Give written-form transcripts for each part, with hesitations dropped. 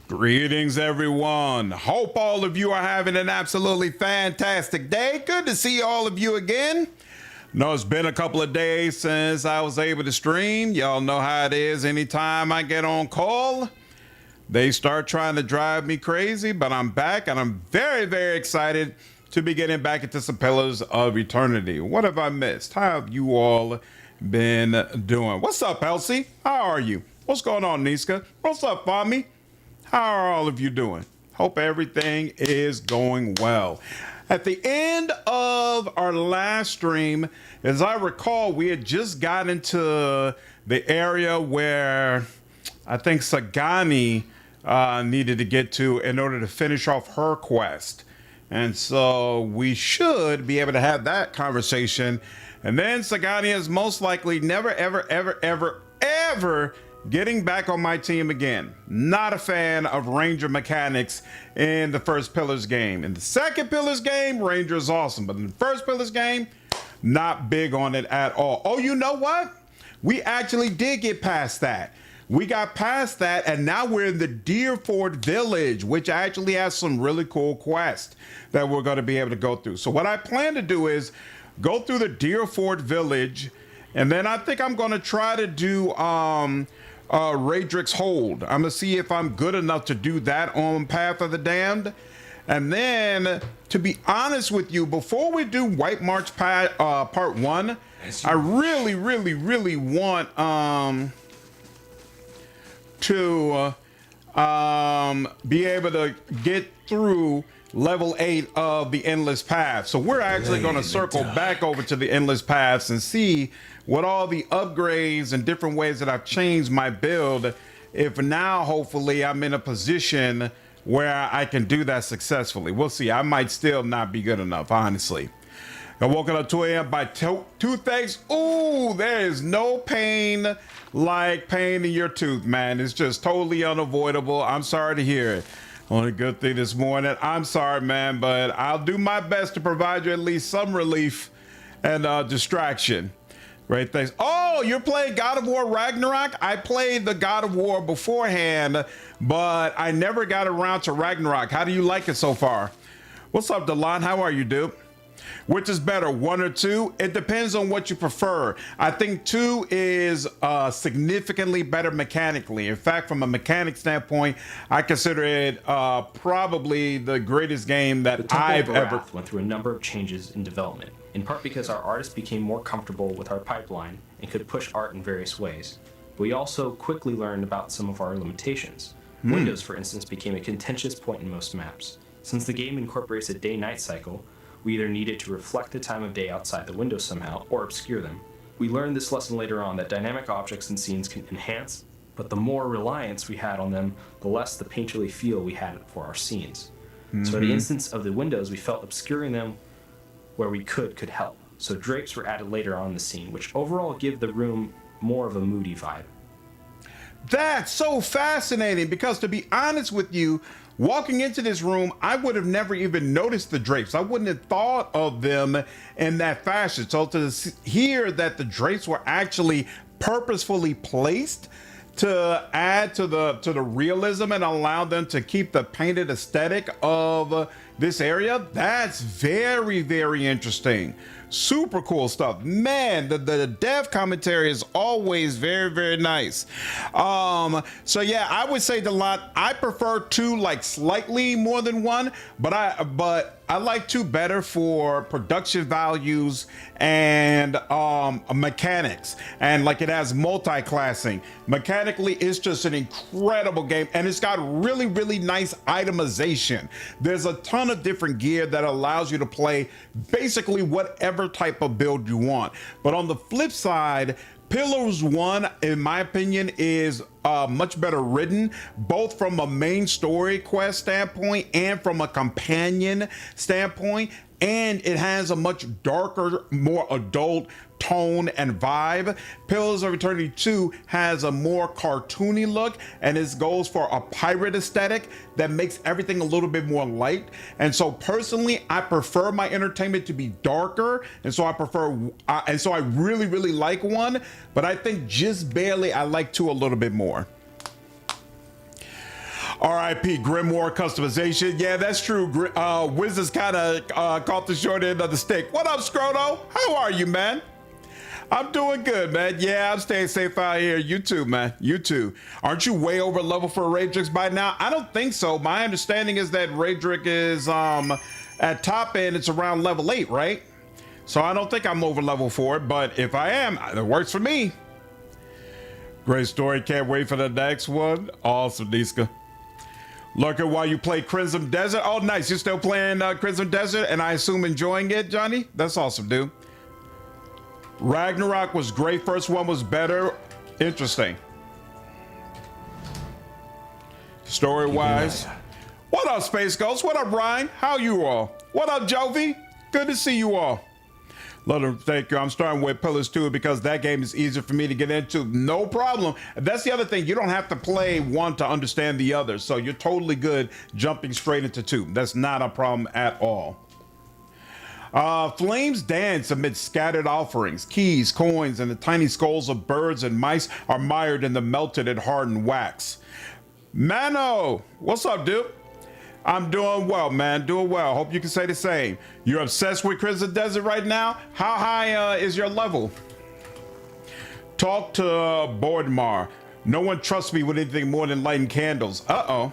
Greetings, everyone. Hope all of you are having an absolutely fantastic day. Good to see all of you again. No, it's been a couple of days since I was able to stream. Y'all know how it is. Anytime I get on call, they start trying to drive me crazy, but I'm back and I'm very, very excited to be getting back into some Pillars of Eternity. What have I missed? How have you all been doing? What's up, Elsie? How are you? What's going on, Niska? What's up, Fami? How are all of you doing? Hope everything is going well. At the end of our last stream, as I recall, we had just gotten into the area where I think Sagani needed to get to in order to finish off her quest. And so we should be able to have that conversation. And then Sagani is most likely never, ever getting back on my team again. Not a fan of Ranger mechanics in the first Pillars game. In the second Pillars game, Ranger is awesome. But in the first Pillars game, not big on it at all. Oh, you know what? We actually did get past that. We got past that, and now we're in the Dyrford Village, which actually has some really cool quests that we're going to be able to go through. So what I plan to do is go through the Dyrford Village, and then I think I'm going to try to do Radrick's Hold. I'm gonna see if I'm good enough to do that on Path of the Damned. And then, to be honest with you, before we do White March part 1, I really want to be able to get through level 8 of the Endless Path. So we're actually going to circle back over to the Endless Paths and see what all the upgrades and different ways that I've changed my build, if now hopefully I'm in a position where I can do that successfully. We'll see. I might still not be good enough, honestly. I woke up 2 a.m. by toothaches. Ooh, there is no pain like pain in your tooth, man. It's just totally unavoidable. I'm sorry to hear it. Only good thing this morning. I'm sorry, man, but I'll do my best to provide you at least some relief and distraction. Great, thanks. Oh, you're playing God of War Ragnarok? I played the God of War beforehand, but I never got around to Ragnarok. How do you like it so far? What's up, Delon? How are you, dude? Which is better, 1 or 2? It depends on what you prefer. I think 2 is significantly better mechanically. In fact, from a mechanic standpoint, I consider it probably the greatest game that I've ever went through a number of changes in development, in part because our artists became more comfortable with our pipeline and could push art in various ways. But we also quickly learned about some of our limitations. Windows, for instance, became a contentious point in most maps. Since the game incorporates a day-night cycle, we either needed to reflect the time of day outside the windows somehow, or obscure them. We learned this lesson later on, that dynamic objects and scenes can enhance, but the more reliance we had on them, the less the painterly feel we had for our scenes. So in the instance of the windows, we felt obscuring them where we could help. So drapes were added later on in the scene, which overall give the room more of a moody vibe. That's so fascinating, because to be honest with you, walking into this room, I would have never even noticed the drapes. I wouldn't have thought of them in that fashion. So to hear that the drapes were actually purposefully placed to add to the realism and allow them to keep the painted aesthetic of this area, that's very, very interesting. Super cool stuff, man. The dev commentary is always very, very nice. So yeah, I would say the lot, I prefer 2 like slightly more than 1, but I like 2 better for production values and mechanics, and like it has multi-classing. Mechanically, it's just an incredible game, and it's got really, really nice itemization. There's a ton of different gear that allows you to play basically whatever type of build you want. But on the flip side, Pillars 1, in my opinion, is much better written, both from a main story quest standpoint and from a companion standpoint. And it has a much darker, more adult tone and vibe. Pillars of Eternity 2 has a more cartoony look, and it goes for a pirate aesthetic that makes everything a little bit more light. And so personally, I prefer my entertainment to be darker, and so I really, really like 1, but I think just barely I like 2 a little bit more. R.I.P. Grimoire customization. Yeah, that's true. Wizards kind of caught the short end of the stick. What up, Scroto? How are you, man? I'm doing good, man. Yeah, I'm staying safe out here. You too, man. You too. Aren't you way over level for Raedrix by now? I don't think so. My understanding is that Raedrix is at top end. It's around level 8, right? So I don't think I'm over level for it. But if I am, it works for me. Great story. Can't wait for the next one. Awesome, Niska. Lurking while you play Crimson Desert. Oh, nice. You're still playing Crimson Desert, and I assume enjoying it, Johnny? That's awesome, dude. Ragnarok was great. First one was better. Interesting. Story-wise. What up, Space Ghost? What up, Ryan? How you all? What up, Jovi? Good to see you all. Thank you. I'm starting with Pillars 2 because that game is easier for me to get into. No problem. That's the other thing. You don't have to play one to understand the other. So you're totally good jumping straight into 2. That's not a problem at all. Flames dance amid scattered offerings. Keys, coins, and the tiny skulls of birds and mice are mired in the melted and hardened wax. Mano, what's up, dude? I'm doing well, man. Doing well. Hope you can say the same. You're obsessed with Crimson Desert right now? How high is your level? Talk to Bordmar. No one trusts me with anything more than lighting candles. Uh-oh.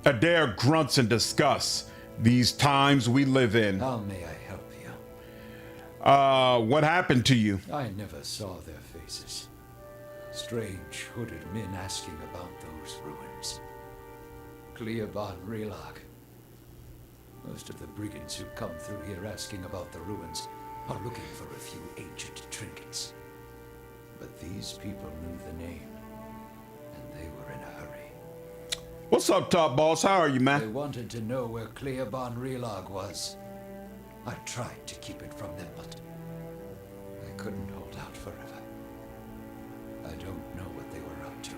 Eder grunts in disgust. These times we live in. How may I help you? What happened to you? I never saw their faces. Strange hooded men asking about those ruins. Clearban Relag. Most of the brigands who come through here asking about the ruins are looking for a few ancient trinkets. But these people knew the name, and they were in a hurry. What's up, Top Boss? How are you, They man? wanted to know where Clearban Relag was. I tried to keep it from them, but I couldn't hold out forever. I don't know what they were up to,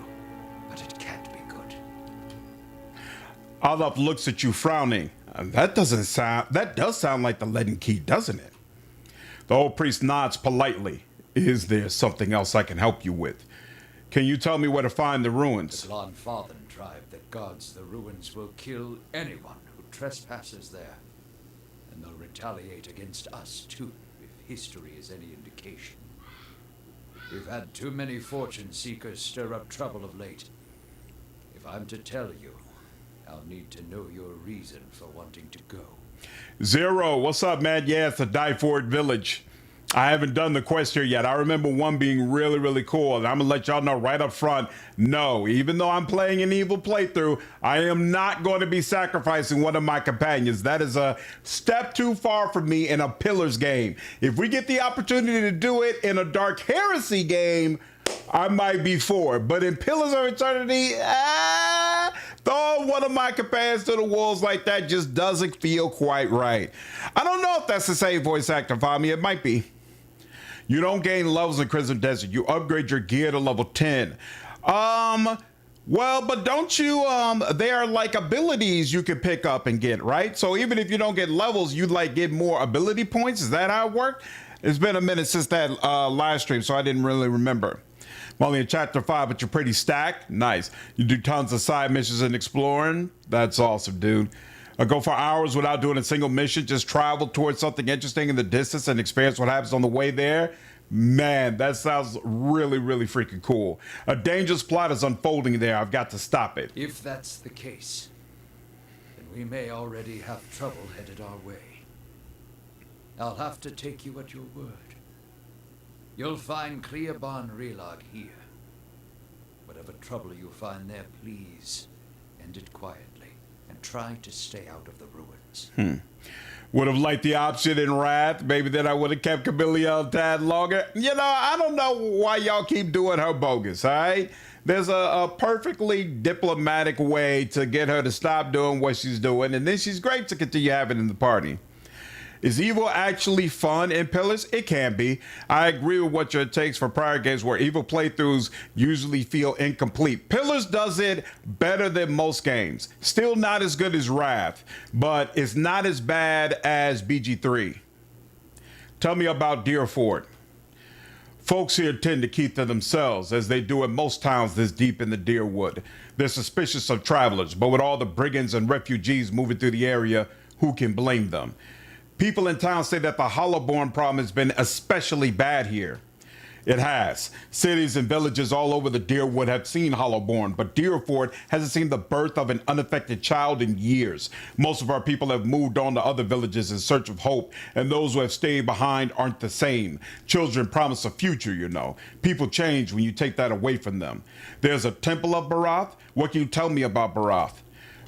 but it can't be good. Aloth looks at you frowning. That does sound like the leaden key, doesn't it? The old priest nods politely. Is there something else I can help you with? Can you tell me where to find the ruins? The Glanfathan tribe that guards the ruins will kill anyone who trespasses there. And they'll retaliate against us, too, if history is any indication. We've had too many fortune seekers stir up trouble of late. If I'm to tell you, I'll need to know your reason for wanting to go. Zero, what's up, man? Yeah, it's the Dyrford Village. I haven't done the quest here yet. I remember one being really, really cool. And I'm going to let y'all know right up front, no, even though I'm playing an evil playthrough, I am not going to be sacrificing one of my companions. That is a step too far for me in a Pillars game. If we get the opportunity to do it in a Dark Heresy game, I might be for it. But in Pillars of Eternity, throwing one of my companions to the wolves like that just doesn't feel quite right. I don't know if that's the same voice actor for me. It might be. You don't gain levels in Crimson Desert. You upgrade your gear to level 10. Well, but don't you, there are like abilities you can pick up and get, right? So even if you don't get levels, you like get more ability points. Is that how it worked? It's been a minute since that live stream, so I didn't really remember. I'm only in chapter 5, but you're pretty stacked. Nice. You do tons of side missions and exploring. That's awesome, dude. I go for hours without doing a single mission. Just travel towards something interesting in the distance and experience what happens on the way there. Man, that sounds really, really freaking cool. A dangerous plot is unfolding there. I've got to stop it. If that's the case, then we may already have trouble headed our way. I'll have to take you at your word. You'll find Clearban Relag here. Whatever trouble you find there, please end it quietly and try to stay out of the ruins. Would have liked the option in Wrath. Maybe then I would have kept Camilla a tad longer. You know, I don't know why y'all keep doing her bogus, all right? There's a perfectly diplomatic way to get her to stop doing what she's doing, and then she's great to continue having in the party. Is evil actually fun in Pillars? It can be. I agree with what your takes for prior games where evil playthroughs usually feel incomplete. Pillars does it better than most games. Still not as good as Wrath, but it's not as bad as BG3. Tell me about Dyrford. Folks here tend to keep to themselves, as they do in most towns this deep in the Deerwood. They're suspicious of travelers, but with all the brigands and refugees moving through the area, who can blame them? People in town say that the Hollowborn problem has been especially bad here. It has. Cities and villages all over the Deerwood have seen Hollowborn, but Deerford hasn't seen the birth of an unaffected child in years. Most of our people have moved on to other villages in search of hope, and those who have stayed behind aren't the same. Children promise a future, you know. People change when you take that away from them. There's a temple of Barath. What can you tell me about Barath?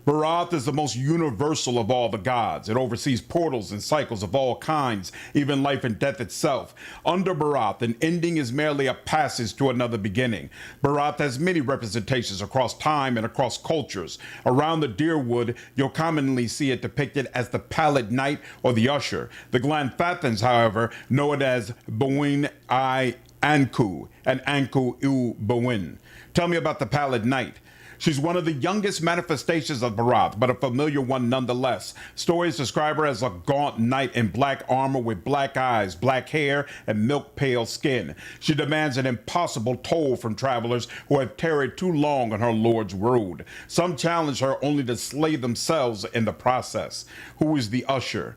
Barath is the most universal of all the gods. It oversees portals and cycles of all kinds, even life and death itself. Under Barath, an ending is merely a passage to another beginning. Barath has many representations across time and across cultures. Around the Deerwood, you'll commonly see it depicted as the Pallid Knight or the Usher. The Glanfathans, however, know it as Bwin I Anku and Anku U Bwin. Tell me about the Pallid Knight. She's one of the youngest manifestations of Barath, but a familiar one nonetheless. Stories describe her as a gaunt knight in black armor with black eyes, black hair, and milk-pale skin. She demands an impossible toll from travelers who have tarried too long on her lord's road. Some challenge her only to slay themselves in the process. Who is the Usher?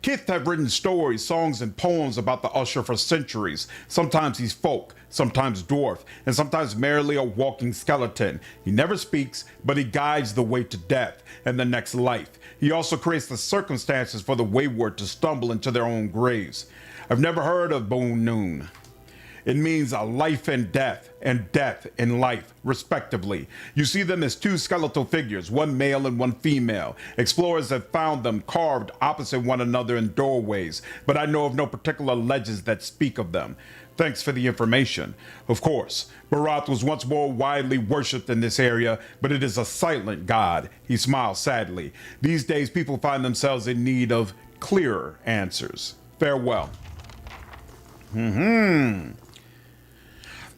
Kith have written stories, songs, and poems about the Usher for centuries. Sometimes he's folk, sometimes dwarf, and sometimes merely a walking skeleton. He never speaks, but he guides the way to death and the next life. He also creates the circumstances for the wayward to stumble into their own graves. I've never heard of Bone Noon. It means a life and death and life, respectively. You see them as two skeletal figures, one male and one female. Explorers have found them carved opposite one another in doorways, but I know of no particular legends that speak of them. Thanks for the information. Of course, Barath was once more widely worshipped in this area, but it is a silent god. He smiles sadly. These days, people find themselves in need of clearer answers. Farewell.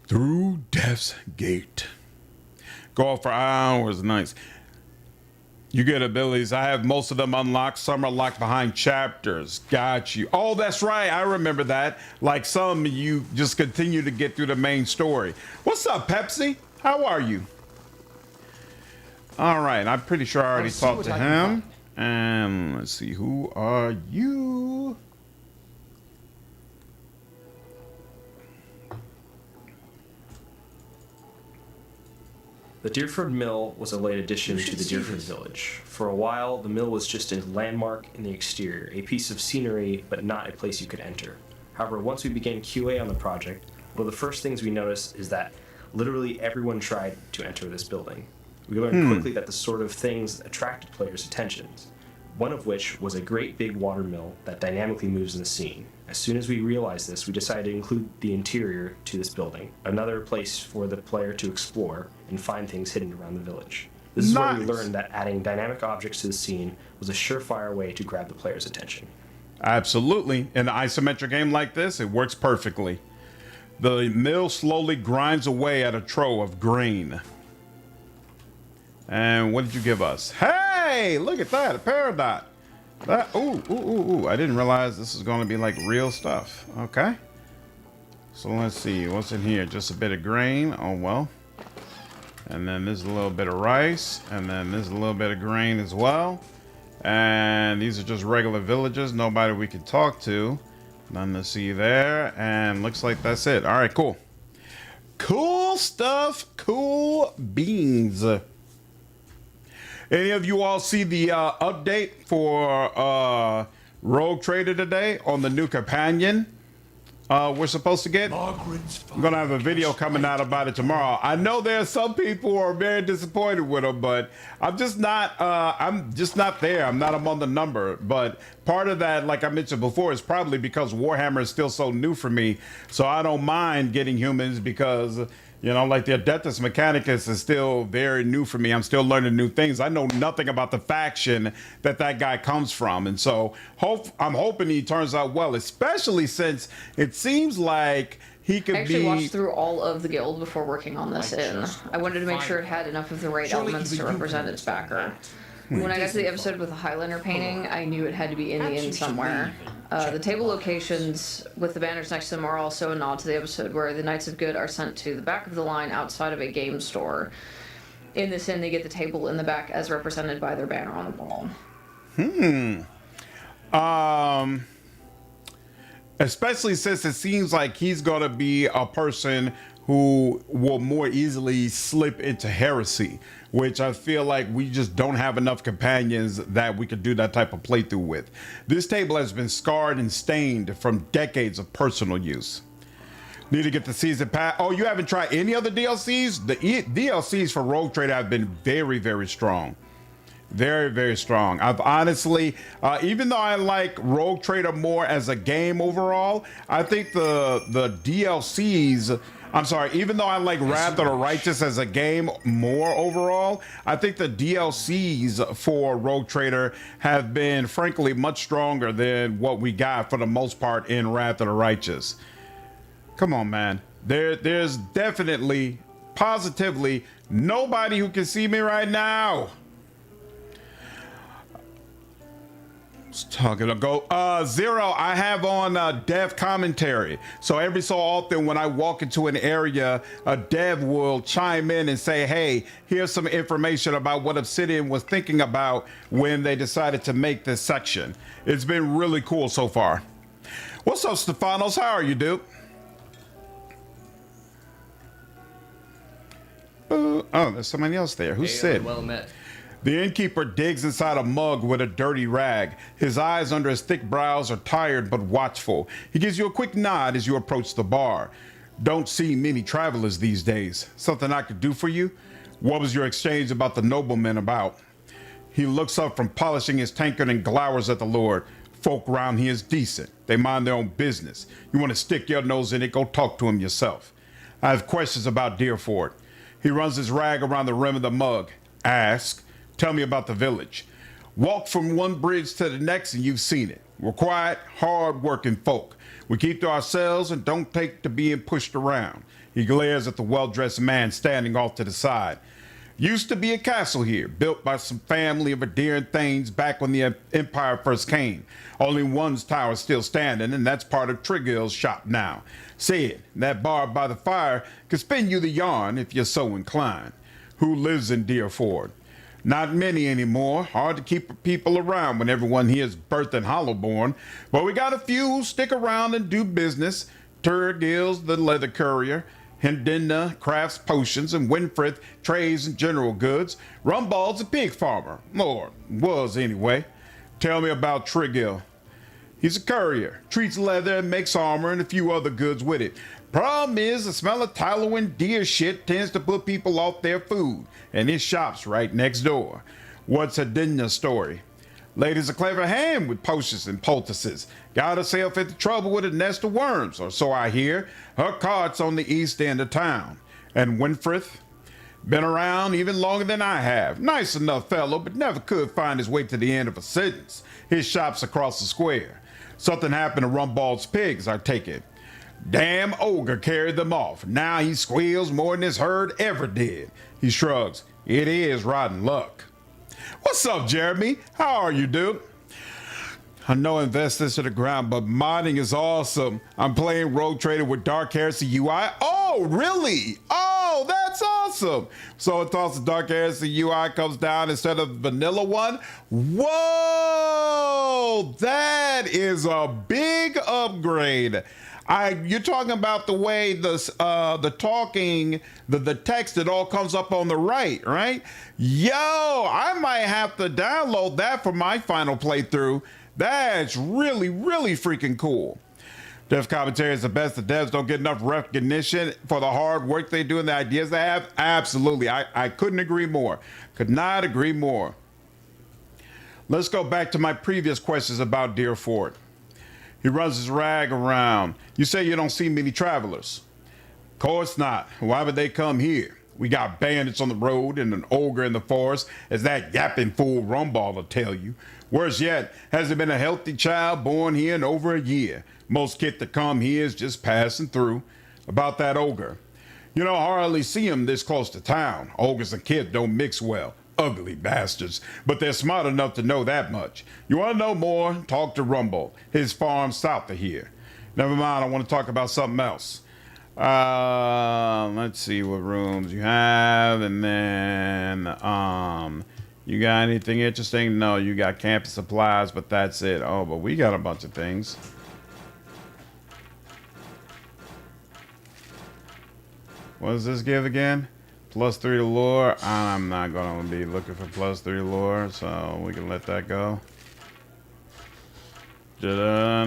Through Death's Gate. Go for hours, nice. You get abilities. I have most of them unlocked. Some are locked behind chapters. Got you. Oh, that's right. I remember that. Like some, you just continue to get through the main story. What's up, Pepsi? How are you? All right. I'm pretty sure I already talked to him. And let's see. Who are you? The Dyrford Mill was a late addition to the Dyrford Village. For a while, the mill was just a landmark in the exterior, a piece of scenery, but not a place you could enter. However, once we began QA on the project, one of the first things we noticed is that literally everyone tried to enter this building. We learned quickly that the sort of things attracted players' attentions, one of which was a great big water mill that dynamically moves in the scene. As soon as we realized this, we decided to include the interior to this building, another place for the player to explore and find things hidden around the village. This is where we learned that adding dynamic objects to the scene was a surefire way to grab the player's attention. Absolutely. In an isometric game like this, it works perfectly. The mill slowly grinds away at a trough of grain. And what did you give us? Hey, look at that, a Peridot. That, ooh, I didn't realize this is going to be like real stuff. Okay. So let's see, what's in here? Just a bit of grain. Oh, well. And then there's a little bit of rice. And then there's a little bit of grain as well. And these are just regular villagers. Nobody we can talk to. None to see there. And looks like that's it. All right, cool. Cool stuff. Cool beans. Any of you all see the update for Rogue Trader today on the new companion we're supposed to get? I'm going to have a video coming out about it tomorrow. I know there are some people who are very disappointed with him, but I'm just not there. I'm not among the number. But part of that, like I mentioned before, is probably because Warhammer is still so new for me. So I don't mind getting humans because, you know, like the Adeptus Mechanicus is still very new for me. I'm still learning new things. I know nothing about the faction that guy comes from. And so I'm hoping he turns out well, especially since it seems like he could be... I actually watched through all of the guild before working on this I wanted to make sure it had enough of the right elements to represent its backer. When I got to the episode with the Highlander painting, I knew it had to be in the inn somewhere. The table locations with the banners next to them are also a nod to the episode where the Knights of Good are sent to the back of the line outside of a game store. in this inn, they get the table in the back as represented by their banner on the wall. Especially since it seems like he's going to be a person who will more easily slip into heresy, which I feel like we just don't have enough companions that we could do that type of playthrough with. This table has been scarred and stained from decades of personal use. Need to get the season pass. Oh, you haven't tried any other DLCs? The DLCs for Rogue Trader have been very, very strong. Very, very strong. I've honestly, even though I like Rogue Trader more as a game overall, I think the DLCs, I'm sorry, even though I like Wrath of the Righteous as a game more overall, I think the DLCs for Rogue Trader have been, frankly, much stronger than what we got for the most part in Wrath of the Righteous. Come on, man. There's definitely, positively, nobody who can see me right now. Talking to go Zero, I have on dev commentary, so every so often when I walk into an area, a dev will chime in and say, hey, here's some information about what Obsidian was thinking about when they decided to make this section. It's been really cool so far. What's up, Stefanos? How are you, dude? Oh, there's somebody else there. Who's Sid? Well met. The innkeeper digs inside a mug with a dirty rag. His eyes under his thick brows are tired but watchful. He gives you a quick nod as you approach the bar. Don't see many travelers these days. Something I could do for you? What was your exchange about the nobleman about? He looks up from polishing his tankard and glowers at the Lord. Folk around here is decent. They mind their own business. You want to stick your nose in it, go talk to him yourself. I have questions about Dyrford. He runs his rag around the rim of the mug. Ask. Tell me about the village. Walk from one bridge to the next and you've seen it. We're quiet, hard-working folk. We keep to ourselves and don't take to being pushed around. He glares at the well-dressed man standing off to the side. Used to be a castle here, built by some family of endearing things back when the Empire first came. Only one's tower still standing, and that's part of Trigill's shop now. Said, that bar by the fire could spin you the yarn if you're so inclined. Who lives in Dyrford? Not many anymore. Hard to keep people around when everyone here is birthed and hollowborn. But we got a few who stick around and do business. Turgil's the leather courier. Hendinna crafts potions, and Winfrith trades in general goods. Rumbald's a pig farmer. Or was anyway. Tell me about Trigill. He's a courier. Treats leather and makes armor and a few other goods with it. Problem is, the smell of tallow and deer shit tends to put people off their food, and his shop's right next door. What's Hendinna's story? Lady's a clever hand with potions and poultices. Got herself into trouble with a nest of worms, or so I hear. Her cart's on the east end of town. And Winfrith? Been around even longer than I have. Nice enough fellow, but never could find his way to the end of a sentence. His shop's across the square. Something happened to Rumbald's pigs, I take it. Damn Ogre carried them off. Now he squeals more than his herd ever did. He shrugs. It is rotten luck. What's up, Jeremy? How are you, dude? I know invest this to the ground, but modding is awesome. I'm playing Rogue Trader with Dark Heresy UI. Oh, really? Oh, that's awesome. So it thought the Dark Heresy UI comes down instead of the vanilla one? Whoa, that is a big upgrade. You're talking about the way the talking, the text, it all comes up on the right? Yo, I might have to download that for my final playthrough. That's really, really freaking cool. Dev commentary is the best. The devs don't get enough recognition for the hard work they do and the ideas they have. Absolutely, I couldn't agree more. Could not agree more. Let's go back to my previous questions about Dyrford. He runs his rag around. You say you don't see many travelers. Of course not. Why would they come here? We got bandits on the road and an ogre in the forest, as that yapping fool Rumbald will tell you. Worse yet, hasn't been a healthy child born here in over a year. Most kid that come here is just passing through. About that ogre. You don't hardly see him this close to town. Ogres and kids don't mix well. Ugly bastards, but they're smart enough to know that much. You want to know more? Talk to Rumble. His farm's south of here. Never mind, I want to talk about something else. Let's see what rooms you have, and then you got anything interesting? No, you got campus supplies, but that's it. Oh, but we got a bunch of things. What does this give again? +3 to lore. I'm not gonna be looking for +3 to lore, so we can let that go. I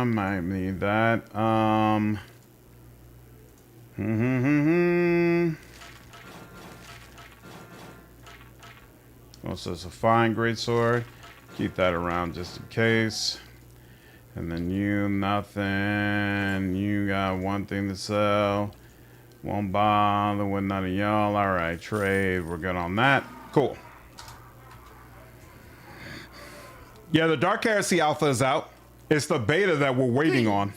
might need that. Also, it's a fine greatsword. Keep that around just in case. And then you, nothing. You got one thing to sell. Won't bother with none of y'all. All right, trade. We're good on that. Cool. Yeah, the Dark Heresy Alpha is out. It's the beta that we're waiting on.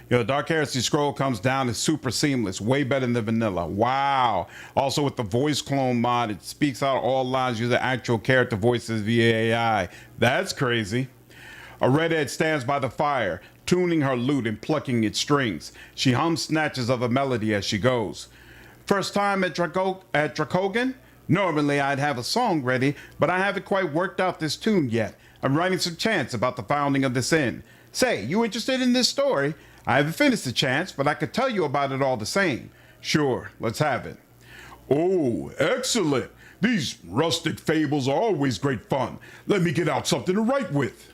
The Dark Heresy scroll comes down. It's super seamless. Way better than the vanilla. Wow. Also with the voice clone mod, it speaks out all lines using actual character voices via AI. That's crazy. A redhead stands by the fire, tuning her lute and plucking its strings. She hums snatches of a melody as she goes. First time at Dracogan? Normally I'd have a song ready, but I haven't quite worked out this tune yet. I'm writing some chants about the founding of this inn. Say, you interested in this story? I haven't finished the chants, but I could tell you about it all the same. Sure, let's have it. Oh, excellent. These rustic fables are always great fun. Let me get out something to write with.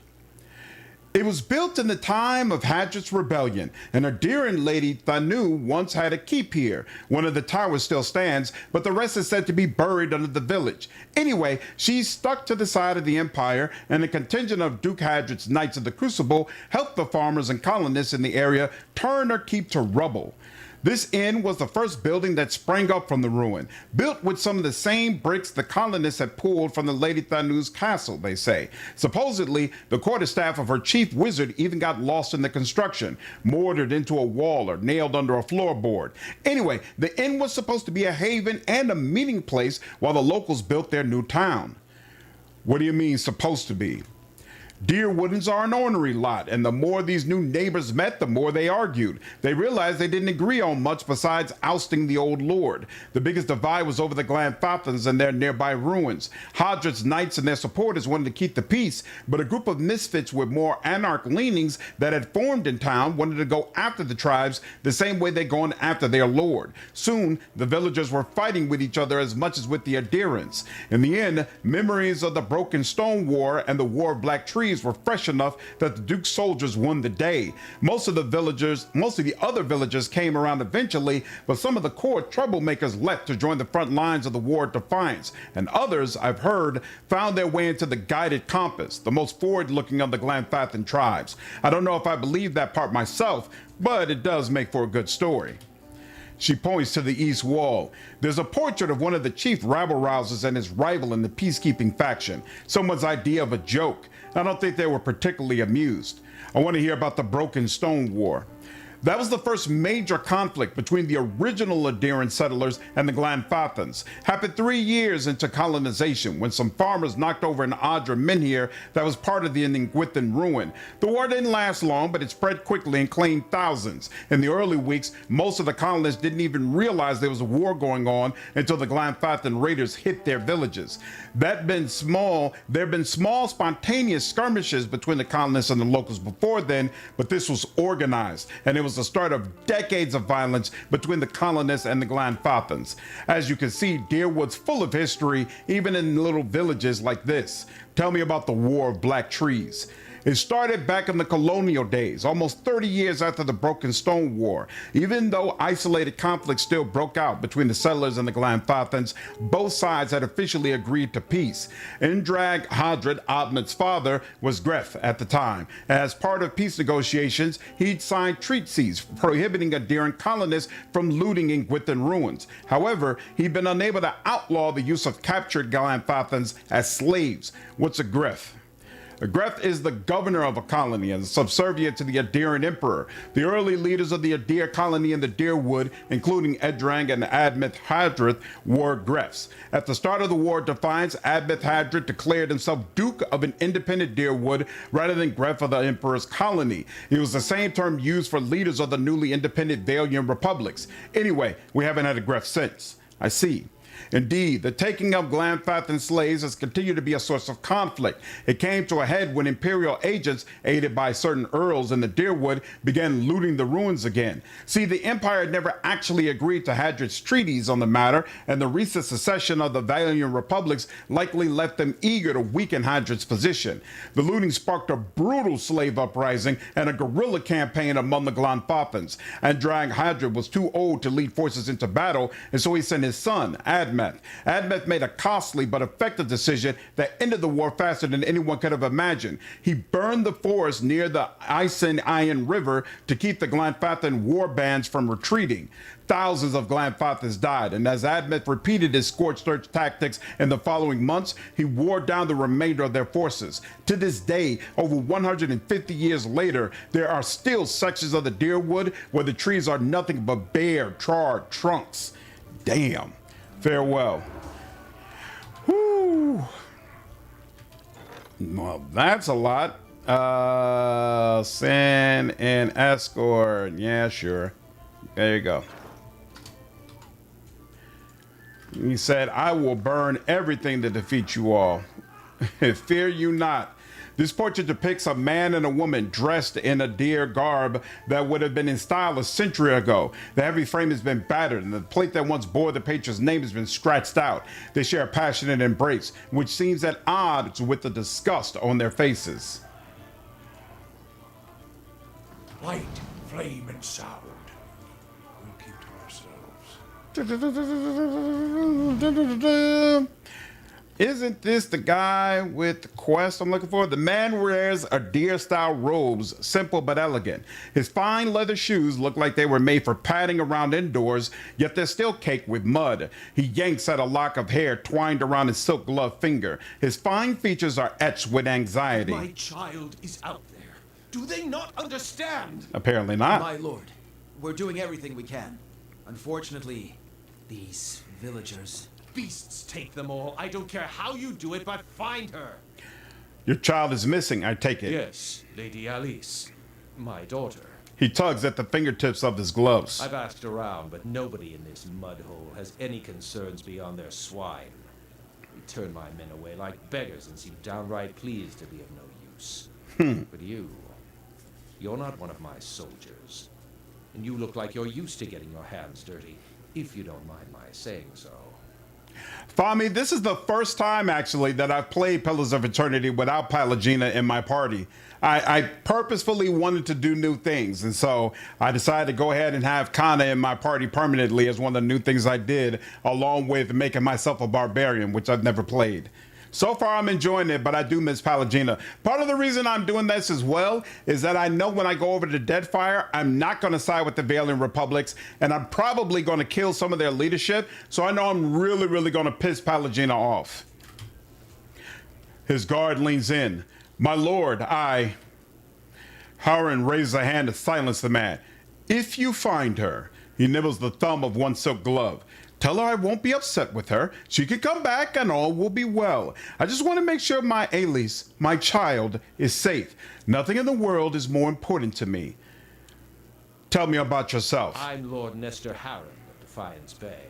It was built in the time of Hadrit's rebellion, and a Durance lady Thanu once had a keep here. One of the towers still stands, but the rest is said to be buried under the village. Anyway, she's stuck to the side of the empire, and a contingent of Duke Hadrit's Knights of the Crucible helped the farmers and colonists in the area turn her keep to rubble. This inn was the first building that sprang up from the ruin, built with some of the same bricks the colonists had pulled from the Lady Thanu's castle, they say. Supposedly, the quarterstaff of her chief wizard even got lost in the construction, mortared into a wall or nailed under a floorboard. Anyway, the inn was supposed to be a haven and a meeting place while the locals built their new town. What do you mean, supposed to be? Deerwoodens are an ornery lot, and the more these new neighbors met, the more they argued. They realized they didn't agree on much besides ousting the old lord. The biggest divide was over the Glanfathans and their nearby ruins. Hadrit's knights and their supporters wanted to keep the peace, but a group of misfits with more anarch leanings that had formed in town wanted to go after the tribes the same way they're going after their lord. Soon, the villagers were fighting with each other as much as with the Durance. In the end, memories of the Broken Stone War and the War of Black Trees were fresh enough that the Duke's soldiers won the day. Most of the other villagers came around eventually, but some of the core troublemakers left to join the front lines of the War of Defiance, and others, I've heard, found their way into the Guided Compass, the most forward-looking of the Glanfathan tribes. I don't know if I believe that part myself, but it does make for a good story. She points to the east wall. There's a portrait of one of the chief rabble-rousers and his rival in the peacekeeping faction. Someone's idea of a joke. I don't think they were particularly amused. I want to hear about the Broken Stone War. That was the first major conflict between the original Ederan settlers and the Glanfathans. Happened 3 years into colonization when some farmers knocked over an Adra menhir that was part of the Nguithan ruin. The war didn't last long, but it spread quickly and claimed thousands. In the early weeks, most of the colonists didn't even realize there was a war going on until the Glanfathan raiders hit their villages. There have been small spontaneous skirmishes between the colonists and the locals before then, but this was organized, and it was the start of decades of violence between the colonists and the Glanfathans. As you can see, Deerwood's full of history, even in little villages like this. Tell me about the War of Black Trees. It started back in the colonial days, almost 30 years after the Broken Stone War. Even though isolated conflicts still broke out between the settlers and the Glanfathans, both sides had officially agreed to peace. Indrag Hadrid, Admet's father, was Gref at the time. As part of peace negotiations, he'd signed treaties prohibiting Ederan colonists from looting in Nguithan ruins. However, he'd been unable to outlaw the use of captured Glanfathans as slaves. What's a Gref? Gref is the governor of a colony and subservient to the Ederian emperor. The early leaders of the Eder colony in the Dyrwood, including Edrang and Admeth Hadrith, were Grefs. At the start of the War of Defiance, Admeth Hadrith declared himself Duke of an independent Dyrwood rather than Gref of the Emperor's colony. It was the same term used for leaders of the newly independent Valian republics. Anyway, we haven't had a Gref since. I see. Indeed, the taking of Glanfathan slaves has continued to be a source of conflict. It came to a head when Imperial agents, aided by certain earls in the Dyrwood, began looting the ruins again. See, the Empire never actually agreed to Hadrith's treaties on the matter, and the recent secession of the Valian republics likely left them eager to weaken Hadrith's position. The looting sparked a brutal slave uprising and a guerrilla campaign among the Glanfathans. Andrang Hadrith was too old to lead forces into battle, and so he sent his son, Admeth. Admeth made a costly but effective decision that ended the war faster than anyone could have imagined. He burned the forest near the Isen Iron River to keep the Glanfathan war bands from retreating. Thousands of Glanfathans died, and as Admeth repeated his scorched earth tactics in the following months, he wore down the remainder of their forces. To this day, over 150 years later, there are still sections of the Dyrwood where the trees are nothing but bare, charred trunks. Damn. Farewell. Whoo. Well, that's a lot. Send an escort. Yeah, sure. There you go. He said, I will burn everything to defeat you all. Fear you not. This portrait depicts a man and a woman dressed in a deer garb that would have been in style a century ago. The heavy frame has been battered, and the plate that once bore the patron's name has been scratched out. They share a passionate embrace, which seems at odds with the disgust on their faces. Light, flame, and sound. We'll keep to ourselves. Isn't this the guy with the quest I'm looking for? The man wears a deer-style robes, simple but elegant. His fine leather shoes look like they were made for padding around indoors, yet they're still caked with mud. He yanks at a lock of hair twined around his silk gloved finger. His fine features are etched with anxiety. My child is out there. Do they not understand? Apparently not. My lord, we're doing everything we can. Unfortunately, these villagers... Beasts take them all. I don't care how you do it, but find her. Your child is missing, I take it. Yes, Lady Alice. My daughter. He tugs at the fingertips of his gloves. I've asked around, but nobody in this mud hole has any concerns beyond their swine. We turn my men away like beggars and seem downright pleased to be of no use. But you're not one of my soldiers. And you look like you're used to getting your hands dirty, if you don't mind my saying so. Fami, this is the first time, actually, that I've played Pillars of Eternity without Pallegina in my party. I purposefully wanted to do new things, and so I decided to go ahead and have Kana in my party permanently as one of the new things I did, along with making myself a Barbarian, which I've never played. So far, I'm enjoying it, but I do miss Pallegina. Part of the reason I'm doing this as well is that I know when I go over to Deadfire, I'm not going to side with the Valiant Republics, and I'm probably going to kill some of their leadership, so I know I'm really going to piss Pallegina off. His guard leans in. My lord, Harond raises a hand to silence the man. If you find her, he nibbles the thumb of one silk glove. Tell her I won't be upset with her. She can come back and all will be well. I just want to make sure my Alice, my child, is safe. Nothing in the world is more important to me. Tell me about yourself. I'm Lord Nestor Harond of Defiance Bay.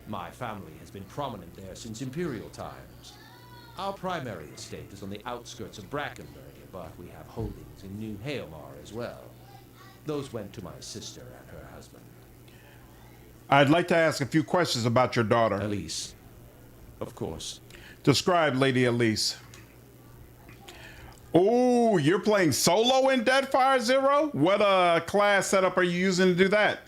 My family has been prominent there since Imperial times. Our primary estate is on the outskirts of Brackenbury, but we have holdings in New Haomar as well. Those went to my sister and her husband. I'd like to ask a few questions about your daughter. Alice. Of course. Describe Lady Alice. Oh, you're playing solo in Deadfire Zero? What class setup are you using to do that?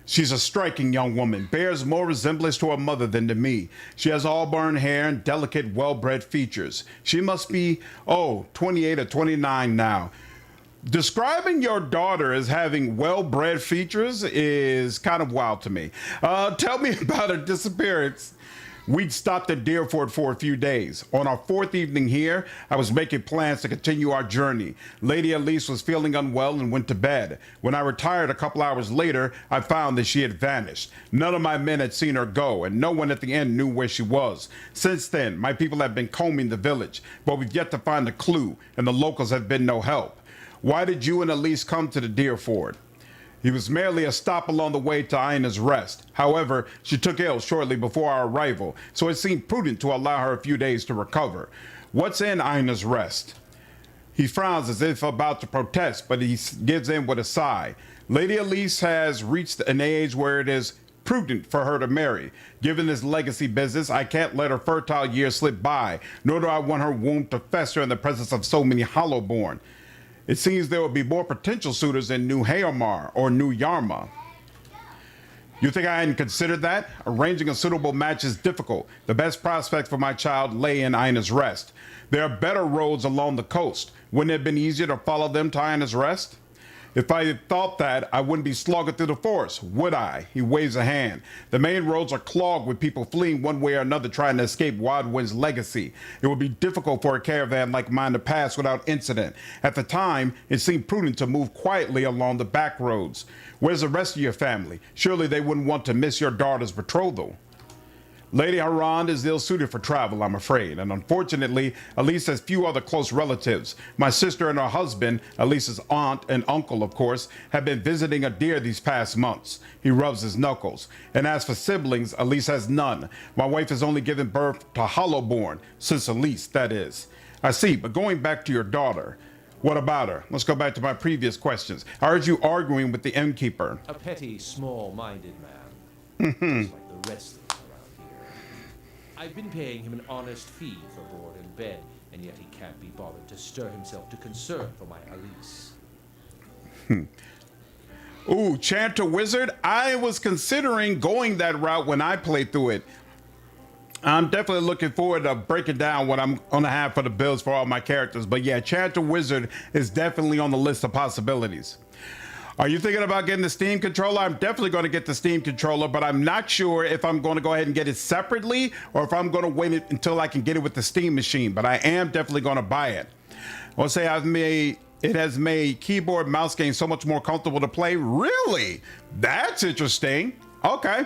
She's a striking young woman, bears more resemblance to her mother than to me. She has auburn hair and delicate, well-bred features. She must be, 28 or 29 now. Describing your daughter as having well-bred features is kind of wild to me. Tell me about her disappearance. We'd stopped at Dyrford for a few days. On our fourth evening here, I was making plans to continue our journey. Lady Elise was feeling unwell and went to bed. When I retired a couple hours later, I found that she had vanished. None of my men had seen her go, and no one at the inn knew where she was. Since then, my people have been combing the village, but we've yet to find a clue, and the locals have been no help. Why did you and Elise come to the Dyrford? He was merely a stop along the way to Ina's Rest. However, she took ill shortly before our arrival, so it seemed prudent to allow her a few days to recover. What's in Ina's Rest? He frowns as if about to protest, but he gives in with a sigh. Lady Elise has reached an age where it is prudent for her to marry. Given this legacy business, I can't let her fertile years slip by, nor do I want her womb to fester in the presence of so many Hollowborn. It seems there will be more potential suitors in New Hayamar or New Yarma. You think I hadn't considered that? Arranging a suitable match is difficult. The best prospect for my child lay in Ina's Rest. There are better roads along the coast. Wouldn't it have been easier to follow them to Ina's Rest? If I had thought that, I wouldn't be slogging through the forest, would I? He waves a hand. The main roads are clogged with people fleeing one way or another trying to escape Wildwind's legacy. It would be difficult for a caravan like mine to pass without incident. At the time, it seemed prudent to move quietly along the back roads. Where's the rest of your family? Surely they wouldn't want to miss your daughter's betrothal. Lady Harond is ill-suited for travel, I'm afraid, and unfortunately, Elise has few other close relatives. My sister and her husband, Elise's aunt and uncle, of course, have been visiting Eder these past months. He rubs his knuckles. And as for siblings, Elise has none. My wife has only given birth to Hollowborn, since Elise, that is. I see, but going back to your daughter, what about her? Let's go back to my previous questions. I heard you arguing with the innkeeper. A petty, small-minded man, just like the rest of them around here. I've been paying him an honest fee for board and bed, and yet he can't be bothered to stir himself to concern for my Elise. Ooh, Chanter Wizard? I was considering going that route when I played through it. I'm definitely looking forward to breaking down what I'm going to have for the builds for all my characters. But yeah, Chanter Wizard is definitely on the list of possibilities. Are you thinking about getting the Steam controller? I'm definitely going to get the Steam controller, but I'm not sure if I'm going to go ahead and get it separately or if I'm going to wait until I can get it with the Steam machine. But I am definitely going to buy it. I will say it has made keyboard mouse games so much more comfortable to play. Really? That's interesting. Okay.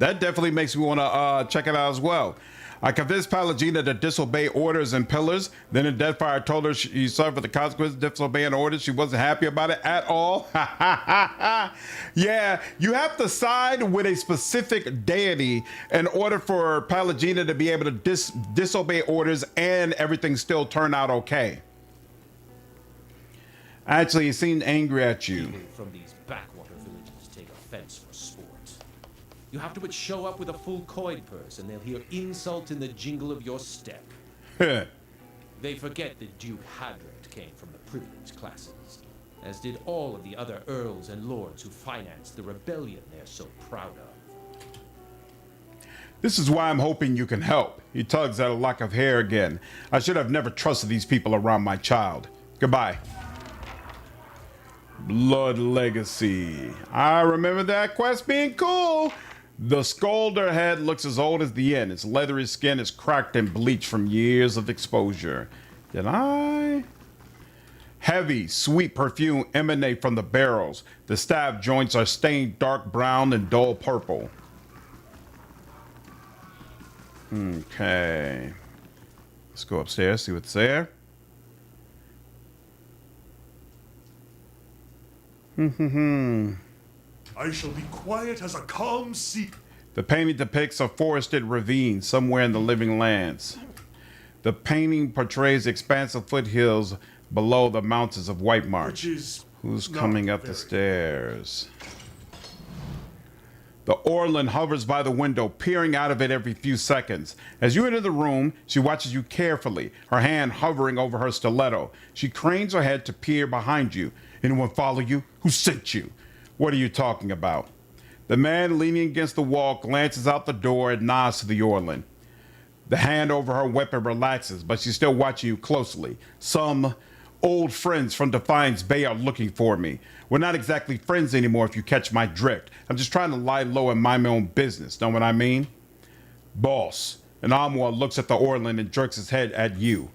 That definitely makes me want to check it out as well. I convinced Pallegina to disobey orders and pillars. Then in Deathfire, I told her she suffered the consequences of disobeying orders. She wasn't happy about it at all. Yeah, you have to side with a specific deity in order for Pallegina to be able to disobey orders and everything still turn out okay. Actually, he seemed angry at you. People from these backwater villages take offense for sport. You have to but show up with a full coin purse, and they'll hear insult in the jingle of your step. They forget that Duke Hadred came from the privileged classes, as did all of the other earls and lords who financed the rebellion they're so proud of. This is why I'm hoping you can help. He tugs at a lock of hair again. I should have never trusted these people around my child. Goodbye. Blood Legacy. I remember that quest being cool. The Scolder head looks as old as the inn. Its leathery skin is cracked and bleached from years of exposure. Did I? Heavy, sweet perfume emanate from the barrels. The stab joints are stained dark brown and dull purple. Okay. Let's go upstairs, see what's there. I shall be quiet as a calm sea. The painting depicts a forested ravine somewhere in the living lands. The painting portrays expansive foothills below the mountains of White March. Who's coming up the stairs? The Orlin hovers by the window, peering out of it every few seconds. As you enter the room, she watches you carefully, her hand hovering over her stiletto. She cranes her head to peer behind you. Anyone follow you? Who sent you? What are you talking about? The man leaning against the wall glances out the door and nods to the Orlin. The hand over her weapon relaxes, but she's still watching you closely. Some old friends from Defiance Bay are looking for me. We're not exactly friends anymore if you catch my drift. I'm just trying to lie low and mind my own business. Know what I mean? Boss. And Amwa looks at the Orlin and jerks his head at you.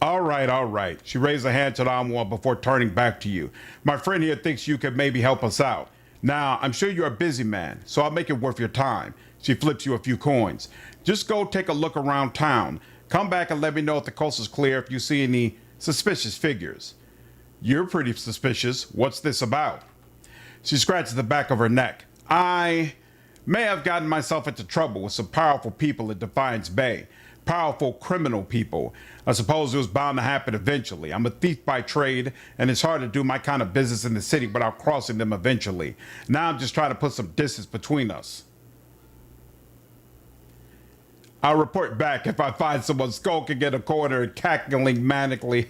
All right. She raised a hand to the Amwa before turning back to you. My friend here thinks you could maybe help us out. Now, I'm sure you're a busy man, so I'll make it worth your time. She flips you a few coins. Just go take a look around town. Come back and let me know if the coast is clear if you see any suspicious figures. You're pretty suspicious. What's this about? She scratches the back of her neck. I may have gotten myself into trouble with some powerful people at Defiance Bay. Powerful criminal people. I suppose it was bound to happen eventually. I'm a thief by trade, and it's hard to do my kind of business in the city without crossing them eventually. Now I'm just trying to put some distance between us. I'll report back if I find someone skulking in a corner and cackling manically.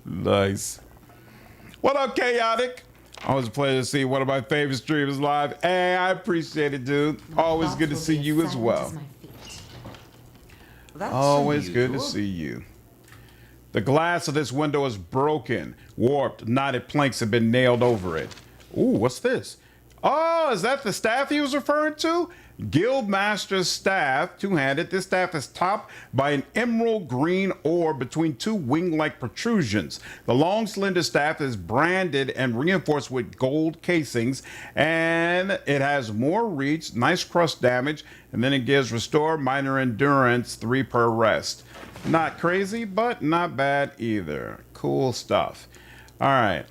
Nice. What up, Chaotic? Always a pleasure to see one of my favorite streamers live. Hey, I appreciate it, dude. Always good to see you as well. Always good to see you. The glass of this window is broken. Warped, knotted planks have been nailed over it. Ooh, what's this? Oh, is that the staff he was referring to? Guildmaster's staff, two-handed. This staff is topped by an emerald green orb between two wing-like protrusions. The long, slender staff is branded and reinforced with gold casings, and it has more reach, nice crush damage, and then it gives restore minor endurance 3 per rest. Not crazy, but not bad either. Cool stuff. All right.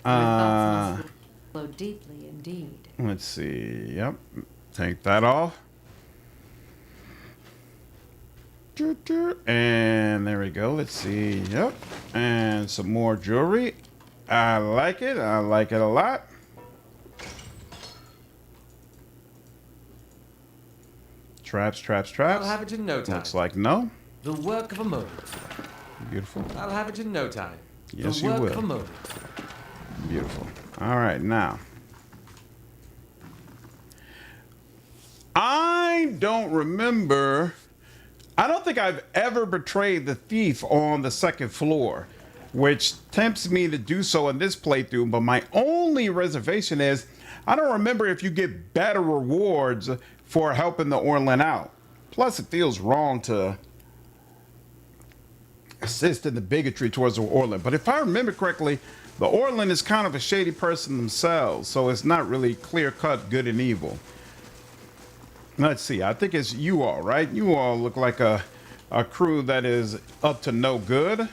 Flow deeply indeed. Let's see. Yep. Take that off. And there we go. Let's see. Yep. And some more jewelry. I like it. I like it a lot. Traps. I'll have it in no time. Looks like no. The work of a moment. Beautiful. I'll have it in no time. Yes, the you work will. of a moment. Beautiful. All right, now. I don't remember. I don't think I've ever betrayed the thief on the second floor, which tempts me to do so in this playthrough, but my only reservation is I don't remember if you get better rewards for helping the Orlin out. Plus, it feels wrong to assist in the bigotry towards the Orlin. But if I remember correctly, the Orlin is kind of a shady person themselves, so it's not really clear-cut good and evil. Let's see, I think it's you all, right? You all look like a crew that is up to no good.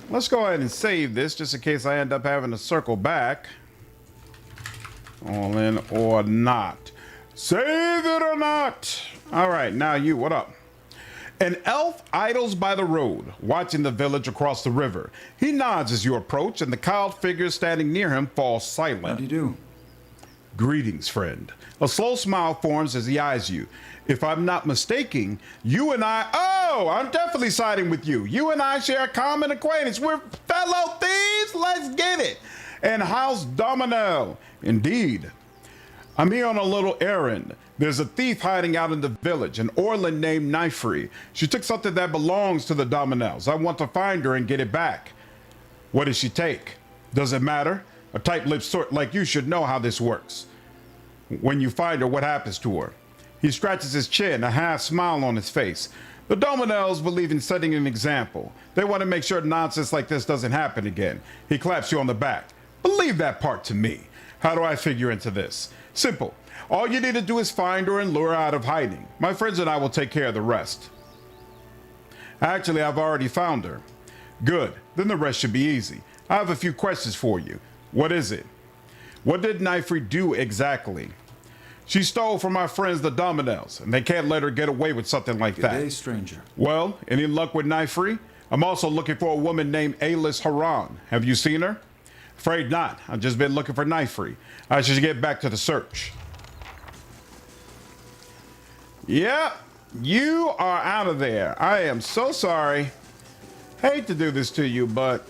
Let's go ahead and save this just in case I end up having to circle back. All in or not. Save it or not. All right, now you, what up? An elf idles by the road, watching the village across the river. He nods as you approach, and the cowled figure standing near him falls silent. How do you do? Greetings, friend. A slow smile forms as he eyes you. If I'm not mistaken, you and I... Oh, I'm definitely siding with you. You and I share a common acquaintance. We're fellow thieves. Let's get it. And House Dominel. Indeed. I'm here on a little errand. There's a thief hiding out in the village, an Orlin named Knifrey. She took something that belongs to the Dominels. I want to find her and get it back. What did she take? Does it matter? A tight-lipped sort like you should know how this works. When you find her, what happens to her? He scratches his chin, a half smile on his face. The Dominels believe in setting an example. They want to make sure nonsense like this doesn't happen again. He claps you on the back. Believe that part to me. How do I figure into this? Simple. All you need to do is find her and lure her out of hiding. My friends and I will take care of the rest. Actually, I've already found her. Good. Then the rest should be easy. I have a few questions for you. What is it? What did Knifrey do exactly? She stole from my friends the Dominels, and they can't let her get away with something like that. Good day, stranger. Well, any luck with Knifrey? I'm also looking for a woman named Harond. Have you seen her? Afraid not. I've just been looking for Knifrey. I should get back to the search. Yep, you are out of there. I am so sorry. Hate to do this to you, but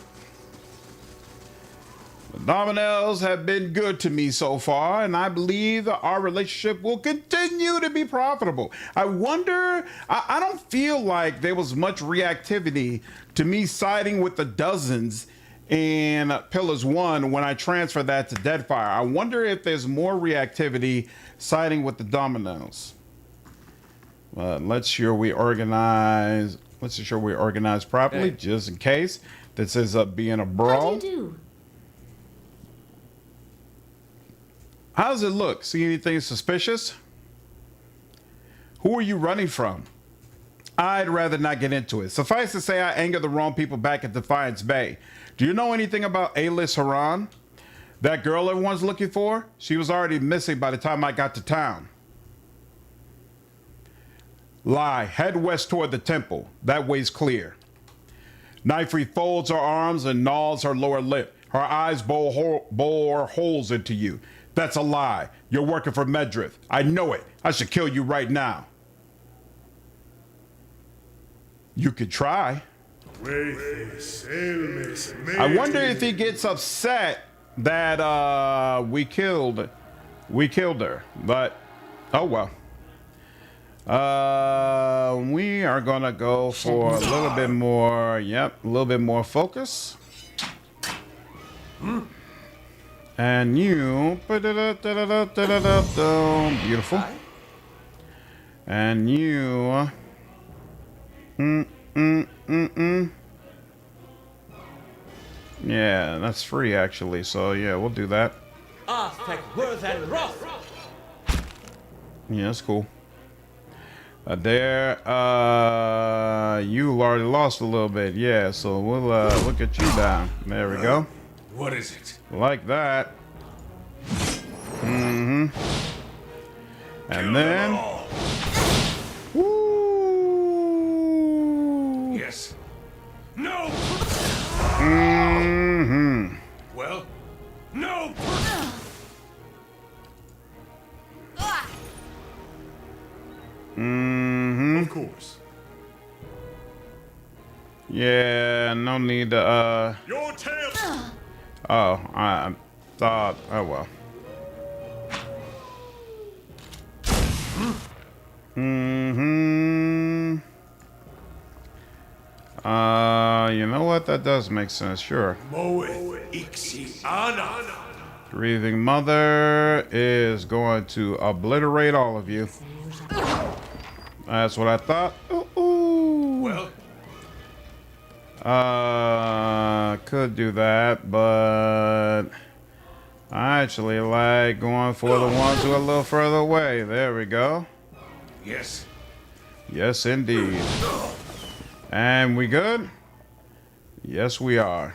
the Dominels have been good to me so far, and I believe that our relationship will continue to be profitable. I wonder, I don't feel like there was much reactivity to me siding with the dozens in Pillars 1 when I transfer that to Deadfire. I wonder if there's more reactivity siding with the dominoes. Let's ensure we organize properly, just in case this ends up being a brawl. How do you do? How does it look? See anything suspicious? Who are you running from? I'd rather not get into it. Suffice to say, I angered the wrong people back at Defiance Bay. Do you know anything about A-list Harond? That girl everyone's looking for? She was already missing by the time I got to town. Lie. Head west toward the temple. That way's clear. Knifey folds her arms and gnaws her lower lip. Her eyes bore holes into you. That's a lie. You're working for Medrith. I know it. I should kill you right now. You could try. I wonder if he gets upset that we killed her. But oh well. We are gonna go for a little bit more. Yep, a little bit more focus. And you, beautiful. And you, yeah, that's free actually. So yeah, we'll do that. Yeah, that's cool. You already lost a little bit. Yeah, so we'll get you down. There we go. What is it? Like that. And then. Woo! Yes. No. Well, no. Of course. Yeah, no need to. Your tail. Oh, I thought. Oh well. You know what? That does make sense. Sure. Grieving Mother is going to obliterate all of you. That's what I thought. Ooh. Well. Could do that, but I actually like going for the ones who are a little further away. There we go. Yes. Yes, indeed. And we good? Yes, we are.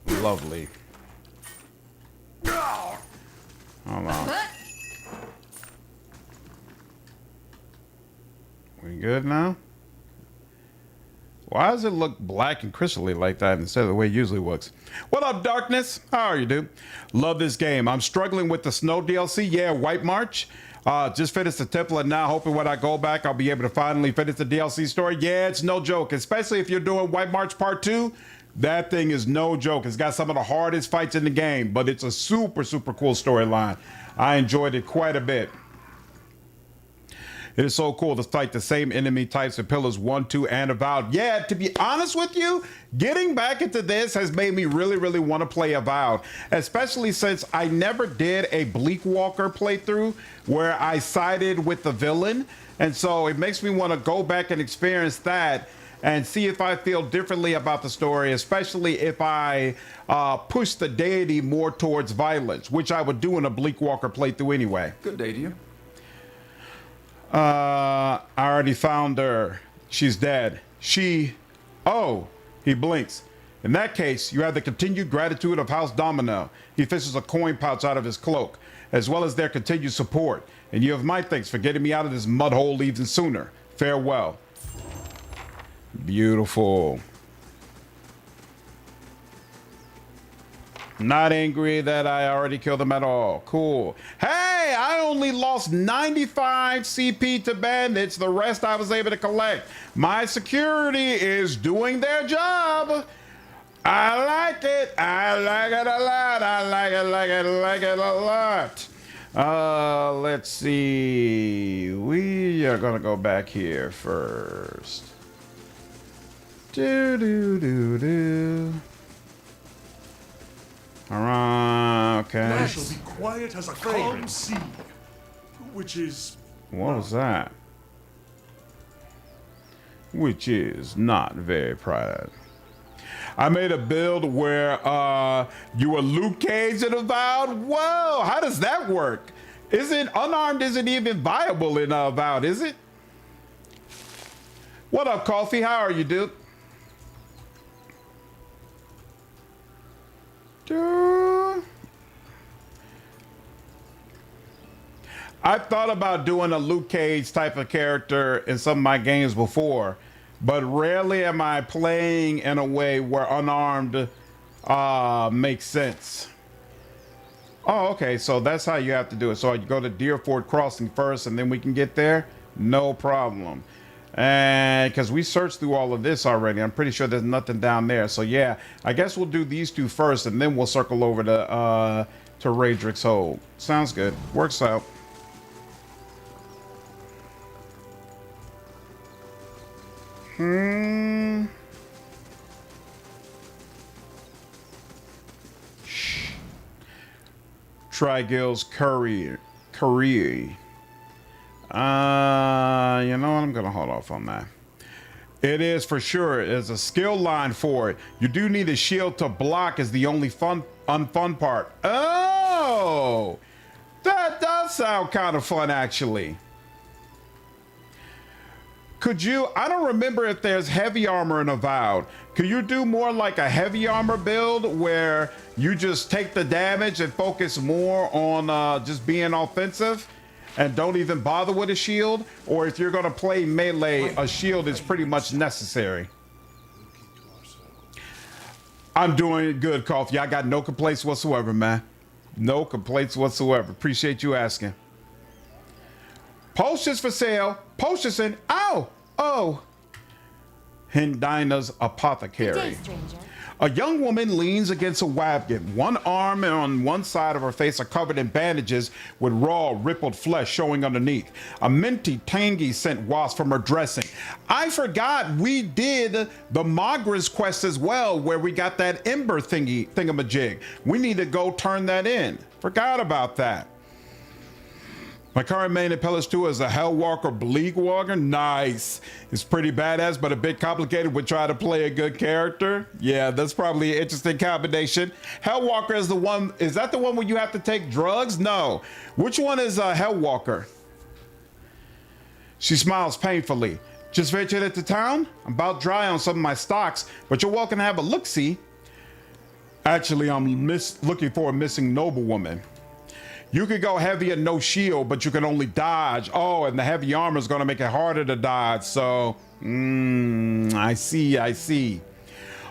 Lovely. Hold on. We good now? Why does it look black and crystally like that instead of the way it usually looks? What up, Darkness? How are you, dude? Love this game. I'm struggling with the snow DLC. Yeah, White March. Just finished the temple, and now hoping when I go back, I'll be able to finally finish the DLC story. Yeah, it's no joke, especially if you're doing White March Part 2. That thing is no joke. It's got some of the hardest fights in the game, but it's a super, super cool storyline. I enjoyed it quite a bit. It is so cool to fight the same enemy types in Pillars 1, 2, and Avowed. Yeah, to be honest with you, getting back into this has made me really, really want to play Avowed, especially since I never did a Bleakwalker playthrough where I sided with the villain. And so it makes me want to go back and experience that and see if I feel differently about the story, especially if I push the deity more towards violence, which I would do in a Bleakwalker playthrough anyway. Good day to you. I already found her. She's dead. Oh, he blinks. In that case, you have the continued gratitude of House Domino. He fishes a coin pouch out of his cloak, as well as their continued support. And you have my thanks for getting me out of this mud hole even sooner. Farewell. Beautiful. Not angry that I already killed them at all. Cool. Hey, I only lost 95 CP to bandits. The rest I was able to collect. My security is doing their job. I like it. I like it a lot. I like it a lot. Let's see. We are going to go back here first. Do do do do. Alright, okay. I shall be quiet as a calm sea. Which is... What was that? Which is not very proud. I made a build where you were Luke Cage and Avowed. Whoa, how does that work? Unarmed isn't even viable in Avowed, is it? What up, Coffee? How are you, dude? I've thought about doing a Luke Cage type of character in some of my games before, but rarely am I playing in a way where unarmed makes sense. Oh, okay, so that's how you have to do it. So you go to Dyrford Crossing first, and then we can get there? No problem. And because we searched through all of this already, I'm pretty sure there's nothing down there. So yeah, I guess we'll do these two first, and then we'll circle over to Raedric's Hold. Sounds good. Works out. Trigill's career. You know what? I'm gonna hold off on that. It is for sure. There's a skill line for it. You do need a shield to block is the only unfun part. Oh, that does sound kind of fun, actually. Could you, I don't remember if there's heavy armor in Avowed. Could you do more like a heavy armor build where you just take the damage and focus more on just being offensive and don't even bother with a shield? Or if you're gonna play melee, a shield is pretty much necessary. I'm doing good, Coffee. I got no complaints whatsoever, man. No complaints whatsoever. Appreciate you asking. Potions for sale. Potions in. Ow! Oh. Hindina's Apothecary. Good day, stranger. A young woman leans against a wagon. One arm on one side of her face are covered in bandages with raw, rippled flesh showing underneath. A minty, tangy scent wafts from her dressing. I forgot we did the Magra's quest as well, where we got that ember thingamajig. We need to go turn that in. Forgot about that. My current main in Pillars 2 is a Hellwalker Bleak Walker. Nice. It's pretty badass, but a bit complicated when trying to play a good character. Yeah, that's probably an interesting combination. Hellwalker is the one, is that the one where you have to take drugs? No. Which one is Hellwalker? She smiles painfully. Just ventured into town? I'm about dry on some of my stocks, but you're welcome to have a look-see. Actually, I'm looking for a missing noblewoman. You could go heavy and no shield, but you can only dodge. Oh, and the heavy armor is going to make it harder to dodge. So, I see.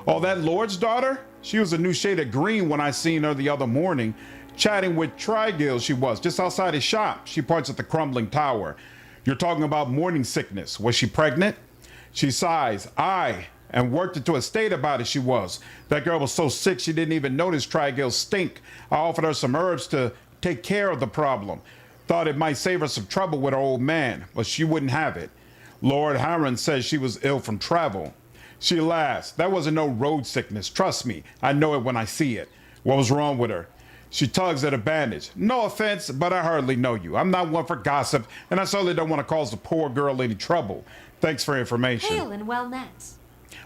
Oh, that Lord's daughter? She was a new shade of green when I seen her the other morning. Chatting with Trigill she was, just outside his shop. She points at the crumbling tower. You're talking about morning sickness. Was she pregnant? She sighs. Aye. And worked into a state about it she was. That girl was so sick she didn't even notice Trigill's stink. I offered her some herbs to take care of the problem. Thought it might save her some trouble with her old man, but she wouldn't have it. Lord Harond says she was ill from travel. She laughs. That wasn't no road sickness. Trust me, I know it when I see it. What was wrong with her? She tugs at a bandage. No offense, but I hardly know you. I'm not one for gossip, and I certainly don't want to cause the poor girl any trouble. Thanks for information. Hail and well met.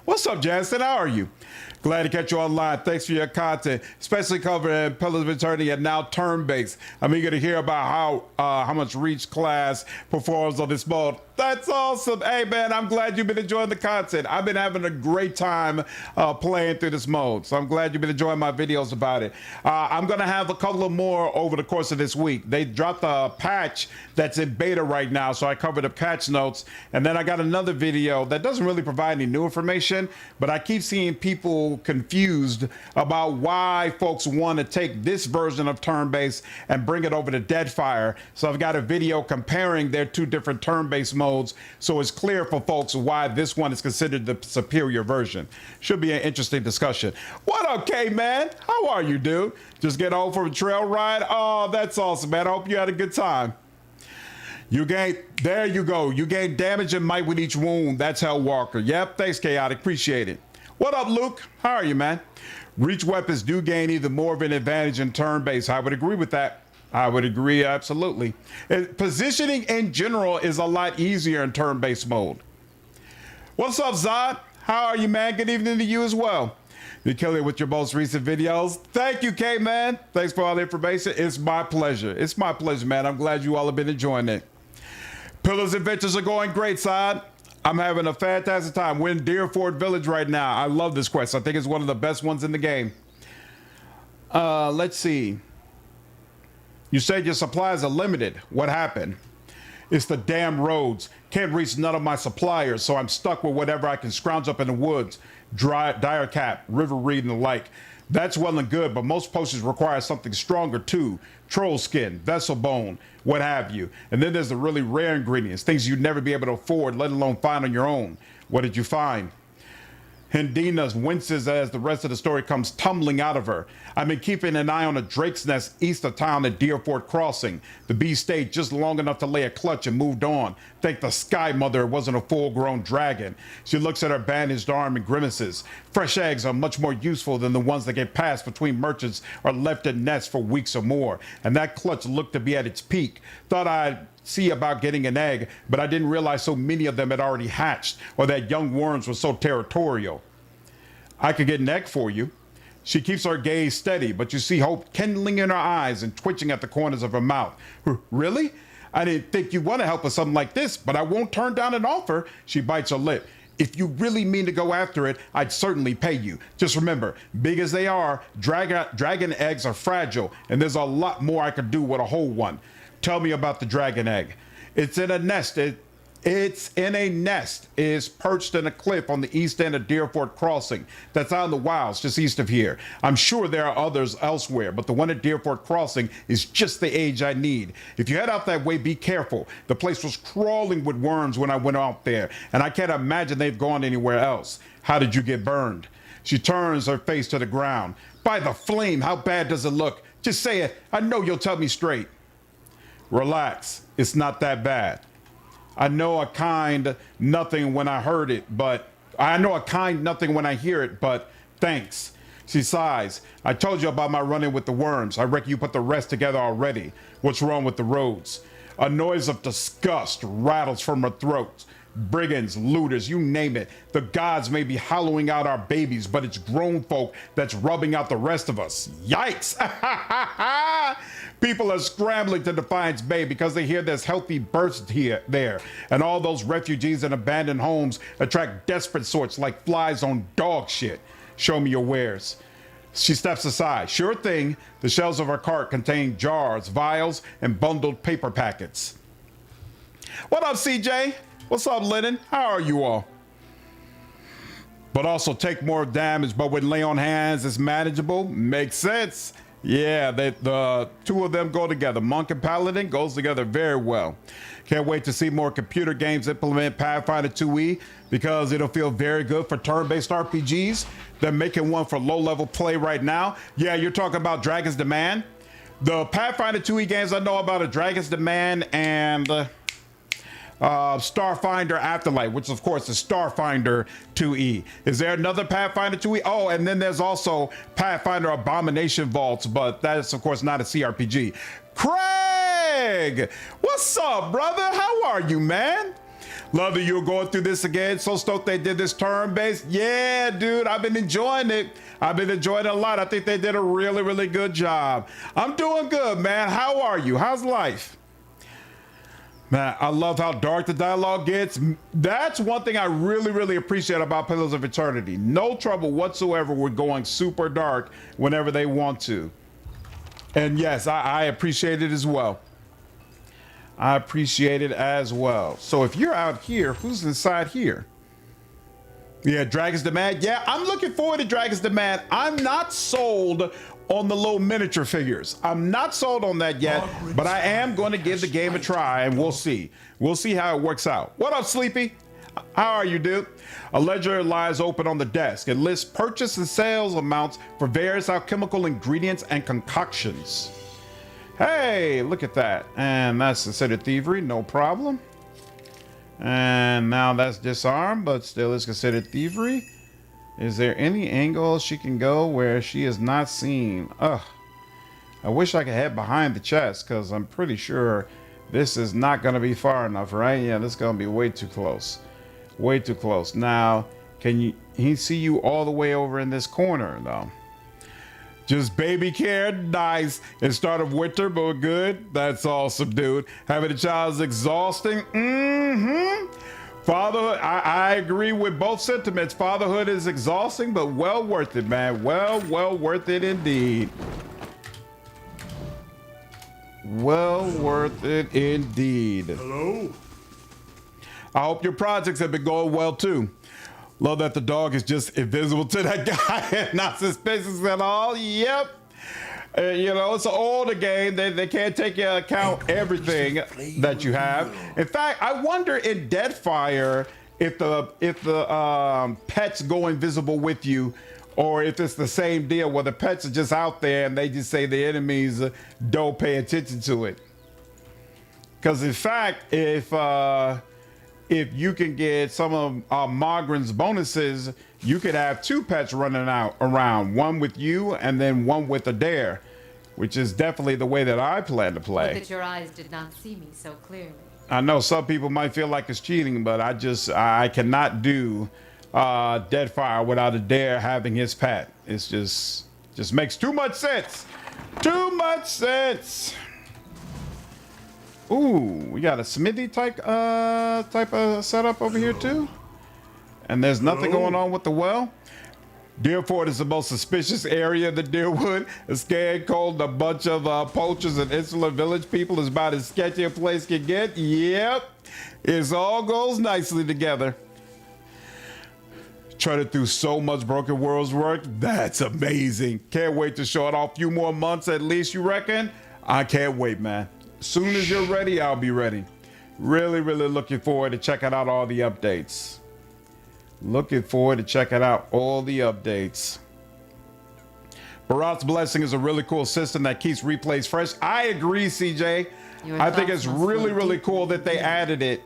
What's up, Jansen? How are you? Glad to catch you online. Thanks for your content, especially covering Pillars of Eternity and now turn-based. I'm eager to hear about how much Reach class performs on this mode. That's awesome. Hey, man, I'm glad you've been enjoying the content. I've been having a great time playing through this mode, so I'm glad you've been enjoying my videos about it. I'm going to have a couple of more over the course of this week. They dropped a patch that's in beta right now, so I covered the patch notes, and then I got another video that doesn't really provide any new information, but I keep seeing people confused about why folks want to take this version of turn-based and bring it over to Deadfire. So I've got a video comparing their two different turn-based modes, so it's clear for folks why this one is considered the superior version. Should be an interesting discussion. What up, K-Man? How are you, dude? Just get home from a trail ride? Oh, that's awesome, man. I hope you had a good time. You gain, there you go. You gain damage and might with each wound. That's Hell Walker. Yep, thanks, Chaotic. Appreciate it. What up, Luke? How are you, man? Reach weapons do gain even more of an advantage in turn-based. I would agree with that. I would agree, absolutely. Positioning in general is a lot easier in turn-based mode. What's up, Zod? How are you, man? Good evening to you as well. You killed it with your most recent videos. Thank you, K-Man. Thanks for all the information. It's my pleasure. It's my pleasure, man. I'm glad you all have been enjoying it. Pillars Adventures are going great, Zod. I'm having a fantastic time. We're in Dyrford Village right now. I love this quest. I think it's one of the best ones in the game. Let's see. You said your supplies are limited. What happened? It's the damn roads. Can't reach none of my suppliers, so I'm stuck with whatever I can scrounge up in the woods. Dire cap, river reed, and the like. That's well and good, but most potions require something stronger too. Troll skin, vessel bone, what have you. And then there's the really rare ingredients, things you'd never be able to afford, let alone find on your own. What did you find? Hendina winces as the rest of the story comes tumbling out of her. I've been keeping an eye on a drake's nest east of town at Dyrford Crossing. The bee stayed just long enough to lay a clutch and moved on. Thank the Sky Mother it wasn't a full-grown dragon. She looks at her bandaged arm and grimaces. Fresh eggs are much more useful than the ones that get passed between merchants or left in nests for weeks or more. And that clutch looked to be at its peak. Thought I'd see about getting an egg, but I didn't realize so many of them had already hatched, or that young worms were so territorial. I could get an egg for you. She keeps her gaze steady, but you see hope kindling in her eyes and twitching at the corners of her mouth. Really? I didn't think you'd want to help with something like this, but I won't turn down an offer. She bites her lip. If you really mean to go after it, I'd certainly pay you. Just remember, big as they are, dragon eggs are fragile, and there's a lot more I could do with a whole one. Tell me about the dragon egg. It's in a nest. It's in a nest. It is perched in a cliff on the east end of Dyrford Crossing. That's out in the wilds, just east of here. I'm sure there are others elsewhere, but the one at Dyrford Crossing is just the age I need. If you head out that way, be careful. The place was crawling with worms when I went out there, and I can't imagine they've gone anywhere else. How did you get burned? She turns her face to the ground. By the flame, how bad does it look? Just say it. I know you'll tell me straight. Relax. It's not that bad. I know a kind nothing when I heard it, but I know a kind nothing when I hear it, but thanks. She sighs. I told you about my running with the worms. I reckon you put the rest together already. What's wrong with the roads? A noise of disgust rattles from her throat. Brigands, looters, you name it. The gods may be hollowing out our babies, but it's grown folk that's rubbing out the rest of us. Yikes! People are scrambling to Defiance Bay because they hear there's healthy births there, and all those refugees in abandoned homes attract desperate sorts like flies on dog shit. Show me your wares. She steps aside. Sure thing. The shelves of her cart contain jars, vials, and bundled paper packets. What up, CJ? What's up, Lennon? How are you all? But also take more damage, but when lay on hands is manageable. Makes sense. Yeah, the two of them go together. Monk and Paladin goes together very well. Can't wait to see more computer games implement Pathfinder 2e because it'll feel very good for turn-based RPGs. They're making one for low-level play right now. Yeah, you're talking about Dragon's Demand. The Pathfinder 2e games I know about are Dragon's Demand and Starfinder Afterlife, which of course is Starfinder 2e. Is there another Pathfinder 2e? Oh, and then there's also Pathfinder Abomination Vaults, but that is of course not a CRPG. Craig! What's up, brother? How are you, man? Love that you're going through this again. So stoked they did this turn-based. Yeah, dude, I've been enjoying it. I've been enjoying it a lot. I think they did a really, really good job. I'm doing good, man. How are you? How's life? Man, I love how dark the dialogue gets. That's one thing I really, really appreciate about Pillars of Eternity. No trouble whatsoever with going super dark whenever they want to. And yes, I appreciate it as well. I appreciate it as well. So if you're out here, who's inside here? Yeah, Dragon's Demand. Yeah, I'm looking forward to Dragon's Demand. I'm not sold on the little miniature figures. I'm not sold on that yet, but I am going to give the game a try and we'll see. We'll see how it works out. What up, Sleepy? How are you, dude? A ledger lies open on the desk. It lists purchase and sales amounts for various alchemical ingredients and concoctions. Hey, look at that. And that's considered thievery, no problem. And now that's disarmed, but still is considered thievery. Is there any angle she can go where she is not seen? Ugh. I wish I could head behind the chest, because I'm pretty sure this is not going to be far enough, right? Yeah, this is going to be way too close. Way too close. Now, can he see you all the way over in this corner, though? Just baby care, nice. It's start of winter, but good. That's awesome, dude. Having a child is exhausting. Fatherhood, I agree with both sentiments. Fatherhood is exhausting, but well worth it, man. Well worth it indeed. Well worth it indeed. Hello? I hope your projects have been going well too. Love that the dog is just invisible to that guy and not suspicious at all. Yep. You know, it's an older game. They can't take into account everything that you have. In fact, I wonder in Deadfire if the pets go invisible with you, or if it's the same deal where the pets are just out there and they just say the enemies don't pay attention to it. Because in fact, if you can get some of Mogren's bonuses, you could have 2 pets running around, one with you and then one with Eder, which is definitely the way that I plan to play. But that your eyes did not see me so clearly. I know some people might feel like it's cheating, but I cannot do Deadfire without Eder having his pet. It's just makes too much sense. Too much sense. Ooh, we got a smithy type of setup over here too. And there's nothing going on with the well. Dyrford is the most suspicious area of the Deerwood. A scared cold, a bunch of poachers and insular village people is about as sketchy a place can get. Yep, it all goes nicely together. Treaded through so much Broken Worlds work. That's amazing. Can't wait to show it off. A few more months at least, you reckon? I can't wait, man. As soon as you're ready, I'll be ready. Really looking forward to checking out all the updates. Looking forward to checking out all the updates. Barat's Blessing is a really cool system that keeps replays fresh. I agree, CJ. I think it's really cool that they added it.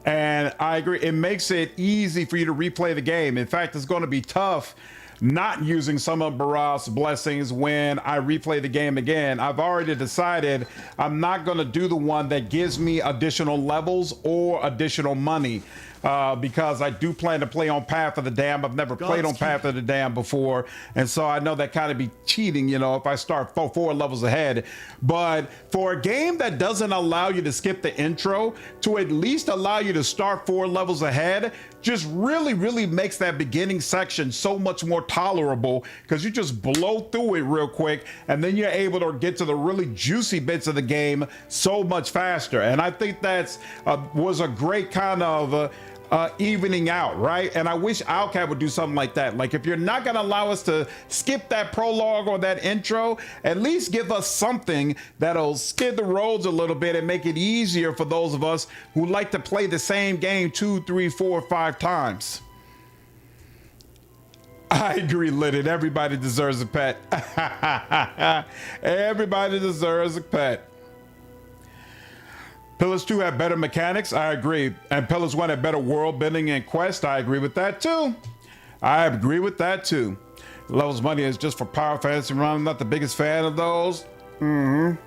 And I agree. It makes it easy for you to replay the game. In fact, it's going to be tough not using some of Barat's blessings when I replay the game again. I've already decided I'm not going to do the one that gives me additional levels or additional money. Because I do plan to play on Path of the Damned. I've never played on Path of the Damned before, and so I know that kind of be cheating, you know, if I start four levels ahead. But for a game that doesn't allow you to skip the intro, to at least allow you to start 4 levels ahead, just really makes that beginning section so much more tolerable, because you just blow through it real quick, and then you're able to get to the really juicy bits of the game so much faster. And I think that's was a great kind of evening out, right? And I wish Owlcat would do something like that. Like, if you're not going to allow us to skip that prologue or that intro, at least give us something that'll skid the roads a little bit and make it easier for those of us who like to play the same game 2, 3, 4, 5 times. I agree, Lyddon. Everybody deserves a pet. Everybody deserves a pet. Pillars 2 have better mechanics, I agree. And Pillars 1 have better world building and quest, I agree with that too. I agree with that too. Levels money is just for power fantasy run. I'm not the biggest fan of those. I'm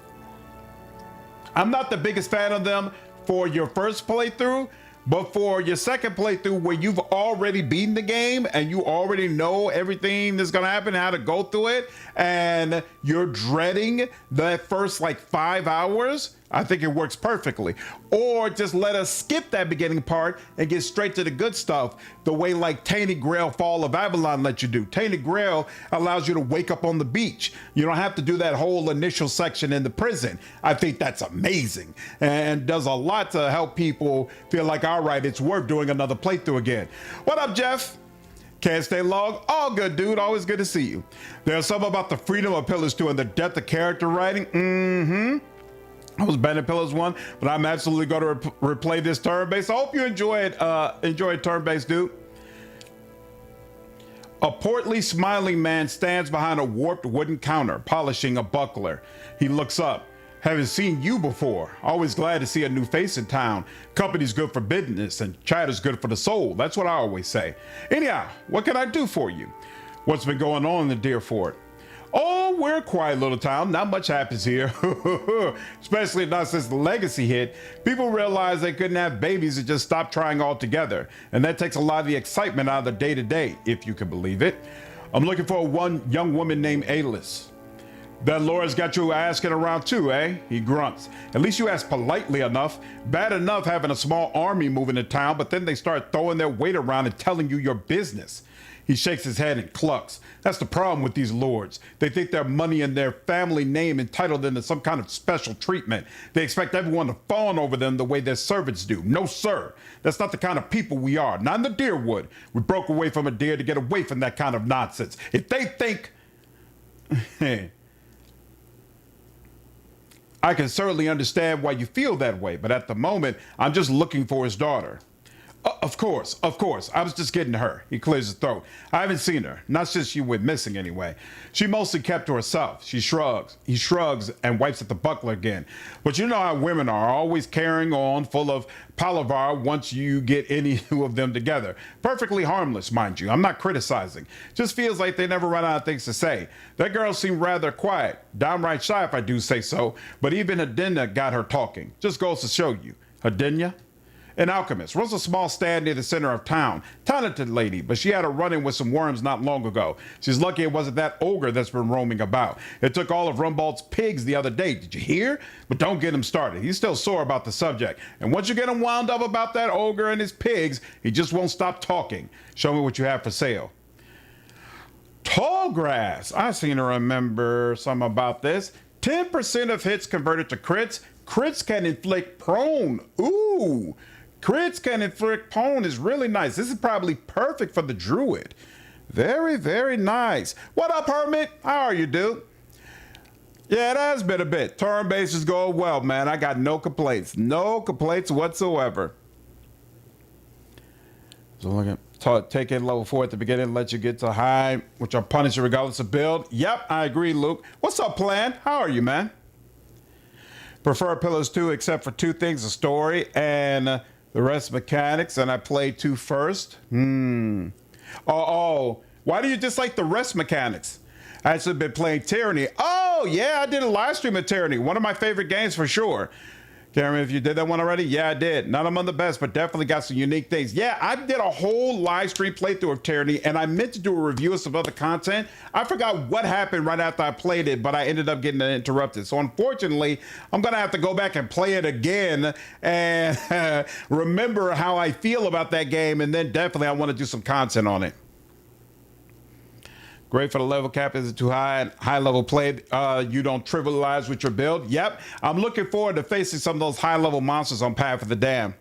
not the biggest fan of them for your first playthrough, but for your second playthrough where you've already beaten the game and you already know everything that's gonna happen, how to go through it, and you're dreading the first like 5 hours, I think it works perfectly. Or just let us skip that beginning part and get straight to the good stuff, the way like Tainted Grail Fall of Avalon let you do. Tainted Grail allows you to wake up on the beach. You don't have to do that whole initial section in the prison. I think that's amazing and does a lot to help people feel like, all right, it's worth doing another playthrough again. What up, Jeff? Can't stay long. All good, dude. Always good to see you. There's something about the freedom of Pillars 2 and the depth of character writing. I was banned in Pillars 1, but I'm absolutely going to replay this turn-based. I hope you enjoy it. Enjoy turn-based, dude. A portly, smiling man stands behind a warped wooden counter, polishing a buckler. He looks up. Haven't seen you before. Always glad to see a new face in town. Company's good for business and chatter's good for the soul. That's what I always say. Anyhow, what can I do for you? What's been going on in the Dyrford? Oh, we're a quiet little town. Not much happens here. Especially not since the legacy hit. People realized they couldn't have babies and just stopped trying altogether. And that takes a lot of the excitement out of the day-to-day, if you can believe it. I'm looking for one young woman named Aloth. That Laura's got you asking around too, eh? He grunts. At least you asked politely enough. Bad enough having a small army moving to town, but then they start throwing their weight around and telling you your business. He shakes his head and clucks. That's the problem with these lords. They think their money and their family name entitled them to some kind of special treatment. They expect everyone to fawn over them the way their servants do. No, sir. That's not the kind of people we are. Not in the Deerwood. We broke away from a deer to get away from that kind of nonsense. If they think... I can certainly understand why you feel that way, but at the moment, I'm just looking for his daughter. Of course. I was just getting her. He clears his throat. I haven't seen her. Not since she went missing anyway. She mostly kept to herself. He shrugs and wipes at the buckler again. But you know how women are, always carrying on, full of palaver once you get any two of them together. Perfectly harmless, mind you. I'm not criticizing. Just feels like they never run out of things to say. That girl seemed rather quiet. Downright shy, if I do say so. But even Hadenya got her talking. Just goes to show you. Hadenya? An alchemist, runs a small stand near the center of town. Talented lady, but she had a run-in with some worms not long ago. She's lucky it wasn't that ogre that's been roaming about. It took all of Rumbald's pigs the other day. Did you hear? But don't get him started. He's still sore about the subject. And once you get him wound up about that ogre and his pigs, he just won't stop talking. Show me what you have for sale. Tall grass. I seem to remember something about this. 10% of hits converted to crits. Crits can inflict prone. Ooh. Crits can inflict prone is really nice. This is probably perfect for the druid. Very, very nice. What up, Hermit? How are you, dude? Yeah, it has been a bit. Turn base is going well, man. I got no complaints. No complaints whatsoever. So look at take in level 4 at the beginning, let you get to high, which are punished regardless of build. Yep, I agree, Luke. What's up, Plan? How are you, man? Prefer Pillars 2 except for two things, the story and the rest mechanics, and I played 2 first. Why do you dislike the rest mechanics? I actually been playing Tyranny. Oh, yeah, I did a live stream of Tyranny. One of my favorite games for sure. Can't remember if you did that one already. Yeah, I did. Not among the best, but definitely got some unique things. Yeah, I did a whole live stream playthrough of Tyranny, and I meant to do a review of some other content. I forgot what happened right after I played it, but I ended up getting interrupted. So unfortunately, I'm going to have to go back and play it again and remember how I feel about that game, and then definitely I want to do some content on it. Great for the level cap. Is it too high? High level play. You don't trivialize with your build. Yep. I'm looking forward to facing some of those high level monsters on Path of the Dam.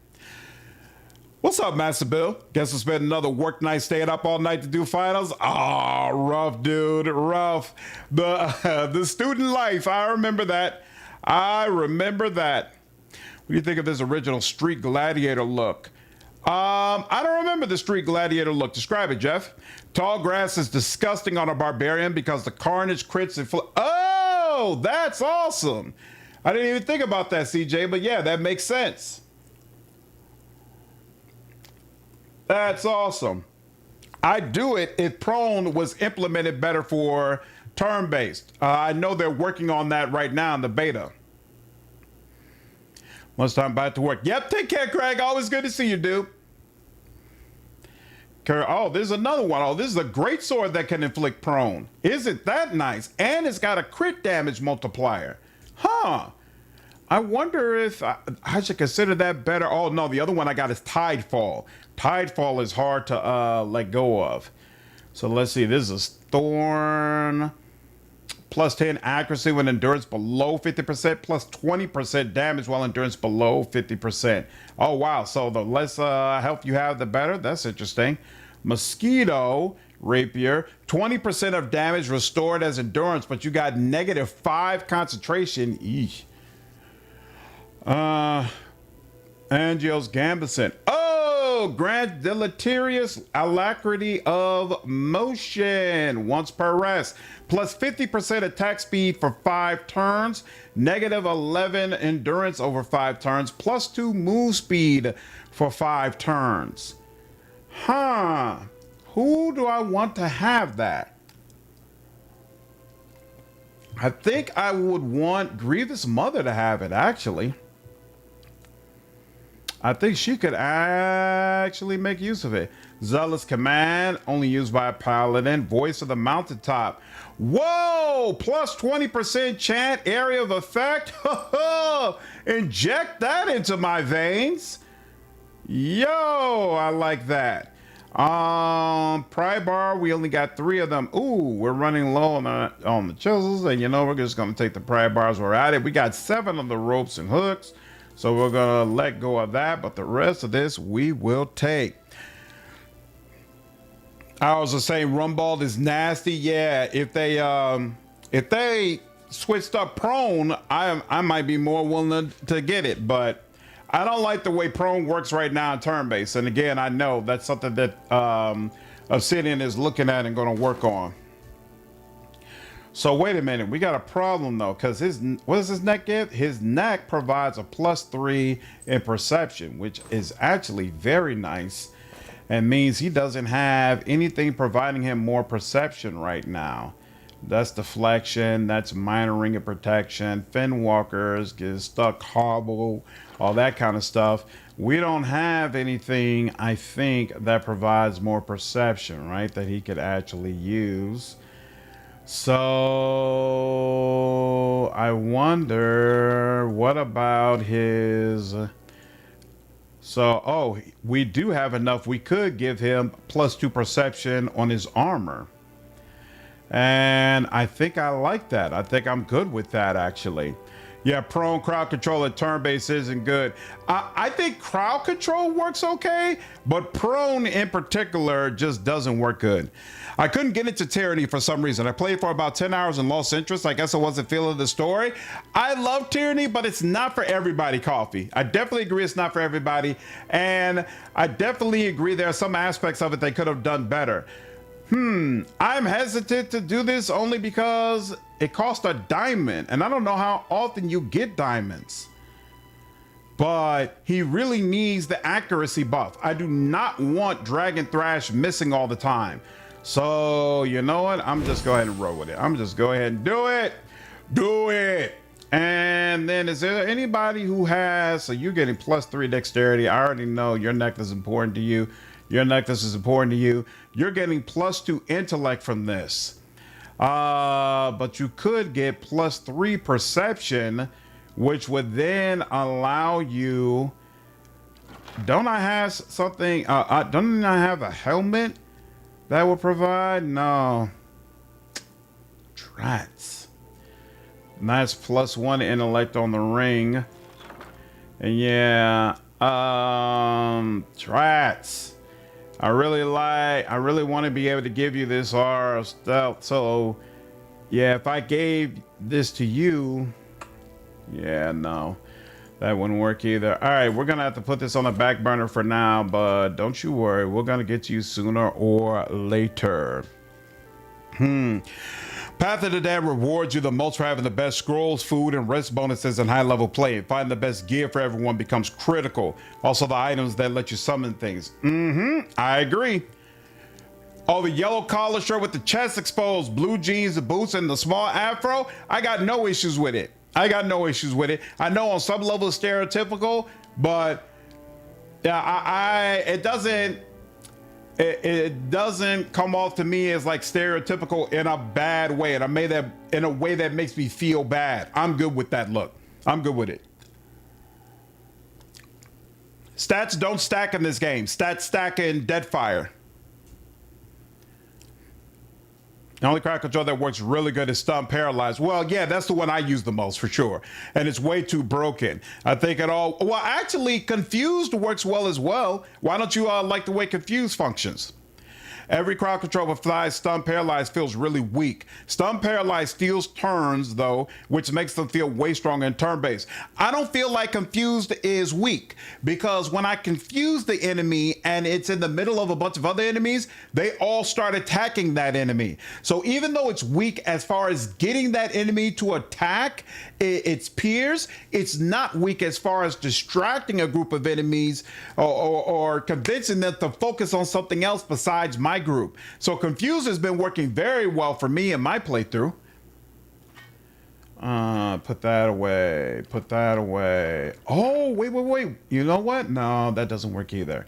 What's up, Master Bill? Guess it's been another work night, staying up all night to do finals. Ah, rough, dude, rough. The student life. I remember that. What do you think of this original Street Gladiator look? I don't remember the Street Gladiator look. Describe it, Jeff. Tall grass is disgusting on a barbarian because the carnage crits and oh, that's awesome. I didn't even think about that, CJ, but yeah, that makes sense. That's awesome. I'd do it if prone was implemented better for turn-based. I know they're working on that right now in the beta. Once time back to work. Yep, take care, Craig. Always good to see you, dude. Oh, there's another one. Oh, this is a great sword that can inflict prone. Isn't that nice? And it's got a crit damage multiplier. Huh. I wonder if I should consider that better. Oh, no, the other one I got is Tidefall. Tidefall is hard to let go of. So let's see. This is Thorn. Plus 10 accuracy when endurance below 50%, plus 20% damage while endurance below 50%. Oh, wow. So the less health you have, the better. That's interesting. Mosquito Rapier, 20% of damage restored as endurance, but you got -5 concentration. Eesh. Angios Gambison. Oh, grant deleterious alacrity of motion once per rest, plus 50% attack speed for 5 turns, negative 11 endurance over 5 turns, plus 2 move speed for 5 turns. Huh. Who do I want to have that? I think I would want Grievous Mother to have it, actually. I think she could actually make use of it. Zealous Command, only used by a paladin. Voice of the Mountaintop. Whoa! Plus 20% chant area of effect. Inject that into my veins. Yo, I like that. Pry bar, we only got 3 of them. Ooh, we're running low on the chisels, and you know we're just gonna take the pry bars. We're at it. We got 7 of the ropes and hooks, so we're gonna let go of that. But the rest of this we will take. I was just saying, Rumbald is nasty. Yeah, if they switched up prone, I might be more willing to get it, but I don't like the way prone works right now in turn-based. And again, I know that's something that Obsidian is looking at and going to work on. So wait a minute, we got a problem though, because what does his neck give? His neck provides a +3 in perception, which is actually very nice, and means he doesn't have anything providing him more perception right now. That's deflection, that's minor ring of protection, fin walkers, get stuck, hobble, all that kind of stuff. We don't have anything, I think, that provides more perception, right? That he could actually use. So I wonder, what about his... So, oh, we do have enough. We could give him +2 perception on his armor. And I think I like that. I think I'm good with that, actually. Yeah, prone crowd control at turn-based isn't good. I think crowd control works okay, but prone in particular just doesn't work good. I couldn't get into Tyranny for some reason. I played for about 10 hours and lost interest. I guess I wasn't feeling the story. I love Tyranny, but it's not for everybody, Coffee. I definitely agree it's not for everybody. And I definitely agree there are some aspects of it they could have done better. I'm hesitant to do this only because it costs a diamond, and I don't know how often you get diamonds. But he really needs the accuracy buff. I do not want Dragon Thrash missing all the time. So, you know what? I'm just go ahead and roll with it. I'm just go ahead and do it. Do it. And then is there anybody who has, so you're getting +3 dexterity. I already know your necklace is important to you. Your necklace is important to you. You're getting +2 intellect from this. But you could get +3 perception, which would then allow you... Don't I have something? Don't I have a helmet that would provide? No. Trats. Nice +1 intellect on the ring. And yeah, Trats. I really want to be able to give you this R stealth. So yeah, if I gave this to you, yeah, no, that wouldn't work either. All right, we're gonna have to put this on the back burner for now, but don't you worry, we're gonna get to you sooner or later. Path of the Dead rewards you the most for having the best scrolls, food, and rest bonuses and high level play. Finding the best gear for everyone becomes critical. Also, the items that let you summon things. I agree. Oh, the yellow collar shirt with the chest exposed, blue jeans, the boots, and the small afro. I got no issues with it. I know on some level it's stereotypical, but yeah, it doesn't come off to me as like stereotypical in a bad way, and I made that in a way that makes me feel bad. I'm good with that look. I'm good with it. Stats don't stack in this game. Stats stack in Deadfire. The only crowd control that works really good is Stun Paralyzed. Well, yeah, that's the one I use the most for sure. And it's way too broken. I think well, actually, Confused works well as well. Why don't you like the way Confused functions? Every crowd control with flies, stun, paralyzed feels really weak. Stun, paralyzed steals turns though, which makes them feel way stronger in turn based. I don't feel like confused is weak because when I confuse the enemy and it's in the middle of a bunch of other enemies, they all start attacking that enemy. So even though it's weak as far as getting that enemy to attack its peers, it's not weak as far as distracting a group of enemies or convincing them to focus on something else besides my group. So Confuse has been working very well for me in my playthrough. Put that away. Put that away. Oh, wait. You know what? No, that doesn't work either.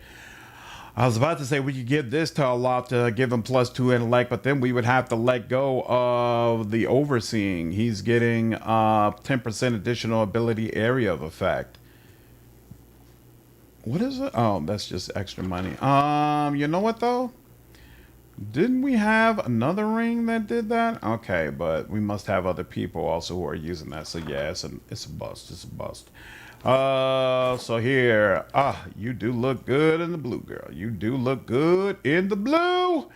I was about to say we could give this to Aloth to give him +2 intellect, but then we would have to let go of the overseeing. He's getting 10% additional ability area of effect. What is it? Oh, that's just extra money. You know what though? Didn't we have another ring that did that? Okay, but we must have other people also who are using that. So yeah, it's a bust. It's a bust. So here, you do look good in the blue, girl. You do look good in the blue.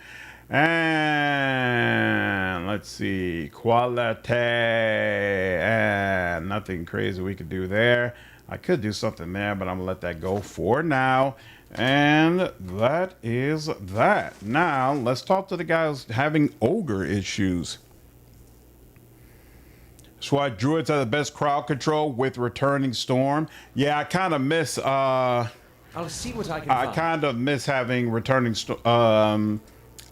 And let's see, quality, and nothing crazy we could do there. I could do something there, but I'm gonna let that go for now. And that is that. Now let's talk to the guys having ogre issues. That's why druids have the best crowd control with returning storm. Yeah, I kind of miss. I'll see what I can find. I kind of miss having returning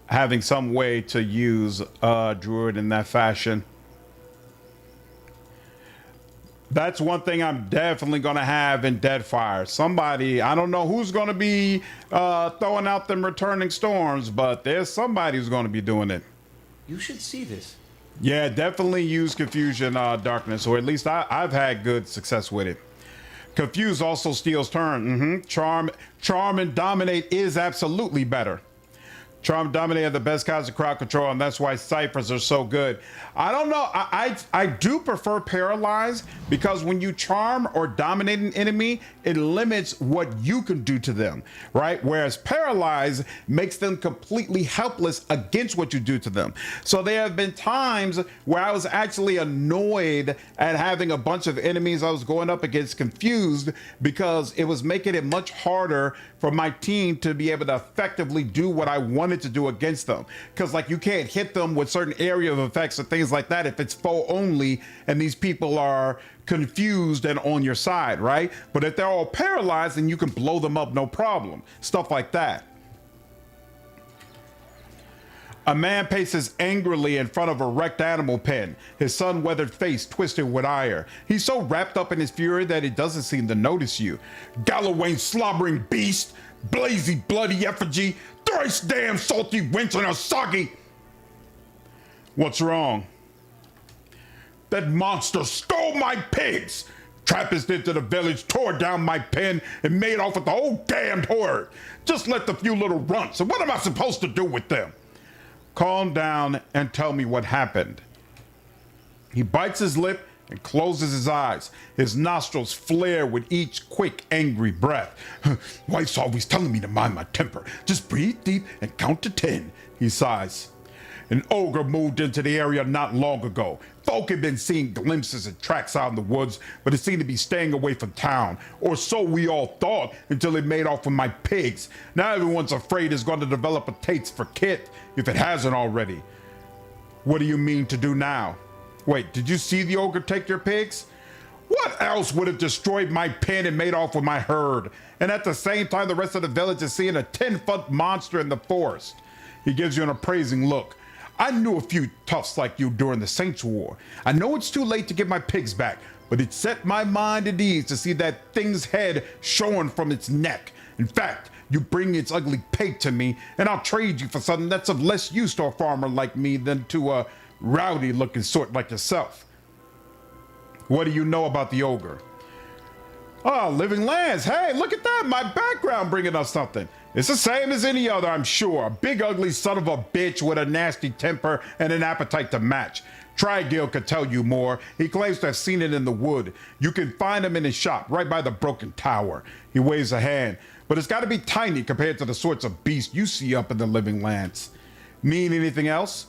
having some way to use druid in that fashion. That's one thing I'm definitely gonna have in Deadfire. Somebody, I don't know who's gonna be throwing out them returning storms, but there's somebody who's gonna be doing it. You should see this. Yeah, definitely use Confusion Darkness, or at least I've had good success with it. Confuse also steals turn. Charm and Dominate is absolutely better. Charm and Dominate are the best kinds of crowd control, and that's why ciphers are so good. I don't know. I do prefer Paralyze because when you charm or dominate an enemy, it limits what you can do to them, right? Whereas Paralyze makes them completely helpless against what you do to them. So there have been times where I was actually annoyed at having a bunch of enemies I was going up against confused because it was making it much harder for my team to be able to effectively do what I wanted to do against them. Because like you can't hit them with certain area of effects and things like that if it's foe only and these people are confused and on your side, right? But if they're all paralyzed, then you can blow them up, no problem. Stuff like that. A man paces angrily in front of a wrecked animal pen, his sun-weathered face twisted with ire. He's so wrapped up in his fury that he doesn't seem to notice you. Galloway's slobbering beast, blazy bloody effigy, thrice damn salty wench and a soggy. What's wrong? That monster stole my pigs! Trappist into the village, tore down my pen, and made off with the whole damned horde. Just let the few little runts, and what am I supposed to do with them? Calm down and tell me what happened. He bites his lip and closes his eyes. His nostrils flare with each quick, angry breath. Wife's always telling me to mind my temper. Just breathe deep and count to 10, he sighs. An ogre moved into the area not long ago. Folk had been seeing glimpses and tracks out in the woods, but it seemed to be staying away from town. Or so we all thought, until it made off with my pigs. Now everyone's afraid it's going to develop a taste for Kit, if it hasn't already. What do you mean to do now? Wait, did you see the ogre take your pigs? What else would have destroyed my pen and made off with my herd? And at the same time, the rest of the village is seeing a 10-foot monster in the forest. He gives you an appraising look. I knew a few toughs like you during the Saints' War. I know it's too late to get my pigs back, but it set my mind at ease to see that thing's head showing from its neck. In fact, you bring its ugly pate to me, and I'll trade you for something that's of less use to a farmer like me than to a rowdy-looking sort like yourself. What do you know about the ogre? Oh, Living Lands. Hey, look at that. My background bringing us something. It's the same as any other, I'm sure. A big, ugly son of a bitch with a nasty temper and an appetite to match. Trigil could tell you more. He claims to have seen it in the wood. You can find him in his shop right by the broken tower. He waves a hand, but it's got to be tiny compared to the sorts of beasts you see up in the living lands. Mean anything else?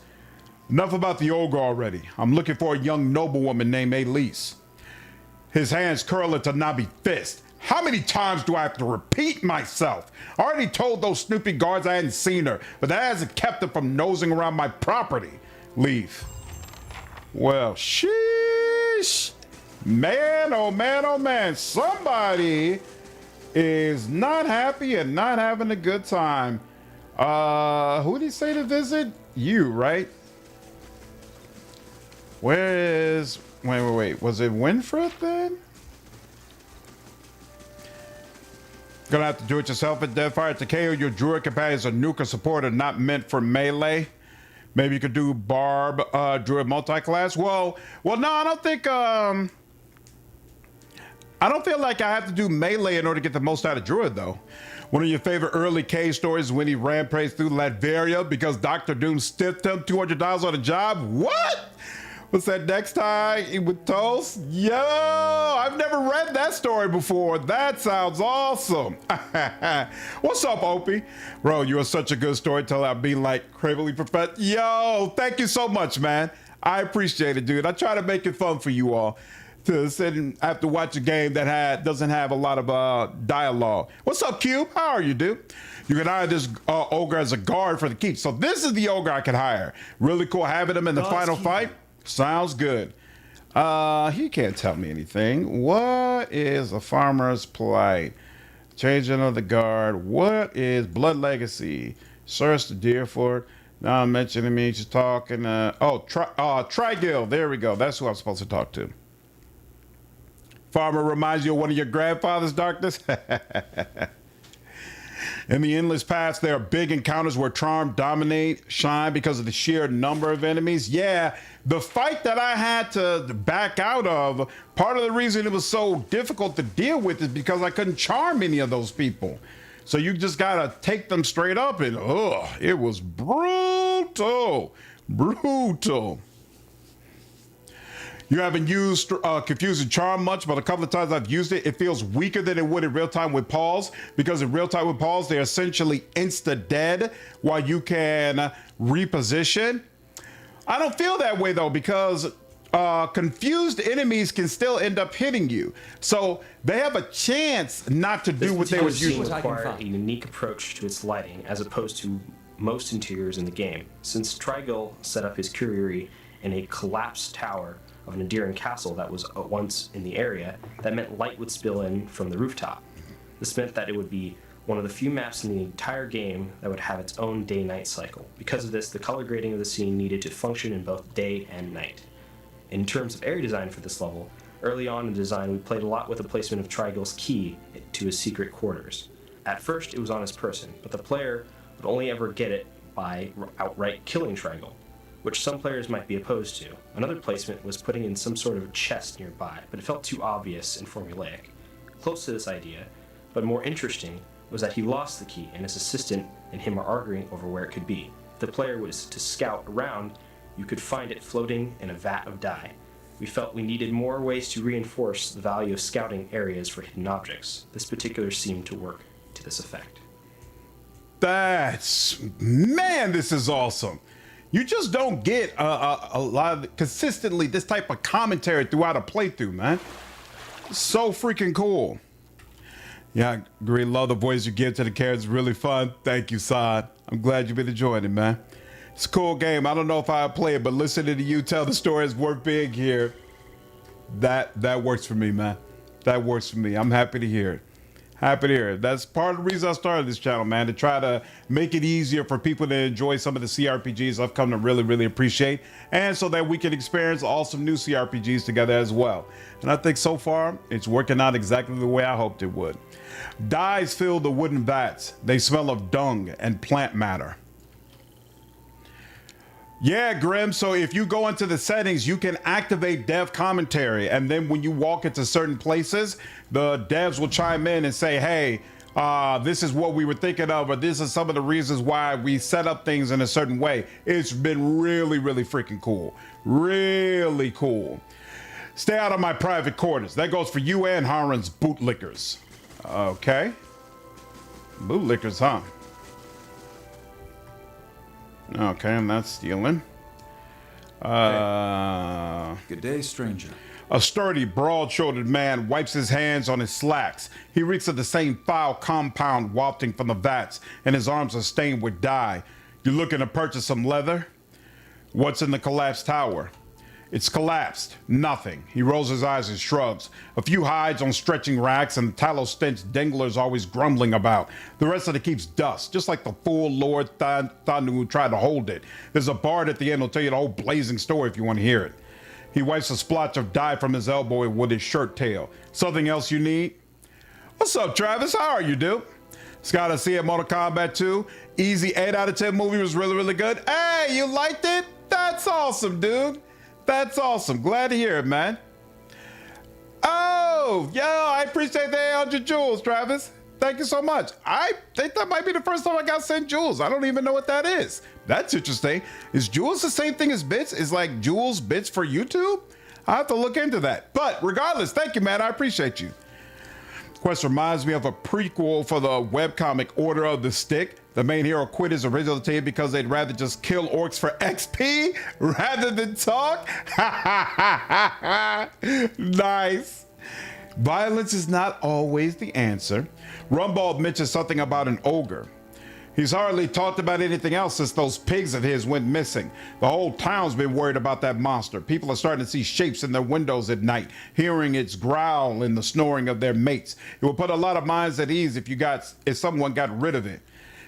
Enough about the ogre already. I'm looking for a young noblewoman named Elise. His hands curl into knobby fist. How many times do I have to repeat myself? I already told those snoopy guards I hadn't seen her, but that hasn't kept them from nosing around my property. Leave. Well, sheesh. Man, oh man, oh man. Somebody is not happy and not having a good time. Who did he say to visit? You, right? Where is... Wait. Was it Winfred then? Gonna have to do it yourself at Deathfire. To KO your druid companions or nuker supporter not meant for melee. Maybe you could do Barb druid multi-class. Well, no, I don't think I don't feel like I have to do melee in order to get the most out of druid though. One of your favorite early K stories is when he rampaged through Latveria because Dr. Doom stiffed him $200 on a job. What? What's that next time with Toast? Yo, I've never read that story before. That sounds awesome. What's up, Opie? Bro, you are such a good storyteller. I'm being like cravingly professional. Yo, thank you so much, man. I appreciate it, dude. I try to make it fun for you all to sit and have to watch a game that doesn't have a lot of dialogue. What's up, Cube? How are you, dude? You can hire this ogre as a guard for the keep. So this is the ogre I can hire. Really cool having him in the final fight. Sounds good. He can't tell me anything. What is a farmer's plight? Changing of the guard. What is blood legacy? Search the Dyrford. Now I'm mentioning me. She's talking. Trigil. There we go. That's who I'm supposed to talk to. Farmer reminds you of one of your grandfather's darkness. In the endless past, there are big encounters where charm dominate, shine because of the sheer number of enemies. Yeah, the fight that I had to back out of, part of the reason it was so difficult to deal with is because I couldn't charm any of those people. So you just gotta take them straight up and, it was brutal. You haven't used Confusing Charm much, but a couple of times I've used it. It feels weaker than it would in real time with Pauls, because in real time with Pauls, they're essentially insta-dead while you can reposition. I don't feel that way though, because confused enemies can still end up hitting you. So they have a chance not to do what they was using. What This I can require a find. unique approach to its lighting as opposed to most interiors in the game. Since Trigil set up his curie in a collapsed tower of an Ederan castle that was once in the area, that meant light would spill in from the rooftop. This meant that it would be one of the few maps in the entire game that would have its own day-night cycle. Because of this, the color grading of the scene needed to function in both day and night. In terms of area design for this level, early on in the design we played a lot with the placement of Trigil's key to his secret quarters. At first it was on his person, but the player would only ever get it by outright killing Trigil, which some players might be opposed to. Another placement was putting in some sort of a chest nearby, but it felt too obvious and formulaic. Close to this idea, but more interesting, was that he lost the key and his assistant and him are arguing over where it could be. If the player was to scout around, you could find it floating in a vat of dye. We felt we needed more ways to reinforce the value of scouting areas for hidden objects. This particular seemed to work to this effect. Man, this is awesome. You just don't get a lot of consistently this type of commentary throughout a playthrough, man. So freaking cool. Yeah, I agree. Love the voice you give to the characters. Really fun. Thank you, Saad. I'm glad you've been enjoying it, man. It's a cool game. I don't know if I play it, but listening to you tell the story is worth being here. That works for me, man. That works for me. I'm happy to hear it. Happy to hear it. That's part of the reason I started this channel, man, to try to make it easier for people to enjoy some of the CRPGs I've come to really, really appreciate, and so that we can experience awesome new CRPGs together as well. And I think so far, it's working out exactly the way I hoped it would. Dyes fill the wooden vats. They smell of dung and plant matter. Yeah, Grim, so if you go into the settings, you can activate dev commentary, and then when you walk into certain places, the devs will chime in and say, hey, This is what we were thinking of, or this is some of the reasons why we set up things in a certain way. It's been really, really freaking cool. Really cool. Stay out of my private quarters. That goes for you and Harond's bootlickers. Okay. Bootlickers, huh? Okay, and that's stealing. Good day, stranger. A sturdy, broad-shouldered man wipes his hands on his slacks. He reeks of the same foul compound wafting from the vats, and his arms are stained with dye. You looking to purchase some leather? What's in the collapsed tower? It's collapsed. Nothing. He rolls his eyes and shrugs. A few hides on stretching racks and the tallow stench Dengler's always grumbling about. The rest of it keeps dust, just like the fool Lord Thanu who tried to hold it. There's a bard at the end who'll tell you the whole blazing story if you want to hear it. He wipes a splotch of dye from his elbow with his shirt tail. Something else you need? What's up, Travis? How are you, dude? Scott, I see at Mortal Kombat 2. Easy 8 out of 10 movie was really, really good. Hey, you liked it? That's awesome, dude. That's awesome. Glad to hear it, man. Oh, yo, I appreciate the 800 jewels, Travis. Thank you so much. I think that might be the first time I got sent jewels. I don't even know what that is. That's interesting. Is jewels the same thing as bits? Is like jewels bits for YouTube? I have to look into that. But regardless, thank you, man. I appreciate you. Quest reminds me of a prequel for the webcomic Order of the Stick. The main hero quit his original team because they'd rather just kill orcs for XP rather than talk. Nice. Violence is not always the answer. Rumbald mentions something about an ogre. He's hardly talked about anything else since those pigs of his went missing. The whole town's been worried about that monster. People are starting to see shapes in their windows at night, hearing its growl and the snoring of their mates. It would put a lot of minds at ease if someone got rid of it.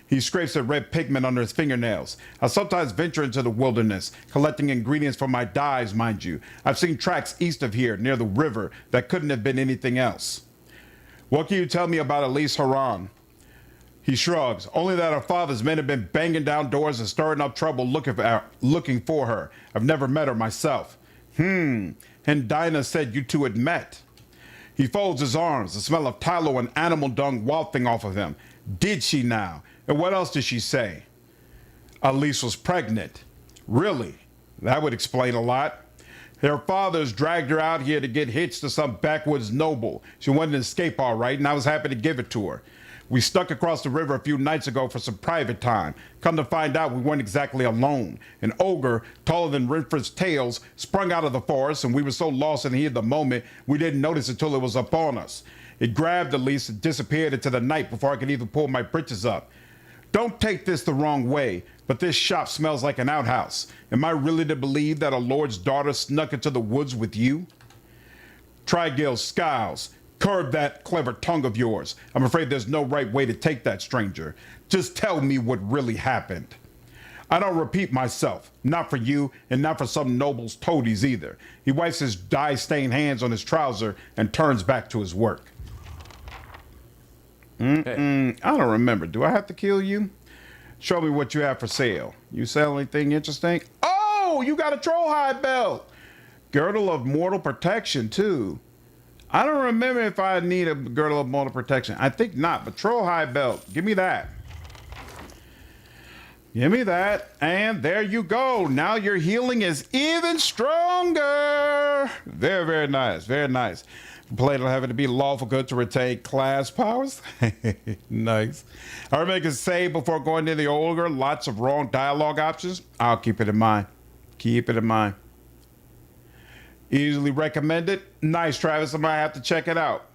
He scrapes the red pigment under his fingernails. I sometimes venture into the wilderness, collecting ingredients for my dyes, mind you. I've seen tracks east of here, near the river, that couldn't have been anything else. What can you tell me about Elise Harond? He shrugs. Only that her father's men have been banging down doors and stirring up trouble looking for her. I've never met her myself. And Dinah said you two had met. He folds his arms, the smell of tallow and animal dung wafting off of him. Did she now? And what else did she say? Elise was pregnant. Really? That would explain a lot. Her father's dragged her out here to get hitched to some backwoods noble. She wanted to escape all right, and I was happy to give it to her. We stuck across the river a few nights ago for some private time. Come to find out, we weren't exactly alone. An ogre, taller than Renford's tails, sprung out of the forest, and we were so lost in the heat of the moment, we didn't notice until it was upon us. It grabbed Elise and disappeared into the night before I could even pull my britches up. Don't take this the wrong way, but this shop smells like an outhouse. Am I really to believe that a lord's daughter snuck into the woods with you? Trigil scowls. Curb that clever tongue of yours. I'm afraid there's no right way to take that, stranger. Just tell me what really happened. I don't repeat myself. Not for you, and not for some noble's toadies either. He wipes his dye-stained hands on his trouser and turns back to his work. I don't remember. Do I have to kill you? Show me what you have for sale. You sell anything interesting? Oh, you got a trollhide belt. Girdle of mortal protection, too. I don't remember if I need a girdle of mortal protection. I think not, but trollhide belt. Give me that. Give me that. And there you go. Now your healing is even stronger. Very, very nice. Very nice. Plate on having to be lawful good to retain class powers. Nice. I make a save before going to the ogre. Lots of wrong dialogue options. I'll keep it in mind. Keep it in mind. Easily recommended. Nice, Travis. I might have to check it out.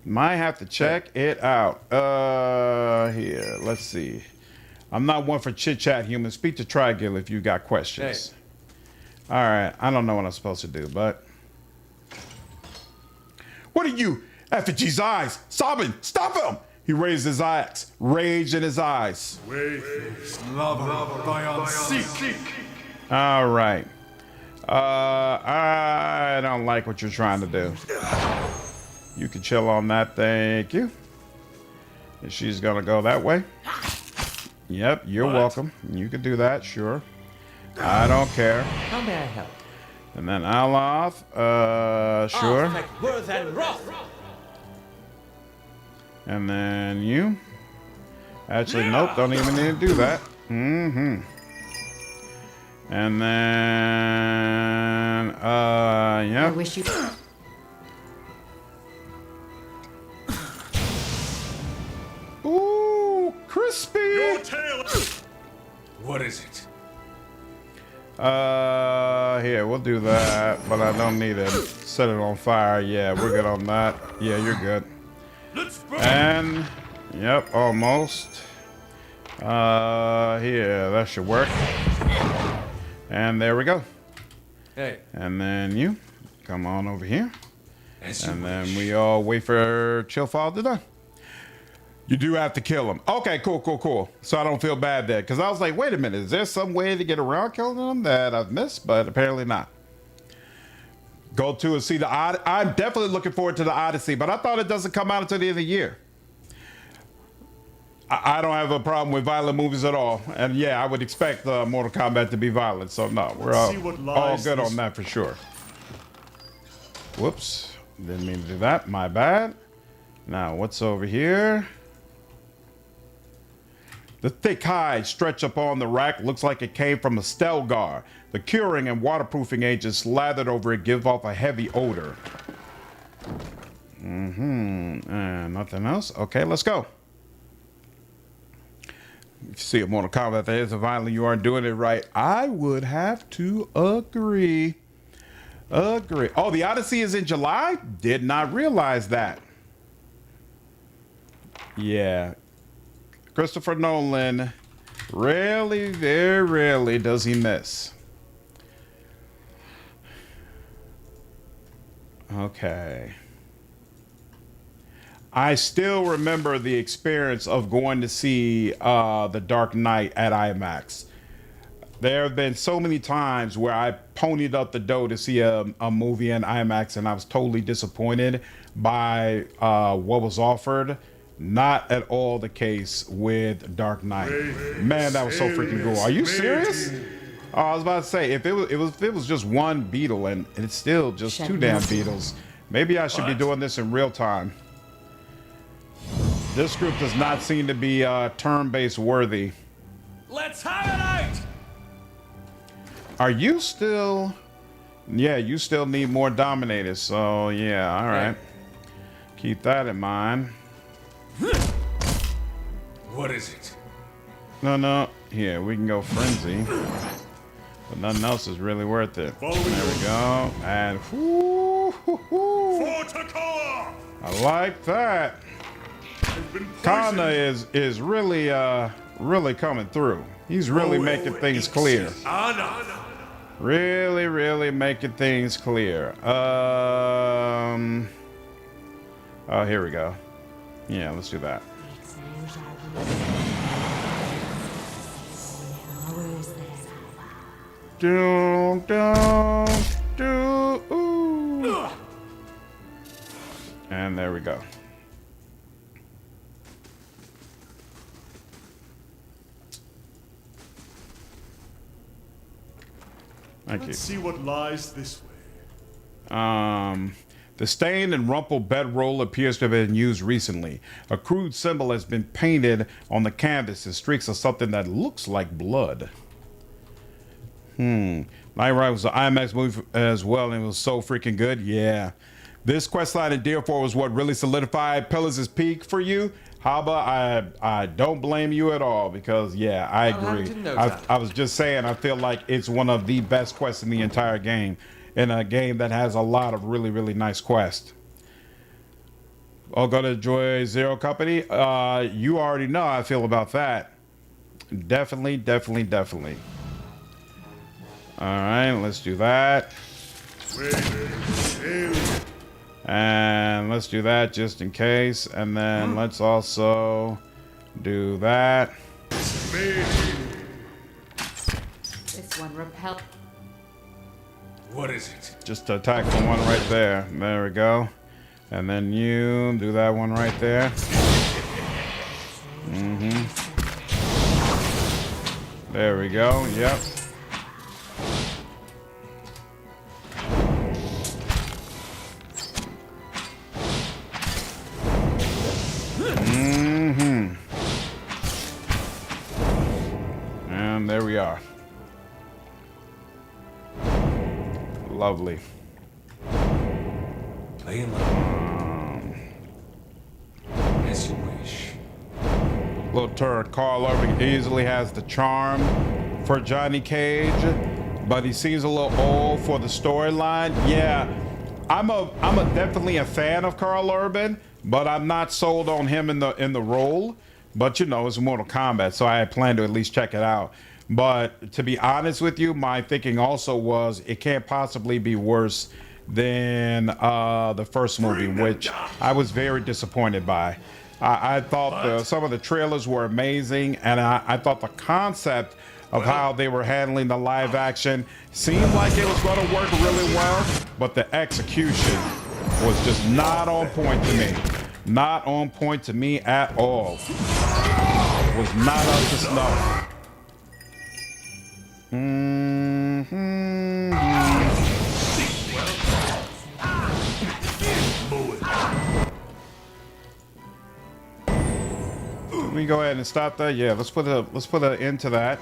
Might have to check it out. Here, let's see. I'm not one for chit-chat, human. Speak to Trigil if you got questions. All right. I don't know what I'm supposed to do, but... What are you? Effigy's eyes. Sobbing. Stop him. He raised his axe. Rage in his eyes. All right. I don't like what you're trying to do. You can chill on that. Thank you. And she's going to go that way. Yep, you're welcome. You can do that, sure. I don't care. How may I help? And then Aloth, sure. And then you. Actually, nope, don't even need to do that. Mm-hmm. And then, yeah. I wish you. Ooh, crispy. Your tail. What is it? Here, we'll do that, but I don't need to set it on fire. Yeah, we're good on that. Yeah, you're good. And, yep, almost. Here, that should work. And there we go. Hey. And then you come on over here. As you And wish. then we all wait for Chillfall to die. You do have to kill him. Okay, cool. So I don't feel bad there. Because I was like, wait a minute. Is there some way to get around killing him that I've missed? But apparently not. Go to and see the Odyssey. I'm definitely looking forward to the Odyssey. But I thought it doesn't come out until the end of the year. I don't have a problem with violent movies at all. And yeah, I would expect Mortal Kombat to be violent. So no, we're all good on that for sure. Whoops. Didn't mean to do that. My bad. Now, what's over here? The thick hide stretched upon the rack looks like it came from a Stelgar. The curing and waterproofing agents slathered over it give off a heavy odor. And nothing else? Okay, let's go. If you see a Mortal Kombat that is violent, you aren't doing it right. I would have to agree. Oh, the Odyssey is in July? Did not realize that. Yeah. Christopher Nolan, rarely, very rarely does he miss. Okay. I still remember the experience of going to see The Dark Knight at IMAX. There have been so many times where I ponied up the dough to see a movie in IMAX and I was totally disappointed by what was offered. Not at all the case with Dark Knight. Man, that was so freaking cool. Are you serious? Oh, I was about to say, if it was just one beetle and it's still just two damn beetles, maybe I should be doing this in real time. This group does not seem to be turn-based worthy. Let's have it out! Are you still? Yeah, you still need more dominators. So yeah, all right. Keep that in mind. What is it? No. Here, we can go frenzy. But nothing else is really worth it. There we go. And I like that. Kana is really really coming through. He's really making things clear. Really making things clear. Oh, here we go. Yeah, let's do that. Do. Ooh. And there we go. Thank you. Let's see what lies this way. The stained and rumpled bedroll appears to have been used recently. A crude symbol has been painted on the canvas in streaks of something that looks like blood. Night Ride was an IMAX movie as well, and it was so freaking good. Yeah. This questline in Dyrford was what really solidified Pillars' Peak for you. Haba, I don't blame you at all because, yeah, I agree. I was just saying, I feel like it's one of the best quests in the entire game. In a game that has a lot of really nice quests. I'll go to Joy Zero Company. You already know how I feel about that. Definitely. All right, let's do that. And let's do that just in case. And then let's also do that. This one repelled. What is it? Just attack the one right there. There we go. And then you do that one right there. There we go. Yep. And there we are. Lovely. Playing low. As you wish. Little turn. Carl Urban easily has the charm for Johnny Cage, but he seems a little old for the storyline. Yeah, I'm definitely a fan of Carl Urban, but I'm not sold on him in the role. But you know, it's Mortal Kombat, so I had planned to at least check it out. But to be honest with you, my thinking also was it can't possibly be worse than the first movie, which I was very disappointed by. I thought some of the trailers were amazing, and I thought the concept of how they were handling the live action seemed like it was going to work really well, but the execution was just not on point to me. Not on point to me at all. Was not up to snuff. Let me go ahead and stop that. Yeah, let's put an end to that.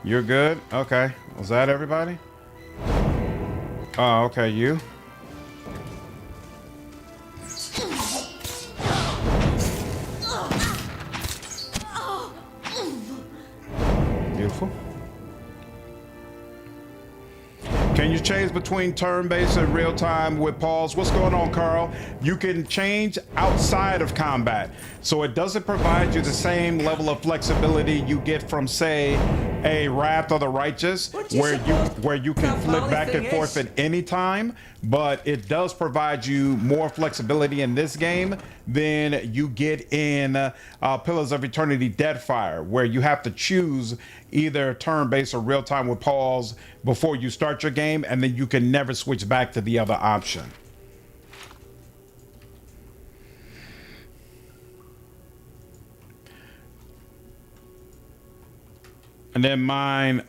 You're good? Okay. Was that everybody? Oh, okay, you. Beautiful. Can you change between turn-based and real-time with pause? What's going on, Carl? You can change outside of combat, so it doesn't provide you the same level of flexibility you get from, say, a Wrath of the Righteous, where you can flip back and forth at any time. But it does provide you more flexibility in this game than you get in Pillars of Eternity: Deadfire, where you have to choose either turn-based or real-time with pause before you start your game, and then you can never switch back to the other option. And then mine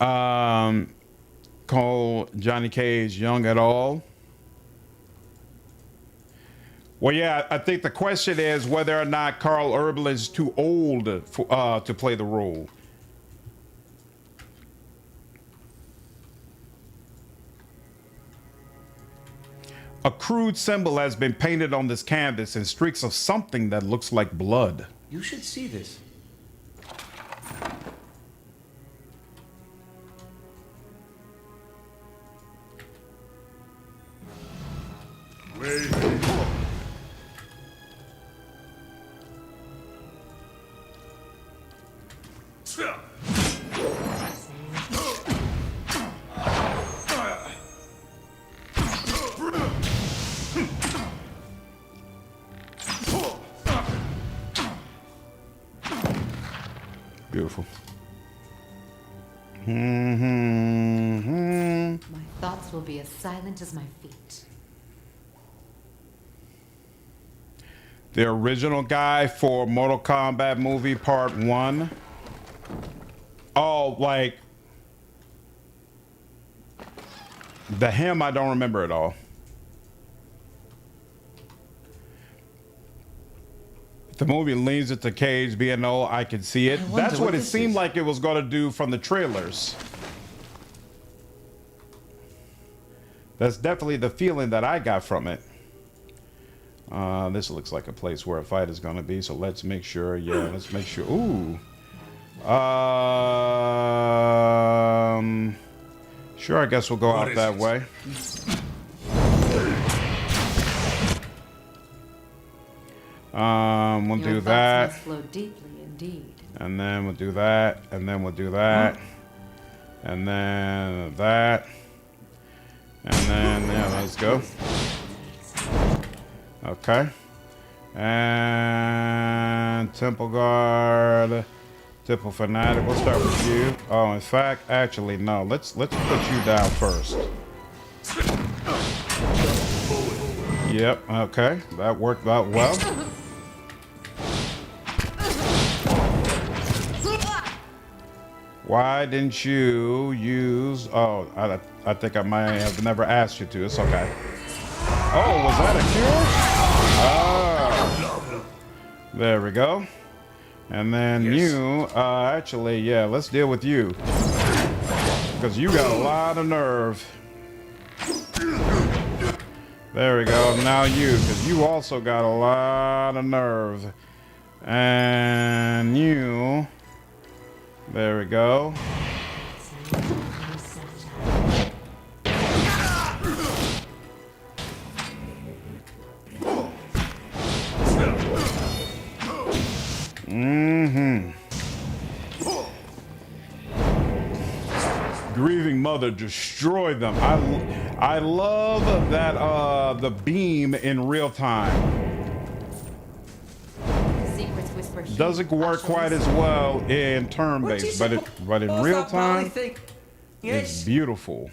called Johnny Cage Young at All. Well, yeah, I think the question is whether or not Carl Urban is too old to play the role. A crude symbol has been painted on this canvas in streaks of something that looks like blood. You should see this. Wait. Beautiful. My thoughts will be as silent as my feet. The original guy for Mortal Kombat movie Part 1. Oh, like the him, I don't remember at all. The movie leans into Cage being old, I can see it. That's what it seemed like it was going to do from the trailers. That's definitely the feeling that I got from it. This looks like a place where a fight is going to be, so let's make sure. Yeah, let's make sure. Ooh. Sure, I guess we'll go out that way. We'll do that. Must flow deeply indeed. And then we'll do that, and then we'll do that, and then that, and then yeah, let's go. Okay. And Temple Guard, Temple Fanatic. We'll start with you. Oh, in fact, actually, no. Let's put you down first. Yep. Okay, that worked out well. Why didn't you use? Oh, I think I might have never asked you to. It's okay. Oh, was that a cure? Ah, there we go. And then you, actually, yeah, let's deal with you. Because you got a lot of nerve. There we go. Now you, because you also got a lot of nerve. And you, there we go. Grieving Mother destroyed them. I love that the beam in real time. Secrets whisper here. Doesn't work quite as well in turn-based, but in real time, it's beautiful.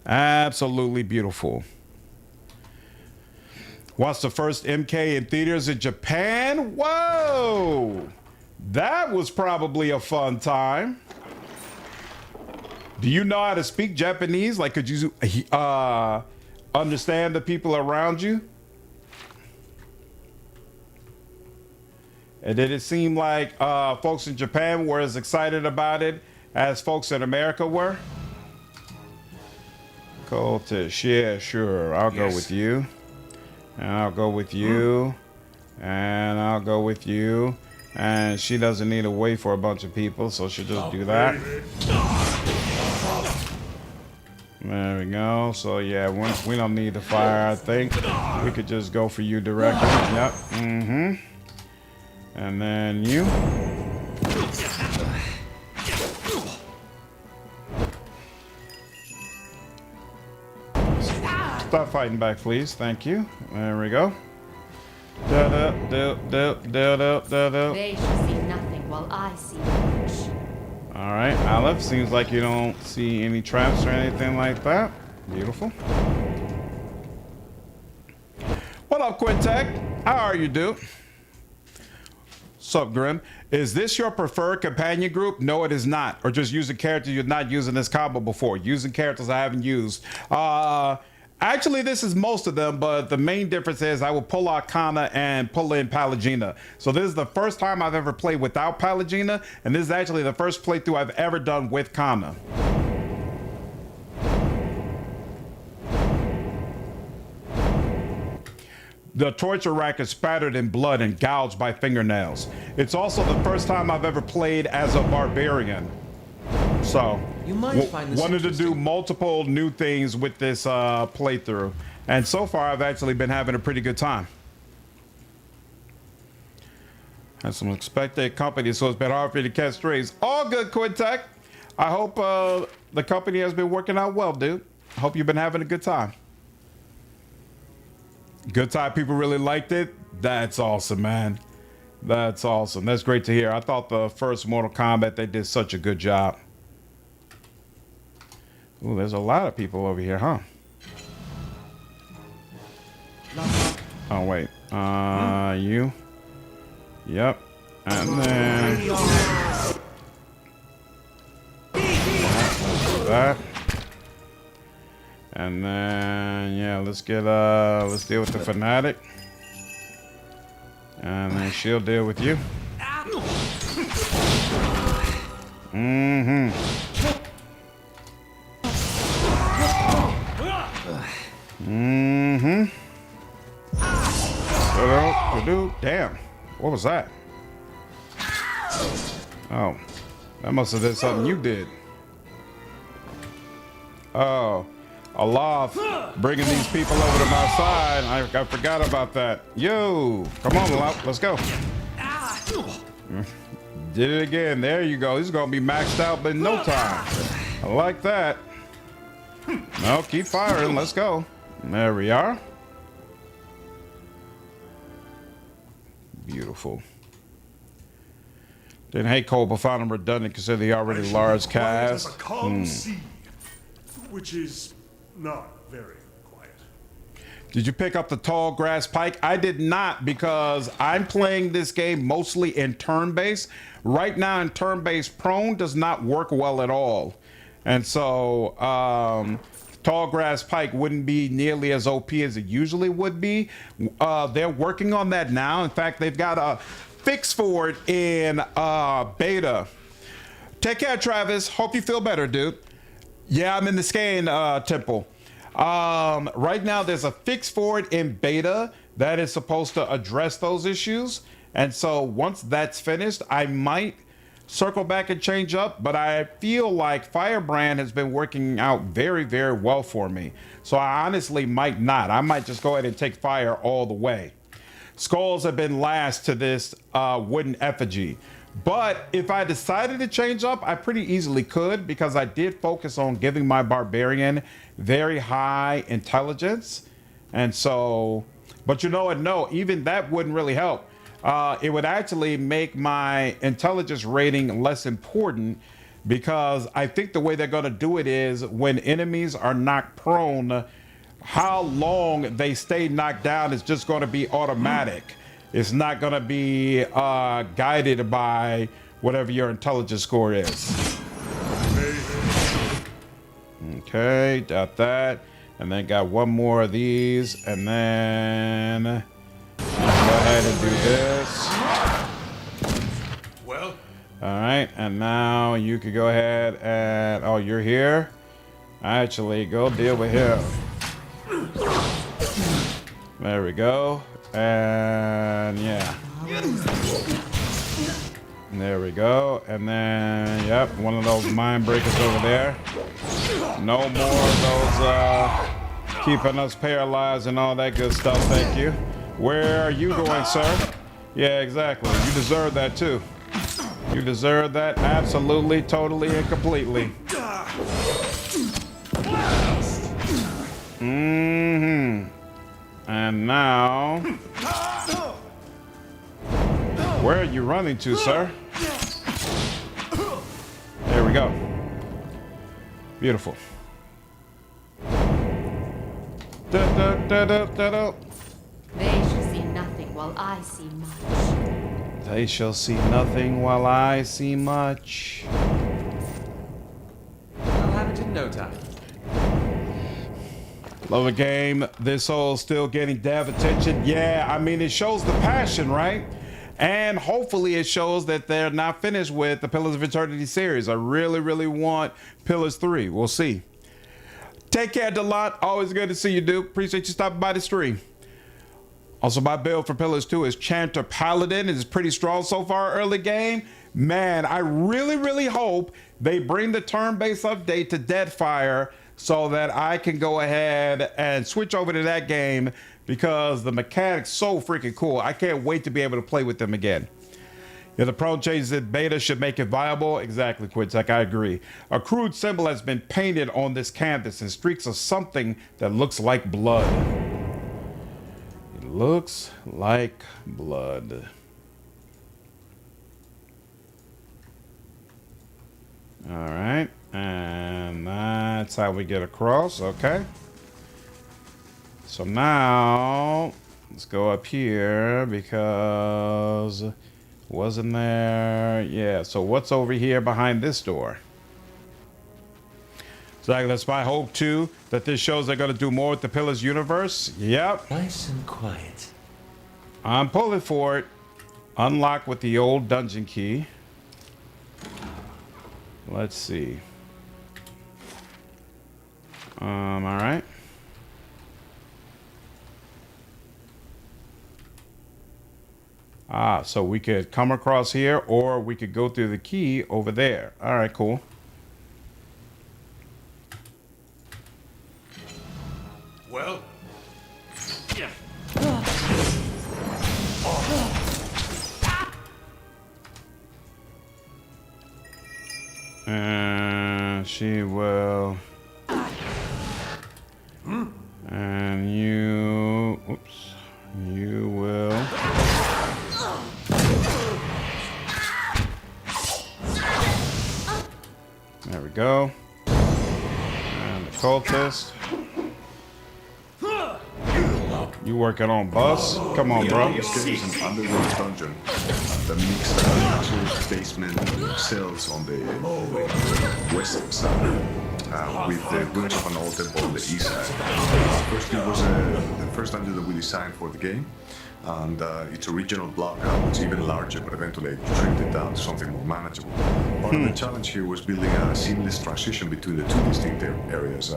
Absolutely beautiful. What's the first MK in theaters in Japan? Whoa! That was probably a fun time. Do you know how to speak Japanese? Like, could you understand the people around you? And did it seem like folks in Japan were as excited about it as folks in America were? Cultish, yeah, sure. I'll go with you. And I'll go with you. And I'll go with you. And she doesn't need to wait for a bunch of people, so she'll just do that. There we go. So yeah, we don't need to fire, I think. We could just go for you directly. Yep. Mm-hmm. And then you. Stop fighting back, please. Thank you. There we go. They shall see nothing while I see much. All right, Aloth, seems like you don't see any traps or anything like that. Beautiful. What up, Quintek? How are you, dude? Sup, Grim? Is this your preferred companion group? No, it is not. Or just using characters you're not using this combo before. Using characters I haven't used. Actually, this is most of them, but the main difference is I will pull out Kana and pull in Pallegina. So this is the first time I've ever played without Pallegina, and this is actually the first playthrough I've ever done with Kana. The torture rack is spattered in blood and gouged by fingernails. It's also the first time I've ever played as a barbarian. So, wanted to do multiple new things with this playthrough. And so far, I've actually been having a pretty good time. Had some expected company, so it's been hard for me to catch strays. All good, Quintek. I hope the company has been working out well, dude. I hope you've been having a good time. Good time. People really liked it. That's awesome, man. That's awesome. That's great to hear. I thought the first Mortal Kombat, they did such a good job. Ooh, there's a lot of people over here, huh? Oh, wait. You. Yep. And then... that. And then, yeah, let's deal with the fanatic. And then she'll deal with you. Mm-hmm. Mm-hmm. Damn. What was that? Oh. That must have been something you did. Oh. Aloth bringing these people over to my side. I forgot about that. Yo. Come on, Aloth. Let's go. Did it again. There you go. He's going to be maxed out in no time. I like that. No, keep firing. Let's go. There we are. Beautiful. Didn't hate Cole, but found him redundant considering the already large cast. Which is not very quiet. Did you pick up the tall grass pike? I did not, because I'm playing this game mostly in turn-based. Right now in turn-based, prone does not work well at all. And so tall grass pike wouldn't be nearly as OP as it usually would be. They're working on that now. In fact, they've got fix for it in beta. Take care, Travis. Hope you feel better, dude. Yeah, I'm in the scan temple. Right now, there's a fix for it in beta that is supposed to address those issues. And so once that's finished, I might circle back and change up. But I feel like Firebrand has been working out very, very well for me. So I honestly might not. I might just go ahead and take fire all the way. Skulls have been last to this wooden effigy. But if I decided to change up, I pretty easily could, because I did focus on giving my Barbarian very high intelligence. And so, but you know what? No, even that wouldn't really help. It would actually make my intelligence rating less important, because I think the way they're going to do it is when enemies are knocked prone, how long they stay knocked down is just going to be automatic. It's not going to be guided by whatever your intelligence score is. Okay, got that. And then got one more of these. And then go ahead and do this. Well? All right, and now you could go ahead and... Oh, you're here? Actually, go deal with him. There we go. And yeah. There we go. And then, yep, one of those mind breakers over there. No more of those keeping us paralyzed and all that good stuff. Thank you. Where are you going, sir? Yeah, exactly. You deserve that too. You deserve that absolutely, totally, and completely. Mm-hmm. And now, where are you running to, sir? There we go. Beautiful. They shall see nothing while I see much. They shall see nothing while I see much. I'll have it in no time. Love a game. This whole still getting dev attention. Yeah, I mean, it shows the passion, right? And hopefully it shows that they're not finished with the Pillars of Eternity series. I really, really want Pillars 3. We'll see. Take care, Delot. Always good to see you, dude. Appreciate you stopping by the stream. Also, my build for Pillars 2 is Chanter Paladin. It's pretty strong so far early game. Man, I really, really hope they bring the turn-based update to Deadfire so that I can go ahead and switch over to that game, because the mechanics so freaking cool. I can't wait to be able to play with them again. Yeah, the prone changes in beta should make it viable. Exactly, Quintek, I agree. A crude symbol has been painted on this canvas in streaks of something that looks like blood. It looks like blood. All right, and that's how we get across. Okay. So now let's go up here, because wasn't there? Yeah. So what's over here behind this door? So that's my hope too, that this shows they're going to do more with the Pillars universe. Yep. Nice and quiet. I'm pulling for it. Unlock with the old dungeon key. Let's see. All right. Ah, so we could come across here, or we could go through the key over there. All right, cool. Well? Yeah. And she will. And you. Oops. You will. There we go. And the cultist. You working on bus? Come on, bro. This is an underground dungeon that mixed into basement cells on the west side with the ruins of an old temple on the east side. First, it was the first dungeon that we designed for the game. and its original block was even larger, but eventually I trimmed it down to something more manageable. Part of the challenge here was building a seamless transition between the two distinct areas,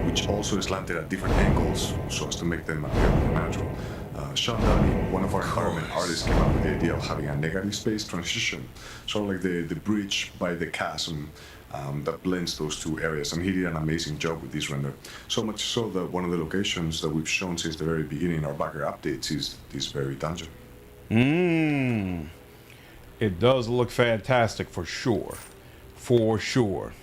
which also slanted at different angles so as to make them appear more natural. Sean Downey, one of our environment artists, came up with the idea of having a negative space transition, sort of like the bridge by the chasm that blends those two areas, and he did an amazing job with this render. So much so that one of the locations that we've shown since the very beginning in our backer updates is this very dungeon. It does look fantastic for sure. For sure.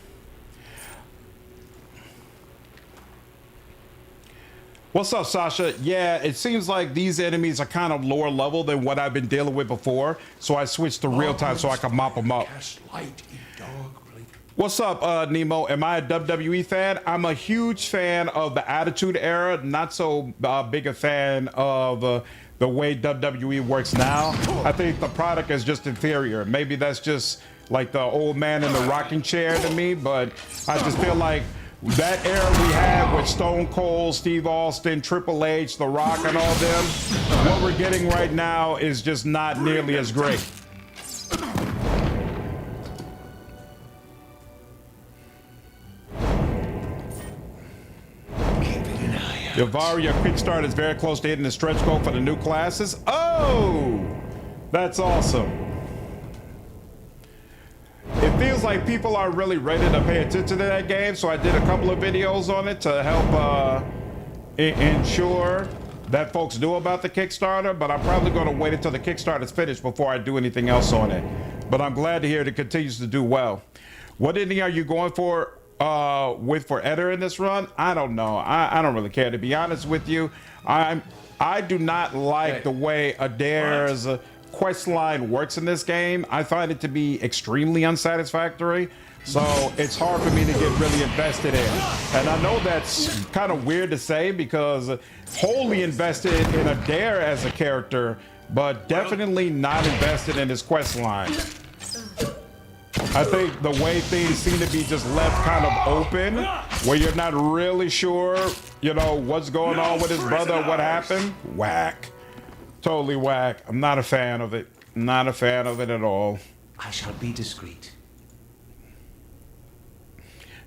What's up, Sasha? Yeah, it seems like these enemies are kind of lower level than what I've been dealing with before, so I switched to real time so I can mop them up. What's up, Nemo? Am I a WWE fan? I'm a huge fan of the Attitude Era, not so big a fan of the way WWE works now. I think the product is just inferior. Maybe that's just like the old man in the rocking chair to me, but I just feel like that era we had with Stone Cold, Steve Austin, Triple H, The Rock, and all them, what we're getting right now is just not nearly as great. Yavaria Quickstart is very close to hitting the stretch goal for the new classes. Oh, that's awesome. It feels like people are really ready to pay attention to that game, so I did a couple of videos on it to help ensure that folks knew about the Kickstarter, but I'm probably going to wait until the Kickstarter is finished before I do anything else on it. But I'm glad to hear it continues to do well. What ending are you going for for Eder in this run? I don't know. I don't really care, to be honest with you. I do not like the way Eder's quest line works in this game. I find it to be extremely unsatisfactory, so it's hard for me to get really invested in. And I know that's kind of weird to say because wholly invested in Eder as a character, but definitely not invested in his quest line. I think the way things seem to be just left kind of open, where you're not really sure, you know, what's going on with his brother, what happened. Whack. Totally whack. I'm not a fan of it. Not a fan of it at all. I shall be discreet.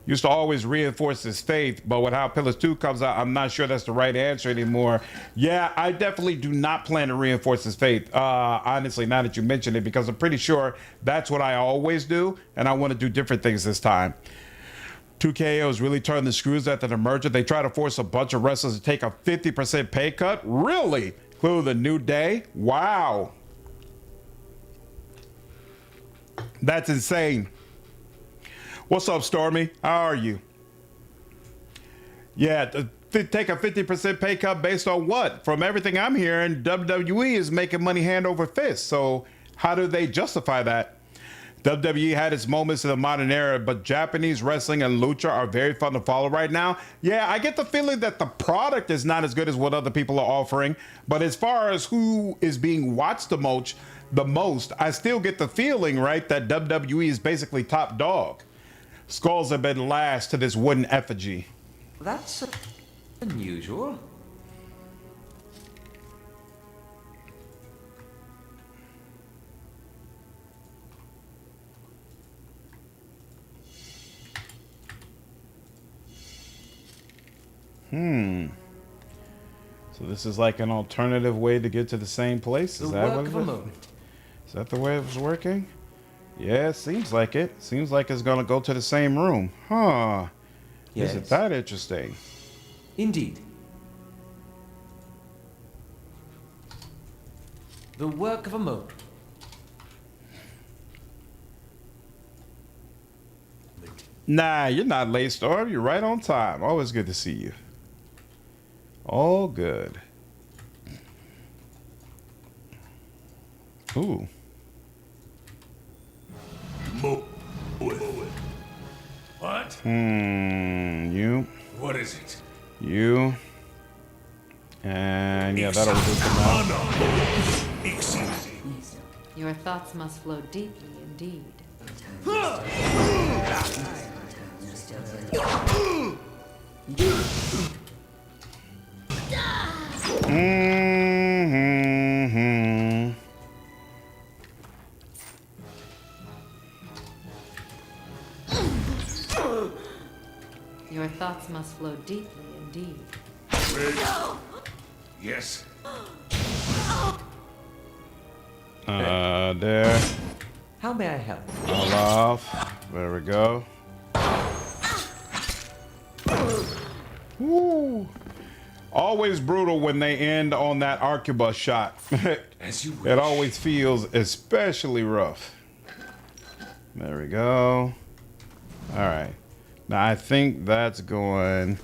Used to always reinforce his faith, but with how Pillars 2 comes out, I'm not sure that's the right answer anymore. Yeah, I definitely do not plan to reinforce his faith. Honestly, now that you mention it, because I'm pretty sure that's what I always do, and I want to do different things this time. 2KO's really turned the screws after the merger. They try to force a bunch of wrestlers to take a 50% pay cut. Really? Including the New Day? Wow. That's insane. What's up, Stormy? How are you? Yeah, take a 50% pay cut based on what? From everything I'm hearing, WWE is making money hand over fist. So how do they justify that? WWE had its moments in the modern era, but Japanese wrestling and lucha are very fun to follow right now. Yeah, I get the feeling that the product is not as good as what other people are offering, but as far as who is being watched the most, I still get the feeling, right, that WWE is basically top dog. Skulls have been lashed to this wooden effigy. That's unusual. So this is like an alternative way to get to the same place? Is that what it is? Is that the way it was working? Yeah, it seems like it. Seems like it's gonna go to the same room. Huh. Yes. Isn't that interesting? Indeed. The work of a moment. Nah, you're not late, Storm. You're right on time. Always good to see you. All good. Ooh. What? You. What is it? You. And yeah, that'll do for now. Your thoughts must flow deeply indeed. Your thoughts must flow deeply indeed. Yes. There. How may I help? Aloth. There we go. Woo. Always brutal when they end on that arquebus shot. As you wish. It always feels especially rough. There we go. All right. Now I think that's going.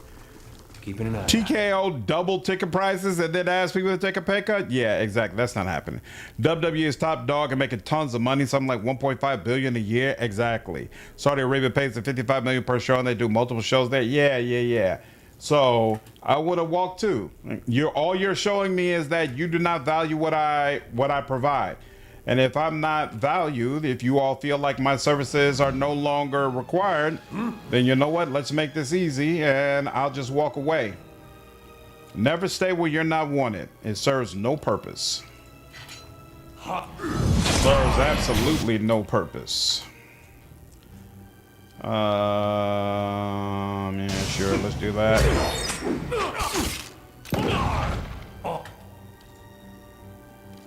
Keeping an eye. TKO double ticket prices and then ask people to take a pay cut? Yeah, exactly. That's not happening. WWE is top dog and making tons of money, something like 1.5 billion a year. Exactly. Saudi Arabia pays them 55 million per show and they do multiple shows there. Yeah. So I would have walked too. All you're showing me is that you do not value what I provide. And if I'm not valued, if you all feel like my services are no longer required, then you know what? Let's make this easy and I'll just walk away. Never stay where you're not wanted. It serves no purpose. Serves absolutely no purpose. Yeah, sure, let's do that.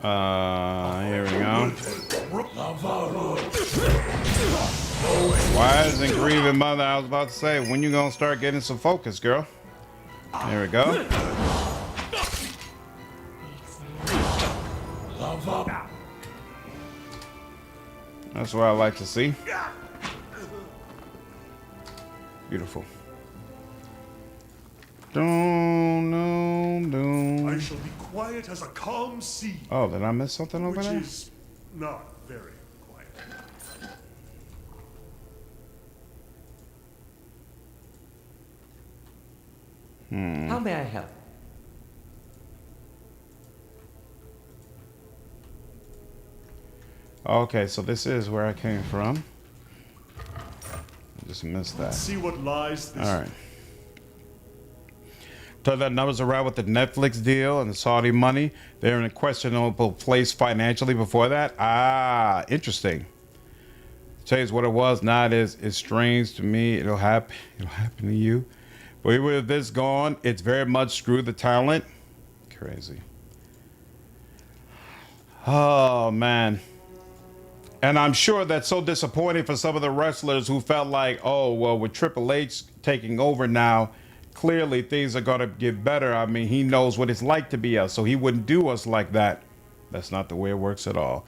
Here we go. Why isn't Grieving Mother? I was about to say, when you gonna start getting some focus, girl? There we go. That's what I like to see. Beautiful. I shall be quiet as a calm sea. Oh, did I miss something over there? Which is not very quiet. How may I help? Okay, so this is where I came from. I just missed that. Let's see what lies this. All right. Turn that numbers around with the Netflix deal and the Saudi money. They're in a questionable place financially before that. Ah, interesting. Tell you what it was. Now it is. It's strange to me. It'll happen. It'll happen to you. But with this gone, it's very much screw the talent. Crazy. Oh man. And I'm sure that's so disappointing for some of the wrestlers who felt like, oh well, with Triple H taking over now, clearly things are going to get better. I mean, he knows what it's like to be us, so he wouldn't do us like that. That's not the way it works at all.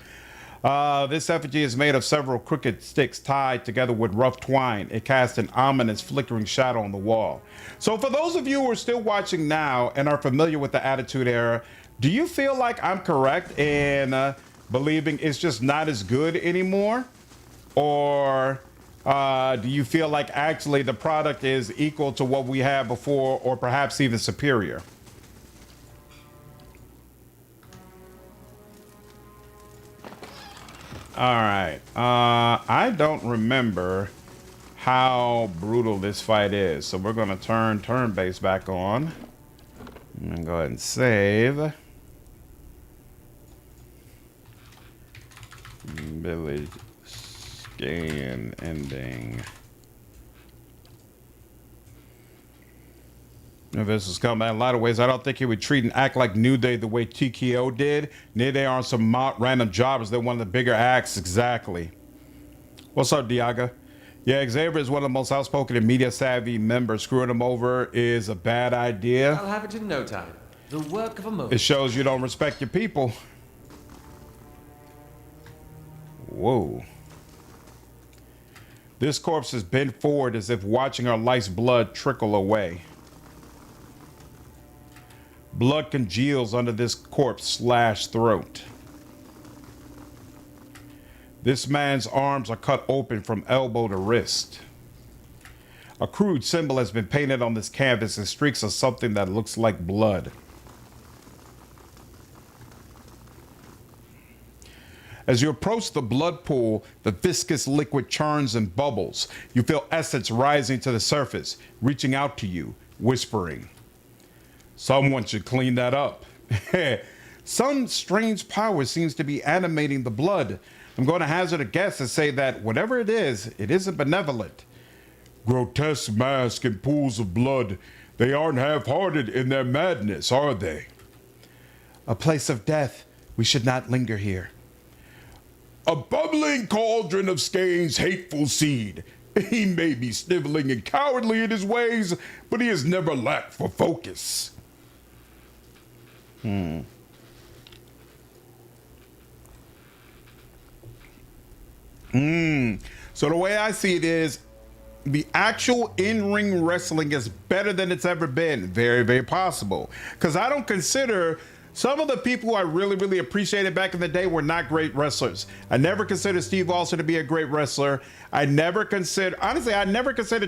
This effigy is made of several crooked sticks tied together with rough twine. It casts an ominous flickering shadow on the wall. So for those of you who are still watching now and are familiar with the Attitude Era, do you feel like I'm correct in believing it's just not as good anymore? Or do you feel like actually the product is equal to what we had before or perhaps even superior? All right. I don't remember how brutal this fight is. So we're going to turn turn-based back on. I'm going to go ahead and save. Village scan ending. If this was coming in a lot of ways, I don't think he would treat and act like New Day the way TKO did. New Day aren't some random jobbers. They're one of the bigger acts. Exactly. What's up, Diaga? Yeah, Xavier is one of the most outspoken and media-savvy members. Screwing him over is a bad idea. I'll have it in no time. The work of a moment. It shows you don't respect your people. Whoa. This corpse is bent forward as if watching our life's blood trickle away. Blood congeals under this corpse slashed throat. This man's arms are cut open from elbow to wrist. A crude symbol has been painted on this canvas in streaks of something that looks like blood. As you approach the blood pool, the viscous liquid churns and bubbles. You feel essence rising to the surface, reaching out to you, whispering. Someone should clean that up. Some strange power seems to be animating the blood. I'm going to hazard a guess and say that whatever it isn't benevolent. Grotesque masks and pools of blood. They aren't half-hearted in their madness, are they? A place of death. We should not linger here. A bubbling cauldron of Skane's hateful seed. He may be sniveling and cowardly in his ways, but he has never lacked for focus. So the way I see it is, the actual in-ring wrestling is better than it's ever been. Very, very possible. Because I don't consider some of the people who I really, really appreciated back in the day were not great wrestlers. I never considered Steve Austin to be a great wrestler. I never considered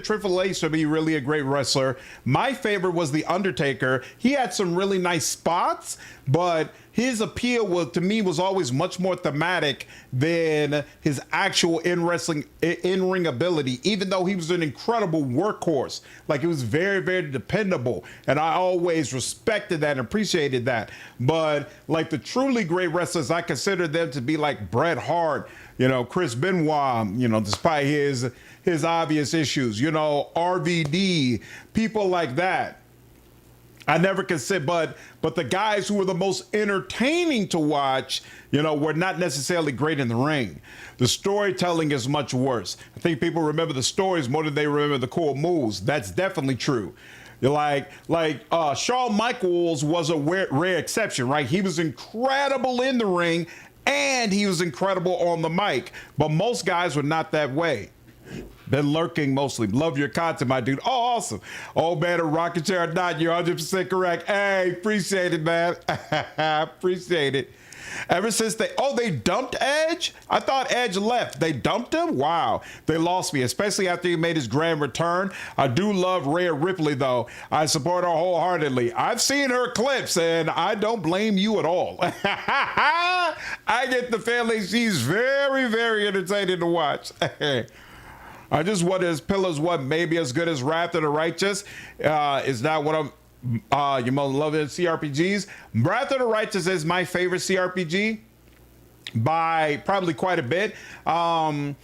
Triple H to be really a great wrestler. My favorite was The Undertaker. He had some really nice spots, but his appeal to me was always much more thematic than his actual in-ring ability, even though he was an incredible workhorse. Like, he was very, very dependable, and I always respected that and appreciated that. But like the truly great wrestlers, I consider them to be like Bret Hart, Chris Benoit, despite his obvious issues, RVD, people like that. I never consider, but the guys who were the most entertaining to watch, were not necessarily great in the ring. The storytelling is much worse. I think people remember the stories more than they remember the cool moves. That's definitely true. Like Shawn Michaels was a rare exception, right? He was incredible in the ring and he was incredible on the mic, but most guys were not that way. Been lurking mostly. Love your content, my dude. Oh, awesome. Old man, a rocking chair or not, you're 100% correct. Hey, appreciate it, man. Appreciate it. Ever since they dumped Edge? I thought Edge left. They dumped him? Wow. They lost me, especially after he made his grand return. I do love Rhea Ripley, though. I support her wholeheartedly. I've seen her clips, and I don't blame you at all. I get the feeling she's very, very entertaining to watch. I just wonder if Pillars maybe as good as Wrath of the Righteous. Is that what I'm... you most love it CRPGs. Wrath of the Righteous is my favorite CRPG by probably quite a bit. I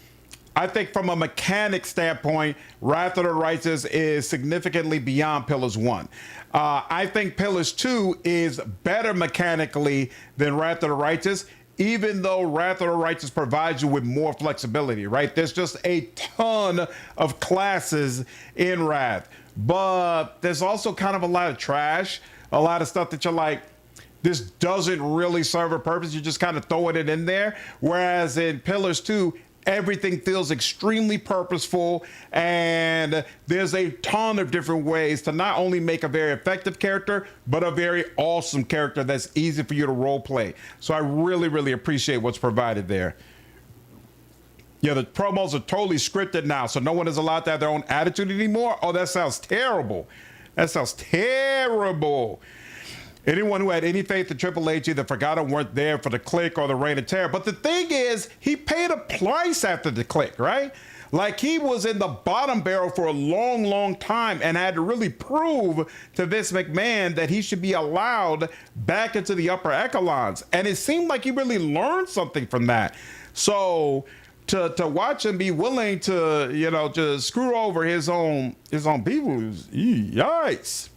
think from a mechanic standpoint, Wrath of the Righteous is significantly beyond Pillars 1. I think Pillars 2 is better mechanically than Wrath of the Righteous, even though Wrath of the Righteous provides you with more flexibility, right? There's just a ton of classes in Wrath. But there's also kind of a lot of trash, a lot of stuff that you're like, this doesn't really serve a purpose. You're just kind of throwing it in there. Whereas in Pillars 2, everything feels extremely purposeful, and there's a ton of different ways to not only make a very effective character, but a very awesome character that's easy for you to role play. So I really, really appreciate what's provided there. Yeah, the promos are totally scripted now, so no one is allowed to have their own attitude anymore. Oh, that sounds terrible. That sounds terrible. Anyone who had any faith in Triple H either forgot or weren't there for the Click or the Reign of Terror. But the thing is, he paid a price after the Click, right? Like, he was in the bottom barrel for a long, long time and had to really prove to Vince McMahon that he should be allowed back into the upper echelons. And it seemed like he really learned something from that. So to watch him be willing to, just screw over his own people, yikes.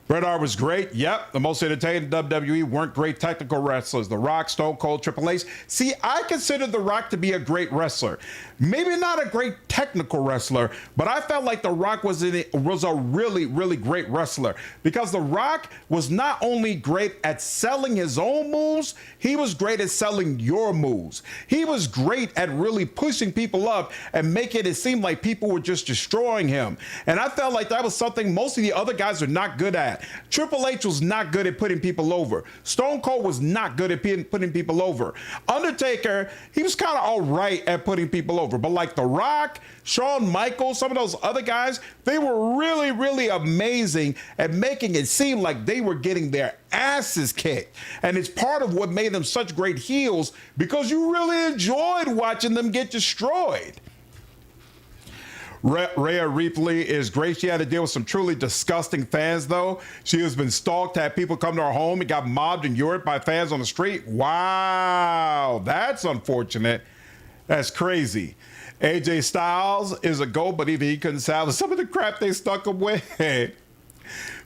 Bret Hart was great. Yep, the most entertaining WWE weren't great technical wrestlers. The Rock, Stone Cold, Triple H. See, I consider The Rock to be a great wrestler. Maybe not a great technical wrestler, but I felt like The Rock was a really, really great wrestler, because The Rock was not only great at selling his own moves, he was great at selling your moves. He was great at really pushing people up and making it seem like people were just destroying him. And I felt like that was something most of the other guys are not good at. Triple H was not good at putting people over. Stone Cold was not good at putting people over. Undertaker, he was kind of all right at putting people over. But like The Rock, Shawn Michaels, some of those other guys, they were really, really amazing at making it seem like they were getting their asses kicked. And it's part of what made them such great heels, because you really enjoyed watching them get destroyed. Rhea Ripley is great. She had to deal with some truly disgusting fans, though. She has been stalked, had people come to her home and got mobbed in Europe by fans on the street. Wow, that's unfortunate. That's crazy. AJ Styles is a GOAT, but even he couldn't salvage some of the crap they stuck him with.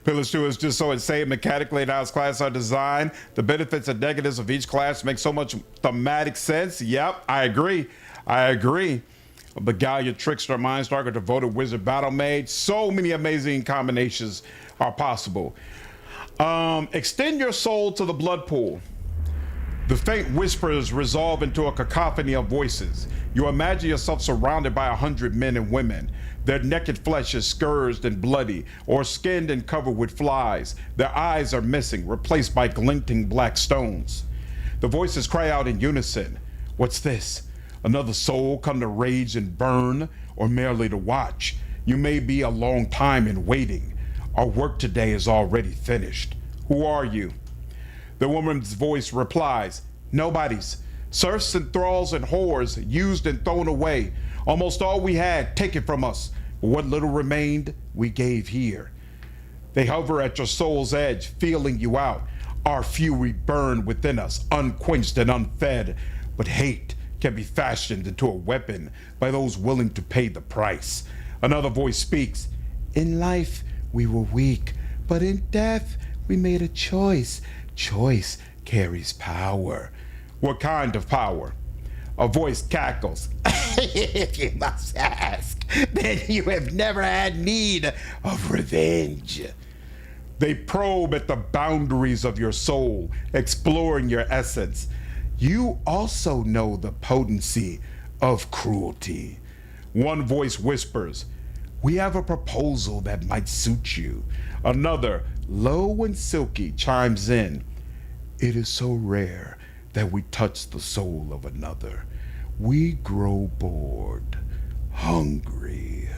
Pillars 2 is just so insane mechanically and how its classes are designed. The benefits and negatives of each class make so much thematic sense. Yep, I agree. Begalia, Trickster, Mindstalker, Devoted Wizard, Battle Mage. So many amazing combinations are possible. Extend your soul to the blood pool. The faint whispers resolve into a cacophony of voices. You imagine yourself surrounded by 100 men and women. Their naked flesh is scourged and bloody, or skinned and covered with flies. Their eyes are missing, replaced by glinting black stones. The voices cry out in unison. What's this? Another soul come to rage and burn, or merely to watch? You may be a long time in waiting. Our work today is already finished. Who are you? The woman's voice replies, nobody's. Serfs and thralls and whores, used and thrown away. Almost all we had taken from us. But what little remained, we gave here. They hover at your soul's edge, feeling you out. Our fury burned within us, unquenched and unfed. But hate can be fashioned into a weapon by those willing to pay the price. Another voice speaks. In life, we were weak, but in death, we made a choice. Choice carries power. What kind of power? A voice cackles. If you must ask, then you have never had need of revenge. They probe at the boundaries of your soul, exploring your essence. You also know the potency of cruelty. One voice whispers, we have a proposal that might suit you. Another, low and silky, chimes in. It is so rare that we touch the soul of another. We grow bored, hungry.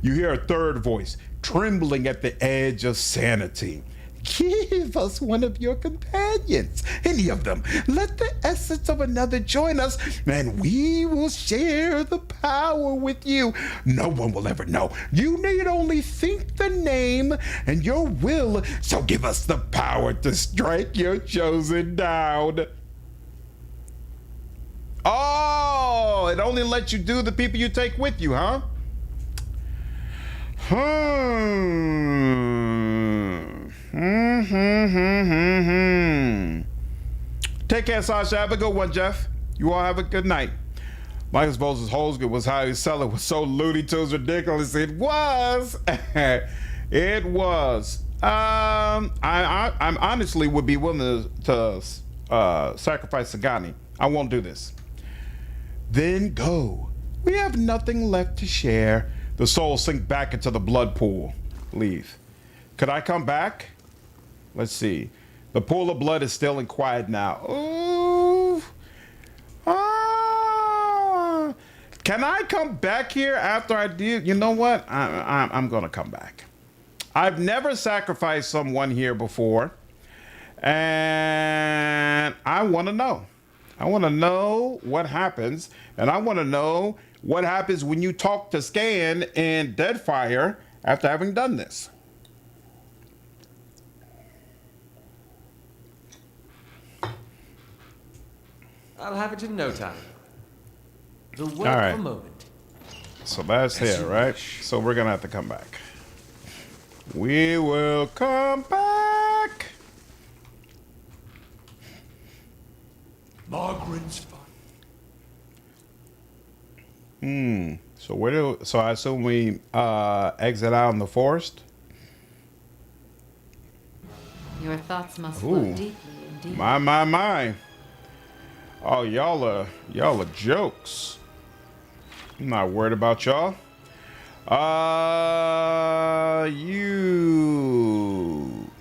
You hear a third voice, trembling at the edge of sanity. Give us one of your companions, any of them. Let the essence of another join us, and we will share the power with you. No one will ever know. You need only think the name, and your will shall give us the power to strike your chosen down. Oh, it only lets you do the people you take with you, huh? Take care, Sasha. Have a good one, Jeff. You all have a good night. Michael Bowles' Holzgood was how he sell it was so Looney Tunes ridiculous. It was. It was. I honestly would be willing to sacrifice Sagani. I won't do this. Then go. We have nothing left to share. The soul sink back into the blood pool. Leave. Could I come back? Let's see. The pool of blood is still and quiet now. Ooh. Ah. Can I come back here after I do? You know what? I'm going to come back. I've never sacrificed someone here before. And I want to know. I want to know what happens. And I want to know what happens when you talk to Scan in Deadfire after having done this. I'll have it in no time. The work All right. of a moment. So that's here, right? So we're going to have to come back. We will come back. Margaret's fun. So so I assume we exit out in the forest. Your thoughts must Ooh. flow deeply indeed. My. Oh, y'all are jokes. I'm not worried about y'all. You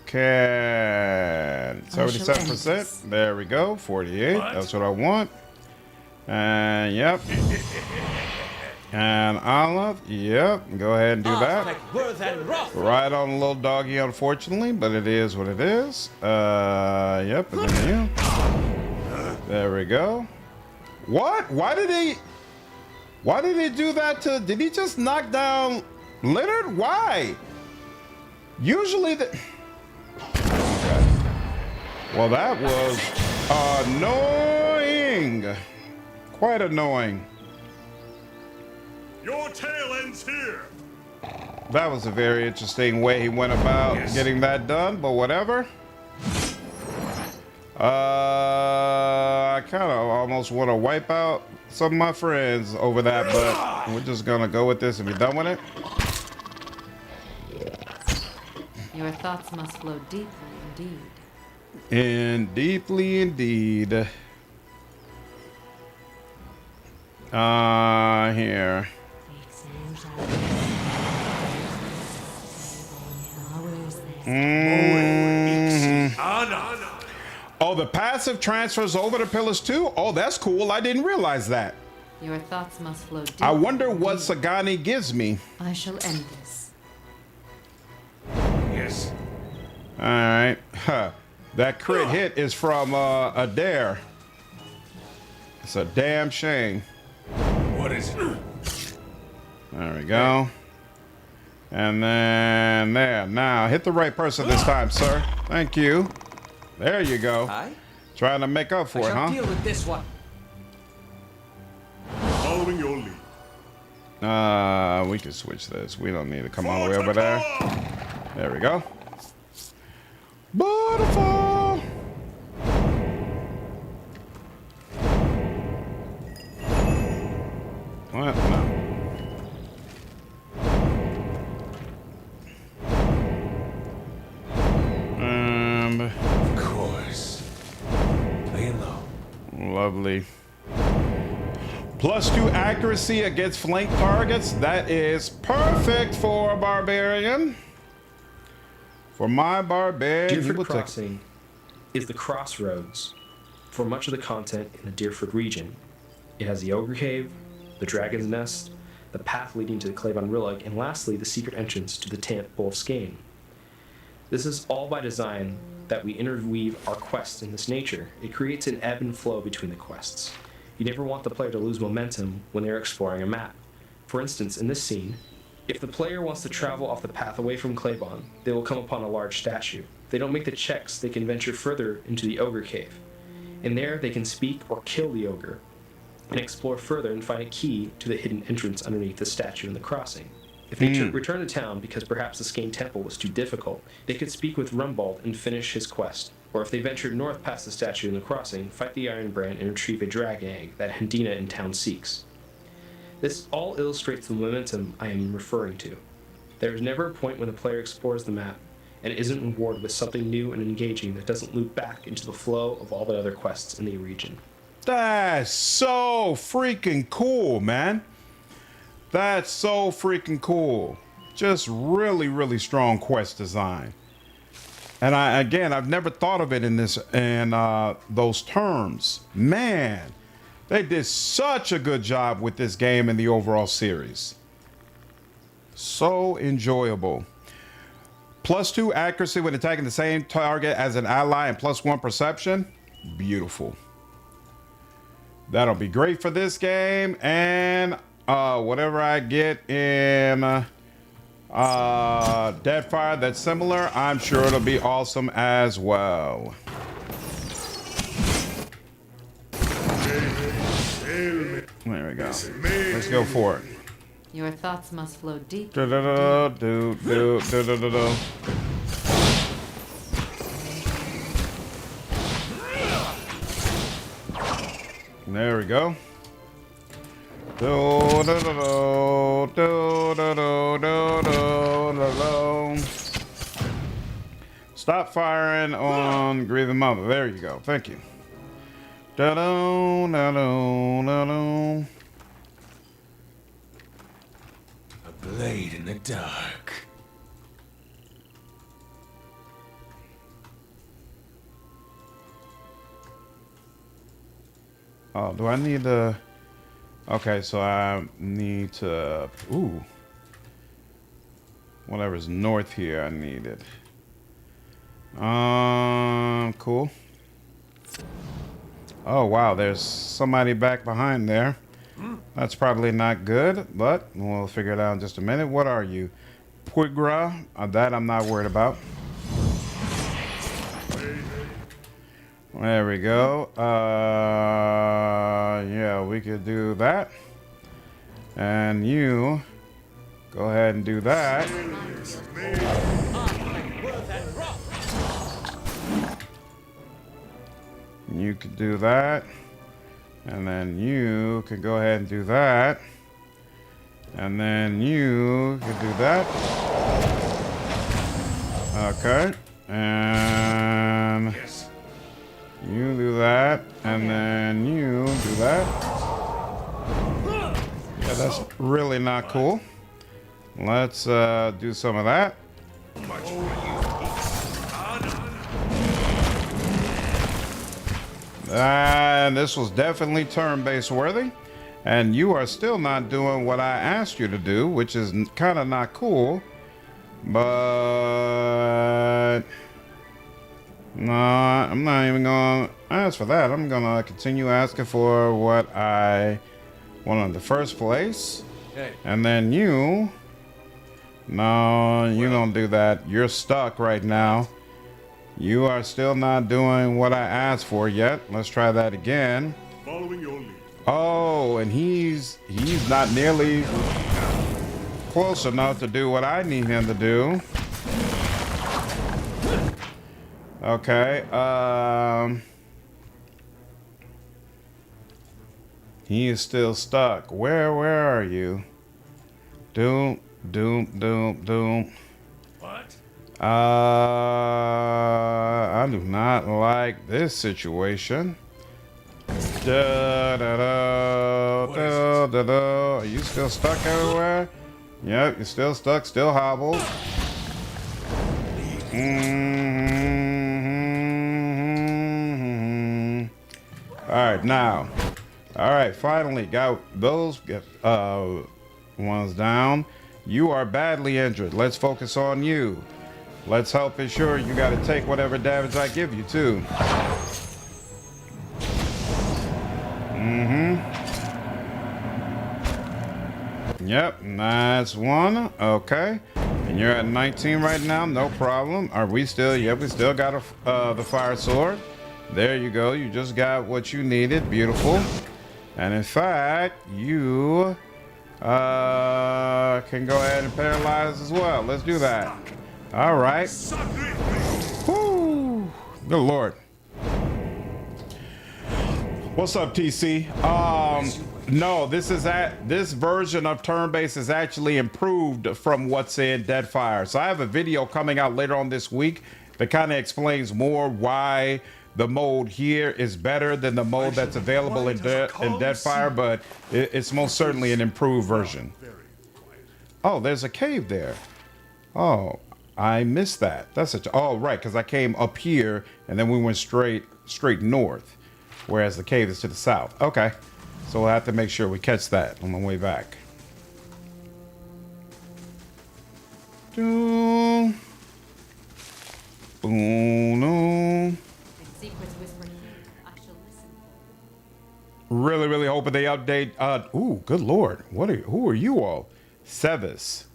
can 77%. There we go. 48. What? That's what I want. And yep. And Aloth. Yep. Go ahead and do that. Right on the little doggy, unfortunately, but it is what it is. Yep. And then you. There we go. What? Why did he do that to? Did he just knock down Leonard? Why? Usually the. Okay. Well, that was annoying. Quite annoying. Your tale ends here. That was a very interesting way he went about getting that done, but whatever. I kind of almost want to wipe out some of my friends over that, but we're just gonna go with this and be done with it. Your thoughts must flow deeply indeed. And deeply indeed. Here. Oh, the passive transfers over to pillars too? Oh, that's cool. I didn't realize that. Your thoughts must flow deeply. I wonder what Sagani gives me. I shall end this. Yes. All right. Huh. That crit hit is from Eder. It's a damn shame. What is it? There we go. And then there. Now, hit the right person this time, sir. Thank you. There you go. Aye? Trying to make up for I it, shall huh? deal with this one. Following your lead. We can switch this. We don't need to come all the way over there. There we go. Butterfall. What? No. Of course. Laying low. Lovely. +2 accuracy against flank targets. That is perfect for a barbarian. For my barbarian, he Dyrford will take- Crossing is the crossroads for much of the content in the Dyrford region. It has the Ogre Cave, the Dragon's Nest, the path leading to the Clavon Rillig, and lastly, the secret entrance to the Temple of Skane. This is all by design that we interweave our quests in this nature. It creates an ebb and flow between the quests. You never want the player to lose momentum when they're exploring a map. For instance, in this scene, if the player wants to travel off the path away from Clavon, they will come upon a large statue. If they don't make the checks, they can venture further into the Ogre Cave. In there, they can speak or kill the Ogre, and explore further and find a key to the hidden entrance underneath the statue in the crossing. If they return to town because perhaps the Skane Temple was too difficult, they could speak with Rumbald and finish his quest. Or if they ventured north past the statue in the crossing, fight the Iron Brand and retrieve a dragon egg that Hendina in town seeks. This all illustrates the momentum I am referring to. There is never a point when the player explores the map and isn't rewarded with something new and engaging that doesn't loop back into the flow of all the other quests in the region. That's so freaking cool, man. That's so freaking cool. Just really, really strong quest design. And I've never thought of it in those terms. Man, they did such a good job with this game and the overall series. So enjoyable. +2 accuracy when attacking the same target as an ally and +1 perception. Beautiful. That'll be great for this game, and whatever I get in Deadfire that's similar, I'm sure it'll be awesome as well. There we go. Let's go for it. Your thoughts must flow deep. There we go. Stop firing on Grieving Mother. There you go. Thank you. A blade in the dark. Oh, do I need to... Okay, so I need to... Ooh. Whatever's north here, I need it. Cool. Oh, wow, there's somebody back behind there. That's probably not good, but we'll figure it out in just a minute. What are you? Puigra? That I'm not worried about. There we go. Yeah, we could do that. And you go ahead and do that. You could do that. And then you can go ahead and do that. And then you can do that. Okay. And you do that. And then you do that. Yeah, that's really not cool. Let's do some of that. And this was definitely turn-based worthy. And you are still not doing what I asked you to do, which is kind of not cool. But no, I'm not even gonna ask for that. I'm gonna continue asking for what I want in the first place. Hey. And then you, no, you don't do that. You're stuck right now. You are still not doing what I asked for yet. Let's try that again. Following your lead. Oh, and he's not nearly close enough to do what I need him to do. Okay, he is still stuck. Where are you? Doom. What? I do not like this situation. Are you still stuck everywhere? Yep, you're still stuck, still hobbled. Alright, now. Alright, finally got those ones down. You are badly injured. Let's focus on you. Let's help ensure you got to take whatever damage I give you, too. Yep, that's one. Okay. And you're at 19 right now. No problem. Are we still? Yep, we still got the fire sword. There you go. You just got what you needed. Beautiful. And in fact, you can go ahead and paralyze as well. Let's do that. All right. Woo! Good Lord. What's up, TC? No, this version of turn-based is actually improved from what's in Deadfire. So I have a video coming out later on this week that kind of explains more why the mode here is better than the mode that's available in Deadfire, but it's most certainly an improved version. Oh, there's a cave there. Oh, I missed that. Oh, right, because I came up here and then we went straight north, whereas the cave is to the south. Okay, so we'll have to make sure we catch that on the way back. Boom. Boom. Secrets whispering. I shall listen. Really hoping they update. Ooh, good Lord. Who are you all? Sevis.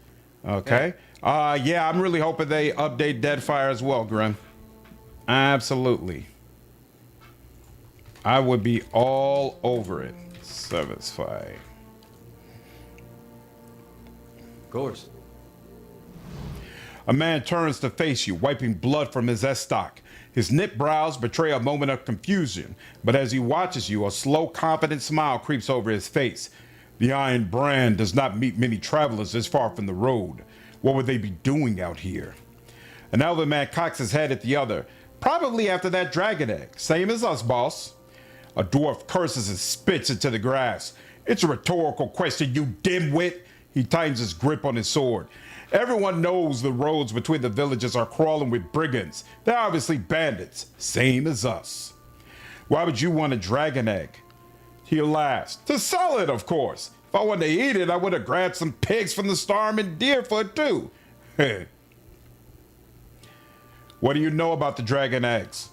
Okay. Yeah, I'm really hoping they update Deadfire as well, Grim. Absolutely. I would be all over it. Sevis Fire. Of course. A man turns to face you, wiping blood from his estoc. His knit brows betray a moment of confusion, but as he watches you, a slow, confident smile creeps over his face. The Iron Brand does not meet many travelers this far from the road. What would they be doing out here? An elder man cocks his head at the other, probably after that dragon egg. Same as us, boss. A dwarf curses and spits into the grass. It's a rhetorical question, you dimwit. He tightens his grip on his sword. Everyone knows the roads between the villages are crawling with brigands. They're obviously bandits, same as us. Why would you want a dragon egg? He laughs. To sell it, of course. If I wanted to eat it, I would have grabbed some pigs from the Storm and Dyrford too. What do you know about the dragon eggs?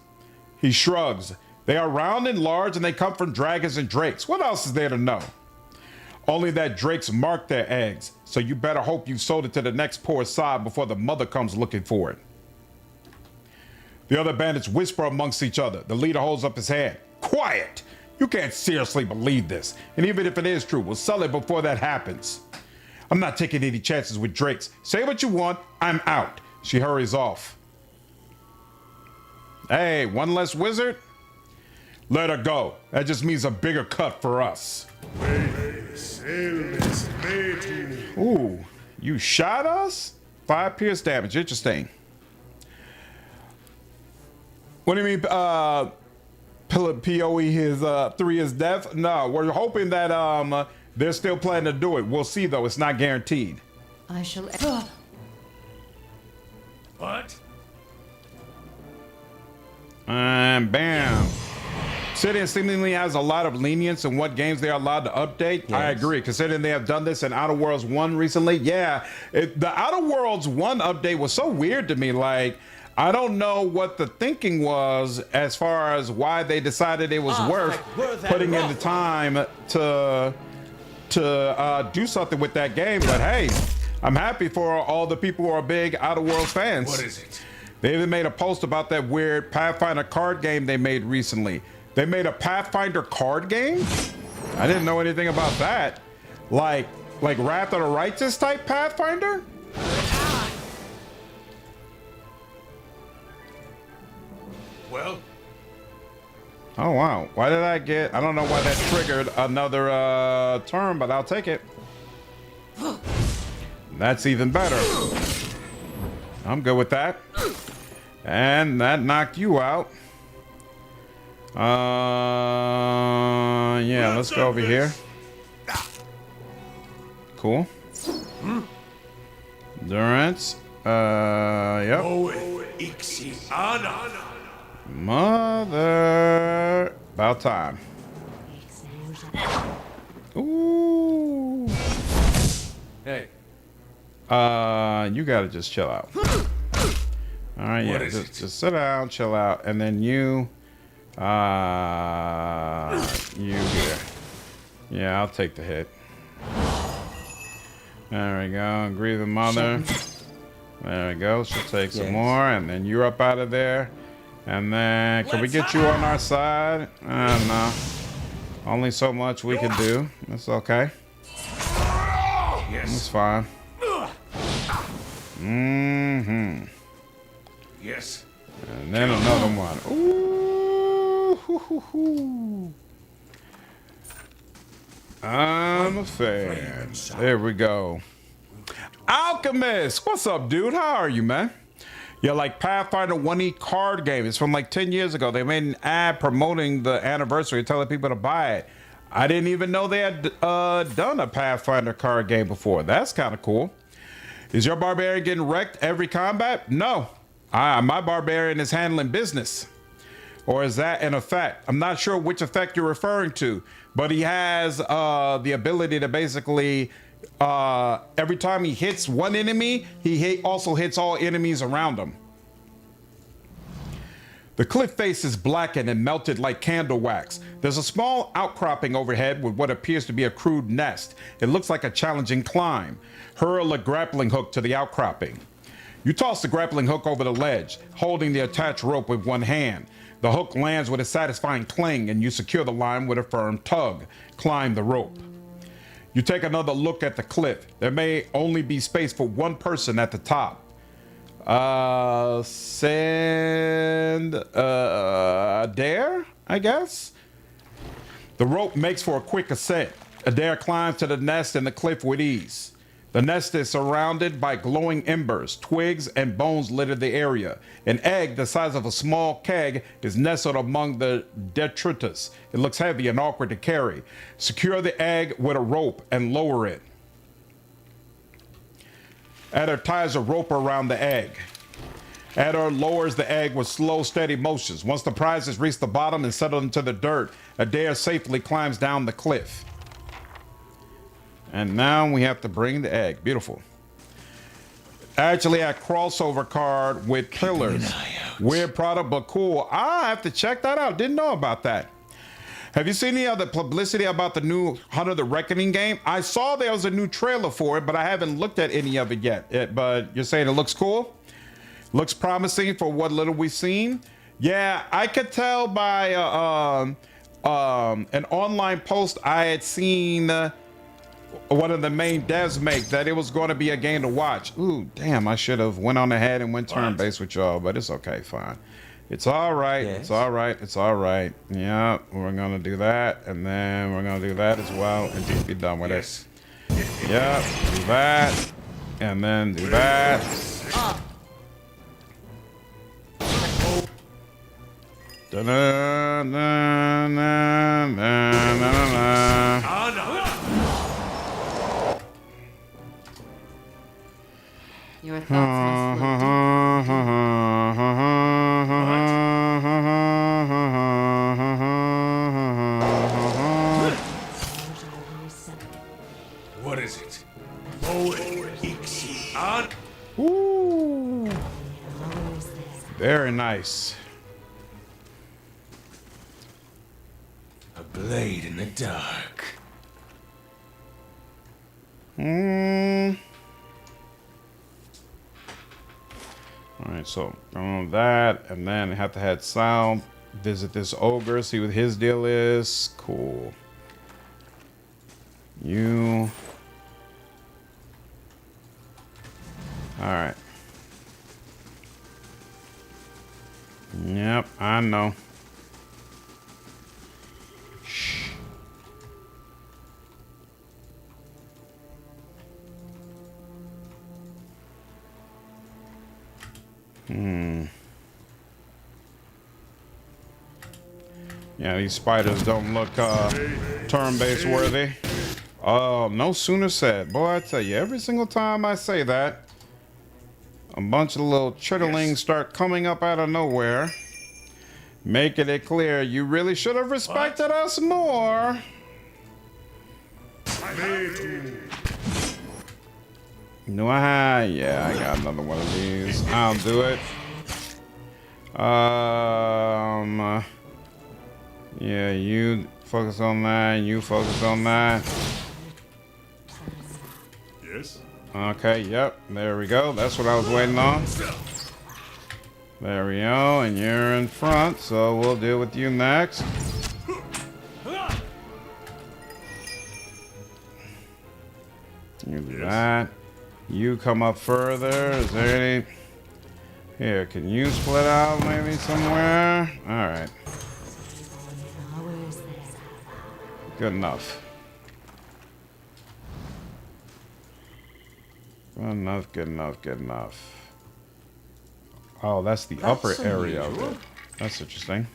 He shrugs. They are round and large and they come from dragons and drakes. What else is there to know? Only that drakes mark their eggs, so you better hope you sold it to the next poor sod before the mother comes looking for it. The other bandits whisper amongst each other. The leader holds up his hand. Quiet! You can't seriously believe this. And even if it is true, we'll sell it before that happens. I'm not taking any chances with Drakes. Say what you want, I'm out. She hurries off. Hey, one less wizard? Let her go. That just means a bigger cut for us. Ooh, you shot us? 5 pierce damage, interesting. What do you mean, POE his 3 is death? No, we're hoping that they're still planning to do it. We'll see though, it's not guaranteed. I shall. What? And bam. Obsidian seemingly has a lot of lenience in what games they are allowed to update. Yes. I agree, considering they have done this in Outer Worlds 1 recently. Yeah, the Outer Worlds 1 update was so weird to me. Like, I don't know what the thinking was as far as why they decided it was worth putting in the time to do something with that game. But hey, I'm happy for all the people who are big Outer Worlds fans. What is it? They even made a post about that weird Pathfinder card game they made recently. They made a Pathfinder card game? I didn't know anything about that. Like Wrath of the Righteous type Pathfinder? Well? Oh wow, why did I get, I don't know why that triggered another turn, but I'll take it. That's even better. I'm good with that. And that knocked you out. Yeah, let's go over here. Cool. Durance. Yep. Mother. About time. Ooh. Hey. You gotta just chill out. All right, yeah, just sit down, chill out, and then you here. Yeah, I'll take the hit. There we go, Grieving Mother. There we go, she'll take some more, and then you're up out of there. And then, can we get you on our side? No. Only so much we can do. That's okay. That's fine. Mm-hmm. Yes. And then another one. Ooh. Hoo, hoo, hoo. I'm a fan. There we go. Alchemist, what's up, dude? How are you, man? Yeah, like Pathfinder 1E card game. It's from like 10 years ago. They made an ad promoting the anniversary, telling people to buy it. I didn't even know they had done a Pathfinder card game before. That's kind of cool. Is your Barbarian getting wrecked every combat? No. My Barbarian is handling business. Or is that an effect? I'm not sure which effect you're referring to, but he has the ability to basically, every time he hits one enemy, he also hits all enemies around him. The cliff face is blackened and melted like candle wax. There's a small outcropping overhead with what appears to be a crude nest. It looks like a challenging climb. Hurl a grappling hook to the outcropping. You toss the grappling hook over the ledge, holding the attached rope with one hand. The hook lands with a satisfying cling and you secure the line with a firm tug. Climb the rope. You take another look at the cliff. There may only be space for one person at the top. Send Eder, I guess? The rope makes for a quick ascent. Eder climbs to the nest in the cliff with ease. The nest is surrounded by glowing embers, twigs, and bones litter the area. An egg the size of a small keg is nestled among the detritus. It looks heavy and awkward to carry. Secure the egg with a rope and lower it. Eder ties a rope around the egg. Eder lowers the egg with slow, steady motions. Once the prize has reached the bottom and settled into the dirt, Eder safely climbs down the cliff. And now we have to bring the egg. Beautiful. Actually, a crossover card with pillars. Weird product, but cool. I have to check that out. Didn't know about that. Have you seen any other publicity about the new Hunter the Reckoning game? I saw there was a new trailer for it, but I haven't looked at any of it yet. But you're saying it looks cool? Looks promising for what little we've seen? Yeah, I could tell by an online post I had seen one of the main devs make that it was going to be a game to watch. Ooh, damn! I should have went on ahead and went turn-based with y'all, but it's okay, fine. It's all right. Yes. It's all right. It's all right. Yeah, we're gonna do that, and then we're gonna do that as well, and just be done with it. Yeah, do that, and then do that. Your thoughts must What is it? On. Ooh, very nice. A blade in the dark. All right, so on that, and then I have to head south, visit this ogre, see what his deal is. Cool. You. All right. Yep, I know. Shh. Yeah, these spiders don't look turn-based worthy. Oh, no sooner said. Boy, I tell you, every single time I say that, a bunch of little chitterlings start coming up out of nowhere, making it clear you really should have respected us more. No, yeah, I got another one of these. I'll do it. Yeah, you focus on that, and you focus on that. Yes. Okay, yep, there we go. That's what I was waiting on. There we go, and you're in front, so we'll deal with you next. You do that. You come up further. Is there any... Here, can you split out maybe somewhere? Alright. Good enough. Good enough, good enough, good enough. Oh, that's the upper area of it. That's interesting.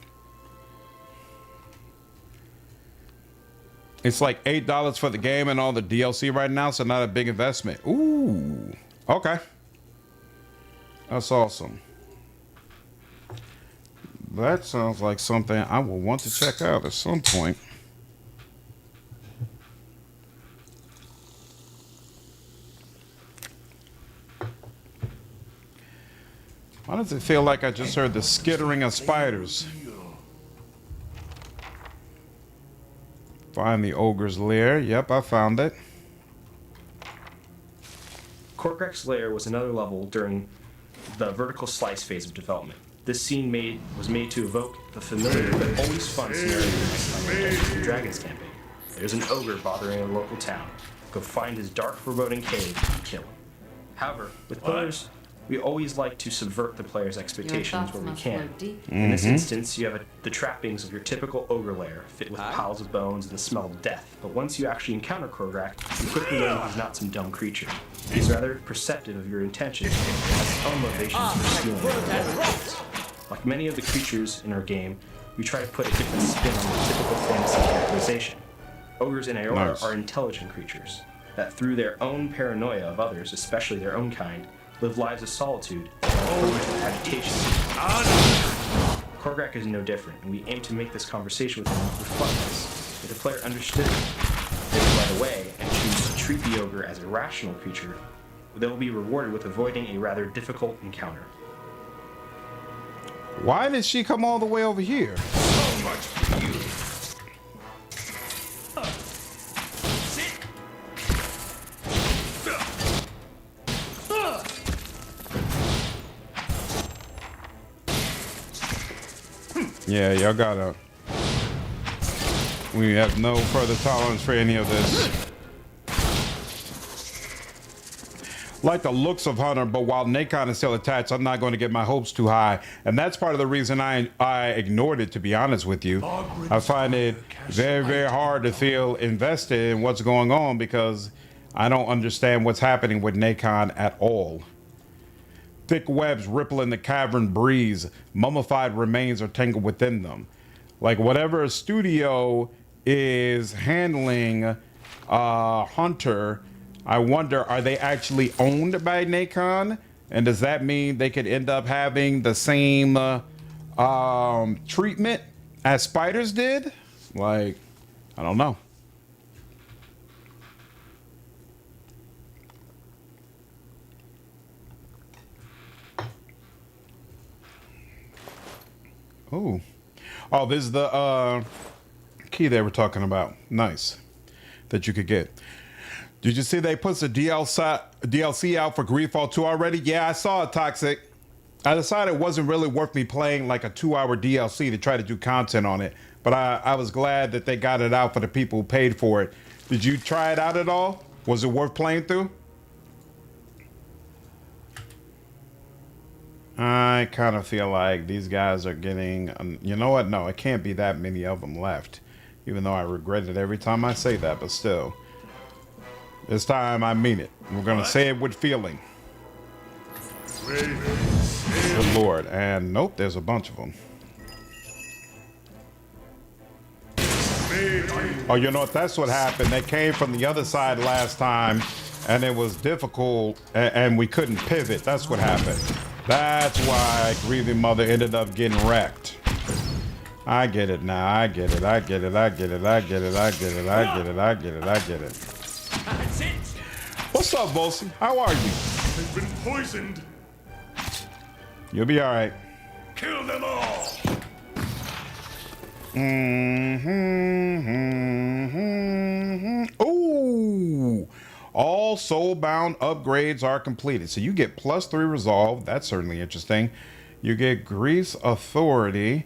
It's like $8 for the game and all the DLC right now, so not a big investment. Ooh. Okay. That's awesome. That sounds like something I will want to check out at some point. Why does it feel like I just heard the skittering of spiders? Find the ogre's lair. Yep, I found it. Korgrek's lair was another level during the vertical slice phase of development. This scene was made to evoke the familiar but always fun scenario on the Dungeons & Dragons campaign. There's an ogre bothering a local town. Go find his dark, foreboding cave and kill him. However, with players, we always like to subvert the player's expectations where we can. In this instance, you have the trappings of your typical ogre lair, fit with piles of bones and the smell of death. But once you actually encounter Korgrak, you quickly learn he's not some dumb creature. He's rather perceptive of your intentions and has his own motivations for stealing your abilities. Like many of the creatures in our game, we try to put a different spin on the typical fantasy characterization. Ogres in Aora are intelligent creatures that, through their own paranoia of others, especially their own kind, live lives of solitude and are prone to agitation. Korgrak is no different, and we aim to make this conversation with him reflect this. If the player understood this right away and choose to treat the ogre as a rational creature, they will be rewarded with avoiding a rather difficult encounter. Why did she come all the way over here? So much for you. Yeah, y'all gotta We have no further tolerance for any of this. Like the looks of Hunter, but while Nacon is still attached, I'm not going to get my hopes too high. And that's part of the reason I ignored it, to be honest with you. I find it very, very hard to feel invested in what's going on because I don't understand what's happening with Nacon at all. Thick webs ripple in the cavern breeze. Mummified remains are tangled within them. Like whatever a studio is handling Hunter, I wonder, are they actually owned by Nacon? And does that mean they could end up having the same treatment as spiders did? Like, I don't know. Oh. Oh, this is the key they were talking about. Nice. That you could get. Did you see they put the DLC out for Grieving 2 already? Yeah, I saw it, Toxic. I decided it wasn't really worth me playing like a 2-hour DLC to try to do content on it. But I was glad that they got it out for the people who paid for it. Did you try it out at all? Was it worth playing through? I kind of feel like these guys are getting... you know what? No, it can't be that many of them left. Even though I regret it every time I say that, but still. This time I mean it. We're gonna say it with feeling. Good Lord. And nope, there's a bunch of them. Oh, you know what? That's what happened. They came from the other side last time, and it was difficult, and we couldn't pivot. That's what happened. That's why Grieving Mother ended up getting wrecked. I get it now. I get it. I get it. I get it. I get it. I get it. I get it. I get it. I get it. That's it. What's up, Volsy? How are you? They've been poisoned. You'll be all right. Kill them all. Ooh. All soulbound upgrades are completed. So you get +3 resolve. That's certainly interesting. You get Grease Authority.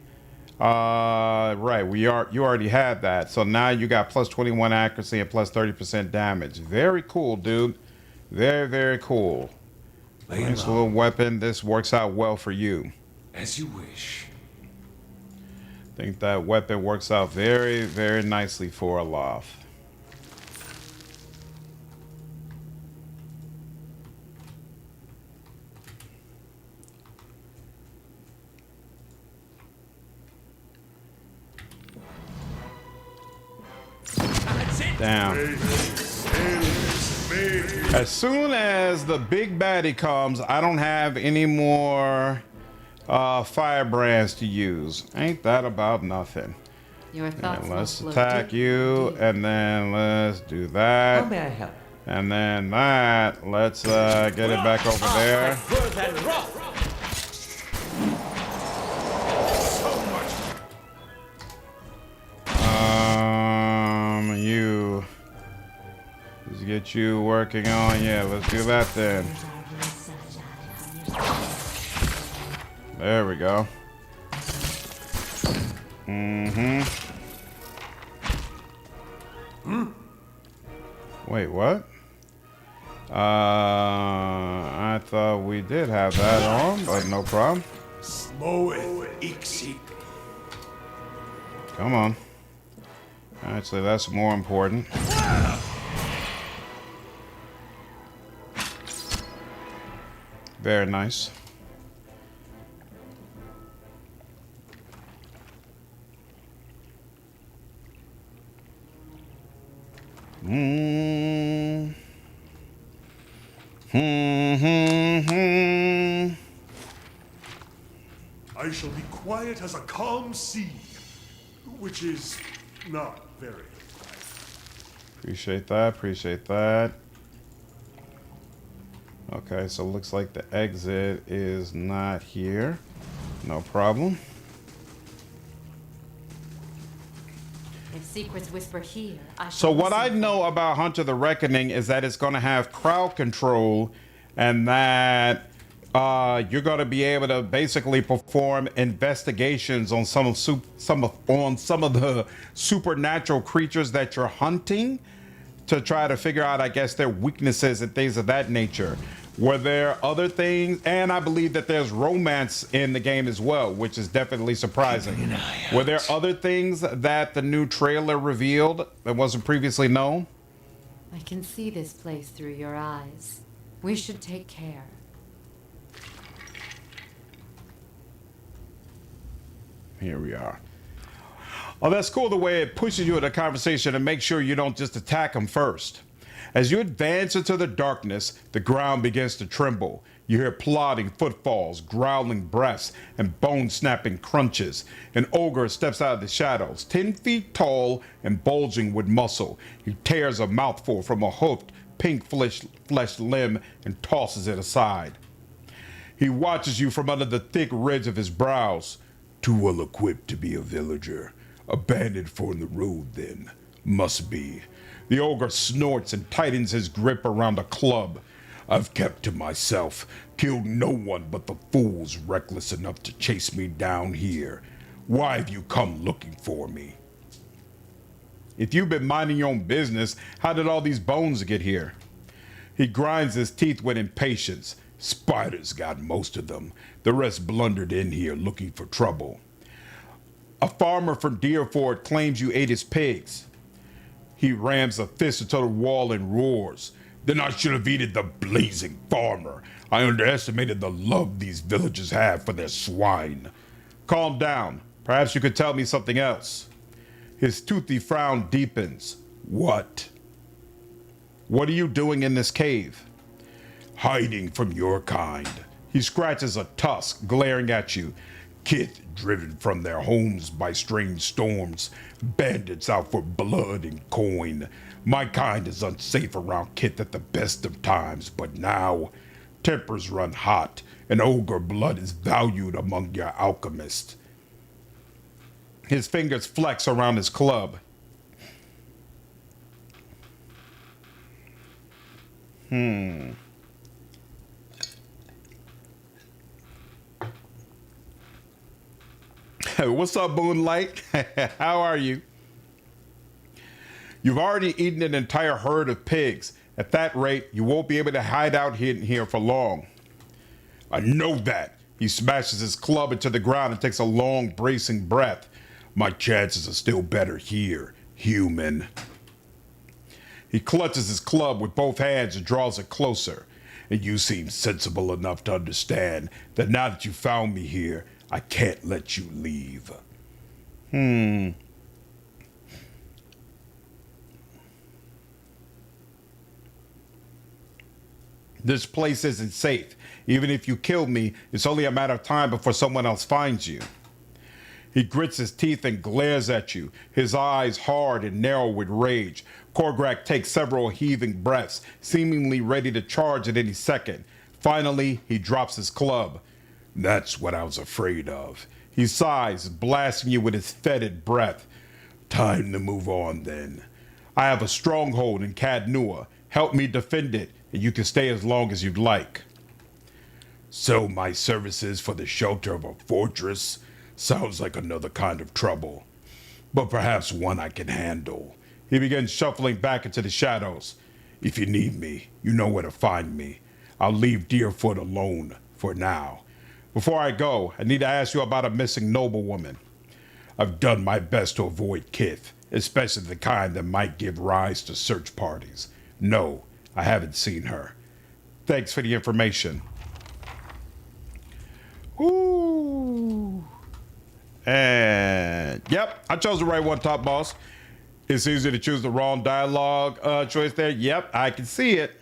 Right, you already had that. So now you got +21 accuracy and +30% damage. Very cool, dude. Very, very cool. Nice little weapon. This works out well for you. As you wish. I think that weapon works out very, very nicely for Aloth. Down. As soon as the big baddie comes, I don't have any more firebrands to use. Ain't that about nothing? Your thoughts Let's attack you, and then let's do that. How may I help? And then that. Let's get it back over there. You. Let's get you working on. Yeah, let's do that then. There we go. Wait, what? I thought we did have that on, but no problem. Come on. Actually, that's more important. Very nice. I shall be quiet as a calm sea, which is not very. Appreciate that, appreciate that. Okay, so looks like the exit is not here. No problem. If secrets whisper here, I shall So what I listen. know about Hunter the Reckoning is that it's going to have crowd control, and that you're going to be able to basically perform investigations on some of the supernatural creatures that you're hunting to try to figure out, I guess, their weaknesses and things of that nature. Were there other things? And I believe that there's romance in the game as well, which is definitely surprising. Were there other things that the new trailer revealed that wasn't previously known? I can see this place through your eyes. We should take care. Here we are. Oh, that's cool the way it pushes you in a conversation and makes sure you don't just attack them first. As you advance into the darkness, the ground begins to tremble. You hear plodding footfalls, growling breaths, and bone-snapping crunches. An ogre steps out of the shadows, 10 feet tall and bulging with muscle. He tears a mouthful from a hoofed, pink-fleshed limb and tosses it aside. He watches you from under the thick ridge of his brows. Too well equipped to be a villager. Abandoned for the road, then. Must be. The ogre snorts and tightens his grip around a club. I've kept to myself, killed no one but the fools reckless enough to chase me down here. Why have you come looking for me? If you've been minding your own business, how did all these bones get here? He grinds his teeth with impatience. Spiders got most of them. The rest blundered in here looking for trouble. A farmer from Dyrford claims you ate his pigs. He rams a fist into the wall and roars. Then I should have eaten the blazing farmer. I underestimated the love these villagers have for their swine. Calm down. Perhaps you could tell me something else. His toothy frown deepens. What? What are you doing in this cave? Hiding from your kind. He scratches a tusk, glaring at you. Kith driven from their homes by strange storms. Bandits out for blood and coin. My kind is unsafe around Kith at the best of times, but now tempers run hot, and ogre blood is valued among your alchemists. His fingers flex around his club. What's up, Moonlight? How are you? You've already eaten an entire herd of pigs. At that rate, you won't be able to hide out here for long. I know that. He smashes his club into the ground and takes a long, bracing breath. My chances are still better here, human. He clutches his club with both hands and draws it closer. And you seem sensible enough to understand that now that you found me here, I can't let you leave. This place isn't safe. Even if you kill me, it's only a matter of time before someone else finds you. He grits his teeth and glares at you, his eyes hard and narrow with rage. Korgrak takes several heaving breaths, seemingly ready to charge at any second. Finally, he drops his club. That's what I was afraid of. He sighs, blasting you with his fetid breath. Time to move on, then. I have a stronghold in Cadnua. Help me defend it, and you can stay as long as you'd like. Sell my services for the shelter of a fortress? Sounds like another kind of trouble, but perhaps one I can handle. He begins shuffling back into the shadows. If you need me, you know where to find me. I'll leave Dyrford alone for now. Before I go, I need to ask you about a missing noblewoman. I've done my best to avoid Kith, especially the kind that might give rise to search parties. No, I haven't seen her. Thanks for the information. Ooh. And yep, I chose the right one, top boss. It's easy to choose the wrong dialogue choice there. Yep, I can see it.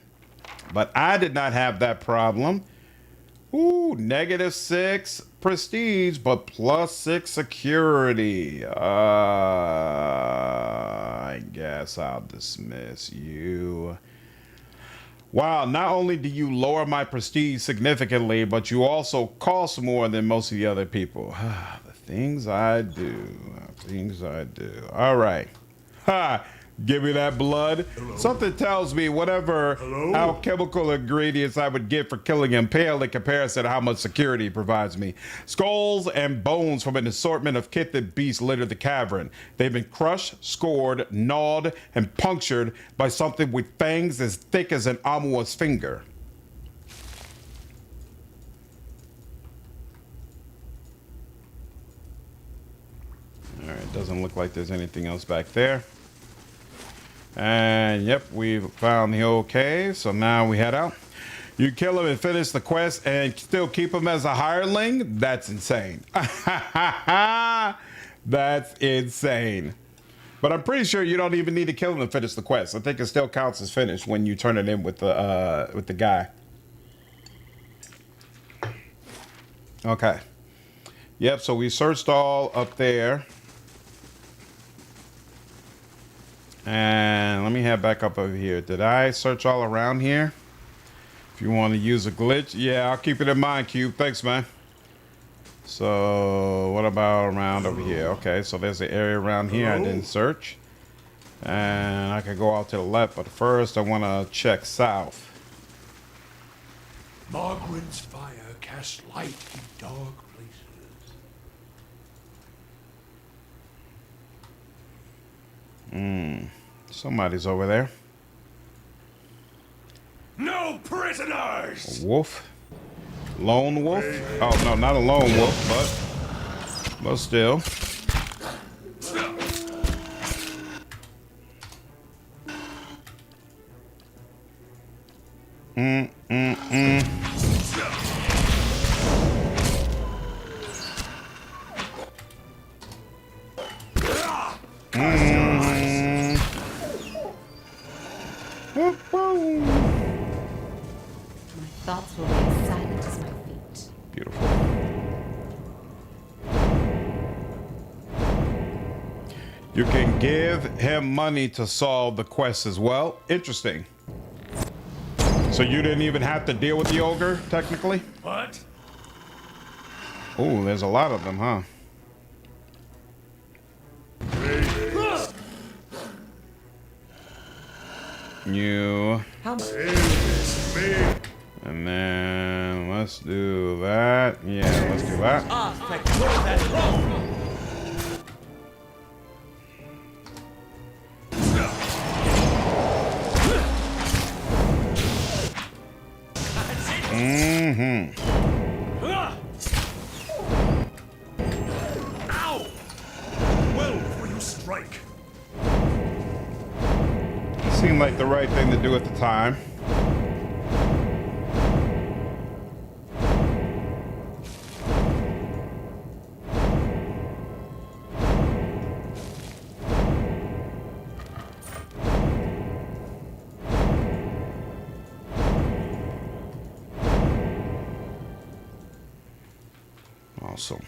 But I did not have that problem. Ooh, -6 prestige, but +6 security. I guess I'll dismiss you. Wow, not only do you lower my prestige significantly, but you also cost more than most of the other people. The things I do. All right. Ha! Give me that blood. Hello? Something tells me whatever Hello? alchemical ingredients I would get for killing him pale in comparison to how much security he provides me. Skulls and bones from an assortment of kithed beasts litter the cavern. They've been crushed, scored, gnawed, and punctured by something with fangs as thick as an Amua's finger. Alright, doesn't look like there's anything else back there. And yep, we've found the old cave, so now we head out. You kill him and finish the quest and still keep him as a hireling? That's insane. That's insane. But I'm pretty sure you don't even need to kill him to finish the quest. I think it still counts as finished when you turn it in with the guy. Okay. Yep, so we searched all up there. And let me head back up over here. Did I search all around here? If you want to use a glitch, yeah, I'll keep it in mind, Cube. Thanks, man. So what about around over here? Okay, so there's an area around here I didn't search. And I could go out to the left, but first I want to check south. Margaret's fire casts light in dark places. Somebody's over there. No prisoners! A wolf? Lone wolf? Oh, no, not a lone wolf, but still. Thoughts will be as silent as my feet. Beautiful. You can give him money to solve the quest as well. Interesting. So you didn't even have to deal with the ogre, technically? What? Oh, there's a lot of them, huh? You. And then let's do that. Yeah, let's do that. Ow! Well, before you strike. Seemed like the right thing to do at the time. Awesome.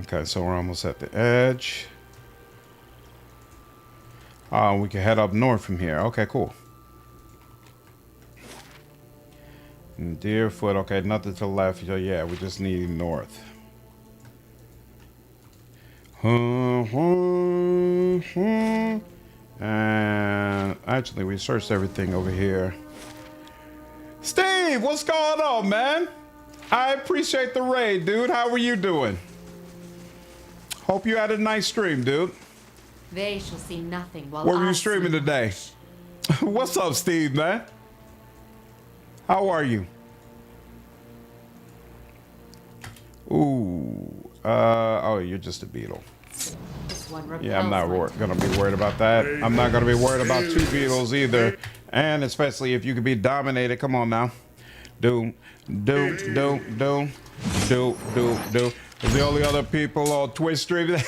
Okay, so we're almost at the edge. We can head up north from here. Okay, cool. And Deerfoot, okay, nothing to the left. Yeah, we just need north. And actually, we searched everything over here. Steve, what's going on, man? I appreciate the raid, dude. How are you doing? Hope you had a nice stream, dude. They shall see nothing while What were I you streaming see today? What's up, Steve, man? How are you? Ooh. Oh, you're just a beetle. This one Yeah, I'm not repels my gonna be worried about that. I'm not gonna be worried about two beetles either. And especially if you could be dominated. Come on now. Do. The only other people on Twitch streaming.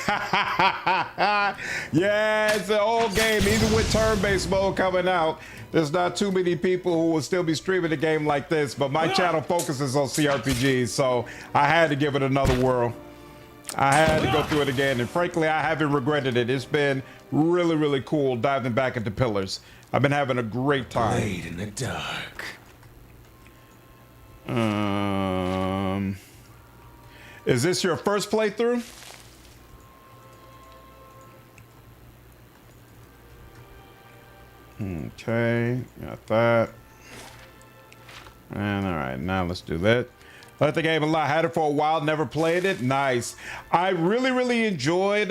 Yeah, it's an old game. Even with turn-based mode coming out, there's not too many people who will still be streaming a game like this. But my channel focuses on CRPGs, so I had to give it another whirl. I had to go through it again, and frankly, I haven't regretted it. It's been really, really cool diving back into Pillars. I've been having a great time. Blade in the dark. Is this your first playthrough? Okay, got that. And all right, now let's do that. Like the game a lot. Had it for a while, never played it. Nice. I really enjoyed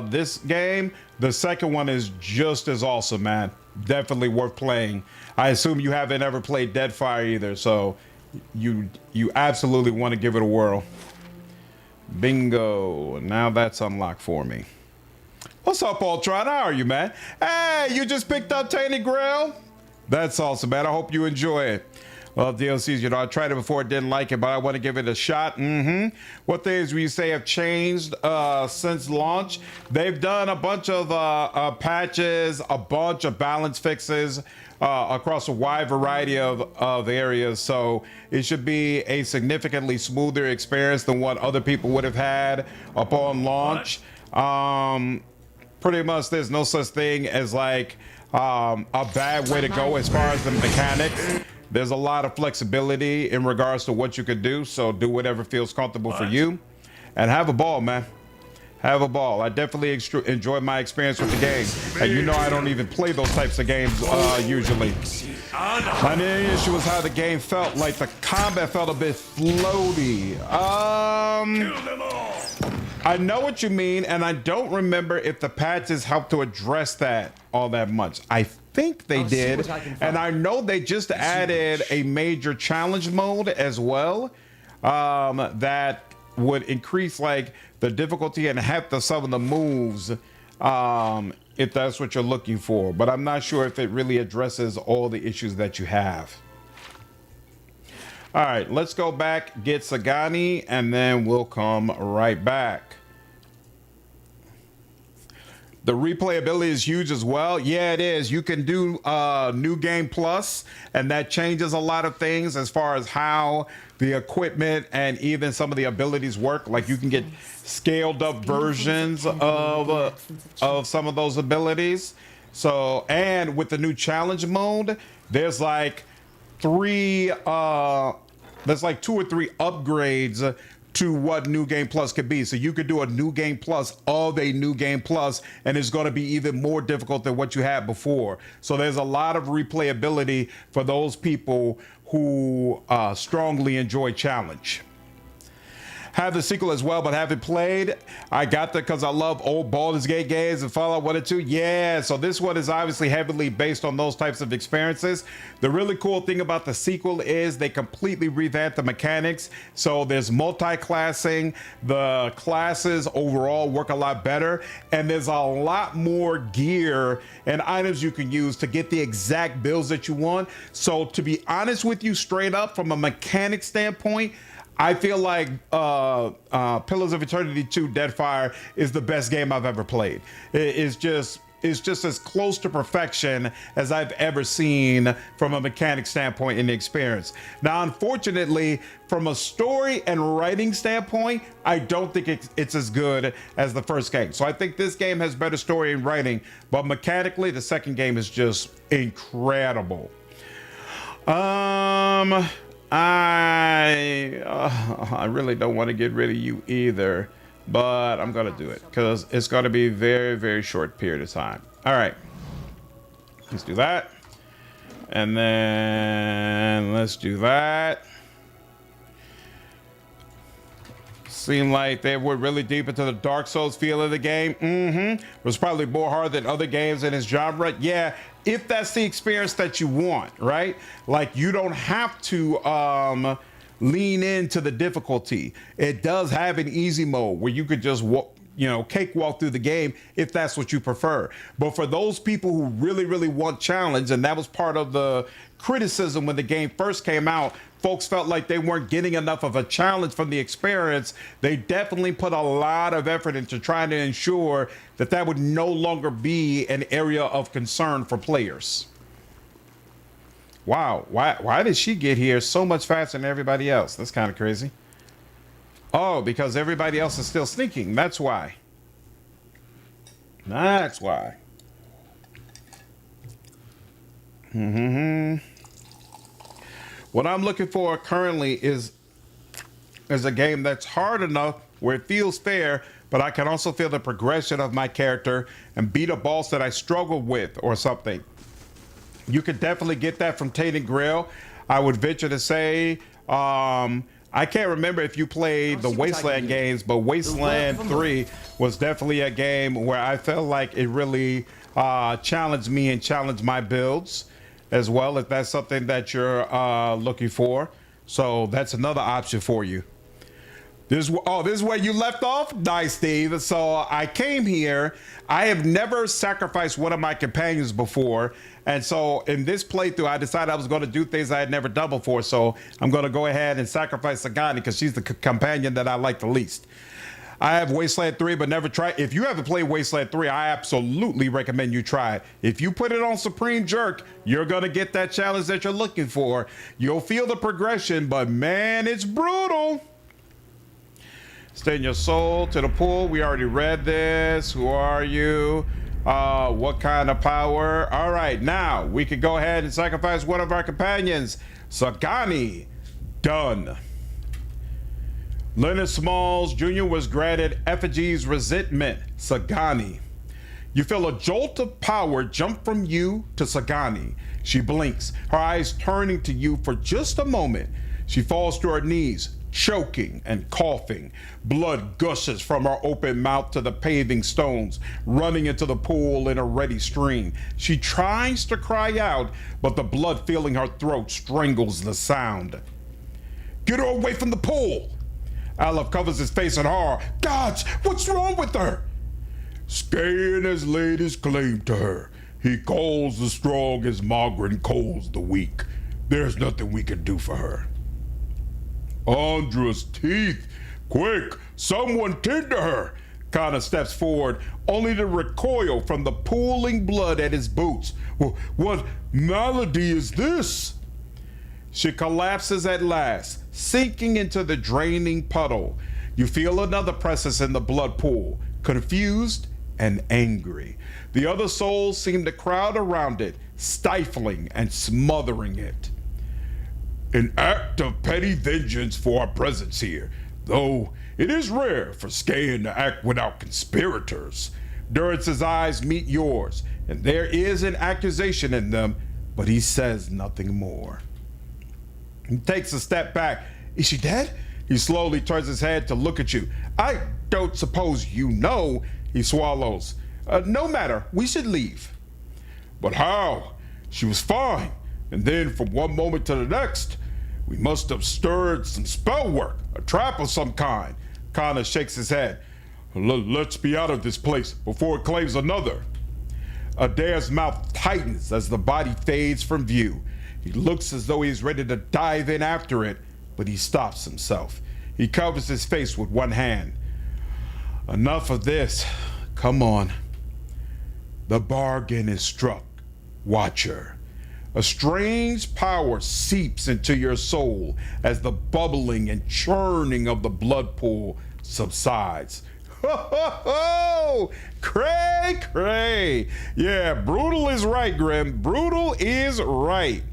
this game. The second one is just as awesome, man. Definitely worth playing. I assume you haven't ever played Deadfire either, so you absolutely want to give it a whirl. Bingo. Now that's unlocked for me. What's up, Ultron? How are you, man? Hey, you just picked up Tainted Grail? That's awesome, man. I hope you enjoy it. Well, DLCs, you know, I tried it before, didn't like it, but I want to give it a shot. What things would you say have changed since launch? They've done a bunch of patches, a bunch of balance fixes across a wide variety of areas. So it should be a significantly smoother experience than what other people would have had upon launch. Pretty much there's no such thing as like a bad way to go as far as the mechanics. There's a lot of flexibility in regards to what you could do, so do whatever feels comfortable for you and have a ball, man. Have a ball. I definitely enjoyed my experience with the game, and you know I don't even play those types of games usually. My main issue was how the game felt. Like the combat felt a bit floaty. I know what you mean, and I don't remember if the patches helped to address that all that much. I think they did, and I know they just added a major challenge mode as well that would increase like the difficulty and heft of some of the moves if that's what you're looking for, but I'm not sure if it really addresses all the issues that you have. All right, let's go back, get Sagani, and then we'll come right back. The replayability is huge as well. Yeah, it is. You can do New Game Plus, and that changes a lot of things as far as how the equipment and even some of the abilities work. Like you can get scaled up versions of some of those abilities. So, and with the new challenge mode, there's like two or three upgrades to what New Game Plus could be. So you could do a New Game Plus of a New Game Plus, and it's going to be even more difficult than what you had before. So there's a lot of replayability for those people who strongly enjoy challenge. Have the sequel as well, but haven't played. I got that because I love old Baldur's Gate games and Fallout 1 and 2. Yeah, so this one is obviously heavily based on those types of experiences. The really cool thing about the sequel is they completely revamped the mechanics. So there's multi-classing. The classes overall work a lot better. And there's a lot more gear and items you can use to get the exact builds that you want. So to be honest with you, straight up from a mechanic standpoint, I feel like Pillars of Eternity 2 Deadfire is the best game I've ever played. It's just as close to perfection as I've ever seen from a mechanic standpoint in the experience. Now, unfortunately, from a story and writing standpoint, I don't think it's as good as the first game. So I think this game has better story and writing, but mechanically, the second game is just incredible. I really don't want to get rid of you either, but I'm gonna do it because it's gonna be very, very short period of time. All right, let's do that, and then let's do that. Seemed like they were really deep into the Dark Souls feel of the game. It was probably more hard than other games in its genre. Yeah, if that's the experience that you want, right? Like you don't have to lean into the difficulty. It does have an easy mode where you could just cakewalk through the game if that's what you prefer. But for those people who really, really want challenge, and that was part of the criticism when the game first came out, folks felt like they weren't getting enough of a challenge from the experience. They definitely put a lot of effort into trying to ensure that that would no longer be an area of concern for players. Wow, why did she get here so much faster than everybody else? That's kind of crazy. Oh, because everybody else is still sneaking. That's why. That's why. What I'm looking for currently is a game that's hard enough where it feels fair, but but I can also feel the progression of my character and beat a boss that I struggled with or something. You could definitely get that from Tainted Grill. I would venture to say, I can't remember if you played the Wasteland games, but Wasteland 3 was definitely a game where I felt like it really challenged me and challenged my builds as well, if that's something that you're looking for. So that's another option for you. This is where you left off? Nice, Steve. So I came here. I have never sacrificed one of my companions before. And so in this playthrough, I decided I was going to do things I had never done before. So I'm going to go ahead and sacrifice Sagani because she's the companion that I like the least. I have Wasteland 3, but never tried. If you haven't played Wasteland 3, I absolutely recommend you try it. If you put it on Supreme Jerk, you're going to get that challenge that you're looking for. You'll feel the progression, but man, it's brutal. Stay in your soul to the pool. We already read this. Who are you? What kind of power? All right, now we can go ahead and sacrifice one of our companions. Sagani. Done. Leonard Smalls Jr. was granted Effigy's resentment. Sagani. You feel a jolt of power jump from you to Sagani. She blinks, her eyes turning to you for just a moment. She falls to her knees, choking and coughing. Blood gushes from her open mouth to the paving stones, running into the pool in a ready stream. She tries to cry out, but the blood filling her throat strangles the sound. Get her away from the pool! Aloth covers his face in horror. Gods, what's wrong with her? Skain has laid his claim to her. He calls the strong as Mogren calls the weak. There's nothing we can do for her. Andra's teeth! Quick, someone tend to her! Kana steps forward, only to recoil from the pooling blood at his boots. What malady is this? She collapses at last, sinking into the draining puddle. You feel another presence in the blood pool, confused and angry. The other souls seem to crowd around it, stifling and smothering it. An act of petty vengeance for our presence here, though it is rare for Skain to act without conspirators. Durance's eyes meet yours, and there is an accusation in them, but he says nothing more. He takes a step back. Is she dead? He slowly turns his head to look at you. I don't suppose you know. He swallows. No matter, we should leave. But how? She was fine. And then from one moment to the next, we must have stirred some spell work, a trap of some kind. Kana shakes his head. Let's be out of this place before it claims another. Adair's mouth tightens as the body fades from view. He looks as though he's ready to dive in after it, but he stops himself. He covers his face with one hand. Enough of this. Come on. The bargain is struck, Watcher. A strange power seeps into your soul as the bubbling and churning of the blood pool subsides. Ho, ho, ho! Cray, cray! Yeah, brutal is right, Grim. Brutal is right.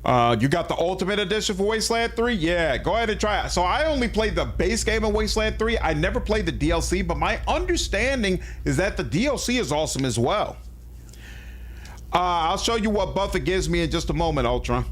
You got the Ultimate Edition for Wasteland 3? Yeah, go ahead and try it. So I only played the base game of Wasteland 3. I never played the DLC, but my understanding is that the DLC is awesome as well. I'll show you what buff it gives me in just a moment, Ultra.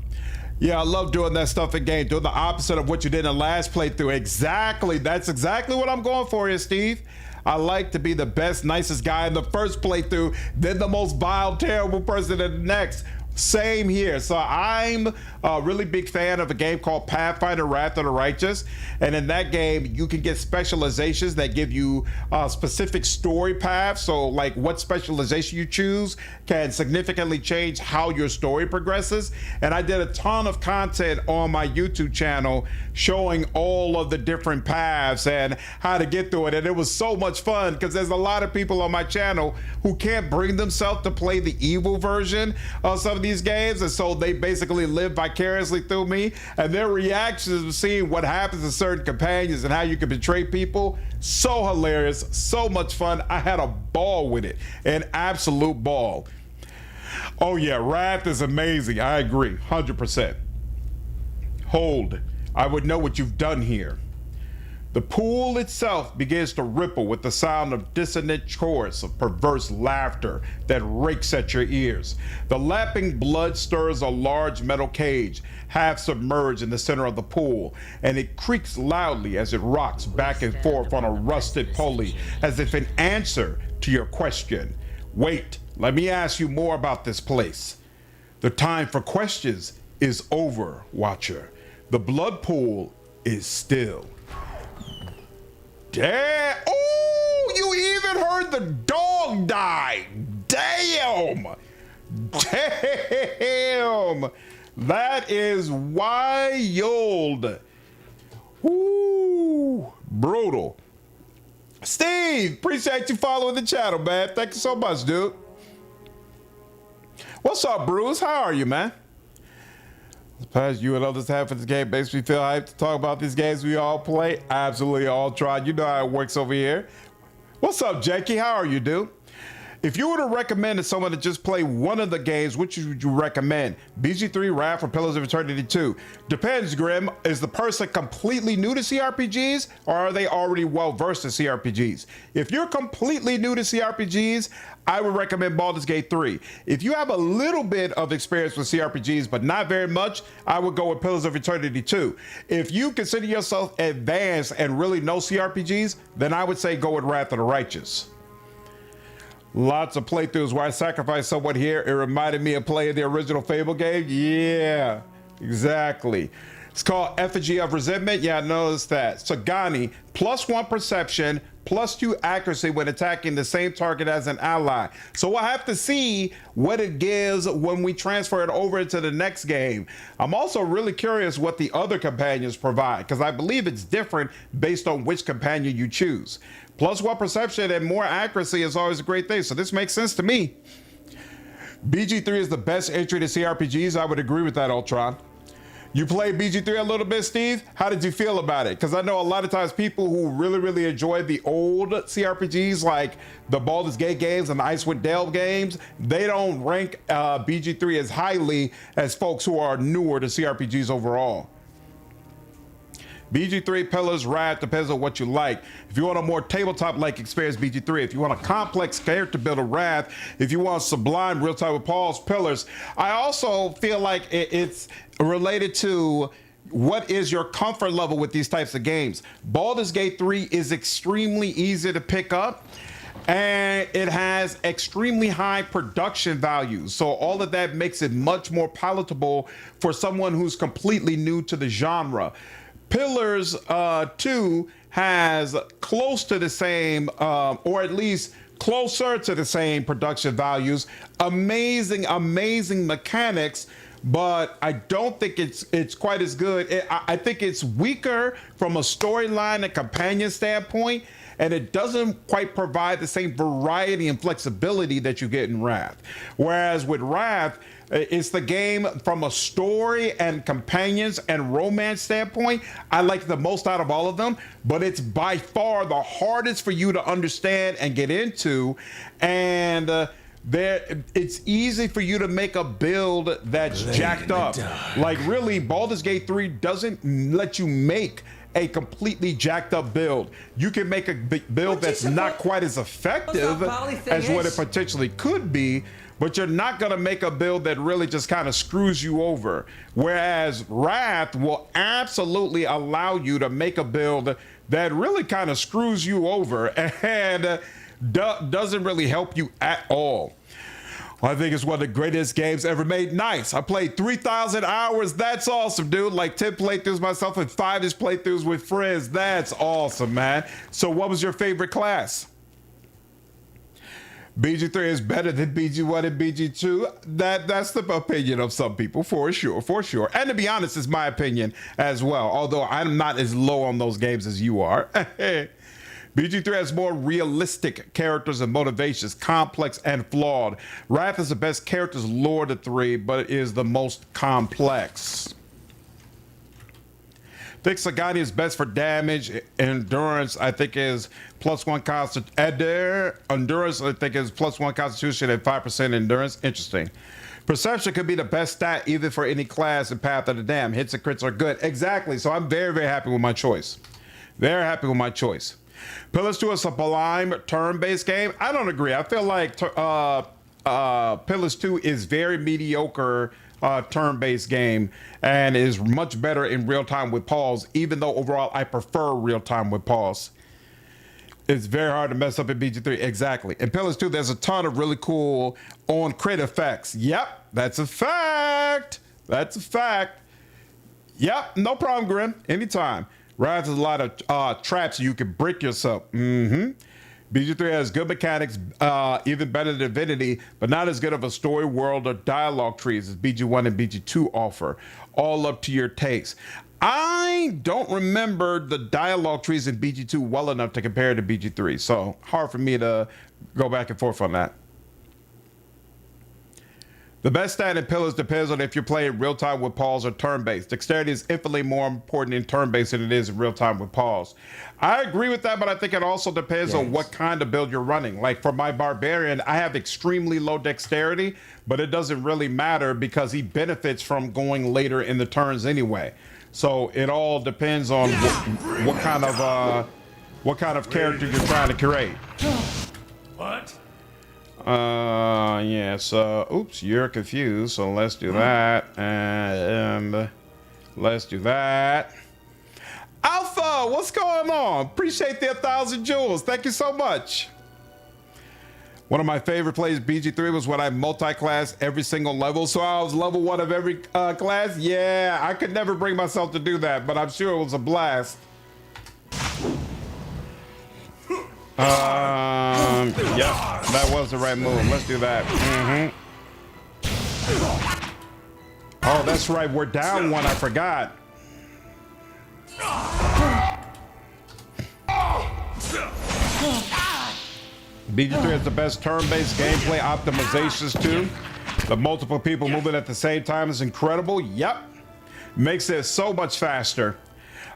Yeah, I love doing that stuff in game, doing the opposite of what you did in the last playthrough. Exactly, that's exactly what I'm going for here, Steve. I like to be the best, nicest guy in the first playthrough, then the most vile, terrible person in the next. Same here. So I'm a really big fan of a game called Pathfinder Wrath of the Righteous, and in that game you can get specializations that give you specific story paths. So like what specialization you choose can significantly change how your story progresses. And I did a ton of content on my YouTube channel showing all of the different paths and how to get through it, and it was so much fun because there's a lot of people on my channel who can't bring themselves to play the evil version of some of these games, and so they basically live vicariously through me, and their reactions of seeing what happens to certain companions and how you can betray people, so hilarious, so much fun. I had a ball with it, an absolute ball. Oh yeah, Wrath is amazing. I agree 100%. Hold, I would know what you've done here. The pool itself begins to ripple with the sound of dissonant chorus of perverse laughter that rakes at your ears. The lapping blood stirs a large metal cage, half submerged in the center of the pool, and it creaks loudly as it rocks back and forth on a rusted pulley, as if in answer to your question. Wait, let me ask you more about this place. The time for questions is over, Watcher. The blood pool is still. Damn! Oh, you even heard the dog die! Damn! Damn! That is wild. Ooh, brutal. Steve, appreciate you following the channel, man. Thank you so much, dude. What's up, Bruce? How are you, man? The past you and others have for this game makes me feel hyped to talk about these games we all play. Absolutely all tried. You know how it works over here. What's up, Jakey? How are you, dude? If you were to recommend to someone to just play one of the games, which would you recommend? BG3, Wrath, or Pillars of Eternity 2? Depends, Grim. Is the person completely new to CRPGs, or are they already well-versed in CRPGs? If you're completely new to CRPGs, I would recommend Baldur's Gate 3. If you have a little bit of experience with CRPGs, but not very much, I would go with Pillars of Eternity 2. If you consider yourself advanced and really know CRPGs, then I would say go with Wrath of the Righteous. Lots of playthroughs where I sacrificed someone here. It reminded me of playing the original Fable game. Yeah, exactly. It's called Effigy of Resentment. Yeah, I noticed that. Sagani, +1 perception, +2 accuracy when attacking the same target as an ally. So we'll have to see what it gives when we transfer it over into the next game. I'm also really curious what the other companions provide, because I believe it's different based on which companion you choose. +1 perception and more accuracy is always a great thing, so this makes sense to me. BG3 is the best entry to CRPGs. I would agree with that, Ultron. You played BG3 a little bit, Steve? How did you feel about it? Because I know a lot of times people who really enjoy the old CRPGs, like the Baldur's Gate games and the Icewind Dale games, they don't rank BG3 as highly as folks who are newer to CRPGs overall. BG3, Pillars, Wrath, depends on what you like. If you want a more tabletop-like experience, BG3. If you want a complex character builder, Wrath. If you want sublime real-time with Paul's, Pillars. I also feel like it's related to what is your comfort level with these types of games. Baldur's Gate 3 is extremely easy to pick up, and it has extremely high production values. So all of that makes it much more palatable for someone who's completely new to the genre. Pillars 2 has close to the same, or at least closer to the same production values. Amazing mechanics, but I don't think it's quite as good. I think it's weaker from a storyline and companion standpoint, and it doesn't quite provide the same variety and flexibility that you get in Wrath. Whereas with Wrath, it's the game from a story and companions and romance standpoint. I like the most out of all of them, but it's by far the hardest for you to understand and get into. And it's easy for you to make a build that's jacked up. Like really, Baldur's Gate 3 doesn't let you make a completely jacked up build. You can make a build that's not quite as effective as what it potentially could be, but you're not gonna make a build that really just kind of screws you over. Whereas Wrath will absolutely allow you to make a build that really kind of screws you over and doesn't really help you at all. I think it's one of the greatest games ever made. Nice. I played 3,000 hours. That's awesome, dude. Like 10 playthroughs myself and 5 just playthroughs with friends. That's awesome, man. So what was your favorite class? BG3 is better than BG1 and BG2. That's the opinion of some people, for sure. And to be honest, it's my opinion as well, although I'm not as low on those games as you are. BG3 has more realistic characters and motivations, complex and flawed. Wrath is the best characters lore of the 3, but it is the most complex. I think Sagani is best for damage. Endurance, I think, is +1 constitution. Eder, endurance, I think, is +1 constitution and 5% endurance. Interesting. Perception could be the best stat either for any class in Path of the Damned. Hits and crits are good. Exactly. So I'm very happy with my choice. Very happy with my choice. Pillars 2 is a sublime turn-based game. I don't agree. I feel like Pillars 2 is very mediocre turn-based game and is much better in real-time with pause, even though overall I prefer real-time with pause. It's very hard to mess up in BG3. Exactly. In Pillars 2, there's a ton of really cool on-crit effects. Yep, that's a fact. That's a fact. Yep, no problem, Grim. Anytime. Rise has a lot of traps you can brick yourself. BG3 has good mechanics, even better than Divinity, but not as good of a story, world, or dialogue trees as BG1 and BG2 offer. All up to your taste. I don't remember the dialogue trees in BG2 well enough to compare to BG3, so hard for me to go back and forth on that. The best stat in Pillars depends on if you're playing real-time with pause or turn-based. Dexterity is infinitely more important in turn-based than it is in real-time with pause. I agree with that, but I think it also depends on what kind of build you're running. Like for my Barbarian, I have extremely low dexterity, but it doesn't really matter because he benefits from going later in the turns anyway. So it all depends on what kind of character you're trying to create. What? Yeah, so, oops, you're confused, so let's do that, and let's do that. Alpha, what's going on? Appreciate the 1,000 jewels. Thank you so much. One of my favorite plays BG3 was when I multi-class every single level, so I was level 1 of every class. Yeah, I could never bring myself to do that, but I'm sure it was a blast. Yep, that was the right move. Let's do that. Oh, that's right. We're down 1. I forgot. BG3 has the best turn-based gameplay optimizations too. The multiple people moving at the same time is incredible. Yep, makes it so much faster.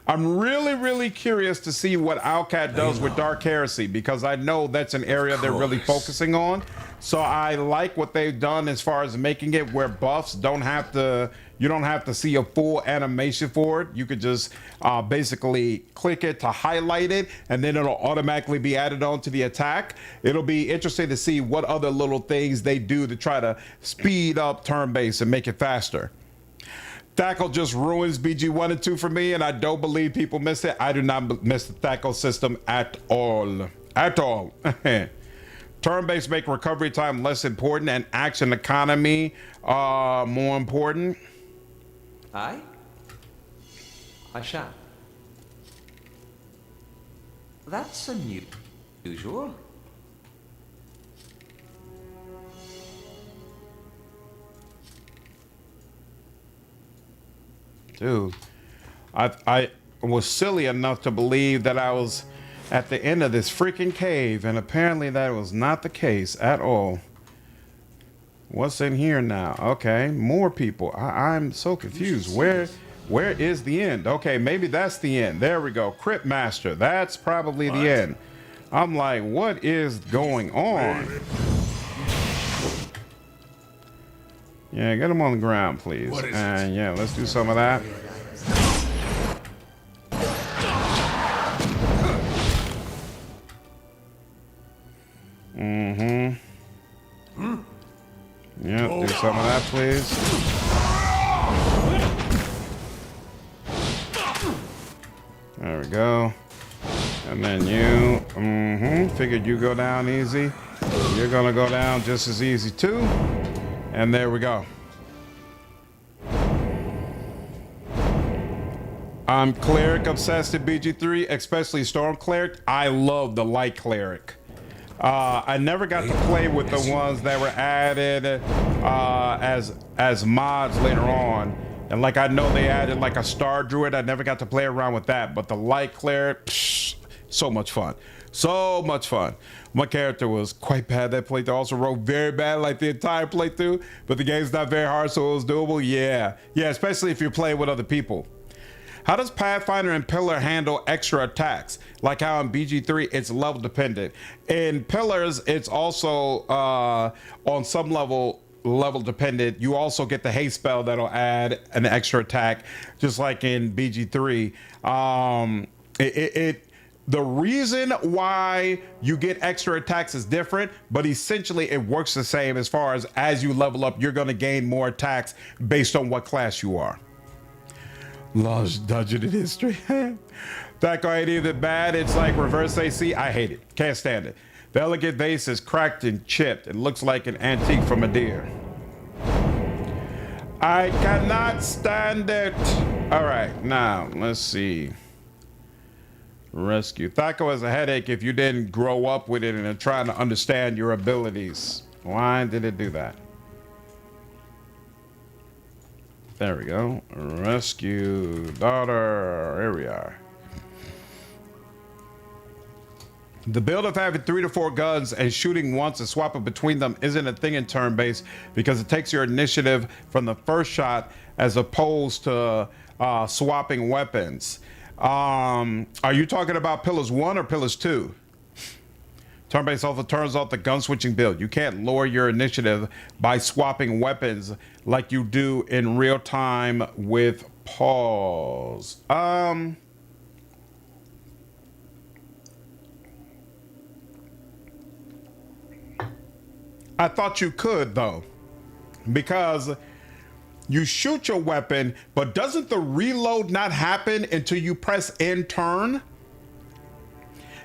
I'm really curious to see what Owlcat does with Dark Heresy because I know that's an area they're really focusing on. So I like what they've done as far as making it where buffs don't have to, you don't have to see a full animation for it. You could just basically click it to highlight it and then it'll automatically be added on to the attack. It'll be interesting to see what other little things they do to try to speed up turn-based and make it faster. Thackle just ruins BG1 and 2 for me, and I don't believe people miss it. I do not miss the Thackle system at all. At all. Turn-based make recovery time less important and action economy more important. I shall. That's unusual. Dude, I was silly enough to believe that I was at the end of this freaking cave, and apparently that was not the case at all. What's in here now? Okay, more people. I'm so confused. Where is the end? Okay, maybe that's the end. There we go. Crypt Master. That's probably the end. I'm like, what is going on? Yeah, get him on the ground, please. And yeah, let's do some of that. Yep, do some of that, please. There we go. And then you, figured you go down easy. You're gonna go down just as easy too. And there we go. I'm cleric obsessed in BG3, especially Storm Cleric. I love the light cleric. I never got to play with the ones that were added as mods later on. And like I know they added like a Star Druid. I never got to play around with that. But the light cleric, so much fun. So much fun. My character was quite bad that playthrough. Also wrote very bad like the entire playthrough. But the game's not very hard, so it was doable. Yeah, especially if you're playing with other people. How does Pathfinder and Pillar handle extra attacks? Like how in BG3, it's level dependent. In Pillars, it's also on some level dependent. You also get the haste spell that'll add an extra attack, just like in BG3. The reason why you get extra attacks is different, but essentially it works the same as you level up, you're going to gain more attacks based on what class you are. Lost dungeon in history. That guy ain't even bad. It's like reverse AC. I hate it. Can't stand it. The elegant vase is cracked and chipped. It looks like an antique from a deer. I cannot stand it. All right, now let's see. Rescue. Thaco has a headache if you didn't grow up with it and are trying to understand your abilities. Why did it do that? There we go. Rescue daughter. Here we are. The build of having 3 to 4 guns and shooting once and swapping between them isn't a thing in turn-based because it takes your initiative from the first shot as opposed to swapping weapons. Are you talking about Pillars 1 or Pillars 2? Turn-based also turns off the gun switching build. You can't lower your initiative by swapping weapons like you do in real time with pause. I thought you could though, because you shoot your weapon, but doesn't the reload not happen until you press end turn?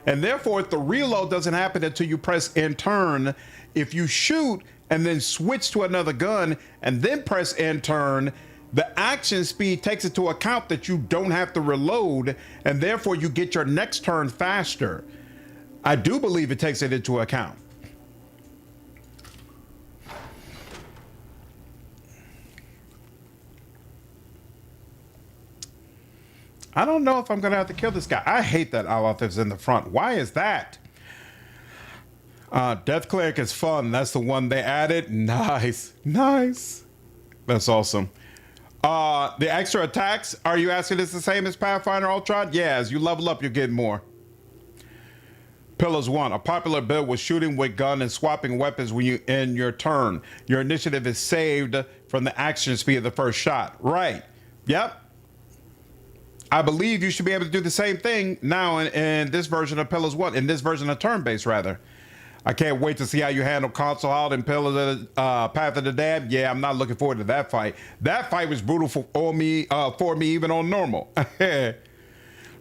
And therefore, if the reload doesn't happen until you press end turn, if you shoot and then switch to another gun and then press end turn, the action speed takes into account that you don't have to reload, and therefore you get your next turn faster. I do believe it takes it into account. I don't know if I'm going to have to kill this guy. I hate that Aloth is in the front. Why is that? Death Cleric is fun. That's the one they added. Nice. Nice. That's awesome. The extra attacks, are you asking it's the same as Pathfinder Ultron? Yeah, as you level up, you get more. Pillars 1. A popular build with shooting with gun and swapping weapons when you end your turn. Your initiative is saved from the action speed of the first shot. Right. Yep. I believe you should be able to do the same thing now in this version of Pillars 1, in this version of turn-based, rather. I can't wait to see how you handle console out in Pillars of Path of the Dam. Yeah, I'm not looking forward to that fight. That fight was brutal for me even on normal.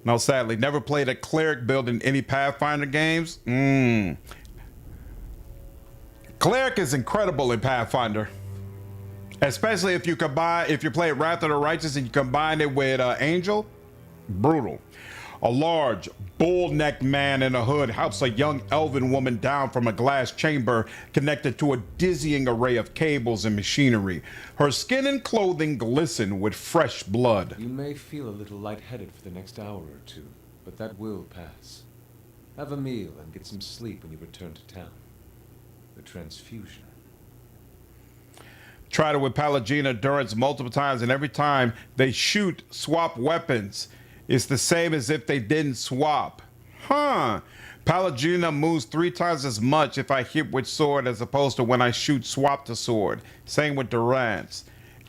No, sadly, never played a cleric build in any Pathfinder games. Cleric is incredible in Pathfinder. Especially if you play Wrath of the Righteous and you combine it with Angel. Brutal. A large, bull-necked man in a hood helps a young elven woman down from a glass chamber connected to a dizzying array of cables and machinery. Her skin and clothing glisten with fresh blood. You may feel a little lightheaded for the next hour or two, but that will pass. Have a meal and get some sleep when you return to town. The transfusion. Tried it with Pallegina Durance multiple times, and every time they swap weapons. It's the same as if they didn't swap. Huh. Pallegina moves 3 times as much if I hit with sword as opposed to when I shoot swap to sword. Same with Durance.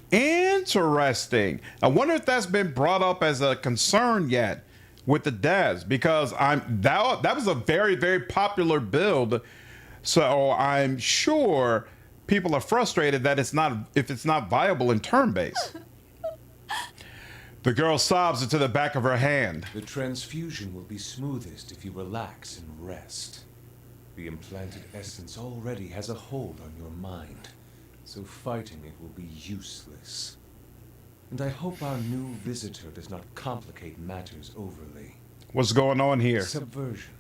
Interesting. I wonder if that's been brought up as a concern yet with the devs, because that was a very, very popular build. So I'm sure people are frustrated that it's not viable in turn-based. The girl sobs into the back of her hand. The transfusion will be smoothest if you relax and rest. The implanted essence already has a hold on your mind, so fighting it will be useless. And I hope our new visitor does not complicate matters overly. What's going on here? Subversion.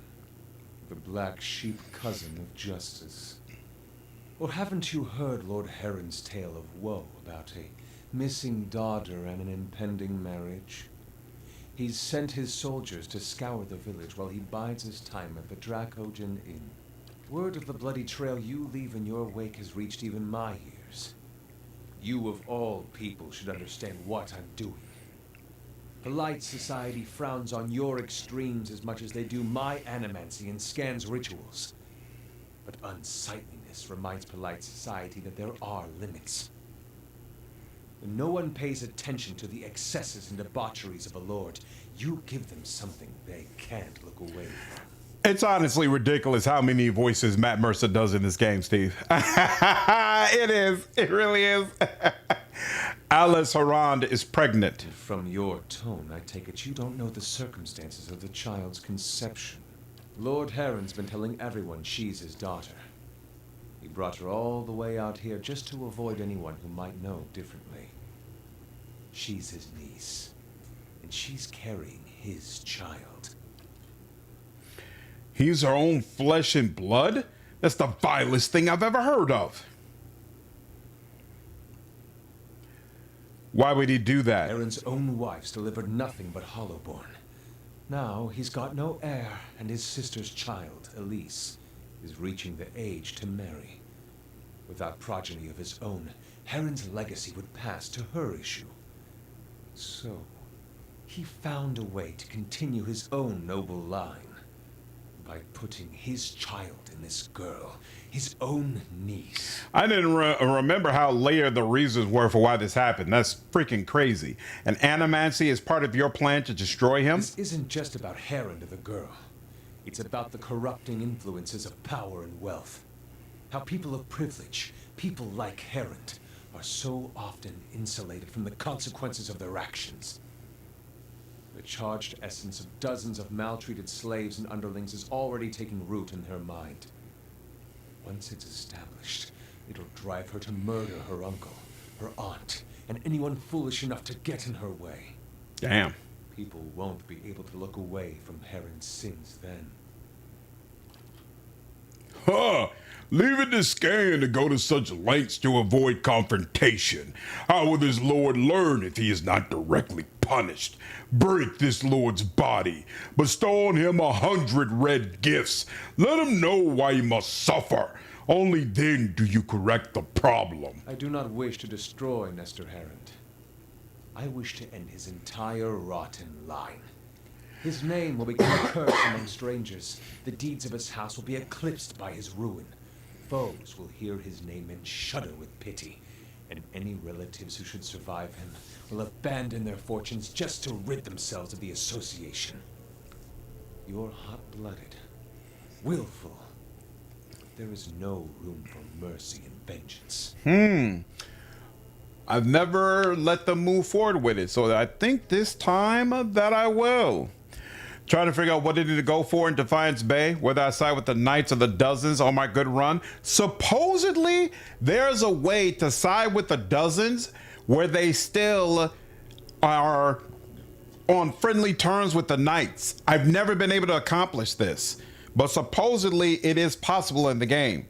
The black sheep cousin of justice. Or haven't you heard Lord Harond's tale of woe about a missing daughter and an impending marriage? He's sent his soldiers to scour the village while he bides his time at the Dracogen Inn. Word of the bloody trail you leave in your wake has reached even my ears. You of all people should understand what I'm doing. Polite society frowns on your extremes as much as they do my animancy and scans rituals. But unsightliness reminds polite society that there are limits. When no one pays attention to the excesses and debaucheries of a lord, you give them something they can't look away from. It's honestly ridiculous how many voices Matt Mercer does in this game, Steve. It is. It really is. Alice Harond is pregnant. From your tone, I take it you don't know the circumstances of the child's conception. Lord Harond's been telling everyone she's his daughter. He brought her all the way out here just to avoid anyone who might know differently. She's his niece, and she's carrying his child. He's her own flesh and blood? That's the vilest thing I've ever heard of. Why would he do that? Harond's own wife's delivered nothing but hollowborn. Now he's got no heir, and his sister's child, Elise, is reaching the age to marry. Without progeny of his own, Harond's legacy would pass to her issue. So, he found a way to continue his own noble line by putting his child in this girl, his own niece. I didn't remember how layered the reasons were for why this happened. That's freaking crazy. And animancy is part of your plan to destroy him? This isn't just about Harond and the girl. It's about the corrupting influences of power and wealth. How people of privilege, people like Harond, are so often insulated from the consequences of their actions. The charged essence of dozens of maltreated slaves and underlings is already taking root in her mind. Once it's established, it'll drive her to murder her uncle, her aunt, and anyone foolish enough to get in her way. Damn. People won't be able to look away from Harond's sins then. Huh. Leave it to Scan to go to such lengths to avoid confrontation. How will this lord learn if he is not directly punished? Break this lord's body. Bestow on him 100 red gifts. Let him know why he must suffer. Only then do you correct the problem. I do not wish to destroy Nestor Harond. I wish to end his entire rotten line. His name will become a curse among strangers. The deeds of his house will be eclipsed by his ruin. Foes will hear his name and shudder with pity, and any relatives who should survive him will abandon their fortunes just to rid themselves of the association. You're hot-blooded, willful, but there is no room for mercy and vengeance. I've never let them move forward with it, so I think this time that I will. Trying to figure out what I need to go for in Defiance Bay, whether I side with the Knights or the Dozens on my good run. Supposedly, there's a way to side with the Dozens where they still are on friendly terms with the Knights. I've never been able to accomplish this, but supposedly it is possible in the game.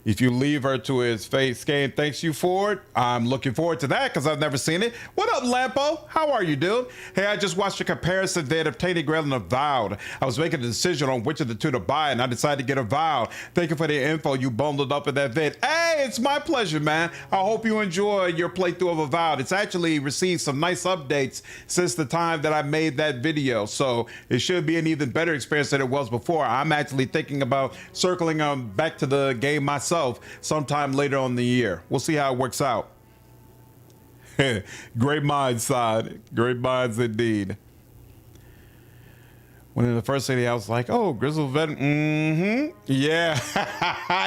If you leave her to his face, Skane thanks you for it. I'm looking forward to that because I've never seen it. What up, Lampo? How are you, dude? Hey, I just watched a comparison vid of Tainted Grail and Avowed. I was making a decision on which of the two to buy, and I decided to get Avowed. Thank you for the info you bundled up in that vid. Hey, it's my pleasure, man. I hope you enjoy your playthrough of Avowed. It's actually received some nice updates since the time that I made that video, so it should be an even better experience than it was before. I'm actually thinking about circling back to the game myself sometime later on in the year. We'll see how it works out. Great minds, son. Great minds indeed. When in the first city, I was like, oh, Grizzle Vet. Yeah.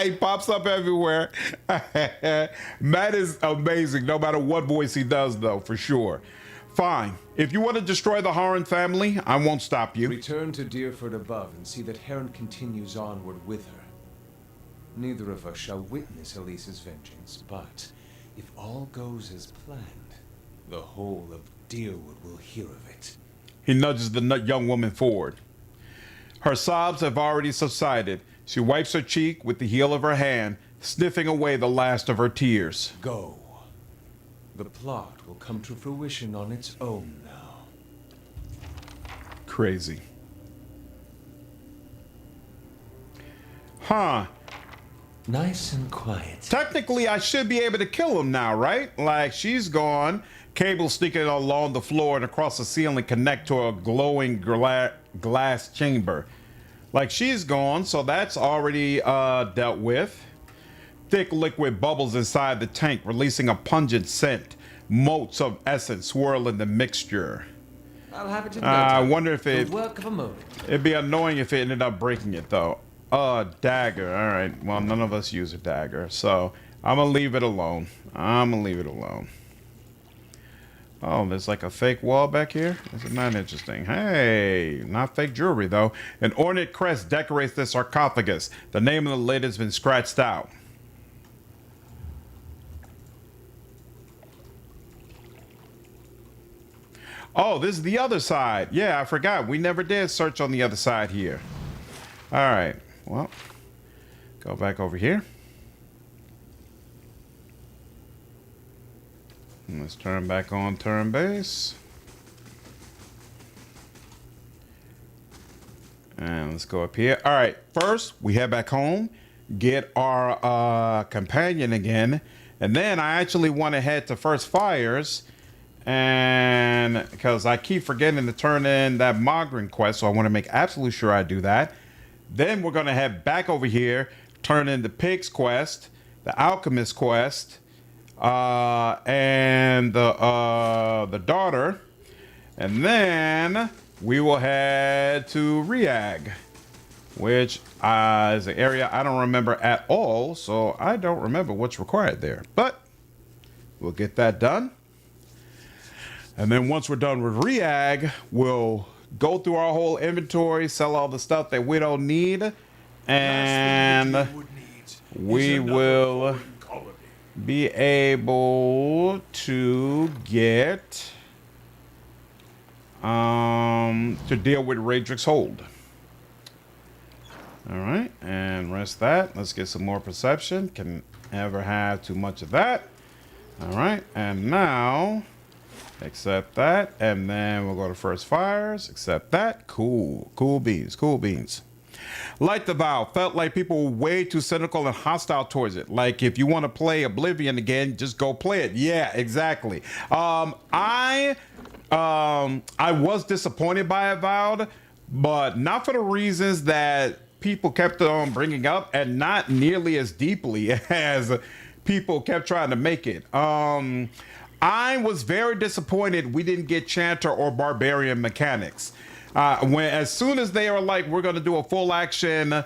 He pops up everywhere. Matt is amazing, no matter what voice he does, though, for sure. Fine. If you want to destroy the Harond family, I won't stop you. Return to Dyrford above and see that Harond continues onward with her. Neither of us shall witness Elise's vengeance, but if all goes as planned, the whole of Deerwood will hear of it. He nudges the young woman forward. Her sobs have already subsided. She wipes her cheek with the heel of her hand, sniffing away the last of her tears. Go. The plot will come to fruition on its own now. Crazy. Huh. Nice and quiet. Technically, I should be able to kill him now, right? Like, she's gone. Cable sneaking along the floor and across the ceiling connect to a glowing glass chamber. Like, she's gone, so that's already dealt with. Thick liquid bubbles inside the tank, releasing a pungent scent. motes of essence swirl in the mixture. I'll have it in no I time. wonder if The it... work of a moment. It'd be annoying if it ended up breaking it, though. Dagger. All right. Well, none of us use a dagger, so I'm gonna leave it alone. Oh, there's like a fake wall back here. Isn't that interesting? Hey, not fake jewelry, though. An ornate crest decorates the sarcophagus. The name of the lid has been scratched out. Oh, this is the other side. Yeah, I forgot. We never did search on the other side here. All right. Well, go back over here. And let's turn back on turn base. And let's go up here. All right. First, we head back home, get our companion again. And then I actually want to head to First Fires. And because I keep forgetting to turn in that Mogren quest, so I want to make absolutely sure I do that. Then we're going to head back over here, turn in the Pig's quest, the Alchemist quest, and the daughter. And then we will head to Riag, which is an area I don't remember at all, so I don't remember what's required there. But we'll get that done. And then once we're done with Riag, we'll go through our whole inventory, sell all the stuff that we don't need, and we will be able to get to deal with Radric's Hold. All right, and rest that. Let's get some more perception. Can never have too much of that. All right, and now accept that, and then we'll go to First Fires. Accept that. Cool beans. Like the Vow, felt like people were way too cynical and hostile towards it. Like, if you want to play Oblivion again, just go play it. Yeah, exactly. I was disappointed by Avowed, but not for the reasons that people kept on bringing up, and not nearly as deeply as people kept trying to make it. I was very disappointed we didn't get Chanter or Barbarian mechanics. As soon as they were like, we're going to do a full action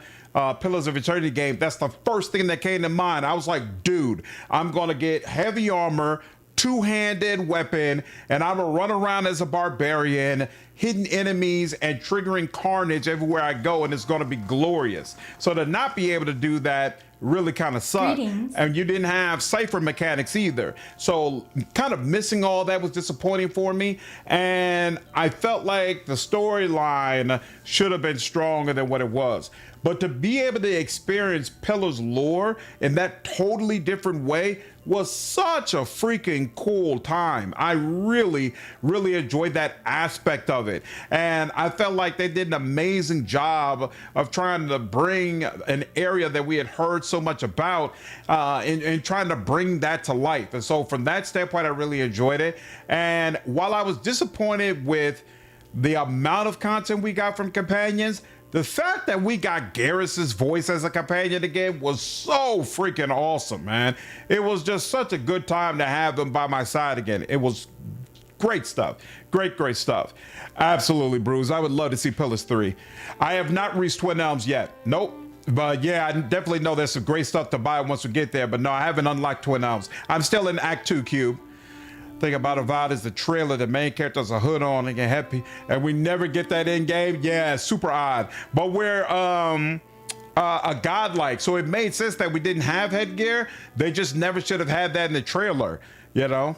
Pillars of Eternity game, that's the first thing that came to mind. I was like, dude, I'm going to get heavy armor, two-handed weapon, and I'm going to run around as a barbarian, hitting enemies and triggering carnage everywhere I go, and it's going to be glorious. So to not be able to do that really kind of sucked. Greetings. And you didn't have cipher mechanics either. So kind of missing all that was disappointing for me. And I felt like the storyline should have been stronger than what it was. But to be able to experience Pillars lore in that totally different way was such a freaking cool time. I really, really enjoyed that aspect of it. And I felt like they did an amazing job of trying to bring an area that we had heard so much about and trying to bring that to life. And so from that standpoint, I really enjoyed it. And while I was disappointed with the amount of content we got from companions, the fact that we got Garrus's voice as a companion again was so freaking awesome, man. It was just such a good time to have him by my side again. It was great stuff. Great stuff. Absolutely, Bruce. I would love to see Pillars 3. I have not reached Twin Elms yet. Nope. But yeah, I definitely know there's some great stuff to buy once we get there. But no, I haven't unlocked Twin Elms. I'm still in Act 2, Cube. Thing about Avowed is the trailer, the main character has a hood on and get happy, and we never get that in game. Yeah, it's super odd. But we're a godlike, so it made sense that we didn't have headgear. They just never should have had that in the trailer. You know,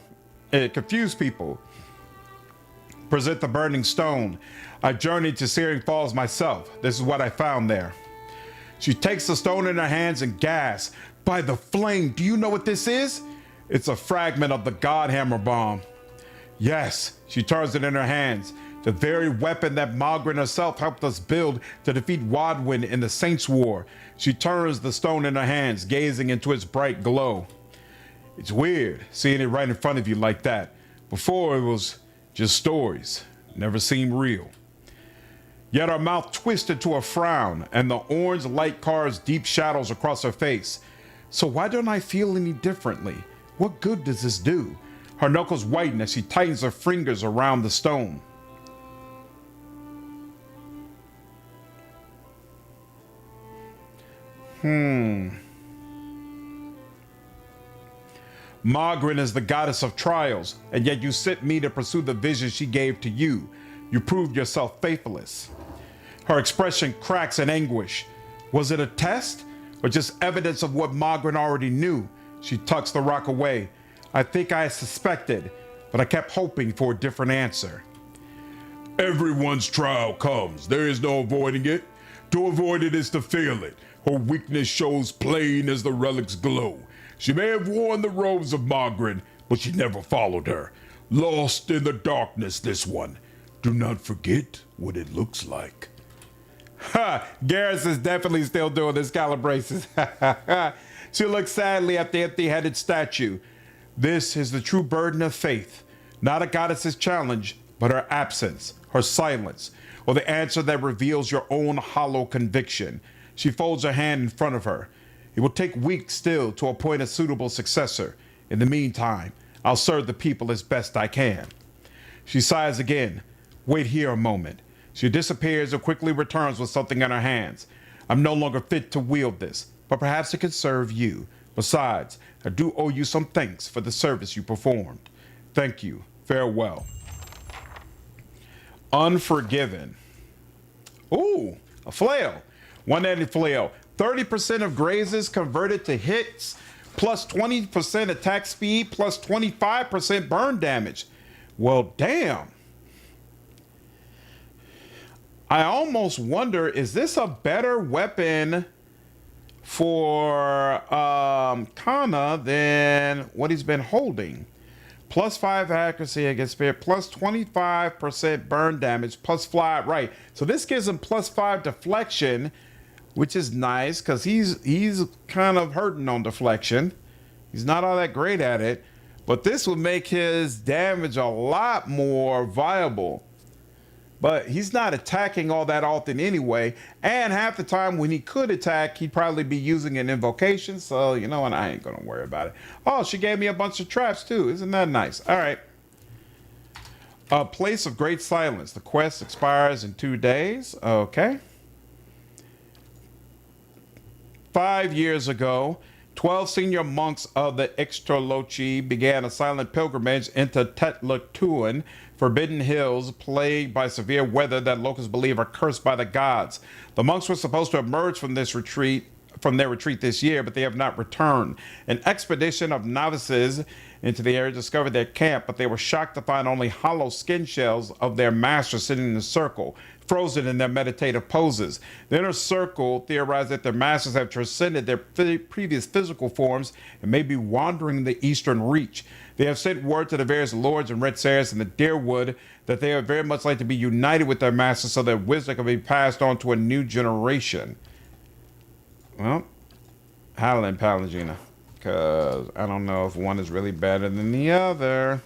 it confused people. Present the burning stone. I journeyed to Searing Falls myself. This is what I found there. She takes the stone in her hands and gasps, "By the flame, do you know what this is?" It's a fragment of the Godhammer bomb. Yes, she turns it in her hands. The very weapon that Mogren herself helped us build to defeat Wadwin in the Saints' War. She turns the stone in her hands, gazing into its bright glow. It's weird seeing it right in front of you like that. Before it was just stories, never seemed real. Yet her mouth twisted to a frown, and the orange light carves deep shadows across her face. So why don't I feel any differently? What good does this do? Her knuckles whiten as she tightens her fingers around the stone. Margaret is the goddess of trials, and yet you sent me to pursue the vision she gave to you. You proved yourself faithless. Her expression cracks in anguish. Was it a test, or just evidence of what Margaret already knew? She tucks the rock away. I think I suspected, but I kept hoping for a different answer. Everyone's trial comes. There is no avoiding it. To avoid it is to feel it. Her weakness shows plain as the relics glow. She may have worn the robes of Margaret, but she never followed her. Lost in the darkness, this one. Do not forget what it looks like. Ha! Garrus is definitely still doing his calibrations. She looks sadly at the empty-headed statue. This is the true burden of faith. Not a goddess's challenge, but her absence, her silence, or the answer that reveals your own hollow conviction. She folds her hand in front of her. It will take weeks still to appoint a suitable successor. In the meantime, I'll serve the people as best I can. She sighs again. Wait here a moment. She disappears and quickly returns with something in her hands. I'm no longer fit to wield this, but perhaps it could serve you. Besides, I do owe you some thanks for the service you performed. Thank you. Farewell. Unforgiven. Ooh, a flail. One-handed flail. 30% of grazes converted to hits, plus 20% attack speed, plus 25% burn damage. Well, damn. I almost wonder, is this a better weapon for Kana than what he's been holding? Plus 5 accuracy against spear, plus 25% burn damage, plus fly, right. So this gives him plus 5 deflection, which is nice because he's kind of hurting on deflection. He's not all that great at it, but this would make his damage a lot more viable. But he's not attacking all that often anyway, and half the time when he could attack, he'd probably be using an invocation, so you know what, I ain't gonna worry about it. Oh, she gave me a bunch of traps too. Isn't that nice? All right. A place of great silence. The quest expires in 2 days. Okay. 5 years ago, 12 senior monks of the Extralochi began a silent pilgrimage into Tetlatuan, forbidden hills plagued by severe weather that locals believe are cursed by the gods. The monks were supposed to emerge from their retreat this year, but they have not returned. An expedition of novices into the area discovered their camp, but they were shocked to find only hollow skin shells of their masters sitting in a circle, frozen in their meditative poses. The inner circle theorized that their masters have transcended their previous physical forms and may be wandering the eastern reach. They have sent word to the various lords and red Saris in the Deerwood that they would very much like to be united with their masters so that wisdom can be passed on to a new generation. Well, Howlin' Palangina, because I don't know if one is really better than the other.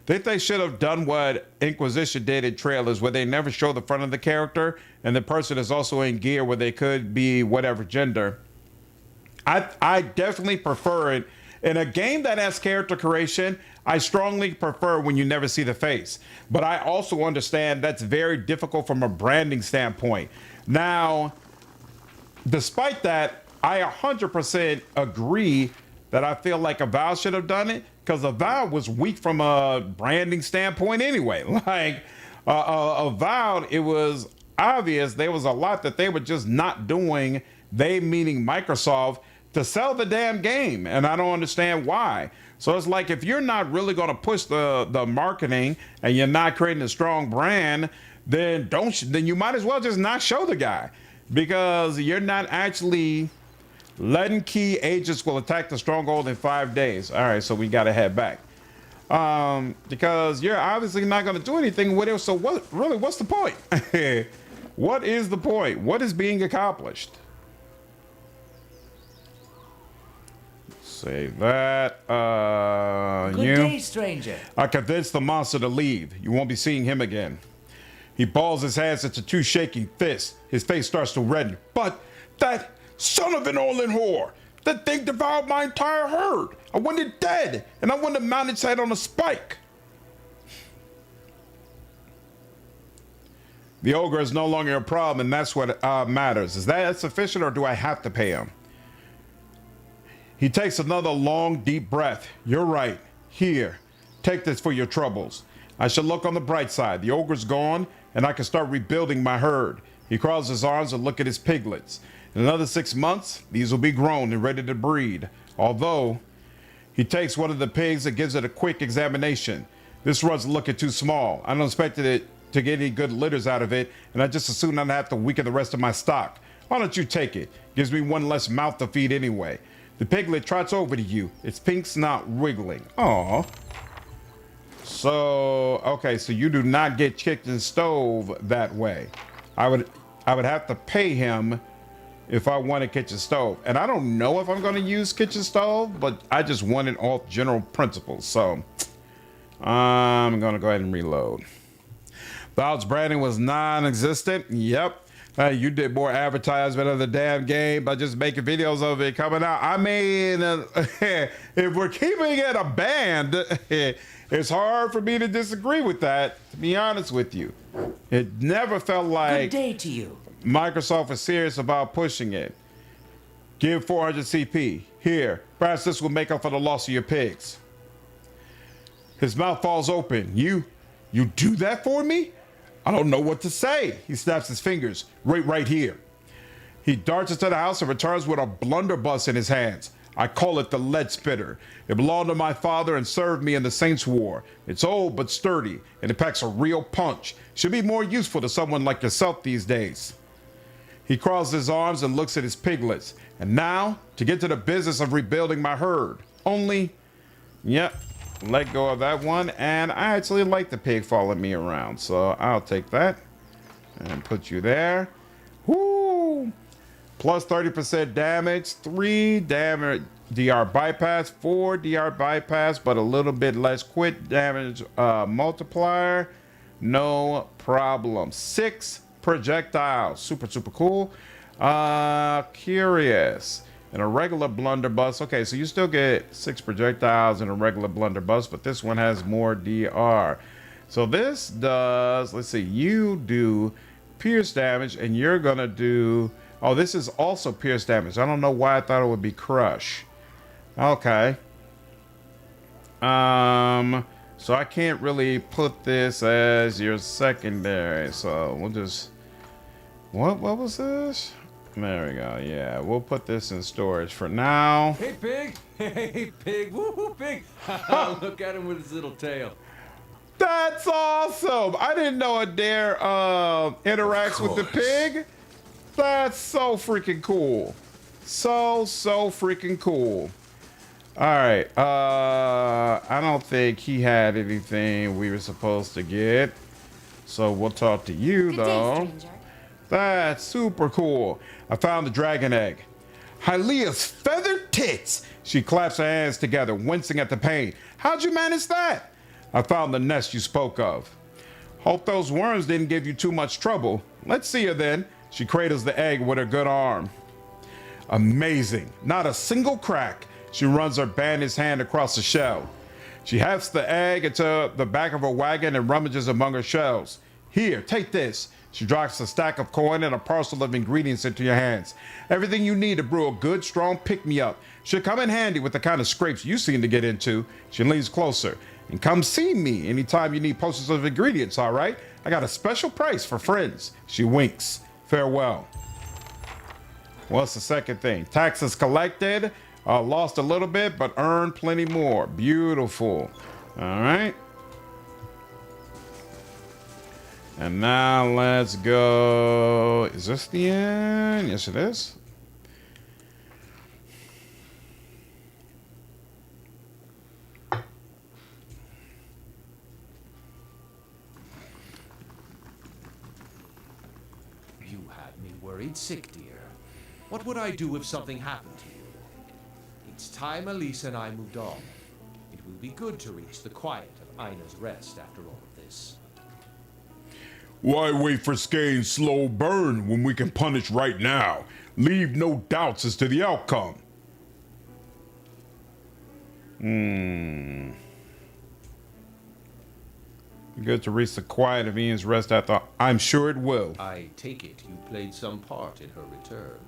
Think they should have done what Inquisition did in trailers, where they never show the front of the character and the person is also in gear where they could be whatever gender. I definitely prefer it. In a game that has character creation, I strongly prefer when you never see the face. But I also understand that's very difficult from a branding standpoint. Now, despite that, I 100% agree that I feel like Avowed should have done it, because Avowed was weak from a branding standpoint anyway. Like, Avowed, it was obvious there was a lot that they were just not doing, they meaning Microsoft, to sell the damn game, and I don't understand why. So it's like, if you're not really going to push the marketing and you're not creating a strong brand, then you might as well just not show the guy, because you're not actually letting key agents will attack the stronghold in 5 days. All right, so we got to head back, because you're obviously not going to do anything with it. So what's the point? What is the point? What is being accomplished? Save that. Good day, stranger. I convinced the monster to leave. You won't be seeing him again. He balls his hands into 2 shaking fists. His face starts to redden. But that son of an Orlin whore! That thing devoured my entire herd. I wanted dead, and I wanted to mount its head on a spike. The ogre is no longer a problem, and that's what matters. Is that sufficient, or do I have to pay him? He takes another long, deep breath. You're right. Here, take this for your troubles. I should look on the bright side. The ogre's gone, and I can start rebuilding my herd. He crosses his arms and look at his piglets. In another 6 months, these will be grown and ready to breed. Although, he takes one of the pigs and gives it a quick examination. This run's looking too small. I don't expect it to get any good litters out of it, and I just assume not have to weaken the rest of my stock. Why don't you take it? Gives me one less mouth to feed anyway. The piglet trots over to you, its pink snot wiggling. Aw. So, okay, so you do not get kitchen stove that way. I would have to pay him if I wanted kitchen stove. And I don't know if I'm going to use kitchen stove, but I just wanted all general principles. So, I'm going to go ahead and reload. Valve's branding was non-existent. Yep. You did more advertisement of the damn game by just making videos of it coming out. I mean, if we're keeping it a band, it's hard for me to disagree with that, to be honest with you. It never felt like Good day to you. Microsoft was serious about pushing it. Give 400 CP. Here, perhaps this will make up for the loss of your pigs. His mouth falls open. You do that for me? I don't know what to say. He snaps his fingers. Right here. He darts into the house and returns with a blunderbuss in his hands. I call it the lead spitter. It belonged to my father and served me in the Saints' War. It's old but sturdy, and it packs a real punch. Should be more useful to someone like yourself these days. He crosses his arms and looks at his piglets. And now, to get to the business of rebuilding my herd. Yep. Let go of that one, and I actually like the pig following me around, so I'll take that and put you there. Whoo! Plus 30% damage, 3 damage DR bypass, 4 DR bypass, but a little bit less quit damage multiplier. No problem. 6 projectiles, super cool. Curious. And a regular blunderbuss. Okay, so you still get 6 projectiles in a regular blunderbuss, but this one has more DR. So this does, let's see, you do pierce damage, and you're gonna do, oh, this is also pierce damage. I don't know why I thought it would be crush. Okay. So I can't really put this as your secondary. So we'll just, what was this? There we go. Yeah, we'll put this in storage for now. Hey, pig! Hey, pig! Woo-hoo, pig! Look at him with his little tail. That's awesome! I didn't know a dare interacts with the pig. That's so freaking cool. So freaking cool. All right. I don't think he had anything we were supposed to get. So we'll talk to you, Good though. day, stranger. That's super cool. I found the dragon egg. Hylea's feathered tits. She claps her hands together, wincing at the pain. How'd you manage that? I found the nest you spoke of. Hope those worms didn't give you too much trouble. Let's see her then. She cradles the egg with her good arm. Amazing. Not a single crack. She runs her bandaged hand across the shell. She hefts the egg into the back of her wagon and rummages among her shells. Here, take this. She drops a stack of coin and a parcel of ingredients into your hands. Everything you need to brew a good, strong pick-me-up. Should come in handy with the kind of scrapes you seem to get into. She leans closer. And come see me anytime you need potions of ingredients, all right? I got a special price for friends. She winks. Farewell. What's the second thing? Taxes collected. Lost a little bit, but earned plenty more. Beautiful. All right. And now let's go. Is this the end? Yes, it is. You had me worried sick, dear. What would I do if something happened to you? It's time Elise and I moved on. It will be good to reach the quiet of Ina's rest after all of this. Why wait for Skane's slow burn when we can punish right now? Leave no doubts as to the outcome. Good to reach the quiet of Ian's rest after. I'm sure it will. I take it you played some part in her return.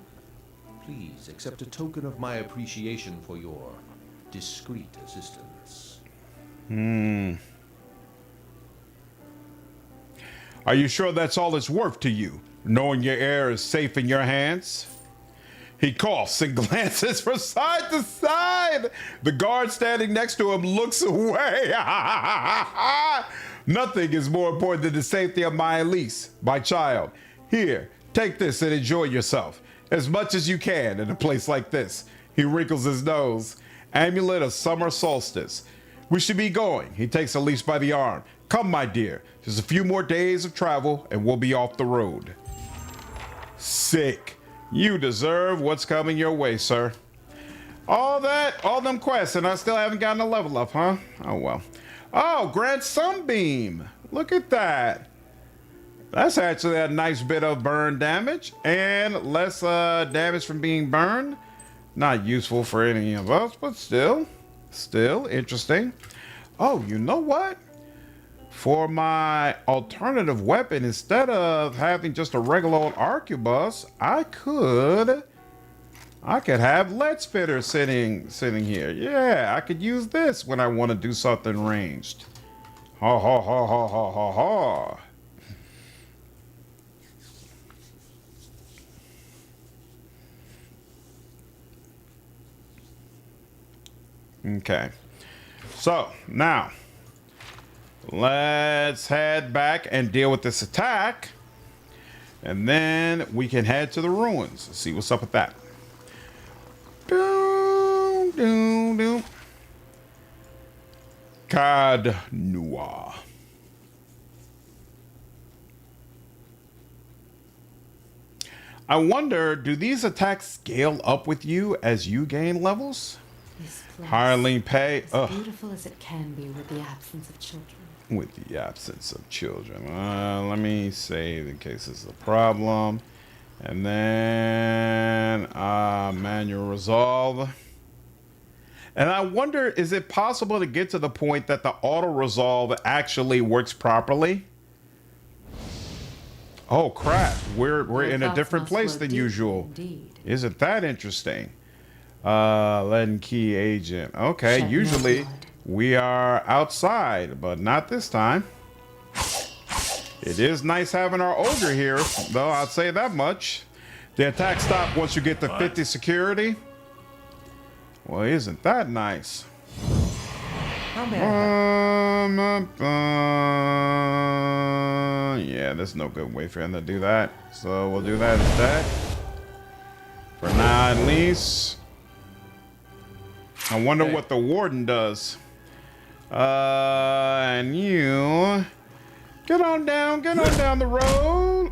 Please accept a token of my appreciation for your discreet assistance. Are you sure that's all it's worth to you, knowing your heir is safe in your hands? He coughs and glances from side to side. The guard standing next to him looks away. Nothing is more important than the safety of my Elise, my child. Here, take this and enjoy yourself, as much as you can in a place like this. He wrinkles his nose. Amulet of summer solstice. We should be going. He takes Elise by the arm. Come, my dear. Just a few more days of travel and we'll be off the road. Sick. You deserve what's coming your way, sir. All them quests, and I still haven't gotten a level up, huh? Oh, well. Oh, grant Sunbeam. Look at that. That's actually a nice bit of burn damage and less damage from being burned. Not useful for any of us, but still interesting. Oh, you know what? For my alternative weapon, instead of having just a regular old arquebus, I could have lead spitter sitting here. Yeah, I could use this when I want to do something ranged. Ha ha ha ha ha ha ha. Okay. So, now let's head back and deal with this attack. And then we can head to the ruins. See what's up with that. Doom, doom, doom. Cad Noir. I wonder, do these attacks scale up with you as you gain levels? Hireling pay. As beautiful as it can be with the absence of children. With the absence of children. Let me save in case this is a problem. And then manual resolve. And I wonder, is it possible to get to the point that the auto resolve actually works properly? Oh crap, we're in a different place than usual. Indeed. Isn't that interesting? Leaden key agent. Okay, usually we are outside, but not this time. It is nice having our ogre here, though, I'll say that much. The attack stops once you get to 50 security. Well, isn't that nice? Yeah, there's no good way for him to do that. So we'll do that instead. For now, at least. I wonder what the warden does. And you get on down the road.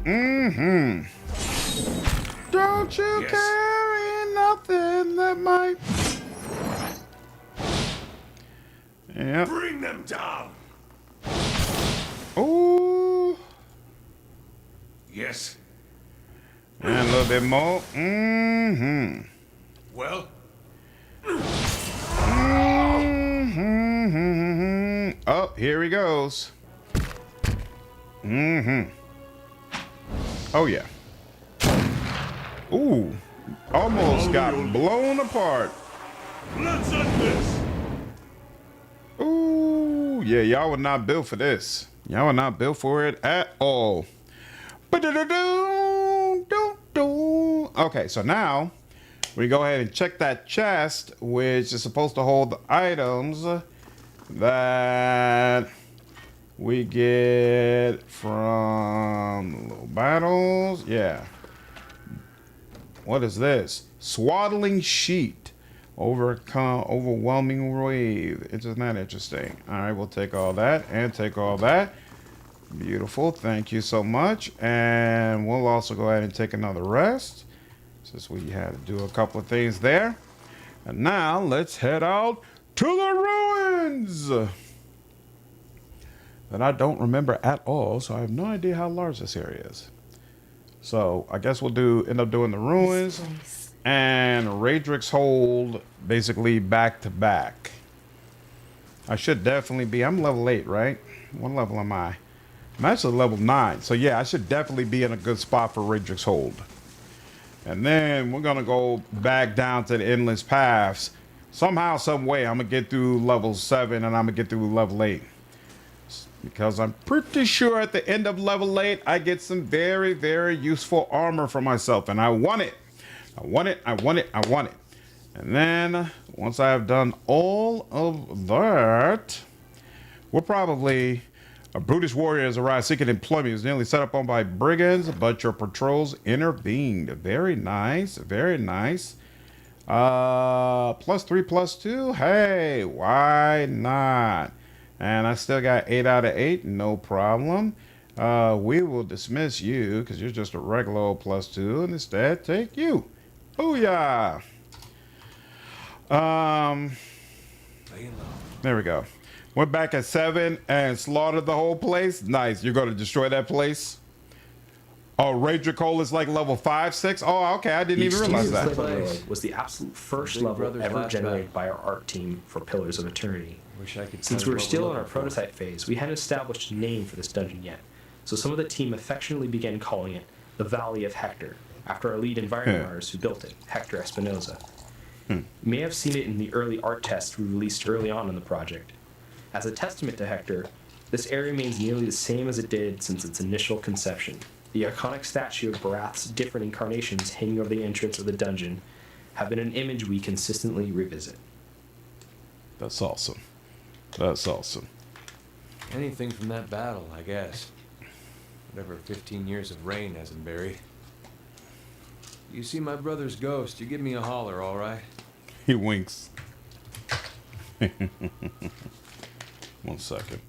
Don't you carry nothing that might. Yeah. Bring them down. Ooh. Yes. And a little bit more. Well. Oh, here he goes. Oh yeah. Ooh, almost got blown apart. Let's end this. Ooh, yeah, y'all were not built for this. Y'all were not built for it at all. Okay, so now we go ahead and check that chest, which is supposed to hold the items that we get from little battles. Yeah. What is this? Swaddling sheet. Overwhelming wave. Isn't that interesting? All right, we'll take all that and take all that. Beautiful. Thank you so much. And we'll also go ahead and take another rest, since we had to do a couple of things there. And now let's head out to the ruins that I don't remember at all, so I have no idea how large this area is. So I guess we'll end up doing the ruins and Raedric's Hold basically back to back. I should definitely be. I'm level 8, right? What level am I? I'm actually level 9. So yeah, I should definitely be in a good spot for Radric's Hold. And then we're gonna go back down to the endless paths. Somehow, some way, I'm gonna get through level 7 and I'm gonna get through level 8. Because I'm pretty sure at the end of level 8, I get some very, very useful armor for myself. And I want it. I want it, I want it, I want it. And then, once I have done all of that, we're probably... A brutish warrior has arrived seeking employment. He was nearly set upon by brigands, but your patrols intervened. Very nice, very nice. +3/+2. Hey, why not? And I still got 8 out of 8. No problem. We will dismiss you because you're just a regular old +2, and instead take you. Booyah! There we go. Went back at 7 and slaughtered the whole place. Nice. You're going to destroy that place? Oh, Radric's Hold is like level 5, 6? Oh, okay. I didn't even realize that. Was the absolute first level ever generated by our art team for Pillars of Eternity. Since we were still in our prototype phase, we hadn't established a name for this dungeon yet. So some of the team affectionately began calling it the Valley of Hector, after our lead environment artist who built it, Hector Espinoza. You may have seen it in the early art tests we released early on in the project. As a testament to Hector, this area remains nearly the same as it did since its initial conception. The iconic statue of Barath's different incarnations hanging over the entrance of the dungeon have been an image we consistently revisit. That's awesome. That's awesome. Anything from that battle, I guess. Whatever 15 years of rain hasn't buried. You see my brother's ghost, you give me a holler, all right? He winks. 1 second.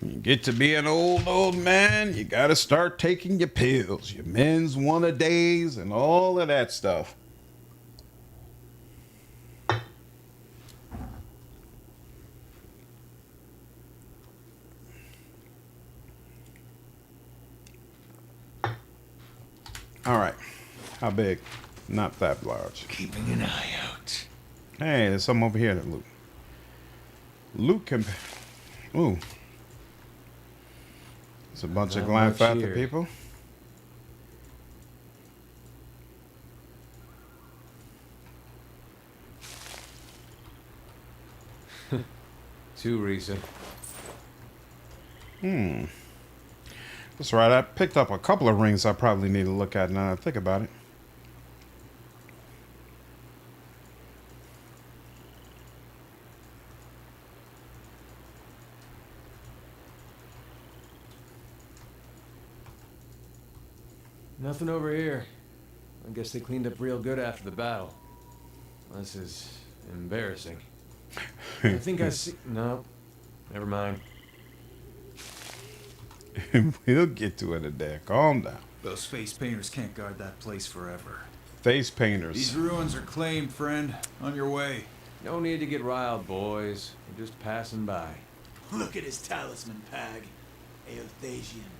When you get to be an old man, you gotta start taking your pills, your men's one-a-days, and all of that stuff. All right. How big? Not that large. Keeping an eye out. Hey, there's something over here that loot. Loot can... Ooh. It's a bunch of Glanfather people. Too recent. That's right. I picked up a couple of rings I probably need to look at now that I think about it. Nothing over here. I guess they cleaned up real good after the battle. This is embarrassing. I think I see... No. Never mind. We'll get to it today. Calm down. Those face painters can't guard that place forever. Face painters. These ruins are claimed, friend. On your way. No need to get riled, boys. We're just passing by. Look at his talisman, Pag. Aothasian.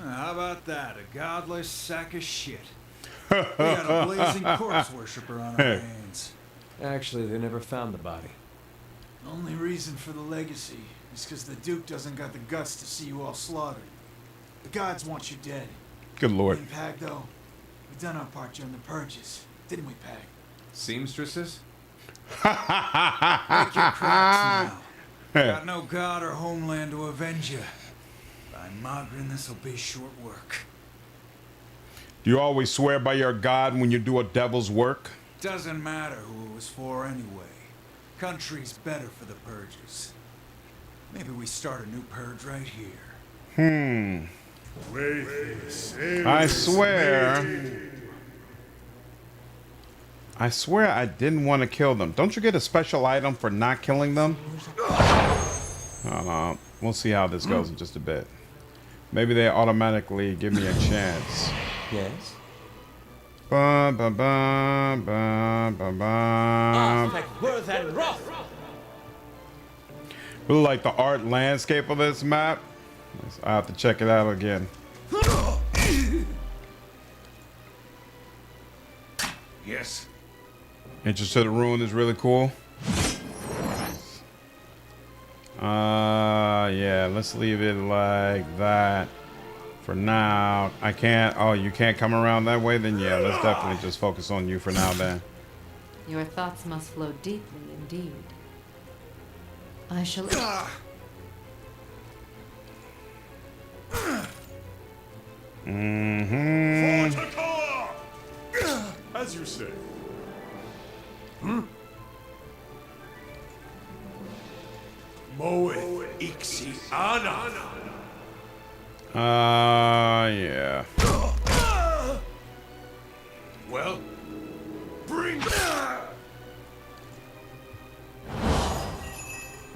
How about that? A godless sack of shit. We got a blazing corpse worshiper on our hands. Actually, they never found the body. Only reason for the legacy is because the Duke doesn't got the guts to see you all slaughtered. The gods want you dead. Good lord. And Pag, though, we done our part during the purges, didn't we, Pag? Seamstresses? Break your cracks now. Got no god or homeland to avenge you. By Magrin, this'll be short work. Do you always swear by your god when you do a devil's work? Doesn't matter who it was for anyway. Country's better for the purges. Maybe we start a new purge right here. I swear I didn't want to kill them. Don't you get a special item for not killing them? We'll see how this goes in just a bit. Maybe they automatically give me a chance. Yes. Ba, ba, ba, ba, ba, ba. Really like the art landscape of this map. I have to check it out again. Yes. Entrance to the ruin is really cool. Yeah, let's leave it like that for now. I can't. Oh, you can't come around that way? Then yeah, let's definitely just focus on you for now then. Your thoughts must flow deeply indeed. I shall. Mm-hmm. As you say. Moeth ixi ana. Yeah. Well, bring.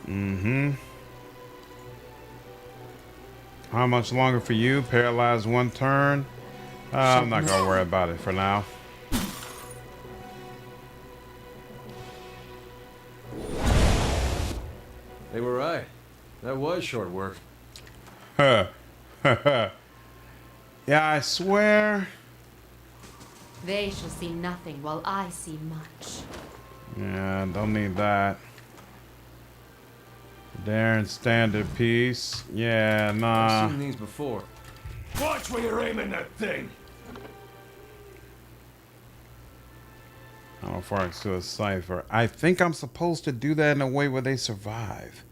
Mm-hmm. How much longer for you? Paralyzed 1 turn. I'm not gonna worry about it for now. They were right. That was short work. Yeah, I swear. They shall see nothing while I see much. Yeah, don't need that. Darren standard piece. Yeah, nah. I've seen these before. Watch where you're aiming that thing. How far to a cipher? I think I'm supposed to do that in a way where they survive.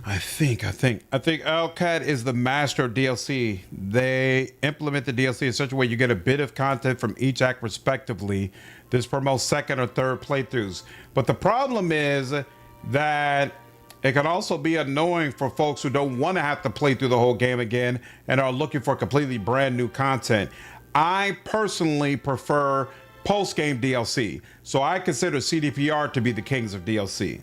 I think Alcat is the master of DLC. They implement the DLC in such a way you get a bit of content from each act respectively. This promotes second or third playthroughs. But the problem is that it can also be annoying for folks who don't want to have to play through the whole game again and are looking for completely brand new content. I personally prefer post-game DLC. So I consider CDPR to be the kings of DLC,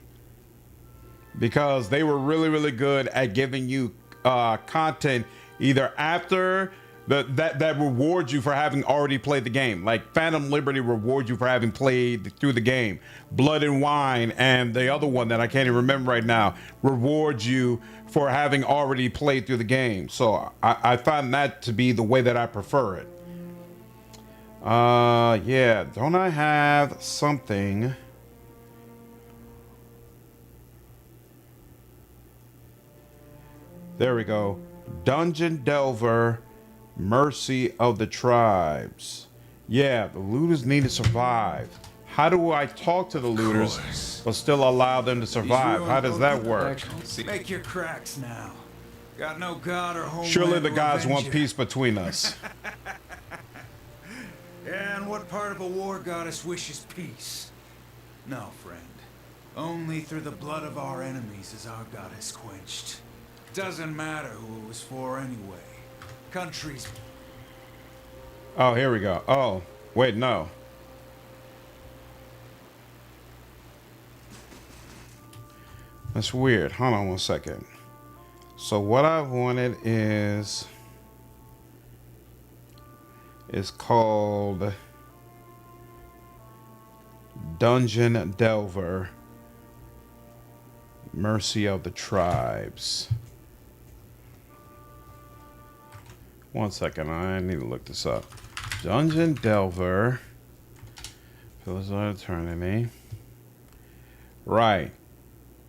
because they were really, really good at giving you content either after that rewards you for having already played the game. Like Phantom Liberty rewards you for having played through the game. Blood and Wine and the other one that I can't even remember right now rewards you for having already played through the game. So I find that to be the way that I prefer it. Yeah, don't I have something? There we go. Dungeon Delver, Mercy of the Tribes. Yeah, the looters need to survive. How do I talk to the looters but still allow them to survive? How does that work? Make your cracks now. Got no god or home. Surely the gods want peace between us. And what part of a war goddess wishes peace? No, friend. Only through the blood of our enemies is our goddess quenched. Doesn't matter who it was for anyway. Countries. Oh, here we go. Oh, wait, no. That's weird. Hold on 1 second. So what I wanted is called Dungeon Delver, Mercy of the Tribes. 1 second, I need to look this up. Dungeon Delver, Pillars of Eternity. Right.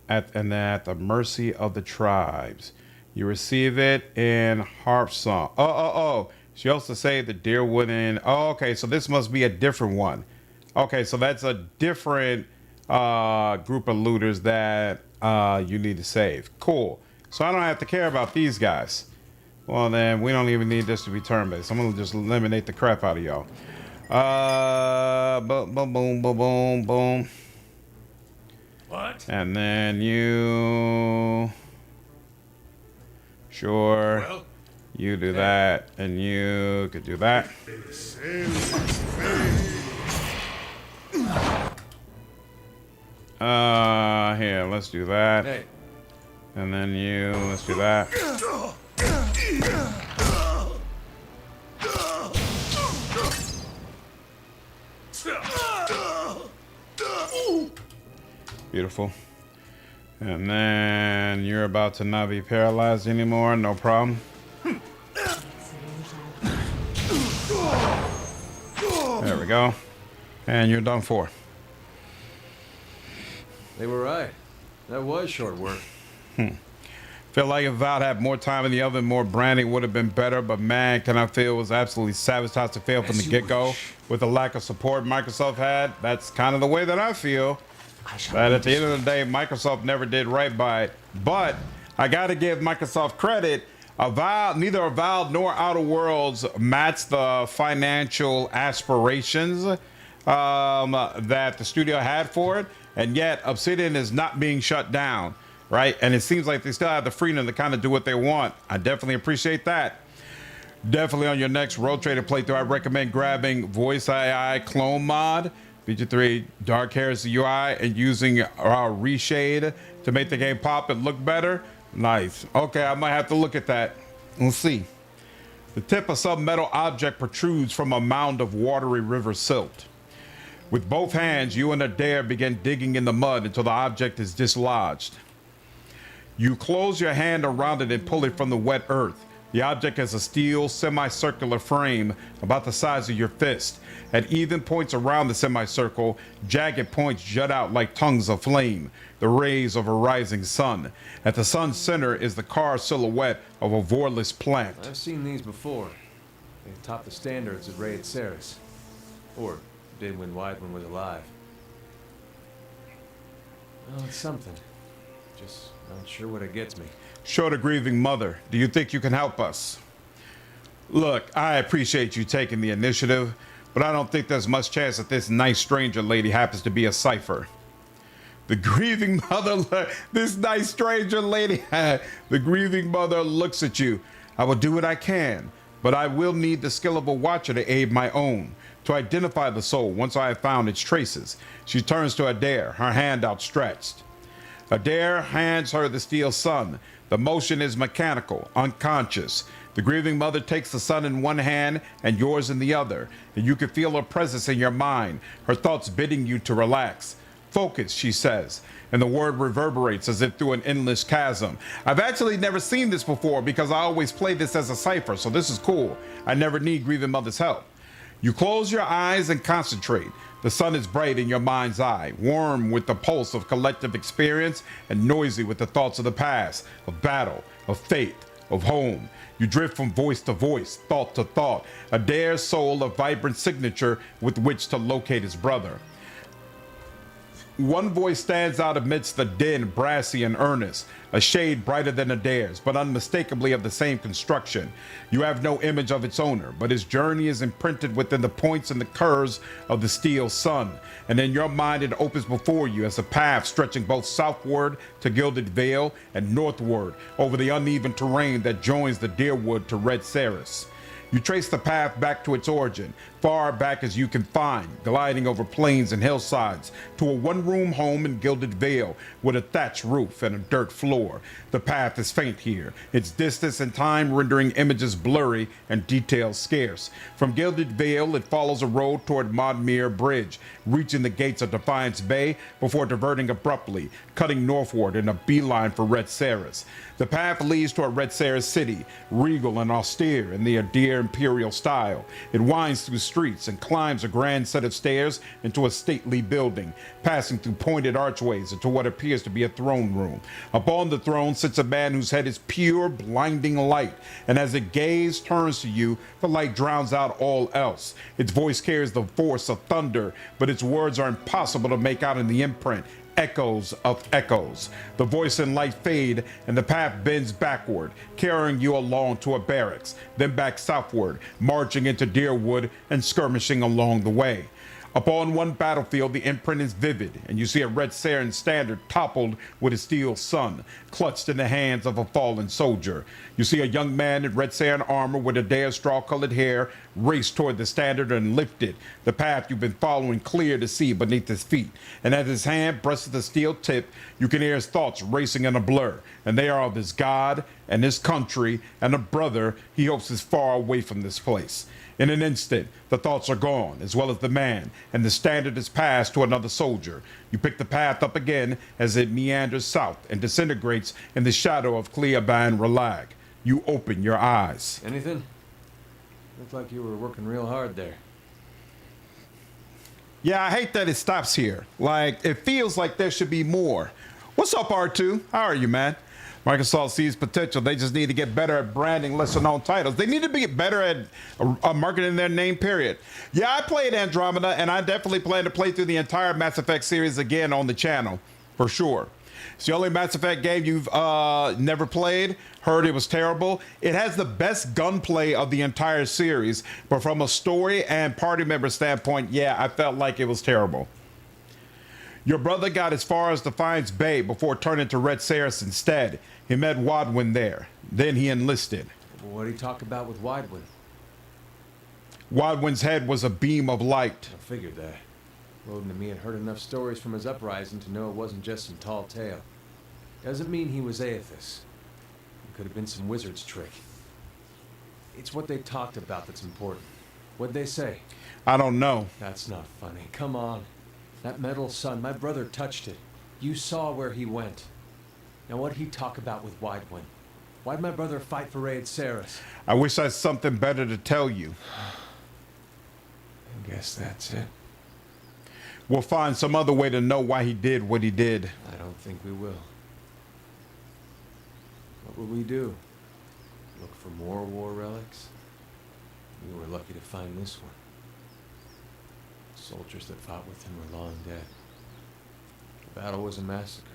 At the mercy of the tribes. You receive it in Harp Song. Oh. She also say the Deerwood and... Oh, okay, so this must be a different one. Okay, so that's a different group of looters that you need to save. Cool. So I don't have to care about these guys. Well, then we don't even need this to be turn-based. I'm going to just eliminate the crap out of y'all. Boom, boom, boom, boom, boom, boom. What? And then you... Sure. Well, you do that, and you could do that. Here, let's do that. Hey. And then you, let's do that. Beautiful. And then you're about to not be paralyzed anymore, no problem. There we go. And you're done for. They were right. That was short work. Feel like if Val had more time in the oven, more branding would have been better, but man, can I feel it was absolutely sabotaged to fail from the get-go with the lack of support Microsoft had. That's kind of the way that I feel. That at the end of the day, Microsoft never did right by it. But I got to give Microsoft credit. Neither Avowed nor Outer Worlds matched the financial aspirations that the studio had for it, and yet Obsidian is not being shut down, right? And it seems like they still have the freedom to kind of do what they want. I definitely appreciate that. Definitely on your next Road Trader playthrough, I recommend grabbing Voice AI Clone Mod, Feature 3 Dark Hairs UI, and using Reshade to make the game pop and look better. Nice. Okay, I might have to look at that. Let's see. The tip of some metal object protrudes from a mound of watery river silt. With both hands, you and Eder begin digging in the mud until the object is dislodged. You close your hand around it and pull it from the wet earth. The object has a steel semicircular frame about the size of your fist. At even points around the semicircle, jagged points jut out like tongues of flame, the rays of a rising sun. At the sun's center is the carved silhouette of a vorless plant. I've seen these before. They topped the standards of Raid Ceres. Or did when Weidman was alive. Well, it's something. Just not sure what it gets me. Show the Grieving Mother. Do you think you can help us? Look, I appreciate you taking the initiative, but I don't think there's much chance that this nice stranger lady happens to be a cipher. The Grieving Mother, this nice stranger lady, the Grieving Mother looks at you. I will do what I can, but I will need the skill of a watcher to aid my own, to identify the soul once I have found its traces. She turns to Eder, her hand outstretched. Eder hands her the steel sun. The motion is mechanical, unconscious. The Grieving Mother takes the sun in one hand and yours in the other, and you can feel her presence in your mind, her thoughts bidding you to relax. Focus, she says, and the word reverberates as if through an endless chasm. I've actually never seen this before because I always play this as a cipher, so this is cool. I never need Grieving Mother's help. You close your eyes and concentrate. The sun is bright in your mind's eye, warm with the pulse of collective experience and noisy with the thoughts of the past, of battle, of fate, of home. You drift from voice to voice, thought to thought, Eder's soul a vibrant signature with which to locate his brother. One voice stands out amidst the din, brassy and earnest, a shade brighter than Eder's, but unmistakably of the same construction. You have no image of its owner, but his journey is imprinted within the points and the curves of the steel sun, and in your mind it opens before you as a path stretching both southward to Gilded Vale and northward over the uneven terrain that joins the Deerwood to Red Ceres. You trace the path back to its origin, far back as you can find, gliding over plains and hillsides, to a one-room home in Gilded Vale with a thatched roof and a dirt floor. The path is faint here, its distance and time rendering images blurry and details scarce. From Gilded Vale, it follows a road toward Modmere Bridge, reaching the gates of Defiance Bay before diverting abruptly, cutting northward in a beeline for Red Ceres. The path leads to a Red Ceres city, regal and austere in the Eder imperial style. It winds through streets and climbs a grand set of stairs into a stately building, passing through pointed archways into what appears to be a throne room. Upon the throne sits a man whose head is pure, blinding light, and as it gaze turns to you, the light drowns out all else. Its voice carries the force of thunder, but its words are impossible to make out in the imprint. Echoes of echoes. The voice and light fade, and the path bends backward, carrying you along to a barracks, then back southward, marching into Deerwood and skirmishing along the way. Upon one battlefield, the imprint is vivid, and you see a Red Ceres standard toppled with a steel sun, clutched in the hands of a fallen soldier. You see a young man in Red Ceres armor with Eder's straw-colored hair race toward the standard and lift it, the path you've been following clear to see beneath his feet. And as his hand presses the steel tip, you can hear his thoughts racing in a blur, and they are of his God and his country and a brother he hopes is far away from this place. In an instant, the thoughts are gone, as well as the man, and the standard is passed to another soldier. You pick the path up again as it meanders south and disintegrates in the shadow of Cleoban Relag. You open your eyes. Anything? Looked like you were working real hard there. Yeah, I hate that it stops here. Like, it feels like there should be more. What's up, R2? How are you, man? Microsoft sees potential. They just need to get better at branding lesser-known titles. They need to be better at marketing their name, period. Yeah, I played Andromeda, and I definitely plan to play through the entire Mass Effect series again on the channel, for sure. It's the only Mass Effect game you've never played. Heard it was terrible. It has the best gunplay of the entire series, but from a story and party member standpoint, yeah, I felt like it was terrible. Your brother got as far as Defiance Bay before turning to Red Saris instead. He met Wadwin there. Then he enlisted. Well, what did he talk about with Wadwin? Wadwin's head was a beam of light. I figured that. Woden and me had heard enough stories from his uprising to know it wasn't just some tall tale. Doesn't mean he was Aethys. It could have been some wizard's trick. It's what they talked about that's important. What'd they say? I don't know. That's not funny. Come on. That metal sun, my brother touched it. You saw where he went. Now what'd he talk about with Wadwin? Why'd my brother fight for Raid Saris? I wish I had something better to tell you. I guess that's it. We'll find some other way to know why he did what he did. I don't think we will. What will we do? Look for more war relics? We were lucky to find this one. Soldiers that fought with him were long dead. The battle was a massacre.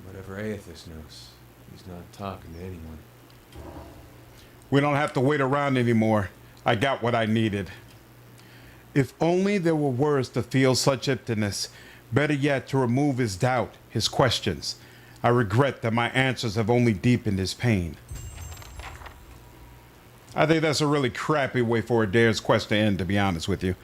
Whatever Aethys knows, he's not talking to anyone. We don't have to wait around anymore. I got what I needed. If only there were words to feel such emptiness. Better yet, to remove his doubt, his questions. I regret that my answers have only deepened his pain. I think that's a really crappy way for Eder's quest to end, to be honest with you.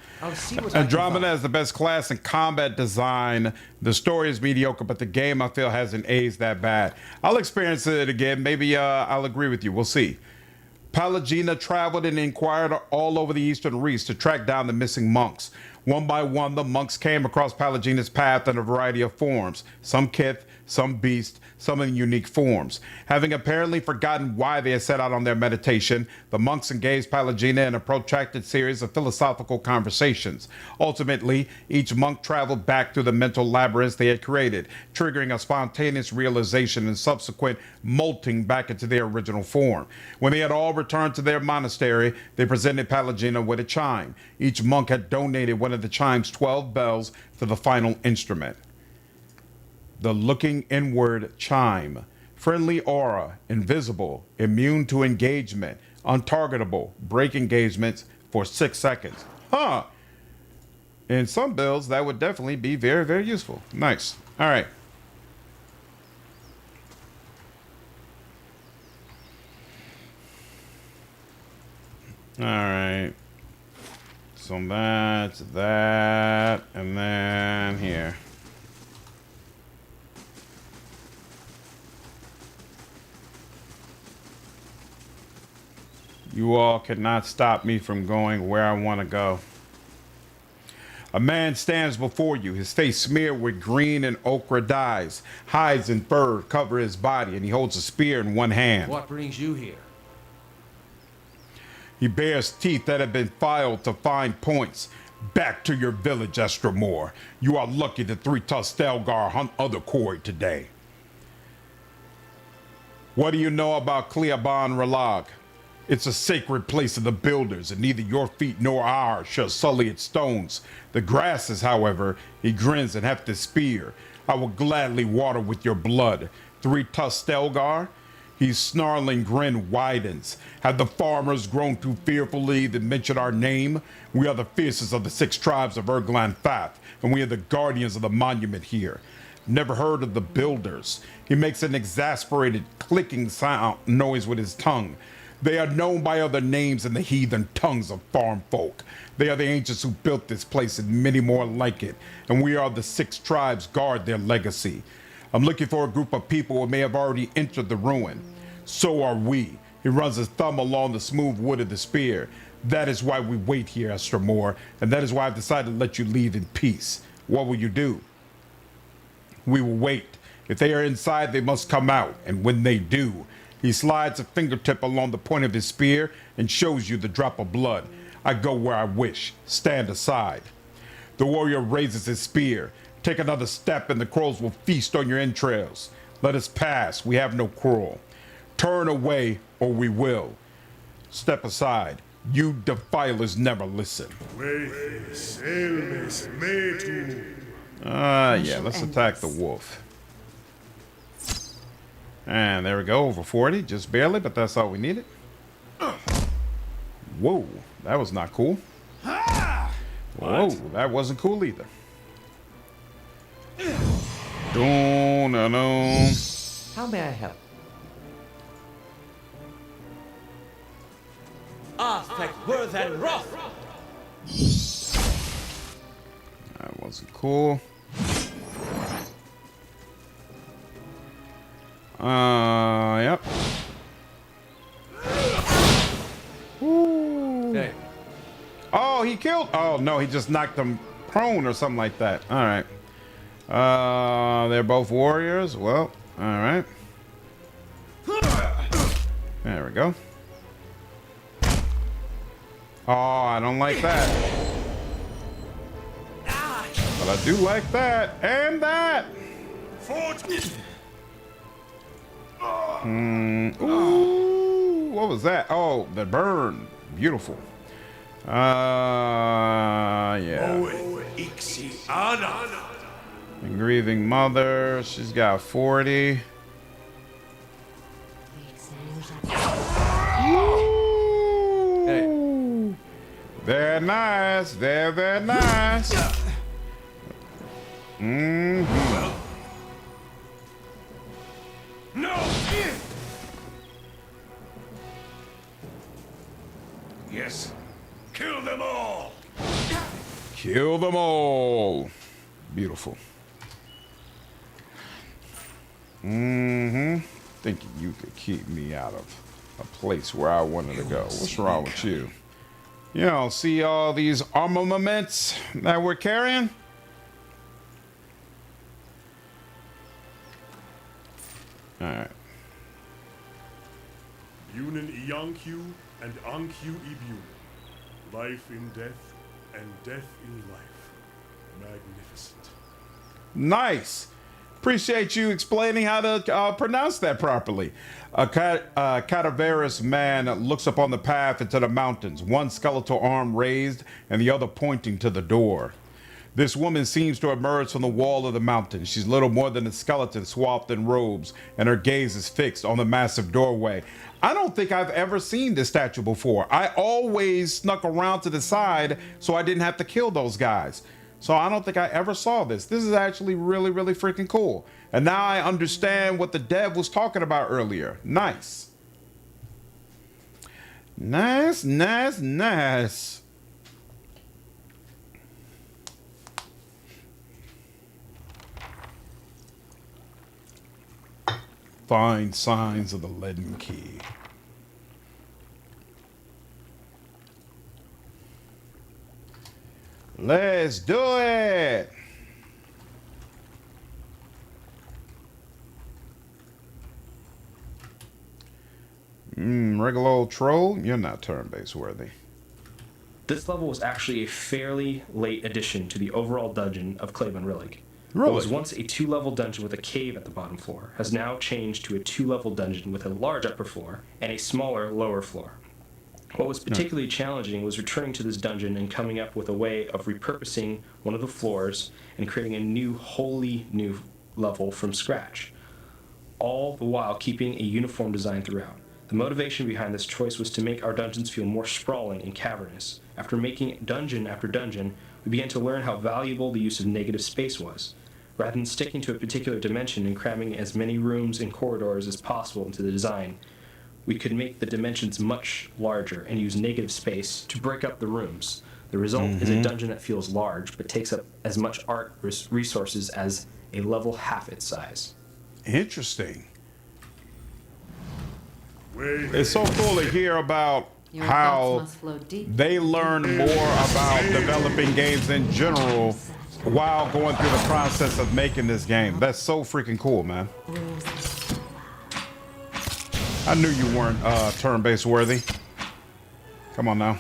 Andromeda is the best class in combat design. The story is mediocre, but the game, I feel, hasn't aged that bad. I'll experience it again. Maybe I'll agree with you. We'll see. Pallegina traveled and inquired all over the Eastern Reach to track down the missing monks. One by one, the monks came across Pallegina's path in a variety of forms. Some kith, some beast, some in unique forms. Having apparently forgotten why they had set out on their meditation, the monks engaged Pallegina in a protracted series of philosophical conversations. Ultimately, each monk traveled back through the mental labyrinth they had created, triggering a spontaneous realization and subsequent molting back into their original form. When they had all returned to their monastery, they presented Pallegina with a chime. Each monk had donated one of the chime's 12 bells for the final instrument. The looking inward chime. Friendly aura, invisible, immune to engagement, untargetable, break engagements for 6 seconds. Huh. In some builds, that would definitely be very, very useful. Nice. All right. All right. So that's that, and then here. You all cannot stop me from going where I want to go. A man stands before you, his face smeared with green and ochre dyes. Hides and fur cover his body, and he holds a spear in one hand. What brings you here? He bears teeth that have been filed to find points. Back to your village, Estromor. You are lucky the 3 Stelgar hunt other quarry today. What do you know about Cleaban Relag? It's a sacred place of the builders, and neither your feet nor ours shall sully its stones. The grasses, however, he grins and hefts his spear. I will gladly water with your blood. 3 Stelgar? His snarling grin widens. Have the farmers grown too fearfully to mention our name? We are the fiercest of the 6 tribes of Erglan Fath, and we are the guardians of the monument here. Never heard of the builders. He makes an exasperated clicking sound noise with his tongue. They are known by other names in the heathen tongues of farm folk. They are the ancients who built this place and many more like it, and we are the 6 tribes guard their legacy. I'm looking for a group of people who may have already entered the ruin. So are we. He runs his thumb along the smooth wood of the spear. That is why we wait here, Estromor, and that is why I've decided to let you leave in peace. What will you do? We will wait. If they are inside, they must come out, and when they do, he slides a fingertip along the point of his spear and shows you the drop of blood. I go where I wish. Stand aside. The warrior raises his spear. Take another step and the crows will feast on your entrails. Let us pass. We have no quarrel. Turn away or we will. Step aside. You defilers never listen. Yeah, let's attack the wolf. And there we go, over 40, just barely, but that's all we needed. Whoa, that was not cool. Whoa, that wasn't cool either. No. How may I help? Aspect, worth, and wrath! That wasn't cool. Yep. Ooh. Hey. Oh, he killed. Oh, no, he just knocked him prone or something like that. All right. They're both warriors. Well, all right. There we go. Oh, I don't like that. But I do like that and that. Ooh, what was that? Oh, the burn. Beautiful. Yeah. And Grieving Mother. She's got 40. Hey. Very nice. Very, very nice. No! Yes. Kill them all! Kill them all. Beautiful. Thinking you could keep me out of a place where I wanted to go. What's wrong with you? You don't see all these armaments that we're carrying? Alright. Yunin Iyanku and Anku Ibun. Life in death and death in life. Magnificent. Nice. Appreciate you explaining how to pronounce that properly. A cadaverous man looks up on the path into the mountains, one skeletal arm raised and the other pointing to the door. This woman seems to emerge from the wall of the mountain. She's little more than a skeleton swathed in robes, and her gaze is fixed on the massive doorway. I don't think I've ever seen this statue before. I always snuck around to the side so I didn't have to kill those guys. So I don't think I ever saw this. This is actually really, really freaking cool. And now I understand what the dev was talking about earlier. Nice. Nice, nice, nice. Find signs of the leaden key. Let's do it. Regular old troll, you're not turn-based worthy. This level was actually a fairly late addition to the overall dungeon of Clave and Rillig. Really? What was once a 2-level dungeon with a cave at the bottom floor has now changed to a 2-level dungeon with a large upper floor and a smaller lower floor. What was particularly challenging was returning to this dungeon and coming up with a way of repurposing one of the floors and creating a wholly new level from scratch, all the while keeping a uniform design throughout. The motivation behind this choice was to make our dungeons feel more sprawling and cavernous. After making dungeon after dungeon, we began to learn how valuable the use of negative space was. Rather than sticking to a particular dimension and cramming as many rooms and corridors as possible into the design, we could make the dimensions much larger and use negative space to break up the rooms. The result is a dungeon that feels large, but takes up as much art resources as a level half its size. Interesting. It's so cool to hear about how they learn more about developing games in general while going through the process of making this game. That's so freaking cool, man. I knew you weren't turn-based worthy. Come on now.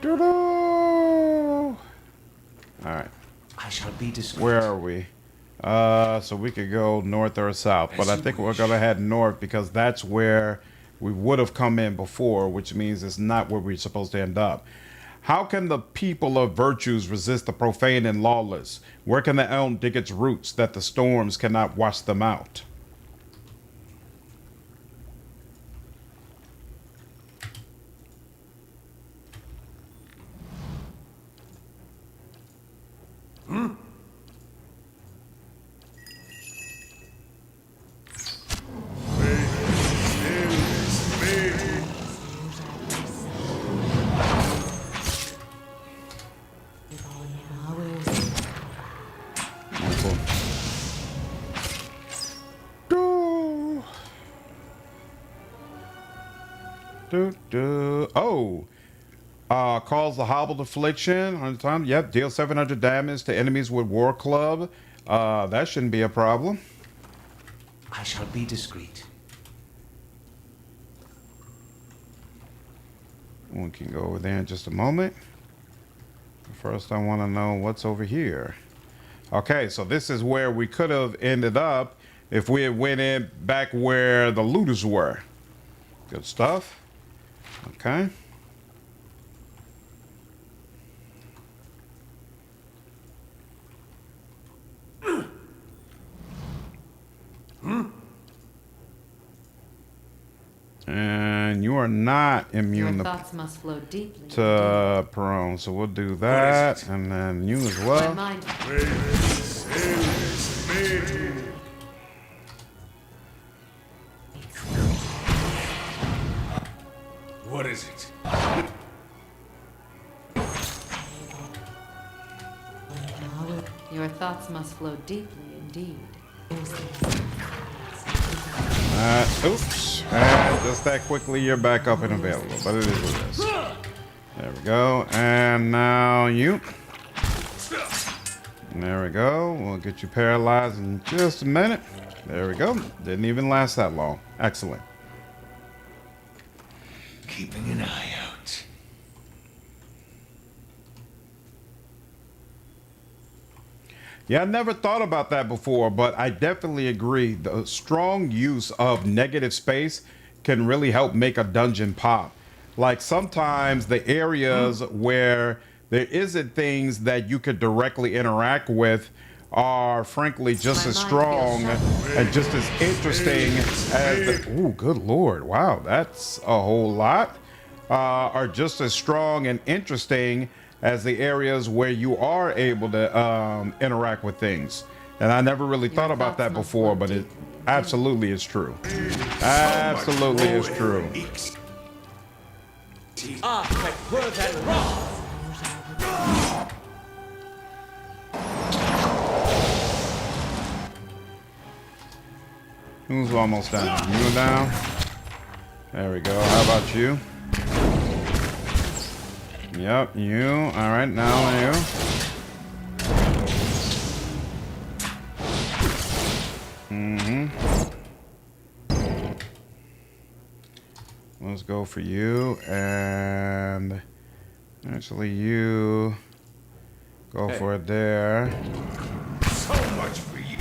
Doo-doo. shall be discreet. Where are we? So we could go north or south, but I think we're gonna head north because that's where we would have come in before, which means it's not where we're supposed to end up. How can the people of virtues resist the profane and lawless? Where can the elm dig its roots that the storms cannot wash them out? Oh, calls the hobbled affliction 100 times. Yep, deal 700 damage to enemies with war club. That shouldn't be a problem. I shall be discreet. We can go over there in just a moment. First, I want to know what's over here. Okay, so this is where we could have ended up if we had went in back where the looters were. Good stuff. Okay. And you are not immune Your thoughts must flow deeply to prone, so we'll do that, and then you as well. My mind. What is it? Your thoughts must flow deeply indeed. Oops. And just that quickly, you're back up and available. But it is what it is. There we go. And now you. There we go. We'll get you paralyzed in just a minute. There we go. Didn't even last that long. Excellent. Keeping an eye out. Yeah, I never thought about that before, but I definitely agree. The strong use of negative space can really help make a dungeon pop. Like sometimes the areas where there isn't things that you could directly interact with are frankly just as strong and just as interesting as the, ooh, good Lord. Wow, that's a whole lot. Are just as strong and interesting as the areas where you are able to interact with things. And I never really thought about that before, but it absolutely is true. Absolutely is true. Who's almost down? You down? There we go. How about you? Yep, you. All right, now you. Let's go for you, and actually you go for it there. So much for you.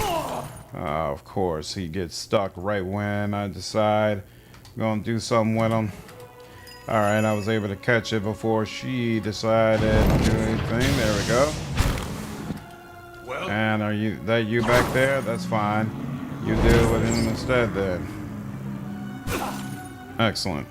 Of course, he gets stuck right when I decide I'm gonna do something with him. All right, I was able to catch it before she decided to do anything. There we go. Well, and are you back there? That's fine. You deal with him instead then. Excellent.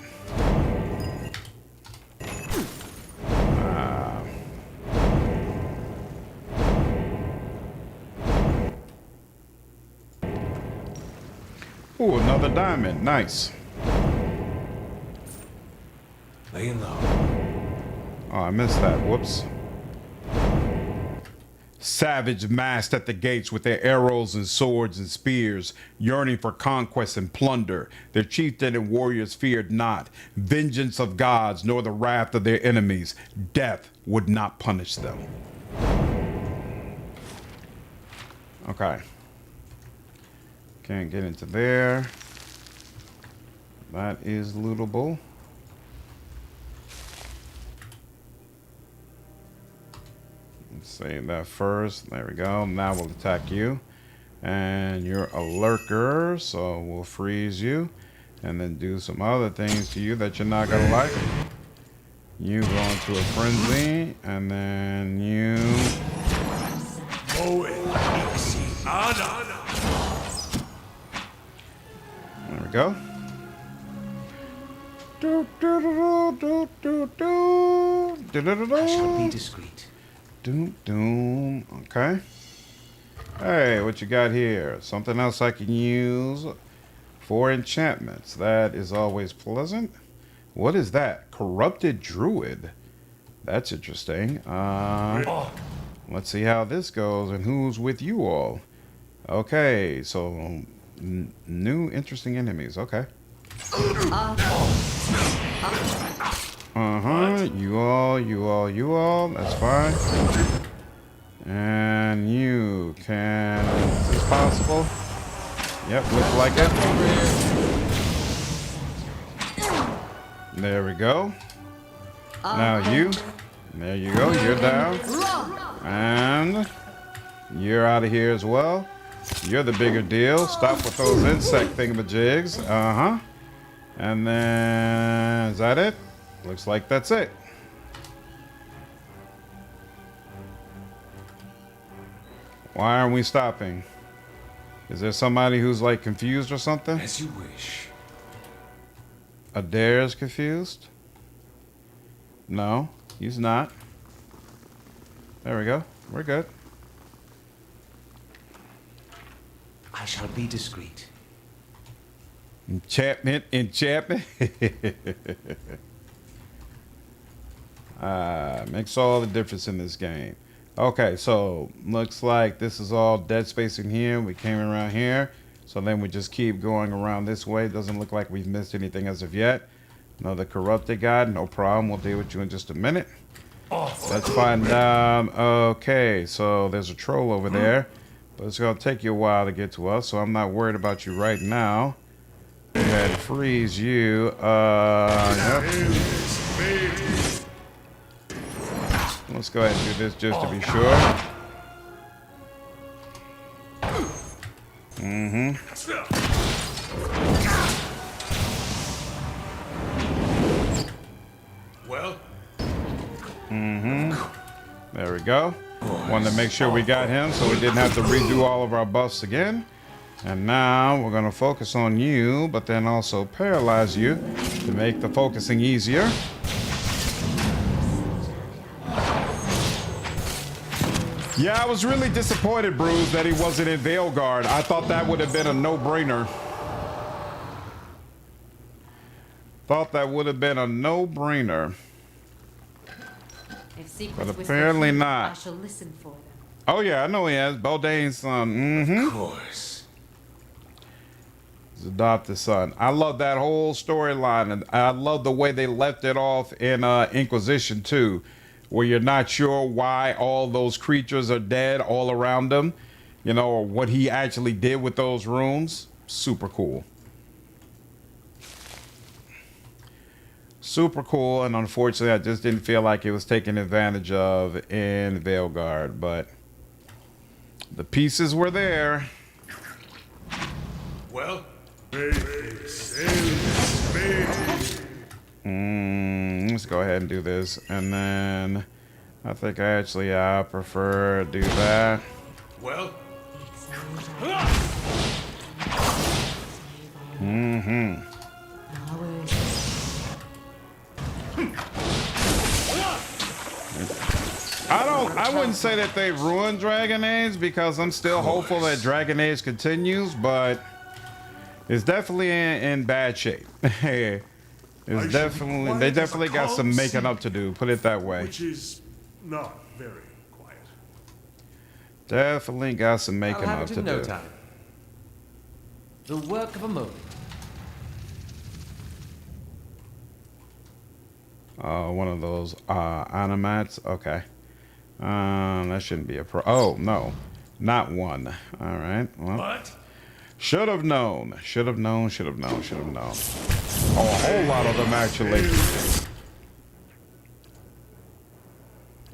Ooh, another diamond. Nice. laying low. Oh, I missed that. Whoops. Savage massed at the gates with their arrows and swords and spears, yearning for conquest and plunder. Their chieftain and warriors feared not vengeance of gods nor the wrath of their enemies. Death would not punish them. Okay. Can't get into there. That is lootable. Let's say that first. There we go. Now we'll attack you. And you're a lurker, so we'll freeze you. And then do some other things to you that you're not going to like. You go into a frenzy. And then you... There we go. I shall be discreet. Doom. Okay. Hey, what you got here? Something else I can use for enchantments. That is always pleasant. What is that? Corrupted Druid. That's interesting. Let's see how this goes and who's with you all. Okay, so new interesting enemies. Okay. You all. That's fine. And you can... Is this possible? Yep, looks like it. There we go. Now you. There you go. You're down. And you're out of here as well. You're the bigger deal. Stop with those insect thingamajigs. And then... Is that it? Looks like that's it. Why aren't we stopping? Is there somebody who's like confused or something? As you wish. Eder is confused? No, he's not. There we go. We're good. I shall be discreet. Enchantment. Makes all the difference in this game. Okay, so looks like this is all dead space in here. We came around here, so then we just keep going around this way. Doesn't look like we've missed anything as of yet. Another corrupted god, no problem. We'll deal with you in just a minute. Let's find out. Okay, so there's a troll over there, but it's gonna take you a while to get to us, so I'm not worried about you right now. Go ahead and freeze you. Yep. Let's go ahead and do this just to be sure. Well? There we go. Wanted to make sure we got him so we didn't have to redo all of our buffs again. And now we're going to focus on you, but then also paralyze you to make the focusing easier. Yeah, I was really disappointed, Bruce, that he wasn't in Veilguard. I thought that would have been a no-brainer. But apparently not. I shall listen for them. Oh yeah, I know he has. Baldain's son. Of course. His adopted son. I love that whole storyline, and I love the way they left it off in Inquisition 2, where you're not sure why all those creatures are dead all around them, you know, or what he actually did with those rooms. Super cool. Super cool, and unfortunately I just didn't feel like it was taken advantage of in Veilguard, but the pieces were there. Well? Let's go ahead and do this, and then I think I prefer to do that. Well? I wouldn't say that they ruined Dragon Age, because I'm still hopeful that Dragon Age continues, but it's definitely in bad shape. They definitely got some making up to do, put it that way. Which is not very quiet. Definitely got some making I'll have up it to in no do. time. The work of a moment. One of those animats. Okay. That shouldn't be a pro. Oh, no. Not one. All right. Well, What? should have known. A whole lot of them, actually.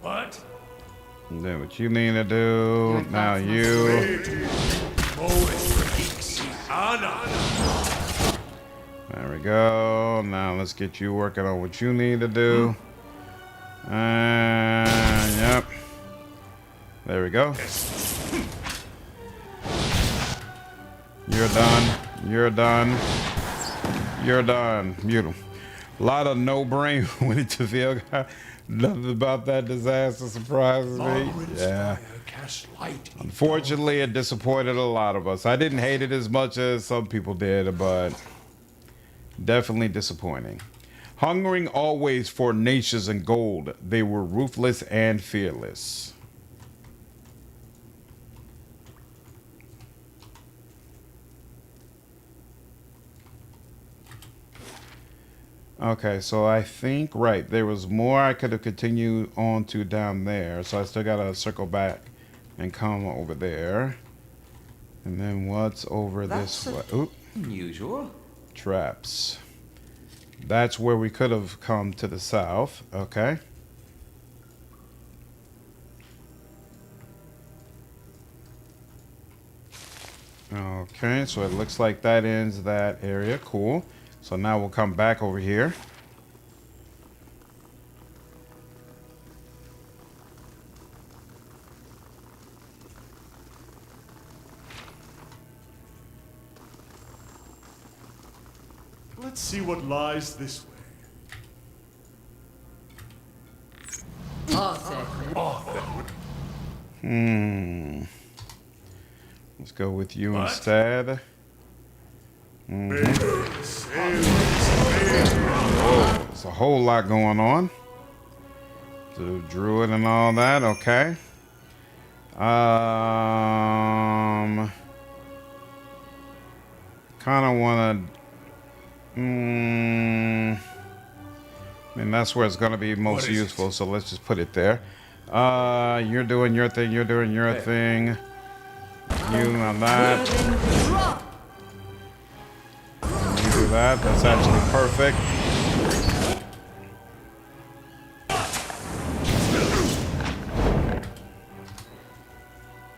What? Do what you need to do. Now you. There we go. Now let's get you working on what you need to do. Yep. There we go. You're done. You're done. You're done. Beautiful. A lot of no brain when it's a field guy. Nothing about that disaster surprises me. Yeah. Unfortunately, it disappointed a lot of us. I didn't hate it as much as some people did, but definitely disappointing. Hungering always for nations and gold, they were ruthless and fearless. Okay, so I think, right, there was more I could have continued on to down there. So I still got to circle back and come over there. And then what's over this way? Oop. Unusual. Traps. That's where we could have come to the south. Okay. Okay, so it looks like that ends that area. Cool. So now we'll come back over here. Let's see what lies this way. Let's go with you instead. Whoa, there's a whole lot going on. The druid and all that, okay. Kinda wanna I mean, that's where it's gonna be most useful, so let's just put it there. You're doing your thing, you're doing your thing. You on that. You do that, that's actually perfect.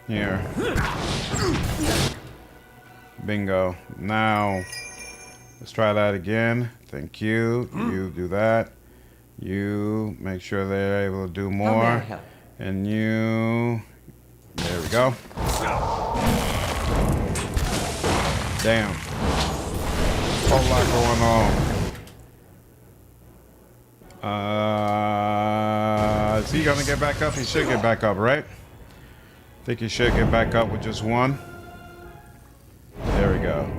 Here. Bingo. Now, let's try that again. Thank you. You do that. You make sure they're able to do more. And you... There we go. Damn. Whole lot going on. Is he gonna get back up? He should get back up, right? I think he should get back up with just one. There we go.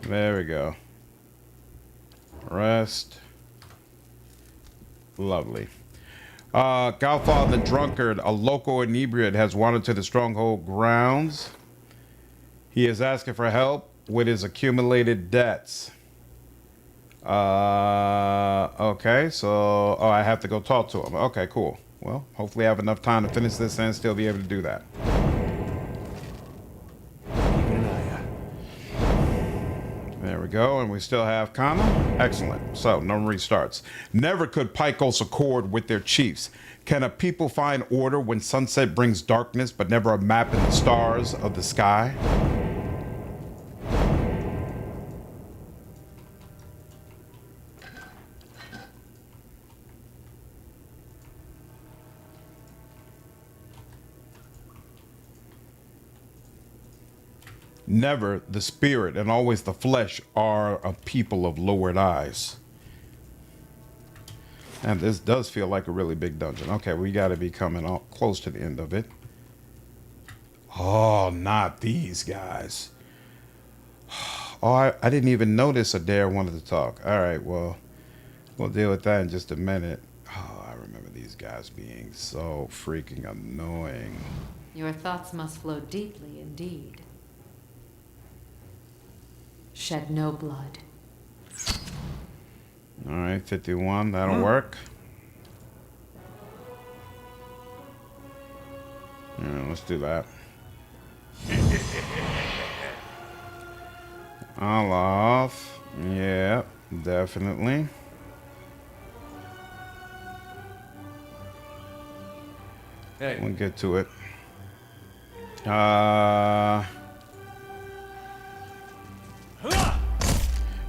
There we go. Rest. Lovely. Galfar the Drunkard, a local inebriate, has wandered to the stronghold grounds. He is asking for help with his accumulated debts. Okay, so... Oh, I have to go talk to him. Okay, cool. Well, hopefully I have enough time to finish this and still be able to do that. There we go, and we still have Kana. Excellent. So, no restarts. Never could Picos accord with their chiefs. Can a people find order when sunset brings darkness, but never a map in the stars of the sky? Never the spirit and always the flesh are a people of lowered eyes. And this does feel like a really big dungeon. Okay, we got to be coming up close to the end of it. Oh, not these guys. Oh, I didn't even notice Eder wanted to talk. All right, well, we'll deal with that in just a minute. Oh, I remember these guys being so freaking annoying. Your thoughts must flow deeply indeed. Shed no blood. All right, 51, that'll work. Yeah, let's do that. Aloth, yeah, definitely. Hey. We'll get to it.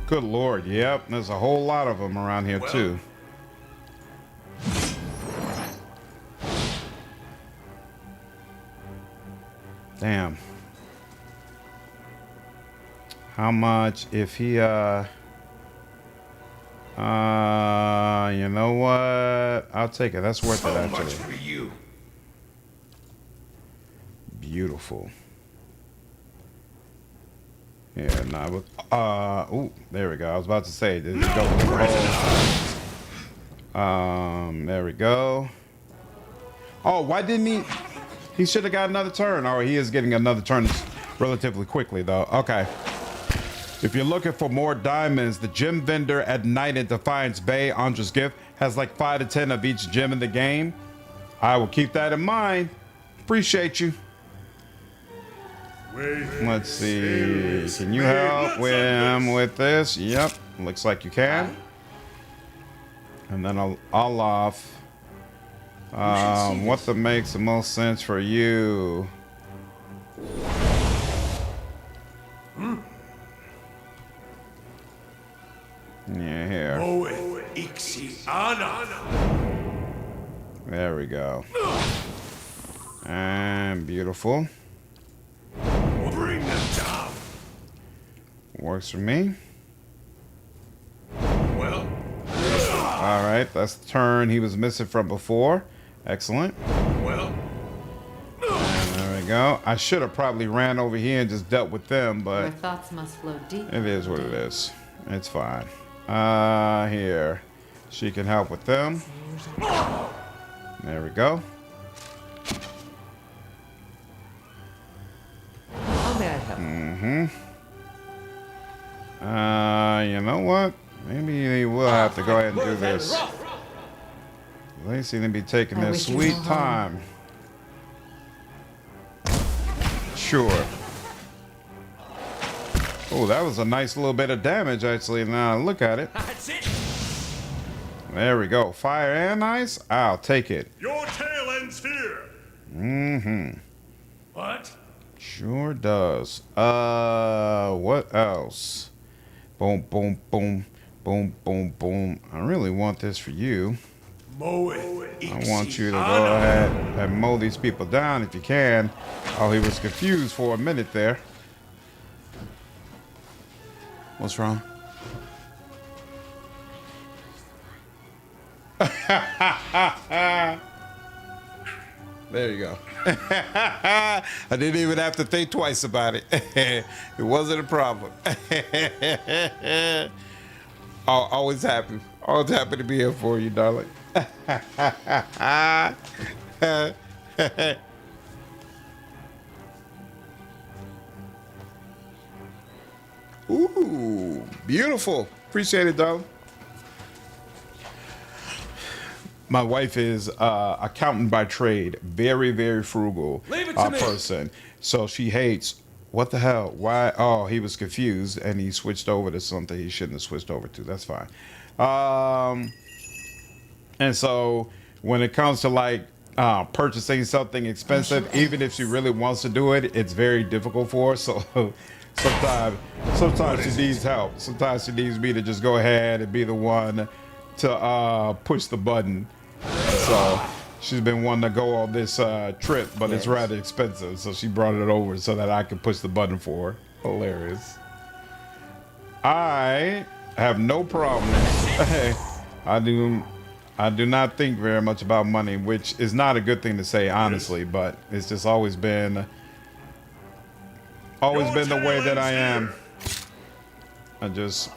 Good lord, yep. There's a whole lot of them around here too. Damn. How much if he, you know what? I'll take it. That's worth it, actually. Much for you. Beautiful. Yeah, nah, but, ooh, there we go. I was about to say, there we go. There we go. Oh, why didn't he? He should have got another turn. Oh, he is getting another turn relatively quickly, though. Okay. If you're looking for more diamonds, the gem vendor at night in Defiance Bay, Andra's Gift, has like 5 to 10 of each gem in the game. I will keep that in mind. Appreciate you. Let's see. Can you help him with this? Yep. Looks like you can. And then Aloth. What makes the most sense for you? Yeah, here. There we go. And beautiful. Bring them down. Works for me. Well. All right, that's the turn he was missing from before. Excellent. Well. And there we go. I should have probably ran over here and just dealt with them, but Your thoughts must flow deep. it is what it is. It's fine. Here. She can help with them. There we go. How may I help? You know what? Maybe we'll have to go ahead and do this. They seem to be taking their sweet time. Sure. Oh, that was a nice little bit of damage, actually. Now look at it. That's it. There we go. Fire and ice. I'll take it. Your tail ends here. What? Sure does. What else? Boom, boom, boom, boom, boom, boom. I really want this for you. I want you to go ahead and mow these people down if you can. Oh, he was confused for a minute there. What's wrong? There you go. I didn't even have to think twice about it. It wasn't a problem. Always happy. Always happy to be here for you, darling. Ooh, beautiful. Appreciate it, darling. My wife is accountant by trade, very, very frugal person. So she hates, what the hell? Why? Oh, he was confused and he switched over to something he shouldn't have switched over to. That's fine. And so when it comes to like purchasing something expensive, even if she really wants to do it, it's very difficult for her. So sometimes she needs help. Sometimes she needs me to just go ahead and be the one to push the button. So she's been wanting to go on this trip, but it's rather expensive. So she brought it over so that I could push the button for her. Hilarious. I have no problem. I do not think very much about money, which is not a good thing to say, honestly, but it's just always been the way that I am. I just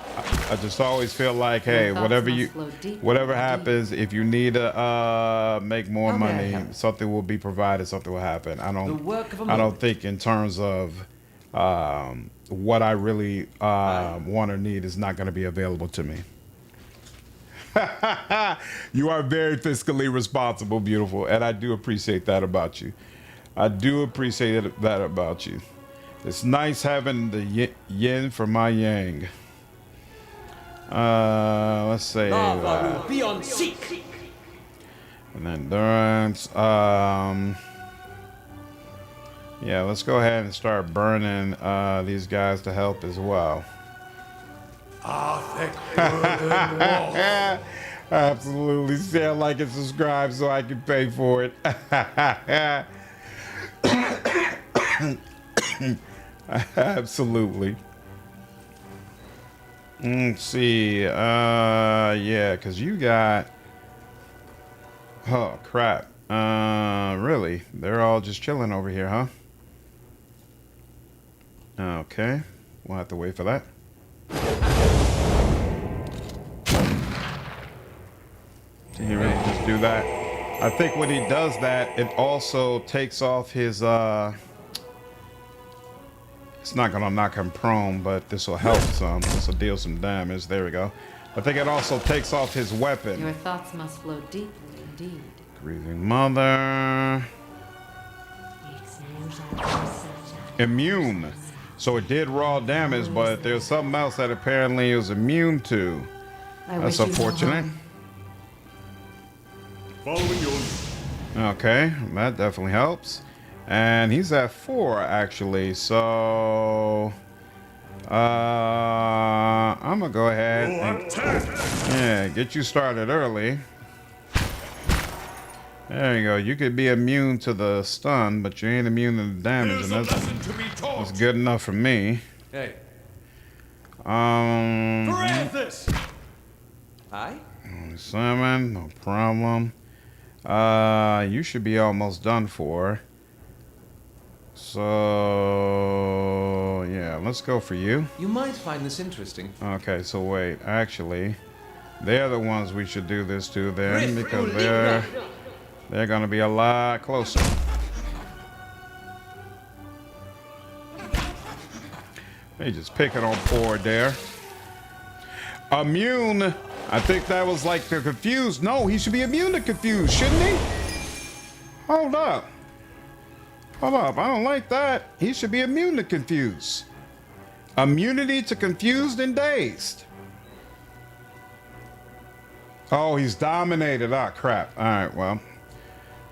always feel like, hey, whatever happens, if you need to make more money, something will be provided, something will happen. I don't think in terms of what I really want or need is not going to be available to me. You are very fiscally responsible, beautiful, and I do appreciate that about you. I do appreciate that about you. It's nice having the yin for my yang. Let's say Be on seek. And then Durance. Yeah, let's go ahead and start burning these guys to help as well. Absolutely. Share, like, and subscribe so I can pay for it. Absolutely. Let's see. Yeah, because you got... Oh, crap. Really? They're all just chilling over here, huh? Okay. We'll have to wait for that. Did he really just do that? I think when he does that, it also takes off his, it's not gonna knock him prone, but this will help some. This will deal some damage. There we go. I think it also takes off his weapon. Your thoughts must flow deeply indeed. Grieving Mother. Immune. So it did raw damage, but there's something else that apparently it was immune to. That's unfortunate. Following yours. Okay, that definitely helps. And he's at 4 actually, so I'm gonna go ahead and get you started early. There you go. You could be immune to the stun, but you ain't immune to the damage, and that's good enough for me. Hey. Francis! Hi? 7, no problem. You should be almost done for. So yeah, let's go for you. You might find this interesting. Okay, so wait, actually, they're the ones we should do this to then, because they're gonna be a lot closer. They just picking on poor there. Immune. I think that was like the confused. No, he should be immune to confused, shouldn't he? Hold up. Hold up. I don't like that. He should be immune to confused. Immunity to confused and dazed. Oh, he's dominated. Ah, crap. All right, well.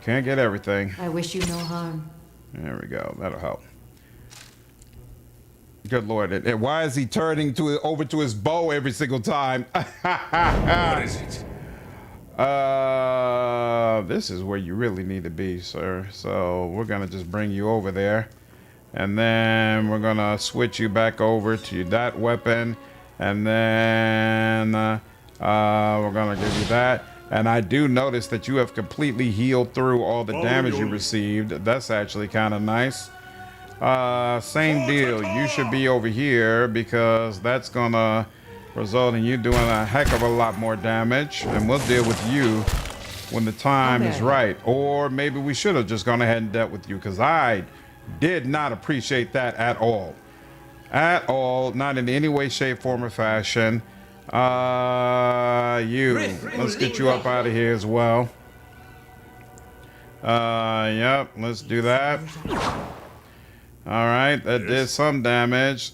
Can't get everything. I wish you no harm. There we go. That'll help. Good Lord. And why is he turning over to his bow every single time? What is it? This is where you really need to be, sir. So we're going to just bring you over there. And then we're going to switch you back over to that weapon. And then we're going to give you that. And I do notice that you have completely healed through all the damage you received. That's actually kind of nice. Same deal. You should be over here because that's gonna result in you doing a heck of a lot more damage. And we'll deal with you when the time is right. Or maybe we should have just gone ahead and dealt with you, because I did not appreciate that at all. At all. Not in any way, shape, form, or fashion. Let's get you up out of here as well. Yep, let's do that. All right, that did some damage.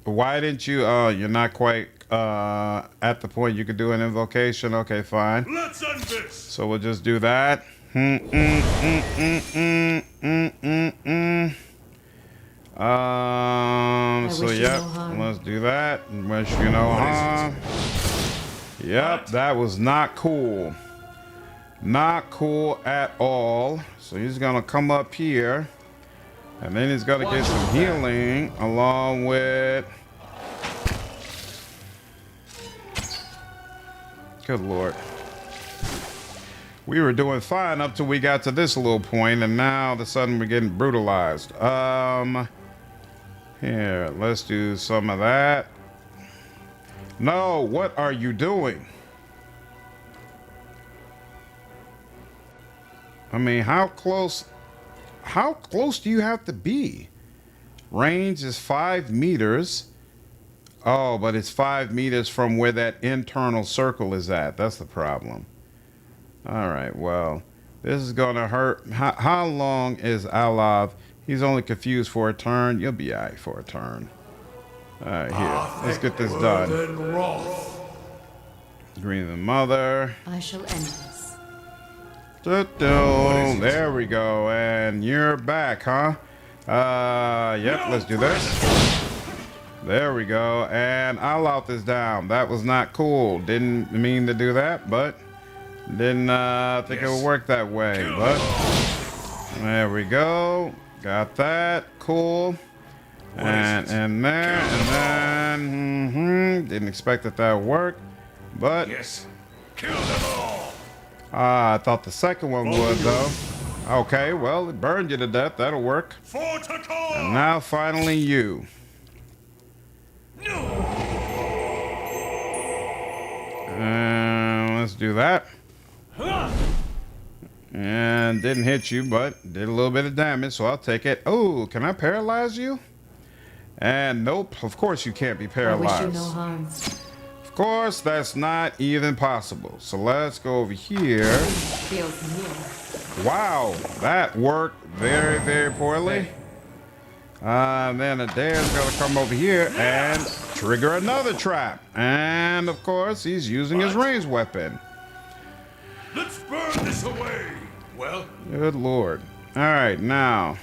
Why didn't you? Oh, you're not quite at the point you could do an invocation. Okay, fine. Let's end this. So we'll just do that. So yep, let's do that. Wish you no harm. Yep, that was not cool. Not cool at all. So he's gonna come up here, and then he's gonna get some healing along with. Good Lord. We were doing fine up till we got to this little point, and now all of a sudden we're getting brutalized. Here, let's do some of that. No, what are you doing? I mean, how close do you have to be? Range is 5 meters. Oh, but it's 5 meters from where that internal circle is at. That's the problem. All right, well, this is gonna hurt. How long is Aloth? He's only confused for a turn. You'll be all right for a turn. All right, here. Let's get this done. Grieving Mother. I shall end this. There we go. And you're back, huh? Yep, let's do this. There we go. And Aloth is down. That was not cool. Didn't mean to do that, but didn't think it would work that way. But there we go. Got that. Cool. And there. And then didn't expect that would work. But Yes. Kill them all. I thought the second one would, though. Okay, well, it burned you to death. That'll work. And now, finally, you. Let's do that. And didn't hit you, but did a little bit of damage, so I'll take it. Oh, can I paralyze you? And nope, of course you can't be paralyzed. I wish you no harm. Of course, that's not even possible. So let's go over here. Feels near. Wow, that worked very, very poorly. Then Eder's gonna come over here and trigger another trap. And of course, he's using his ranged weapon. Let's burn this away. Well, Good lord. Alright, now.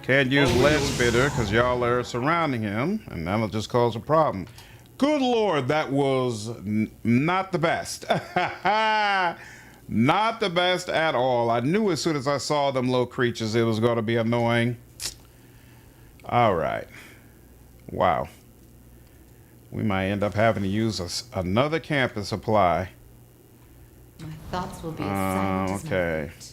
Can't use lead spitter because y'all are surrounding him, and that'll just cause a problem. Good lord, that was not the best. Not the best at all. I knew as soon as I saw them little creatures it was going to be annoying. Alright. Wow. We might end up having to use another camping supply. My thoughts will be as silent as my Okay. feet.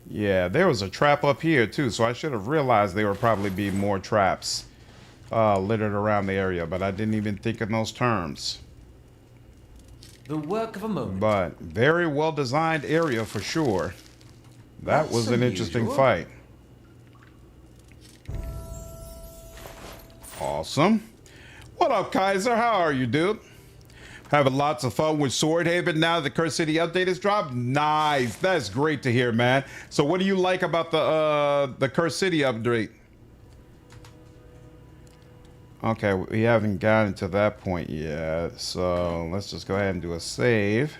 Yeah, there was a trap up here too, so I should have realized there would probably be more traps littered around the area, but I didn't even think in those terms. The work of a moment. But very well designed area for sure. That That's was an interesting unusual. fight. Awesome. What up, Kaiser? How are you, dude? Having lots of fun with Swordhaven now the Curse City update has dropped? Nice. That's great to hear, man. So what do you like about the Curse City update? Okay, we haven't gotten to that point yet, so let's just go ahead and do a save.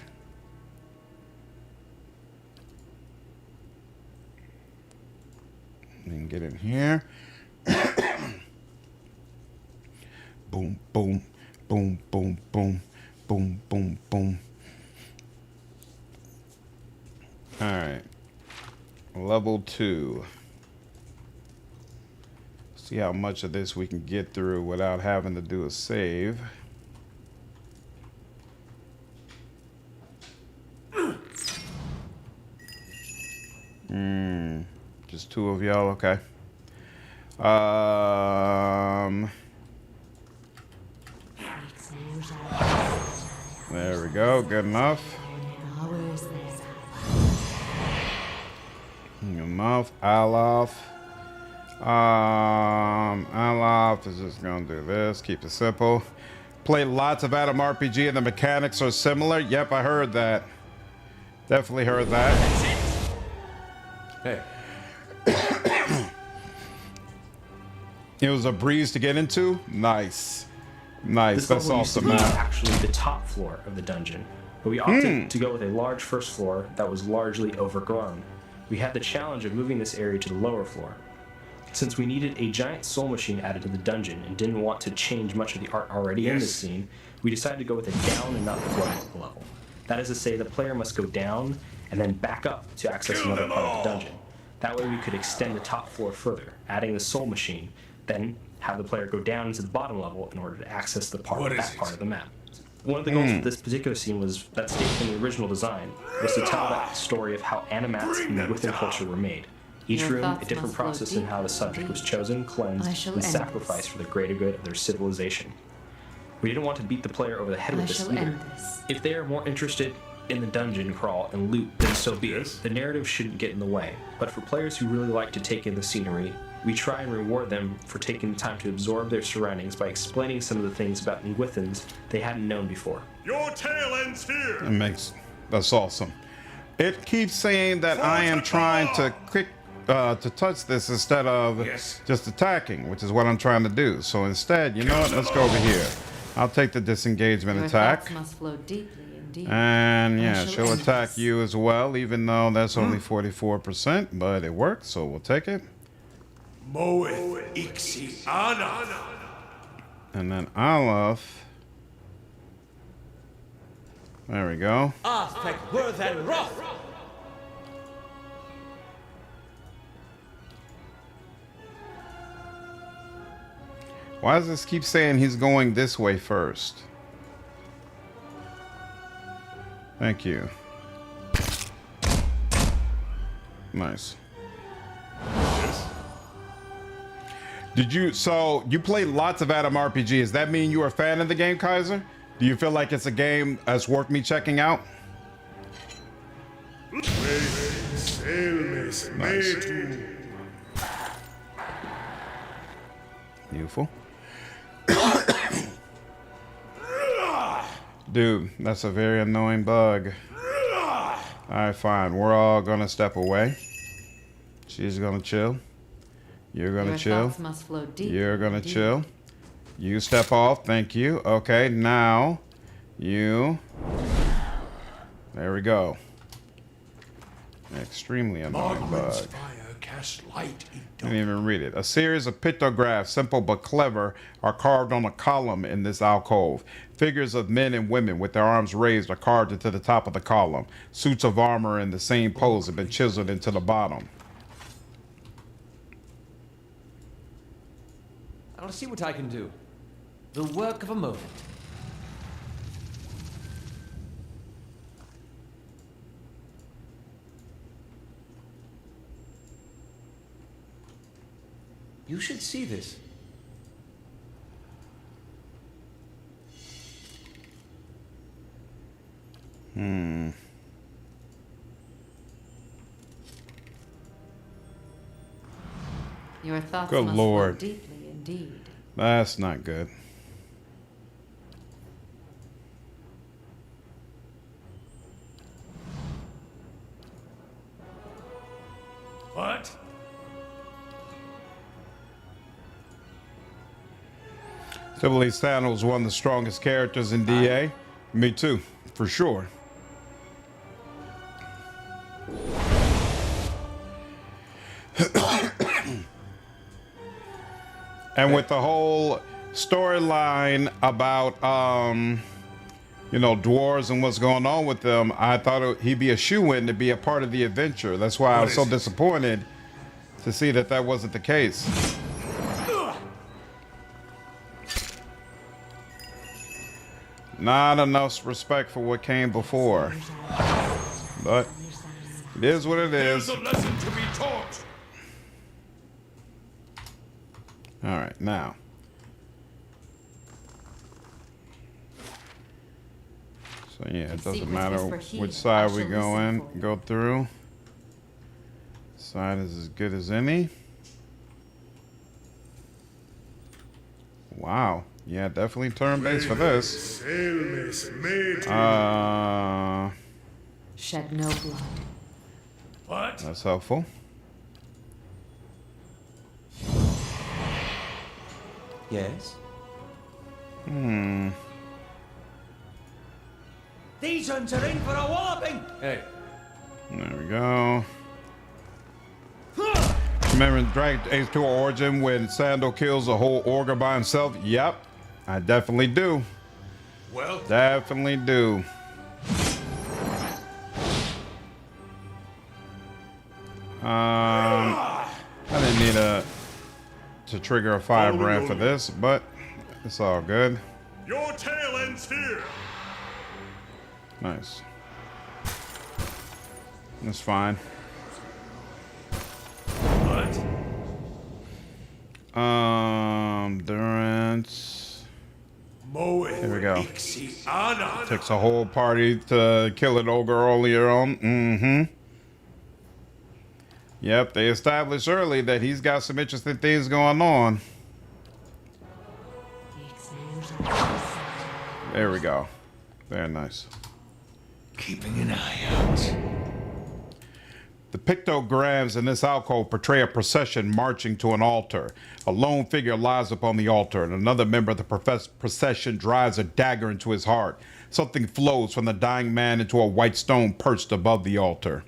And get in here. Boom, boom, boom, boom, boom, boom, boom, boom. All right, level 2. See how much of this we can get through without having to do a save. Just 2 of y'all, okay. There we go, good enough. Good enough, Aloth. Aloth is just gonna do this, keep it simple. Play lots of Adam RPG and the mechanics are similar. Yep, I heard that. Definitely heard that. Hey. It was a breeze to get into. Nice. Nice, This that's level used to awesome, be man. actually the top floor of the dungeon, but we opted to go with a large first floor that was largely overgrown. We had the challenge of moving this area to the lower floor. Since we needed a giant soul machine added to the dungeon and didn't want to change much of the art already in this scene, we decided to go with a down and not floor level. That is to say, the player must go down and then back up to access another part of the dungeon. That way we could extend the top floor further, adding the soul machine, then have the player go down into the bottom level in order to access the part of that part of the map. One of the goals of this particular scene was that stated in the original design was to tell that story of how animats in the Within culture were made. Each Your room, a thoughts different must flow process in how the subject was chosen, I cleansed, shall and end sacrificed this. for the greater good of their civilization. We didn't want to beat the player over the head I with this shall either. end this. If they are more interested in the dungeon crawl and loot, then so be it. The narrative shouldn't get in the way. But for players who really like to take in the scenery, we try and reward them for taking the time to absorb their surroundings by explaining some of the things about Withins they hadn't known before. Your tale ends here. That's awesome. It keeps saying that I am trying to to touch this instead of just attacking, which is what I'm trying to do. So instead, you know what? Let's go over here. I'll take the disengagement Your attack. thoughts must flow deeply indeed. And yeah, I shall she'll end attack this. you as well, even though that's only 44%, but it works, so we'll take it. Moeth ixi ana. And then Aloth. There we go. Affect worth and wrath. Why does this keep saying he's going this way first? Thank you. Nice. Did you, so you played lots of Adam RPG. Does that mean you're a fan of the game, Kaiser? Do you feel like it's a game that's worth me checking out? Nice. Beautiful. Dude, that's a very annoying bug. Alright, fine. We're all gonna step away. She's gonna chill. You're gonna Your chill. thoughts must flow deep You're gonna indeed. chill. You step off. Thank you. Okay, now you. There we go. Extremely annoying Margaret's bug. fire cast light in Didn't even read it. A series of pictographs, simple but clever, are carved on a column in this alcove. Figures of men and women with their arms raised are carved into the top of the column. Suits of armor in the same pose have been chiseled into the bottom. I'll see what I can do. The work of a moment. You should see this. Your thoughts Good must Lord. flow deeply indeed. That's not good. What? Typically, Santa was one of the strongest characters in DA. Me too, for sure. And with the whole storyline about, you know, dwarves and what's going on with them, I thought he'd be a shoo-in to be a part of the adventure. That's why I was so disappointed to see that that wasn't the case. Not enough respect for what came before. But it is what it is. There's a lesson to be taught. All right, now. So yeah, it doesn't matter which side we go in, go through. Side is as good as any. Wow. Yeah, definitely turn-based for this. Shed no blood. What? That's helpful. Yes? These ones are in for a walloping! Hey. There we go. Remember in Dragon Age 2 Origin when Sandal kills a whole Ogre by himself? Yep, I definitely do. Well, Definitely do. I didn't need to trigger a firebrand for this, but it's all good. Your tail ends here. Nice. That's fine. what? Durance. Moeth Here we go. ixi ana. Takes a whole party to kill an ogre earlier on. Yep, they established early that he's got some interesting things going on. There we go. Very nice. Keeping an eye out. The pictograms in this alcove portray a procession marching to an altar. A lone figure lies upon the altar, and another member of the procession drives a dagger into his heart. Something flows from the dying man into a white stone perched above the altar.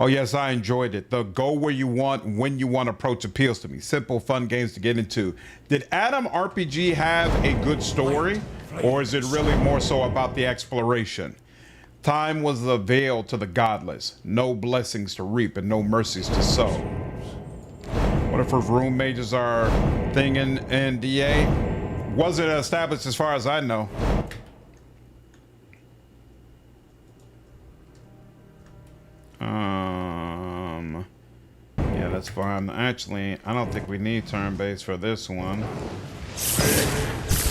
Oh yes, I enjoyed it. The go where you want, when you want approach appeals to me. Simple, fun games to get into. Did Adam RPG have a good story, or is it really more so about the exploration? Time was the veil to the godless. No blessings to reap and no mercies to sow. What if her room mages are thing in DA? Wasn't established as far as I know. Yeah, that's fine. Actually, I don't think we need turn-based for this one.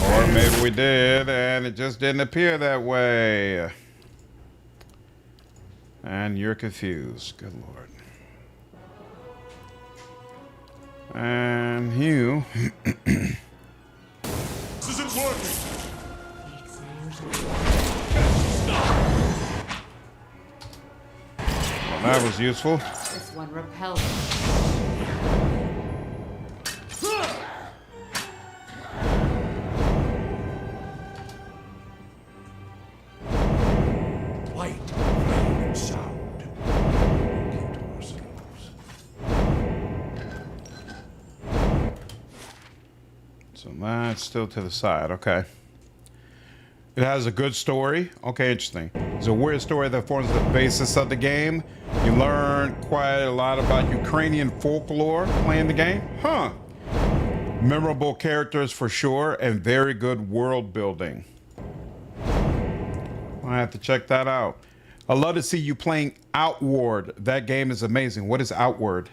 Or maybe we did, and it just didn't appear that way. And you're confused. Good Lord. And you. This isn't working. Well, that was useful. This one repels. Light, flame, and sound. Keep to ourselves. So that's still to the side. Okay. It has a good story. Okay, interesting. It's a weird story that forms the basis of the game. You learn quite a lot about Ukrainian folklore playing the game. Huh. Memorable characters for sure, and very good world building. I have to check that out. I love to see you playing Outward. That game is amazing. What is Outward?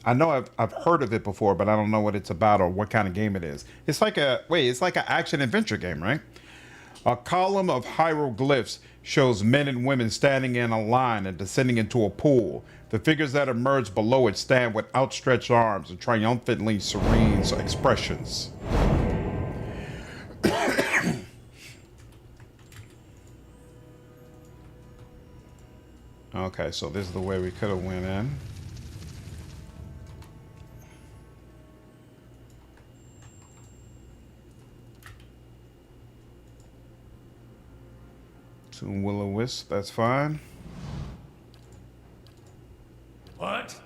I know I've heard of it before, but I don't know what it's about or what kind of game it is. It's like it's like an action adventure game, right? A column of hieroglyphs shows men and women standing in a line and descending into a pool. The figures that emerge below it stand with outstretched arms and triumphantly serene expressions. Okay, so this is the way we could have went in. To Will-O-Wisp, that's fine. What?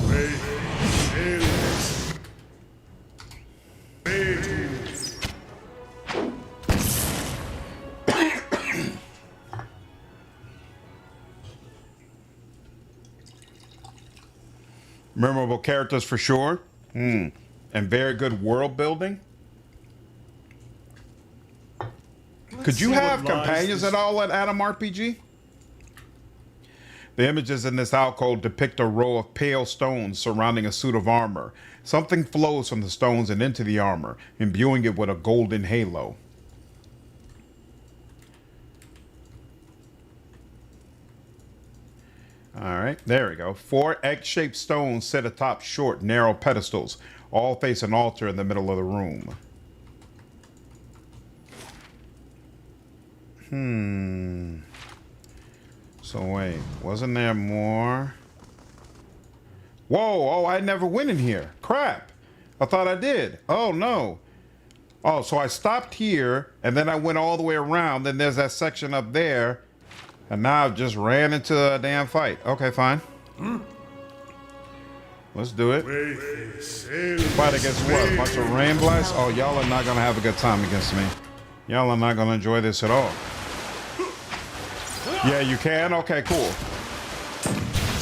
Wait, aliens. Wait. Memorable characters for sure. And very good world building. Could you have companions at all at Adam RPG? The images in this alcove depict a row of pale stones surrounding a suit of armor. Something flows from the stones and into the armor, imbuing it with a golden halo. All right, there we go. 4 egg-shaped stones sit atop short, narrow pedestals, all face an altar in the middle of the room. So wait, wasn't there more? Whoa, oh, I never went in here. Crap. I thought I did. Oh, no. Oh, so I stopped here, and then I went all the way around. Then there's that section up there, and now I've just ran into a damn fight. Okay, fine. Let's do it. Fight against what? A bunch of rain blasts? Oh, y'all are not going to have a good time against me. Y'all are not going to enjoy this at all. Yeah, you can? Okay, cool.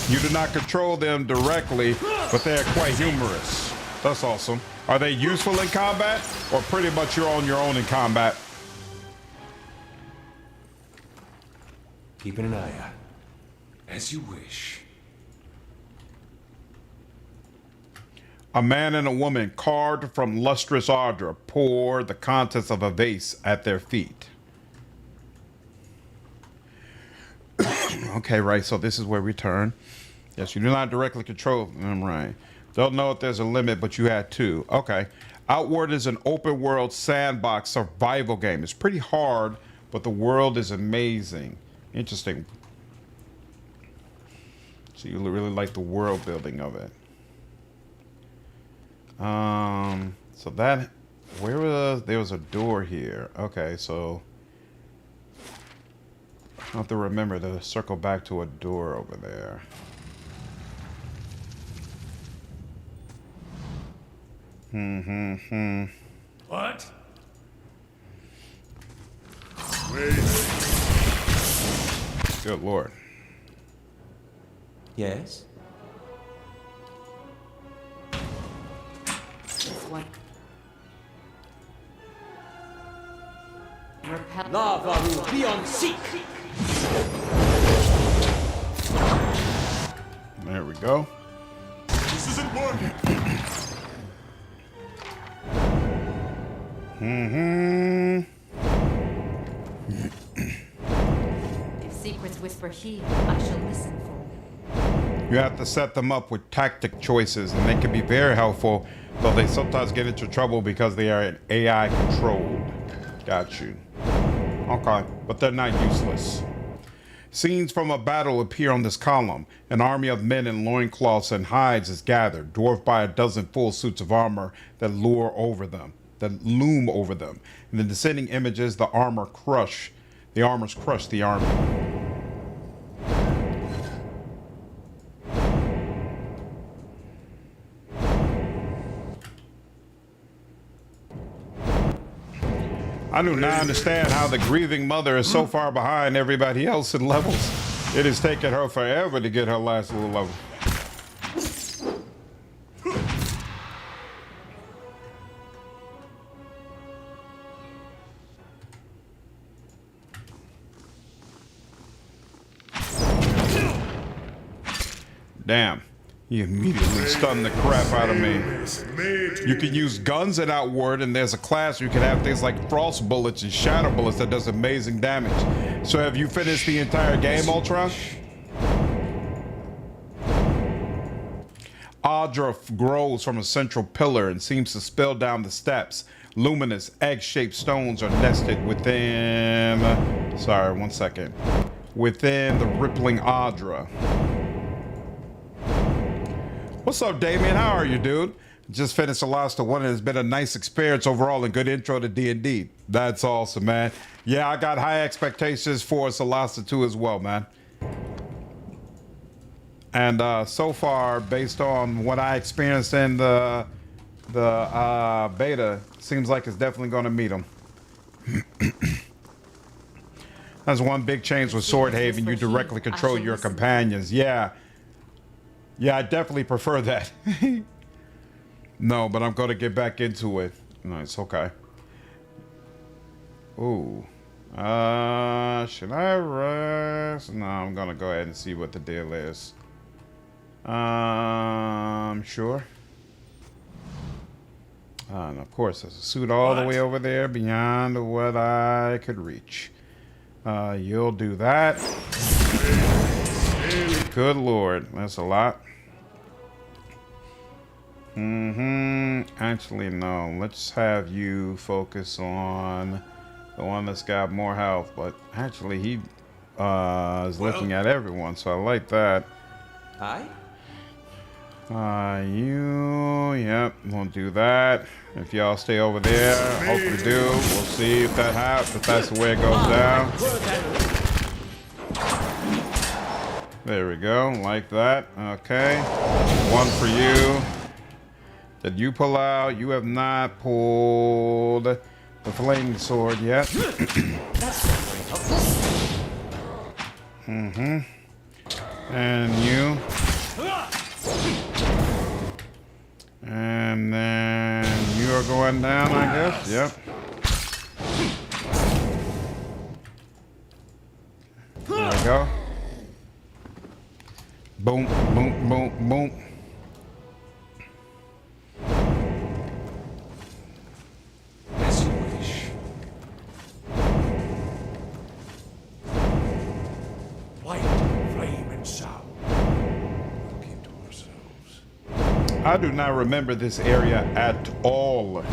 You do not control them directly, but they're quite humorous. That's awesome. Are they useful in combat, or pretty much you're on your own in combat? Keeping an eye out. As you wish. A man and a woman carved from lustrous ardor pour the contents of a vase at their feet. Okay, right, so this is where we turn. Yes, you do not directly control them, right. Don't know if there's a limit, but you had 2. Okay. Outward is an open world sandbox survival game. It's pretty hard, but the world is amazing. Interesting. So you really like the world building of it. So that, where was, there was a door here. Okay, so I have to remember to circle back to a door over there. What? Wait. Good Lord. Yes? This one. Repel. Lava will be on seek! There we go. This isn't working. If secrets whisper here, I shall listen for. You have to set them up with tactic choices, and they can be very helpful, though they sometimes get into trouble because they are AI controlled. Got you. Okay, but they're not useless. Scenes from a battle appear on this column. An army of men in loincloths and hides is gathered, dwarfed by a dozen full suits of armor that loom over them. In the descending images, the armors crush the army. I do not understand how the Grieving Mother is so far behind everybody else in levels. It has taken her forever to get her last little level. Damn. He immediately stunned the crap out of me. You can use guns at Outward, and there's a class you can have things like frost bullets and shadow bullets that does amazing damage. So have you finished the entire game, Ultron? Ogre grows from a central pillar and seems to spill down the steps. Luminous egg-shaped stones are nested within... Sorry, one second. Within the rippling Ogre. What's up, Damien? How are you, dude? Just finished the last one, and it's been a nice experience overall and good intro to D&D. That's awesome, man. Yeah, I got high expectations for Solasta 2 as well, man. And so far, based on what I experienced in the beta, seems like it's definitely going to meet them. That's one big change with Swordhaven. You directly control your companions. Yeah. Yeah, I definitely prefer that. No, but I'm going to get back into it. Nice, okay. Ooh. Should I rest? No, I'm going to go ahead and see what the deal is. Sure. And of course, there's a suit all the way over there beyond what I could reach. You'll do that. Good Lord, that's a lot. Actually, no. Let's have you focus on the one that's got more health. But actually, he is looking at everyone, so I like that. Hi? Yep, we'll do that. If y'all stay over there, hopefully do. We'll see if that happens, if that's the way it goes down. There we go, like that. Okay, one for you. Did you pull out? You have not pulled the flaming sword yet. And you. And then you are going down, I guess. Yep. There we go. Boom, boom, boom, boom. As you wish. Light, flame, and sound. We'll keep to ourselves. I do not remember this area at all.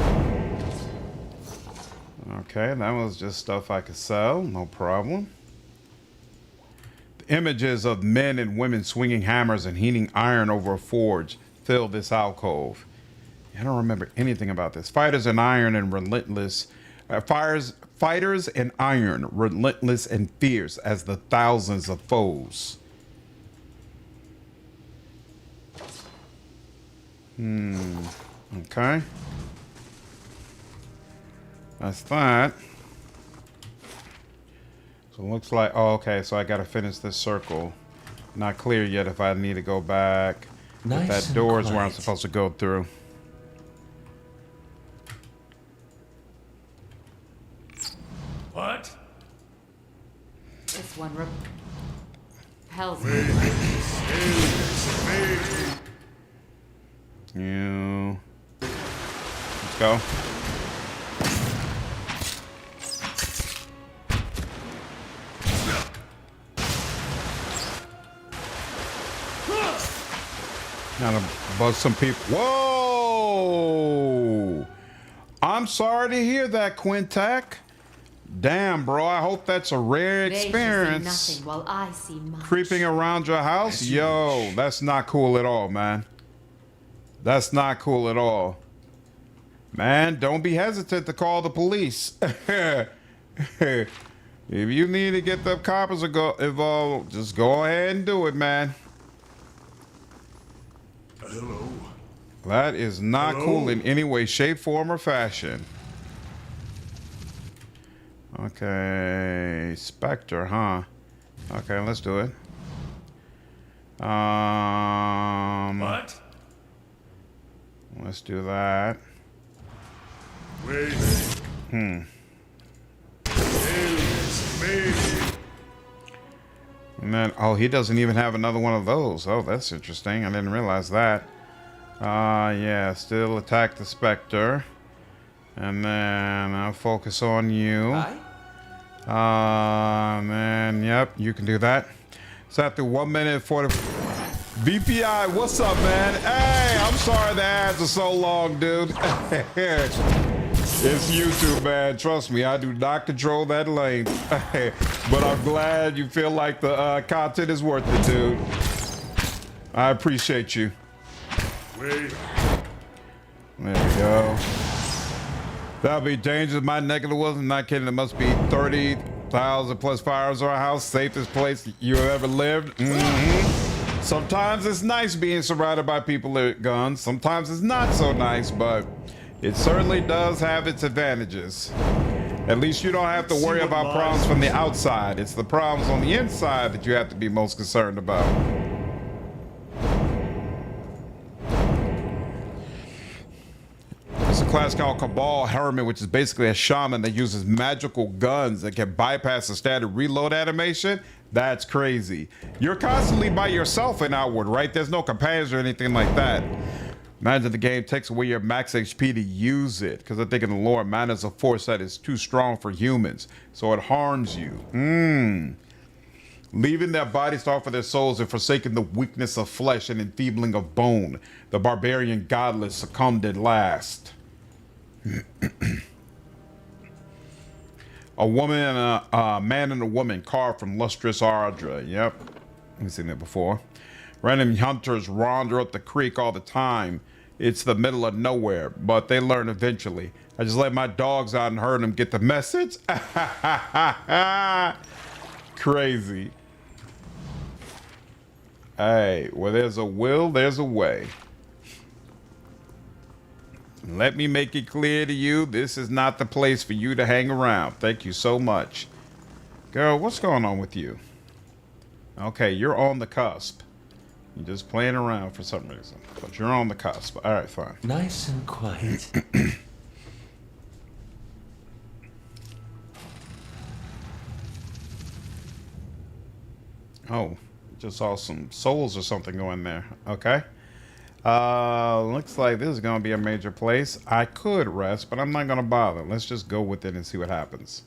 Okay, that was just stuff I could sell, no problem. Images of men and women swinging hammers and heating iron over a forge fill this alcove. I don't remember anything about this. Fighters in iron and relentless. Fighters in iron, relentless and fierce as the thousands of foes. Okay. That's that. So it looks like, oh, okay, so I gotta finish this circle. Not clear yet if I need to go back. Nice. But that door is where I'm supposed to go through. What? This one repels me. You. Let's go. Now to buzz some people. Whoa! I'm sorry to hear that, Quintac. Damn, bro. I hope that's a rare experience. Nothing while I see much. Creeping around your house? Yo, that's not cool at all, man. That's not cool at all. Man, don't be hesitant to call the police. If you need to get the coppers involved, just go ahead and do it, man. Hello. That is not cool in any way, shape, form, or fashion. Okay, Spectre, huh? Okay, let's do it. What? Let's do that. Wait. And then, oh, he doesn't even have another one of those. Oh, that's interesting. I didn't realize that. Yeah, still attack the Spectre. And then I'll focus on you. And then, yep, you can do that. So after 1 minute 40. VPI, what's up, man? Hey, I'm sorry the ads are so long, dude. It's YouTube, man. Trust me, I do not control that length. But I'm glad you feel like the content is worth it, dude. I appreciate you. Wait. There we go. That'll be dangerous. My neck of the woods. I'm not kidding. It must be 30,000 plus fires in our house. Safest place you have ever lived. Sometimes it's nice being surrounded by people with guns. Sometimes it's not so nice, but it certainly does have its advantages. At least you don't have to worry about problems from the outside. It's the problems on the inside that you have to be most concerned about. It's a class called Cabal Hermit, which is basically a shaman that uses magical guns that can bypass the standard reload animation. That's crazy. You're constantly by yourself in Outward, right? There's no companions or anything like that. Imagine the game takes away your max HP to use it, because I think in the lore, mana is a force that is too strong for humans, so it harms you. Leaving their bodies to offer their souls and forsaking the weakness of flesh and enfeebling of bone, the barbarian godless succumbed at last. A woman and a man and a woman carved from lustrous Ardra. Yep, we've seen that before. Random hunters wander up the creek all the time. It's the middle of nowhere, but they learn eventually. I just let my dogs out and heard them get the message. Crazy. Hey, where there's a will, there's a way. Let me make it clear to you, this is not the place for you to hang around. Thank you so much. Girl, what's going on with you? Okay, you're on the cusp. You're just playing around for some reason, but you're on the cusp. All right, fine. Nice and quiet. Oh, just saw some souls or something going there. Okay. Looks like this is going to be a major place. I could rest, but I'm not going to bother. Let's just go with it and see what happens.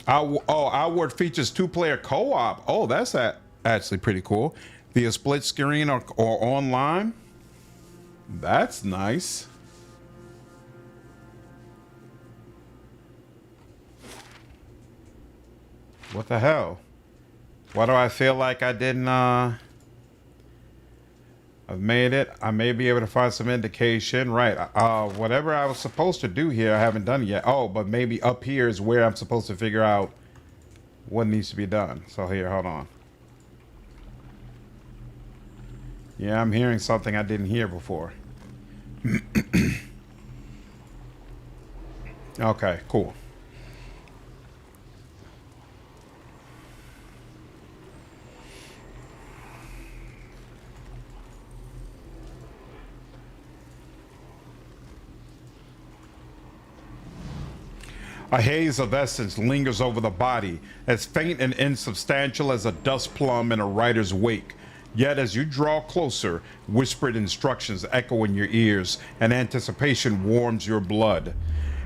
Outward features 2-player co-op. Oh, that's actually pretty cool. Via split screen or online. That's nice. What the hell? Why do I feel like I didn't, I've made it. I may be able to find some indication. Right. Whatever I was supposed to do here, I haven't done it yet. Oh, but maybe up here is where I'm supposed to figure out what needs to be done. So here, hold on. Yeah, I'm hearing something I didn't hear before. Okay, cool. A haze of essence lingers over the body, as faint and insubstantial as a dust plum in a rider's wake. Yet as you draw closer, whispered instructions echo in your ears, and anticipation warms your blood.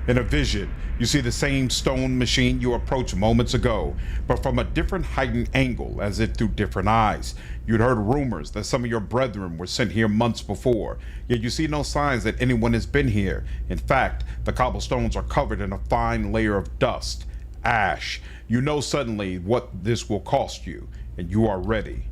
In a vision, you see the same stone machine you approached moments ago, but from a different heightened angle, as if through different eyes. You'd heard rumors that some of your brethren were sent here months before, yet you see no signs that anyone has been here. In fact, the cobblestones are covered in a fine layer of dust, ash. You know suddenly what this will cost you, and you are ready.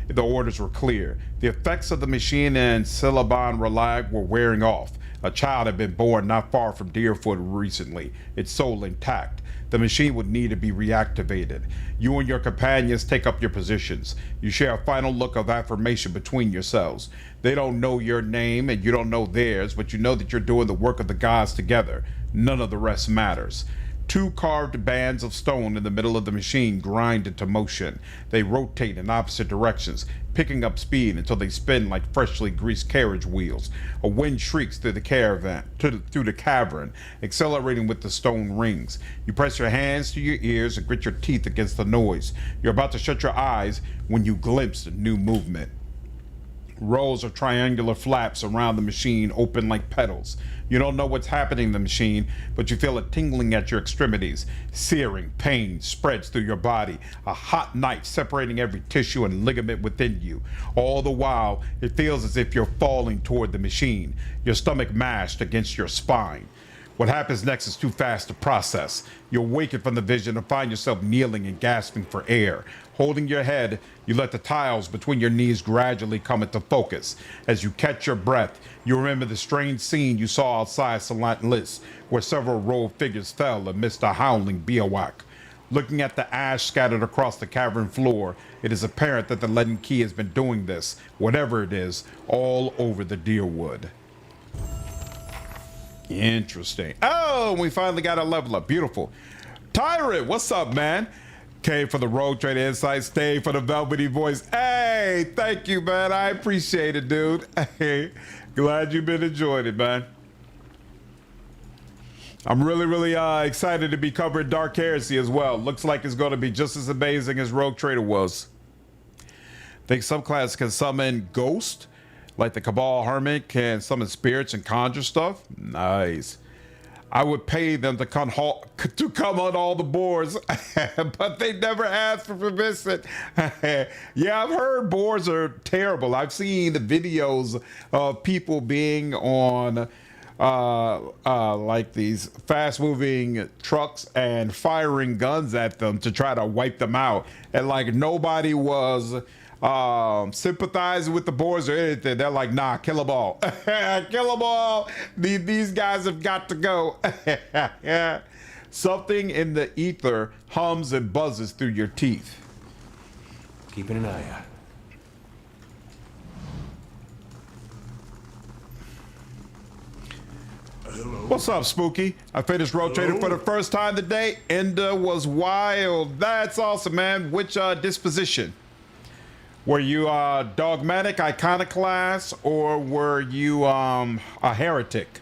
The orders were clear. The effects of the machine and Syllabon Relag were wearing off. A child had been born not far from Dyrford recently, its soul intact. The machine would need to be reactivated. You and your companions take up your positions. You share a final look of affirmation between yourselves. They don't know your name and you don't know theirs, but you know that you're doing the work of the gods together. None of the rest matters. Two carved bands of stone in the middle of the machine grind into motion. They rotate in opposite directions, picking up speed until they spin like freshly greased carriage wheels. A wind shrieks through the cavern, accelerating with the stone rings. You press your hands to your ears and grit your teeth against the noise. You're about to shut your eyes when you glimpse a new movement. Rows of triangular flaps around the machine open like petals. You don't know what's happening in the machine, but you feel it tingling at your extremities. Searing pain spreads through your body, a hot knife separating every tissue and ligament within you. All the while, it feels as if you're falling toward the machine, your stomach mashed against your spine. What happens next is too fast to process. You awaken from the vision and find yourself kneeling and gasping for air. Holding your head, you let the tiles between your knees gradually come into focus. As you catch your breath, you remember the strange scene you saw outside Salant Lis, where several robed figures fell amidst a howling bivouac. Looking at the ash scattered across the cavern floor, it is apparent that the leaden key has been doing this, whatever it is, all over the Deerwood. Interesting. Oh, we finally got a level up. Beautiful. Tyrant, what's up, man? Came for the Rogue Trader Insight, stay for the velvety voice. Hey, thank you, man. I appreciate it, dude. Hey, glad you've been enjoying it, man. I'm really excited to be covering Dark Heresy as well. Looks like it's going to be just as amazing as Rogue Trader was. Think some class can summon Ghost, like the Cabal Hermit can summon spirits and conjure stuff. Nice. I would pay them to come on all the boards, but they never asked for permission. Yeah, I've heard boards are terrible. I've seen the videos of people being on like these fast-moving trucks and firing guns at them to try to wipe them out, and like nobody was sympathizing with the boards or anything. They're like, nah, kill them all. Kill them all. These guys have got to go. Something in the ether hums and buzzes through your teeth. Keeping an eye out. What's up, Spooky? I finished rotating for the first time today. Ender was wild. That's awesome, man. Which disposition? Were you dogmatic iconoclast, or were you a heretic?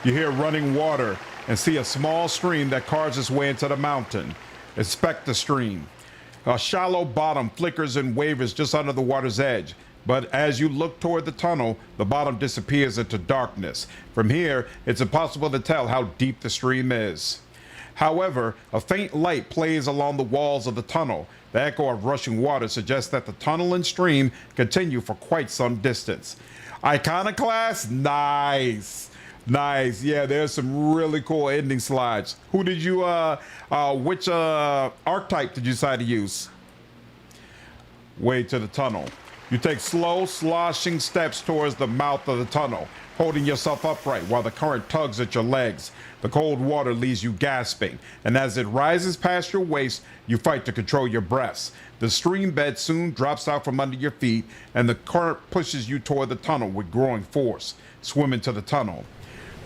You hear running water and see a small stream that carves its way into the mountain. Inspect the stream. A shallow bottom flickers and wavers just under the water's edge. But as you look toward the tunnel, the bottom disappears into darkness. From here, it's impossible to tell how deep the stream is. However, a faint light plays along the walls of the tunnel. The echo of rushing water suggests that the tunnel and stream continue for quite some distance. Iconoclast? Nice. Nice. Yeah, there's some really cool ending slides. Who did you, which archetype did you decide to use? Way to the tunnel. You take slow, sloshing steps towards the mouth of the tunnel, holding yourself upright while the current tugs at your legs. The cold water leaves you gasping, and as it rises past your waist, you fight to control your breaths. The stream bed soon drops out from under your feet, and the current pushes you toward the tunnel with growing force. Swim into the tunnel.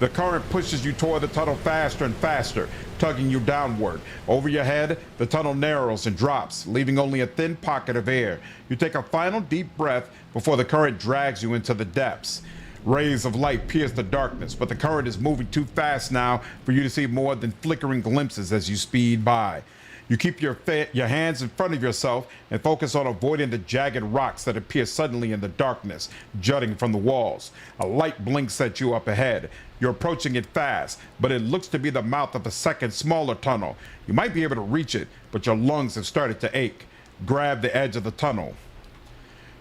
The current pushes you toward the tunnel faster and faster, tugging you downward. Over your head, the tunnel narrows and drops, leaving only a thin pocket of air. You take a final deep breath before the current drags you into the depths. Rays of light pierce the darkness, but the current is moving too fast now for you to see more than flickering glimpses as you speed by. You keep your hands in front of yourself and focus on avoiding the jagged rocks that appear suddenly in the darkness, jutting from the walls. A light blinks at you up ahead. You're approaching it fast, but it looks to be the mouth of a second, smaller tunnel. You might be able to reach it, but your lungs have started to ache. Grab the edge of the tunnel.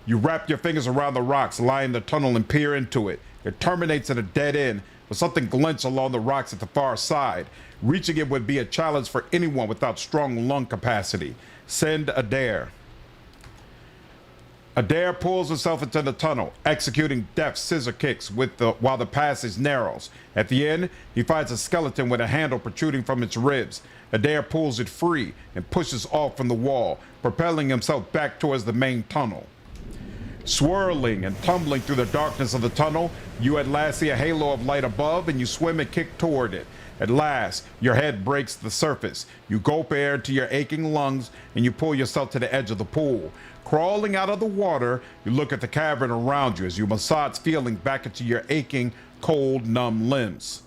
You wrap your fingers around the rocks, line the tunnel, and peer into it. It terminates at a dead end, but something glints along the rocks at the far side. Reaching it would be a challenge for anyone without strong lung capacity. Send Eder. Eder pulls himself into the tunnel, executing deft scissor kicks while the passage narrows. At the end, he finds a skeleton with a handle protruding from its ribs. Eder pulls it free and pushes off from the wall, propelling himself back towards the main tunnel. Swirling and tumbling through the darkness of the tunnel, you at last see a halo of light above, and you swim and kick toward it. At last, your head breaks the surface. You gulp air to your aching lungs, and you pull yourself to the edge of the pool. Crawling out of the water, you look at the cavern around you as you massage feeling back into your aching, cold, numb limbs.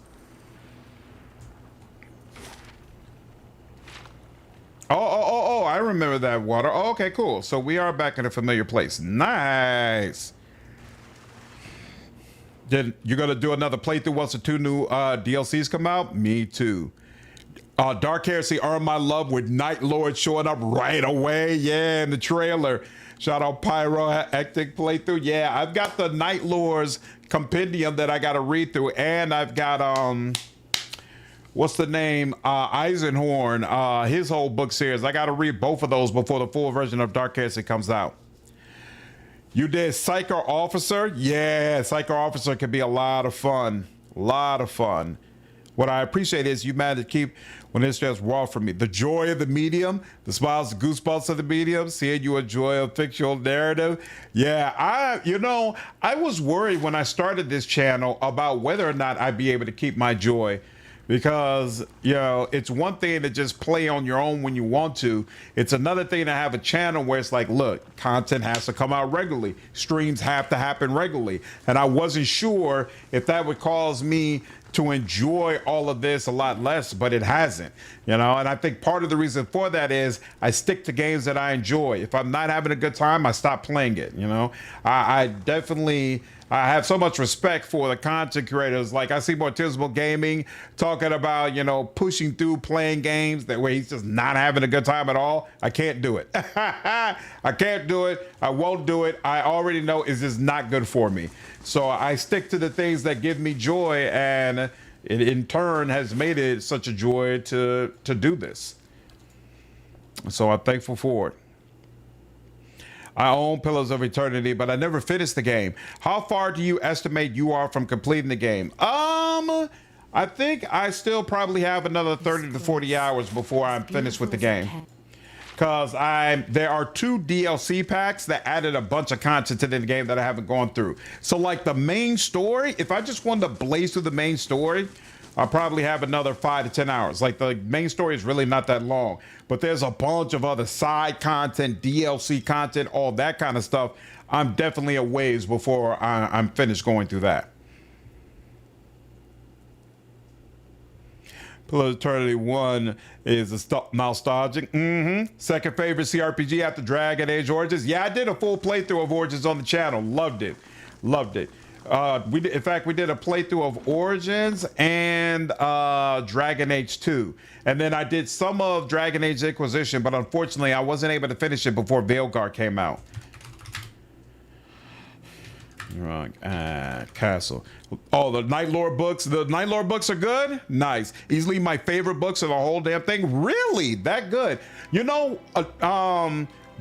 Oh, I remember that water. Oh, okay, cool. So we are back in a familiar place. Nice. Then you're going to do another playthrough once the 2 new DLCs come out? Me too. Dark Heresy earned my love with Night Lord showing up right away. Yeah, in the trailer. Shout out Pyro Hectic playthrough. Yeah, I've got the Night Lord's compendium that I got to read through, and I've got what's the name? Eisenhorn, his whole book series. I got to read both of those before the full version of Dark Heresy comes out. You did Psycho Officer? Yeah, Psycho Officer can be a lot of fun. A lot of fun. What I appreciate is you managed to keep, when it's just raw for me, the joy of the medium, the smiles, the goosebumps of the medium, seeing you enjoy a fictional narrative. Yeah, I was worried when I started this channel about whether or not I'd be able to keep my joy. Because, it's one thing to just play on your own when you want to. It's another thing to have a channel where it's like, look, content has to come out regularly. Streams have to happen regularly. And I wasn't sure if that would cause me to enjoy all of this a lot less, but it hasn't, And I think part of the reason for that is I stick to games that I enjoy. If I'm not having a good time, I stop playing it, I definitely... I have so much respect for the content creators. Like I see Mortismal Gaming talking about, pushing through playing games that way he's just not having a good time at all. I can't do it. I can't do it. I won't do it. I already know it's just not good for me. So I stick to the things that give me joy, and it in turn has made it such a joy to do this. So I'm thankful for it. I own Pillars of Eternity, but I never finished the game. How far do you estimate you are from completing the game? I think I still probably have another 30 to 40 hours before I'm finished with the game. Because there are 2 DLC packs that added a bunch of content to the game that I haven't gone through. So like the main story, if I just wanted to blaze through the main story, I'll probably have another 5 to 10 hours. Like the main story is really not that long, but there's a bunch of other side content, DLC content, all that kind of stuff. I'm definitely a ways before I'm finished going through that. Pillars of Eternity 1 is nostalgic. Second favorite CRPG after Dragon Age Origins. Yeah, I did a full playthrough of Origins on the channel. Loved it. We did a playthrough of Origins and Dragon Age 2, and then I did some of Dragon Age Inquisition, but unfortunately I wasn't able to finish it before Veilguard came out. Castle. Oh, the Night Lord books. The Night Lord books are good. Nice. Easily my favorite books of the whole damn thing. Really, that good? You know,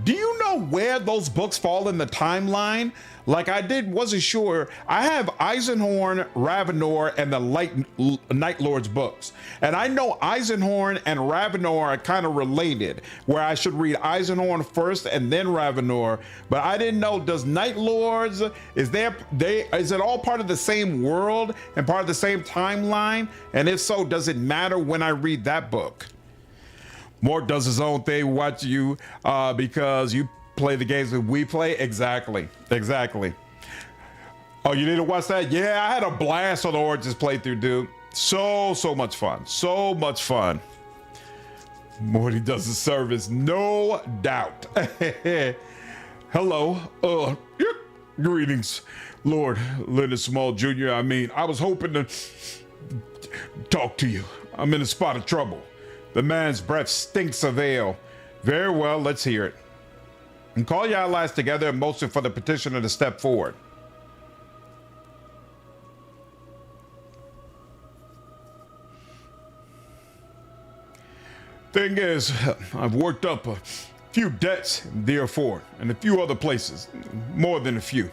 do you know where those books fall in the timeline? Like wasn't sure. I have Eisenhorn, Ravenor, and the Night Lord's books. And I know Eisenhorn and Ravenor are kind of related, where I should read Eisenhorn first and then Ravenor. But I didn't know, does Night Lords, is it all part of the same world and part of the same timeline? And if so, does it matter when I read that book? Mort does his own thing, watch you because you play the games that we play. Exactly. Oh, you didn't watch that? Yeah, I had a blast on the Origins playthrough, dude. So much fun. Morty does the service, no doubt. Hello, greetings, Lord Leonard Small Jr. I was hoping to talk to you. I'm in a spot of trouble. The man's breath stinks of ale. Very well, let's hear it. And call your allies together and motion for the petitioner to step forward. Thing is, I've worked up a few debts in Dyrford and a few other places, more than a few.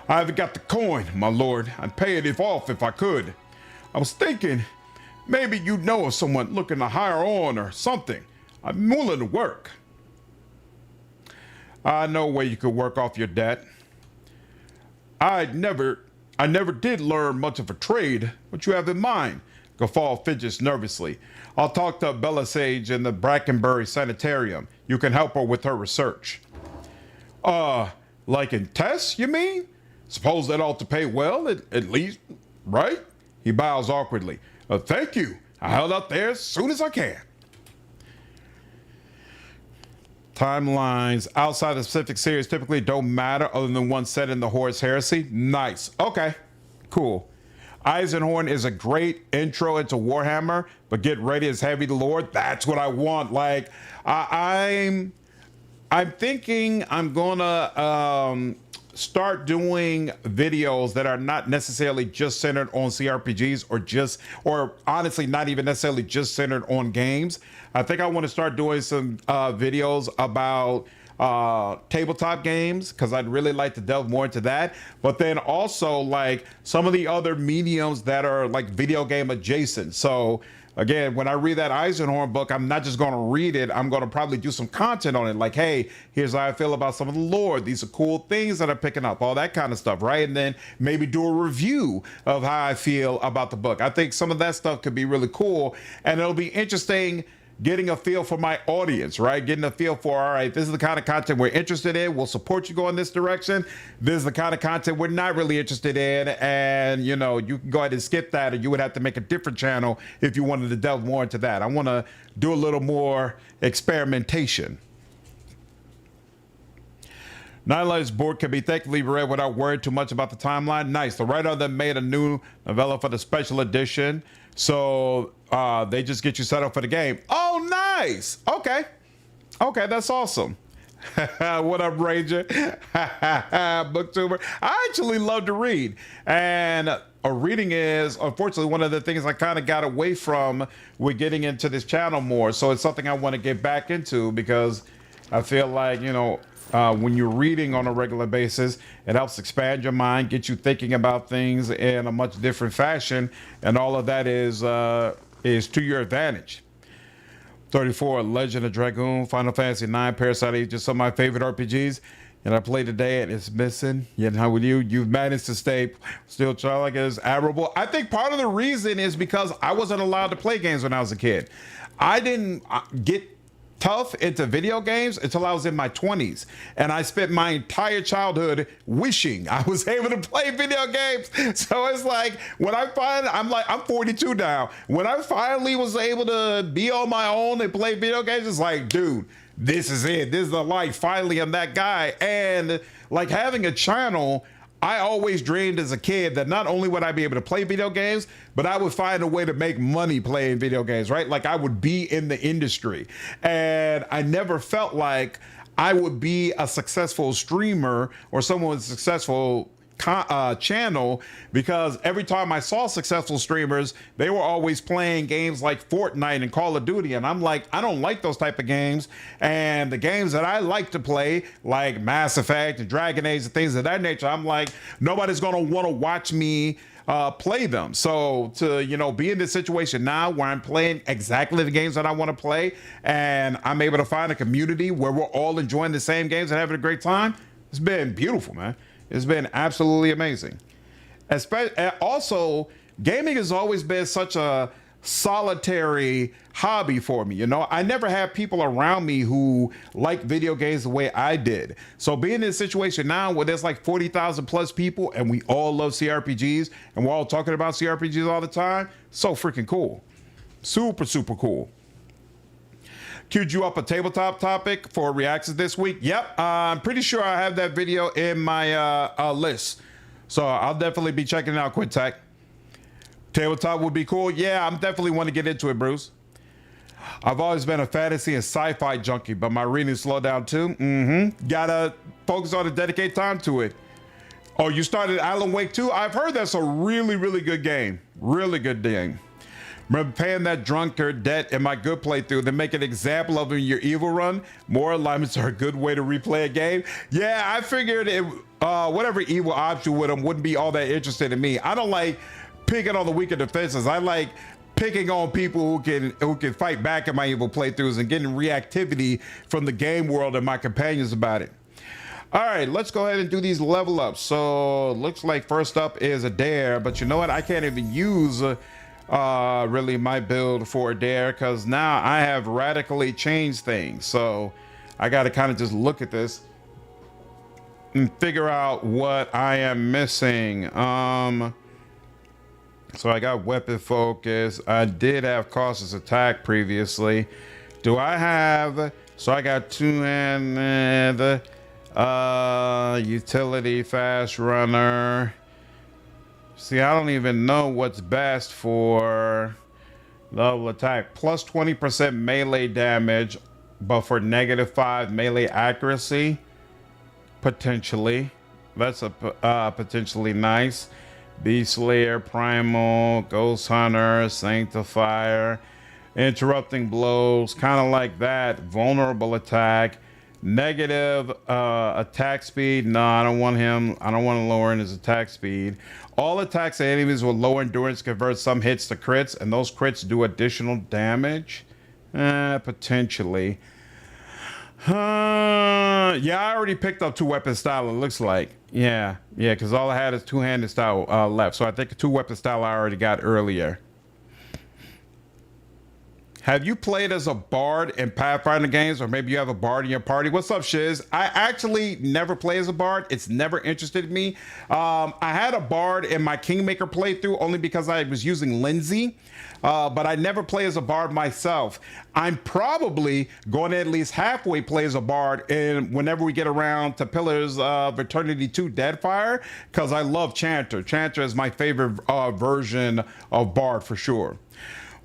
I haven't got the coin, my lord. I'd pay it off if I could. I was thinking, maybe you know of someone looking to hire on or something. I'm willing to work. I know where you could work off your debt. I never did learn much of a trade. What you have in mind? Gafal fidgets nervously. I'll talk to Bella Sage in the Brackenbury Sanitarium. You can help her with her research. Like in tests, you mean? Suppose that ought to pay well, at least, right? He bows awkwardly. Thank you. I held out there as soon as I can. Timelines outside the specific series typically don't matter other than one set in the Horus Heresy. Nice. Okay, cool. Eisenhorn is a great intro into Warhammer, but get ready as Heavy Lord. That's what I want. Like, I'm thinking I'm gonna start doing videos that are not necessarily just centered on CRPGs or honestly not even necessarily just centered on games. I think I want to start doing some videos about tabletop games because I'd really like to delve more into that, but then also like some of the other mediums that are like video game adjacent. So again, when I read that Eisenhorn book, I'm not just going to read it. I'm going to probably do some content on it. Like, hey, here's how I feel about some of the lore. These are cool things that I'm picking up, all that kind of stuff, right? And then maybe do a review of how I feel about the book. I think some of that stuff could be really cool. And it'll be interesting getting a feel for my audience, right? Getting a feel for, all right, this is the kind of content we're interested in. We'll support you going this direction. This is the kind of content we're not really interested in. And, you know, you can go ahead and skip that, or you would have to make a different channel if you wanted to delve more into that. I want to do a little more experimentation. Nihilized's board can be thankfully read without worrying too much about the timeline. Nice. The writer of them made a new novella for the special edition. So they just get you set up for the game. Oh, nice. Okay, that's awesome. What up, Ranger? Booktuber. I actually love to read. And reading is, unfortunately, one of the things I kind of got away from with getting into this channel more. So it's something I want to get back into because I feel like, you know, when you're reading on a regular basis, it helps expand your mind, get you thinking about things in a much different fashion, and all of that is to your advantage. 34, Legend of Dragoon, Final Fantasy 9, Parasite Age, just some of my favorite RPGs, and I played today and it's missing. Yet how with you've managed to stay still childlike as admirable. I think part of the reason is because I wasn't allowed to play games when I was a kid. I didn't get tough into video games until I was in my 20s, and I spent my entire childhood wishing I was able to play video games. So it's like when I'm 42 now. When I finally was able to be on my own and play video games, it's like, dude, this is it. This is the life. Finally, I'm that guy. And like having a channel, I always dreamed as a kid that not only would I be able to play video games, but I would find a way to make money playing video games, right? Like I would be in the industry. And I never felt like I would be a successful streamer or someone successful channel, because every time I saw successful streamers, they were always playing games like Fortnite and Call of Duty, and I'm like, I don't like those type of games. And the games that I like to play, like Mass Effect and Dragon Age and things of that nature, I'm like, nobody's gonna want to watch me play them. So to, you know, be in this situation now where I'm playing exactly the games that I want to play, and I'm able to find a community where we're all enjoying the same games and having a great time, it's been beautiful, man. It's been absolutely amazing. Also, gaming has always been such a solitary hobby for me. You know, I never had people around me who like video games the way I did. So being in a situation now where there's like 40,000 plus people and we all love CRPGs and we're all talking about CRPGs all the time, so freaking cool. Super, super cool. Queued you up a tabletop topic for reactions this week. Yep, I'm pretty sure I have that video in my list. So I'll definitely be checking it out, Quintek. Tabletop would be cool. Yeah, I'm definitely want to get into it, Bruce. I've always been a fantasy and sci-fi junkie, but my reading slowed down too. Gotta focus on and dedicate time to it. Oh, you started Alan Wake 2? I've heard that's a really, really good game. Really good game. Remember paying that drunkard debt in my good playthrough, then make an example of it in your evil run? More alignments are a good way to replay a game. Yeah, I figured it, whatever evil option with them wouldn't be all that interested in me. I don't like picking on the weaker defenses. I like picking on people who can fight back in my evil playthroughs and getting reactivity from the game world and my companions about it. All right, let's go ahead and do these level ups. So looks like first up is a dare, but you know what? I can't even use really my build for a dare because now I have radically changed things. So I got to kind of just look at this and figure out what I am missing. So I got weapon focus. I did have cautious attack previously. Do I have, so I got two-handed, utility, fast runner. See, I don't even know what's best for level attack. Plus 20% melee damage, but for -5 melee accuracy, potentially. That's a potentially nice. Beast Slayer, Primal, Ghost Hunter, Sanctifier, Interrupting Blows, kind of like that. Vulnerable attack, negative attack speed. No, I don't want him. I don't want to lower his attack speed. All attacks of enemies with low endurance convert some hits to crits, and those crits do additional damage. Potentially. Yeah, I already picked up two weapon style, it looks like. Yeah, because all I had is two-handed style left. So I think a two weapon style I already got earlier. Have you played as a bard in Pathfinder games, or maybe you have a bard in your party? What's up, Shiz? I actually never play as a bard. It's never interested me. I had a bard in my Kingmaker playthrough only because I was using Lindsay, but I never play as a bard myself. I'm probably going to at least halfway play as a bard whenever we get around to Pillars of Eternity 2 Deadfire, because I love Chanter. Chanter is my favorite version of bard for sure.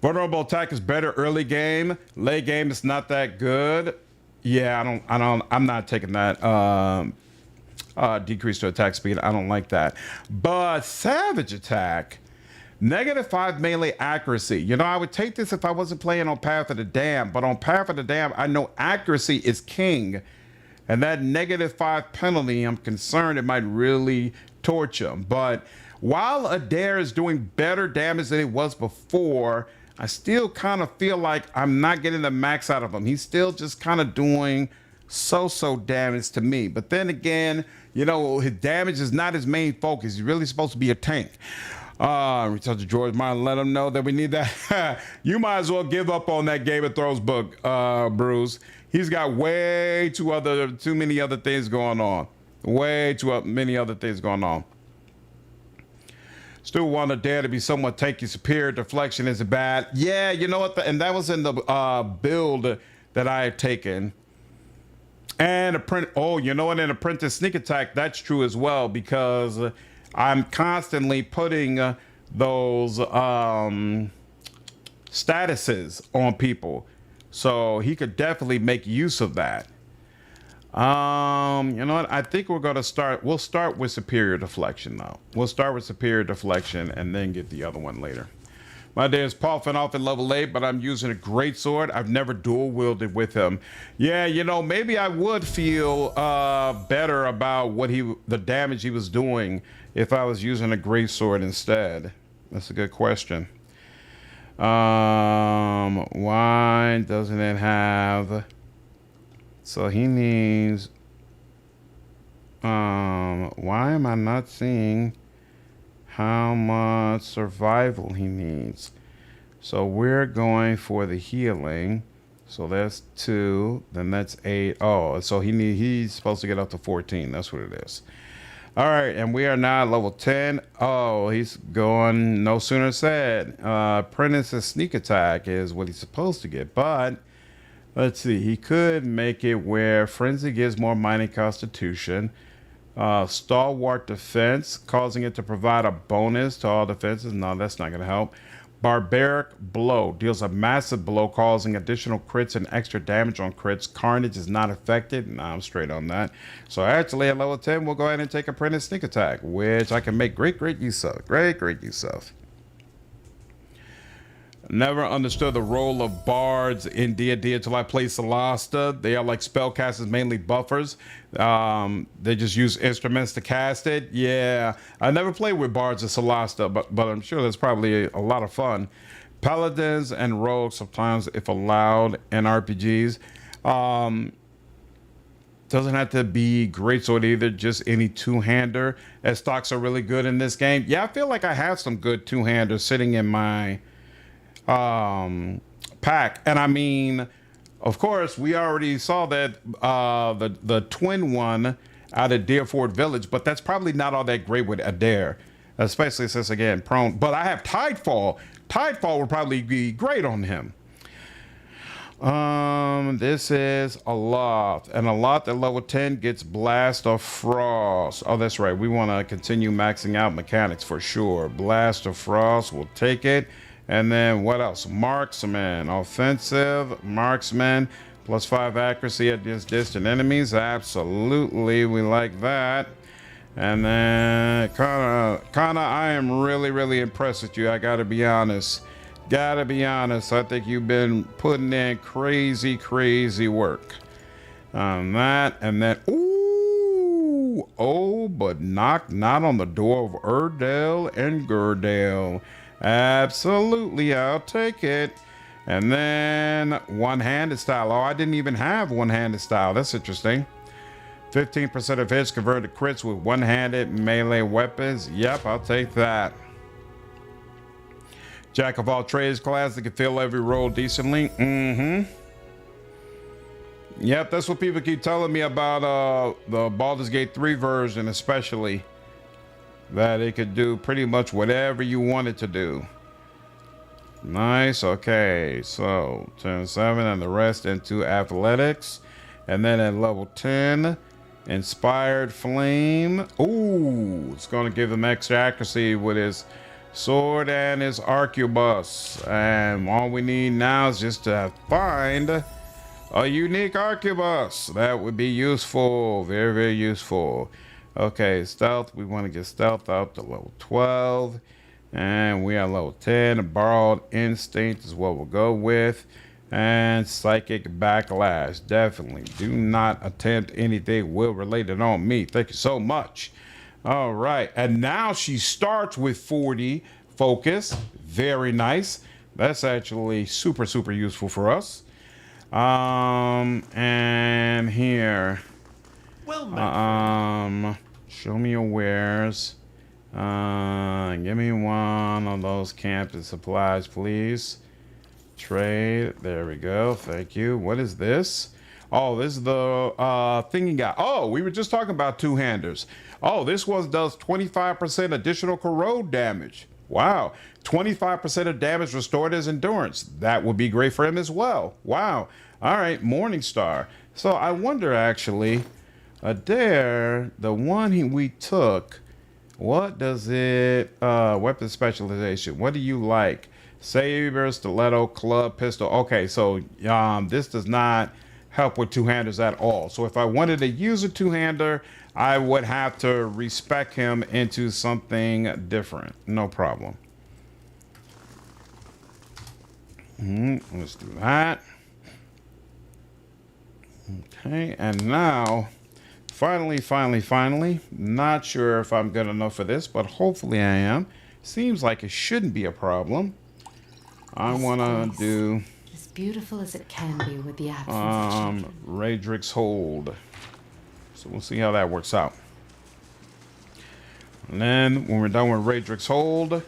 Vulnerable attack is better early game. Late game is not that good. Yeah, I'm not taking that decrease to attack speed. I don't like that. But savage attack, -5 melee accuracy. You know, I would take this if I wasn't playing on Path of the Damned, but on Path of the Damned, I know accuracy is king. And that -5 penalty, I'm concerned it might really torch him. But while Eder is doing better damage than it was before, I still kind of feel like I'm not getting the max out of him. He's still just kind of doing so damage to me. But then again, you know, his damage is not his main focus. He's really supposed to be a tank. Reach out to George Martin, let him know that we need that. You might as well give up on that Game of Thrones book, Bruce. He's got way too many other things going on. Way too many other things going on. Still want to dare to be somewhat tanky. Superior deflection isn't bad. Yeah, you know what? And that was in the build that I had taken. And you know what? In Apprentice Sneak Attack, that's true as well, because I'm constantly putting those statuses on people. So he could definitely make use of that. You know what? I think we're gonna start. We'll start with superior deflection though. We'll start with superior deflection and then get the other one later. My name is Paul Finoff at level 8, but I'm using a greatsword. I've never dual wielded with him. Yeah, you know, maybe I would feel better about the damage he was doing if I was using a greatsword instead. That's a good question. Why doesn't it have? So he needs. Why am I not seeing how much survival he needs? So we're going for the healing. So that's 2. Then that's 8. Oh, so he's supposed to get up to 14. That's what it is. All right, and we are now at level 10. Oh, he's going. No sooner said. Apprentice's sneak attack is what he's supposed to get, but. Let's see, he could make it where Frenzy gives more mighty constitution, stalwart defense, causing it to provide a bonus to all defenses. No, that's not going to help. Barbaric blow deals a massive blow, causing additional crits and extra damage on crits. Carnage is not affected. Nah, I'm straight on that. So actually at level 10, we'll go ahead and take Apprentice sneak attack, which I can make great use of. Great use of. Never understood the role of bards in D&D until I played Solasta. They are like spellcasters, mainly buffers. They just use instruments to cast it. Yeah, I never played with bards in Solasta, but I'm sure that's probably a lot of fun. Paladins and rogues sometimes, if allowed, in RPGs. Doesn't have to be greatsword either, just any two-hander. As stocks are really good in this game. Yeah, I feel like I have some good two-handers sitting in my pack. And I mean, of course, we already saw that the twin one out at Dyrford Village, but that's probably not all that great with Eder, especially since, again, prone. But I have Tidefall. Tidefall would probably be great on him. This is Aloth, and Aloth at level 10 gets Blast of Frost. Oh, that's right. We want to continue maxing out mechanics for sure. Blast of Frost, we'll take it. And then what else? Marksman, offensive, marksman, +5 accuracy against distant enemies. Absolutely, we like that. And then Kana, I am really impressed with you. I gotta be honest. I think you've been putting in crazy work on that. And then, ooh, oh, but knock not on the door of Erdale and Gerdale. Absolutely, I'll take it. And then one-handed style. Oh, I didn't even have one-handed style. That's interesting. 15% of hits convert to crits with one-handed melee weapons. Yep, I'll take that. Jack of all trades class that can fill every role decently. Yep, that's what people keep telling me about the Baldur's Gate 3 version, especially. That it could do pretty much whatever you want it to do. Nice. Okay, so 10-7 and the rest into athletics. And then at level 10, Inspired Flame. Ooh, it's going to give him extra accuracy with his sword and his arquebus. And all we need now is just to find a unique arquebus. That would be useful. Very useful. Okay, stealth. We want to get stealth up to level 12. And we are level 10. Borrowed instinct is what we'll go with. And psychic backlash. Definitely do not attempt anything will related on me. Thank you so much. All right. And now she starts with 40 focus. Very nice. That's actually super useful for us. And here. Well, show me your wares. Give me one of those camping supplies, please. Trade. There we go. Thank you. What is this? Oh, this is the thingy guy. Oh, we were just talking about two-handers. Oh, this one does 25% additional corrode damage. Wow. 25% of damage restored his endurance. That would be great for him as well. Wow. All right. Morningstar. So I wonder, actually, Eder, the one we took, what does it, weapon specialization, what do you like? Saber, stiletto, club, pistol. Okay, so this does not help with two-handers at all. So if I wanted to use a two-hander, I would have to respec him into something different. No problem. Let's do that. Okay, and now, finally, not sure if I'm good enough for this, but hopefully I am. Seems like it shouldn't be a problem. I want to do... as beautiful as it can be with the absence of children. Radric's Hold. So we'll see how that works out. And then when we're done with Radric's Hold,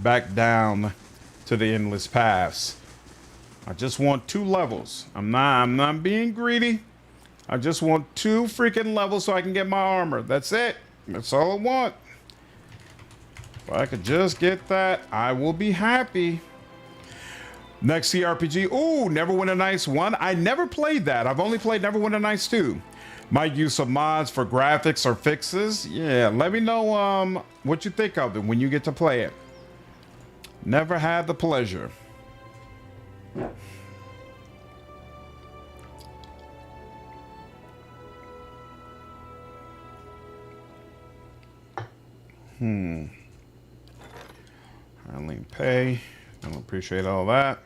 back down to the Endless Paths. I just want 2 levels. I'm not being greedy. I just want 2 freaking levels so I can get my armor. That's it. That's all I want. If I could just get that, I will be happy. Next CRPG. Ooh, Neverwinter Nights 1. I never played that. I've only played Neverwinter Nights 2. My use of mods for graphics or fixes. Yeah, let me know what you think of it when you get to play it. Never had the pleasure. Handling pay. I don't appreciate all that.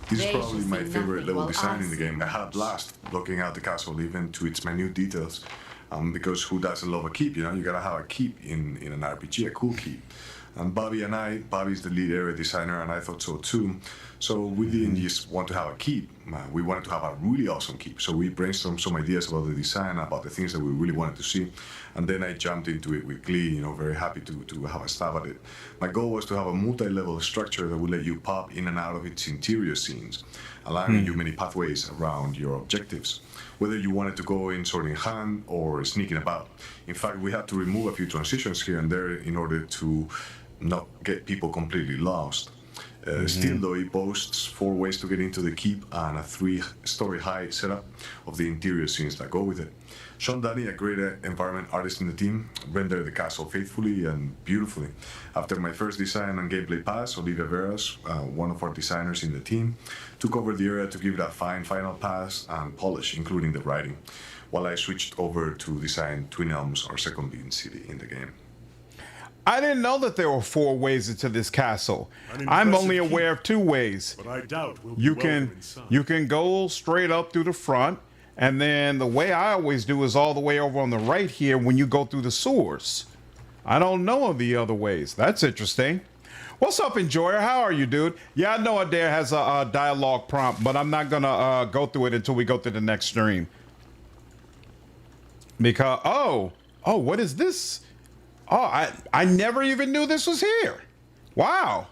This is probably my favorite level design in the game. I had a blast blocking out the castle even to its minute details. Because who doesn't love a keep, you know? You gotta have a keep in an RPG, a cool keep. And Bobby's the lead area designer, and I thought so too. So we didn't just want to have a keep, we wanted to have a really awesome keep. So we brainstormed some ideas about the design, about the things that we really wanted to see. And then I jumped into it with glee, you know, very happy to have a stab at it. My goal was to have a multi-level structure that would let you pop in and out of its interior scenes, allowing you many pathways around your objectives, whether you wanted to go in sword in hand or sneaking about. In fact, we had to remove a few transitions here and there in order to not get people completely lost. Still though, it boasts 4 ways to get into the keep and a 3-story high setup of the interior scenes that go with it. Sean Danny, a great environment artist in the team, rendered the castle faithfully and beautifully. After my first design and gameplay pass, Olivia Veras, one of our designers in the team, took over the area to give it a fine final pass and polish, including the writing, while I switched over to design Twin Elms, our second lead city in the game. I didn't know that there were 4 ways into this castle. I'm only aware of 2 ways. But I doubt we'll you can go straight up through the front, and then the way I always do is all the way over on the right here when you go through the sewers. I don't know of the other ways. That's interesting. What's up, Enjoyer? How are you, dude? Yeah, I know Eder has a dialogue prompt, but I'm not gonna go through it until we go to the next stream. Because oh, what is this? Oh, I never even knew this was here. Wow.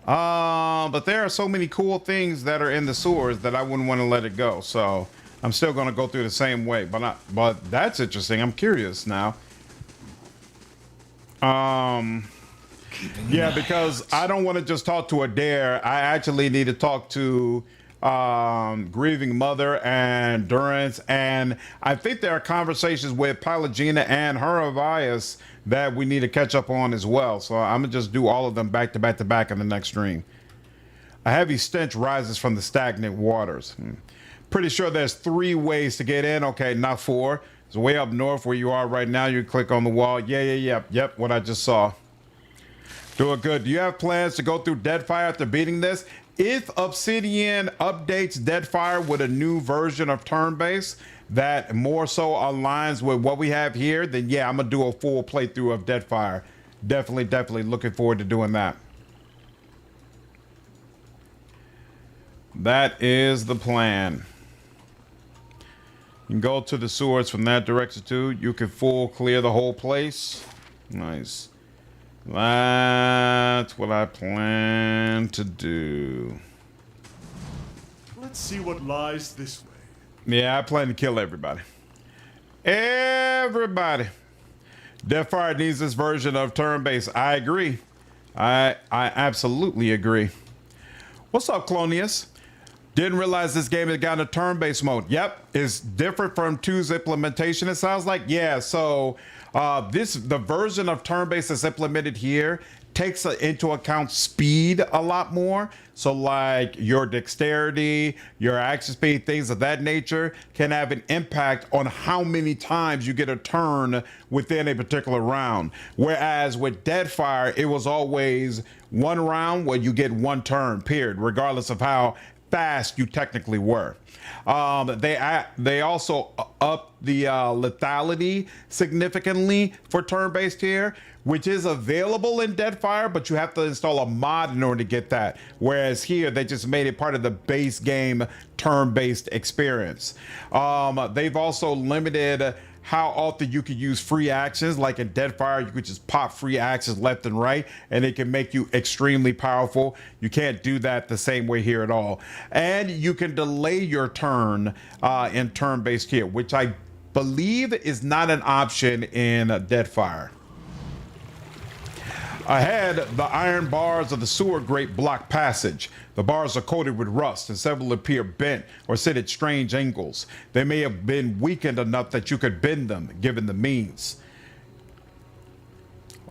But there are so many cool things that are in the sewers that I wouldn't want to let it go. So I'm still going to go through the same way. But that's interesting. I'm curious now. Yeah, because I don't want to just talk to Eder. I actually need to talk to Grieving Mother and Durance, and I think there are conversations with Palagina and Harond that we need to catch up on as well. So I'm gonna just do all of them back to back to back in the next stream. A heavy stench rises from the stagnant waters. Pretty sure there's 3 ways to get in. Okay, not 4. It's way up north where you are right now. You click on the wall. Yep, what I just saw. Doing good. Do you have plans to go through Deadfire after beating this? If Obsidian updates Deadfire with a new version of turn-based that more so aligns with what we have here, then yeah, I'm gonna do a full playthrough of Deadfire. Definitely looking forward to doing that. That is the plan. You can go to the sewers from that direction too. You can full clear the whole place. Nice. That's what I plan to do. Let's see what lies this way. Yeah, I plan to kill everybody. Everybody. Deadfire needs this version of turn-based. I agree. I absolutely agree. What's up, Clonius? Didn't realize this game had got a turn-based mode. Yep, it's different from 2's implementation, it sounds like. Yeah, so the version of turn-based that's implemented here takes into account speed a lot more. So like your dexterity, your action speed, things of that nature can have an impact on how many times you get a turn within a particular round. Whereas with Deadfire, it was always one round where you get one turn, period, regardless of how fast you technically were. They also up the lethality significantly for turn-based here, which is available in Deadfire, but you have to install a mod in order to get that. Whereas here, they just made it part of the base game turn-based experience. They've also limited how often you can use free actions. Like in Deadfire, you could just pop free actions left and right, and it can make you extremely powerful. You can't do that the same way here at all. And you can delay your turn in turn-based here, which I believe is not an option in Deadfire. Ahead, the iron bars of the sewer grate block passage. The bars are coated with rust and several appear bent or sit at strange angles. They may have been weakened enough that you could bend them, given the means.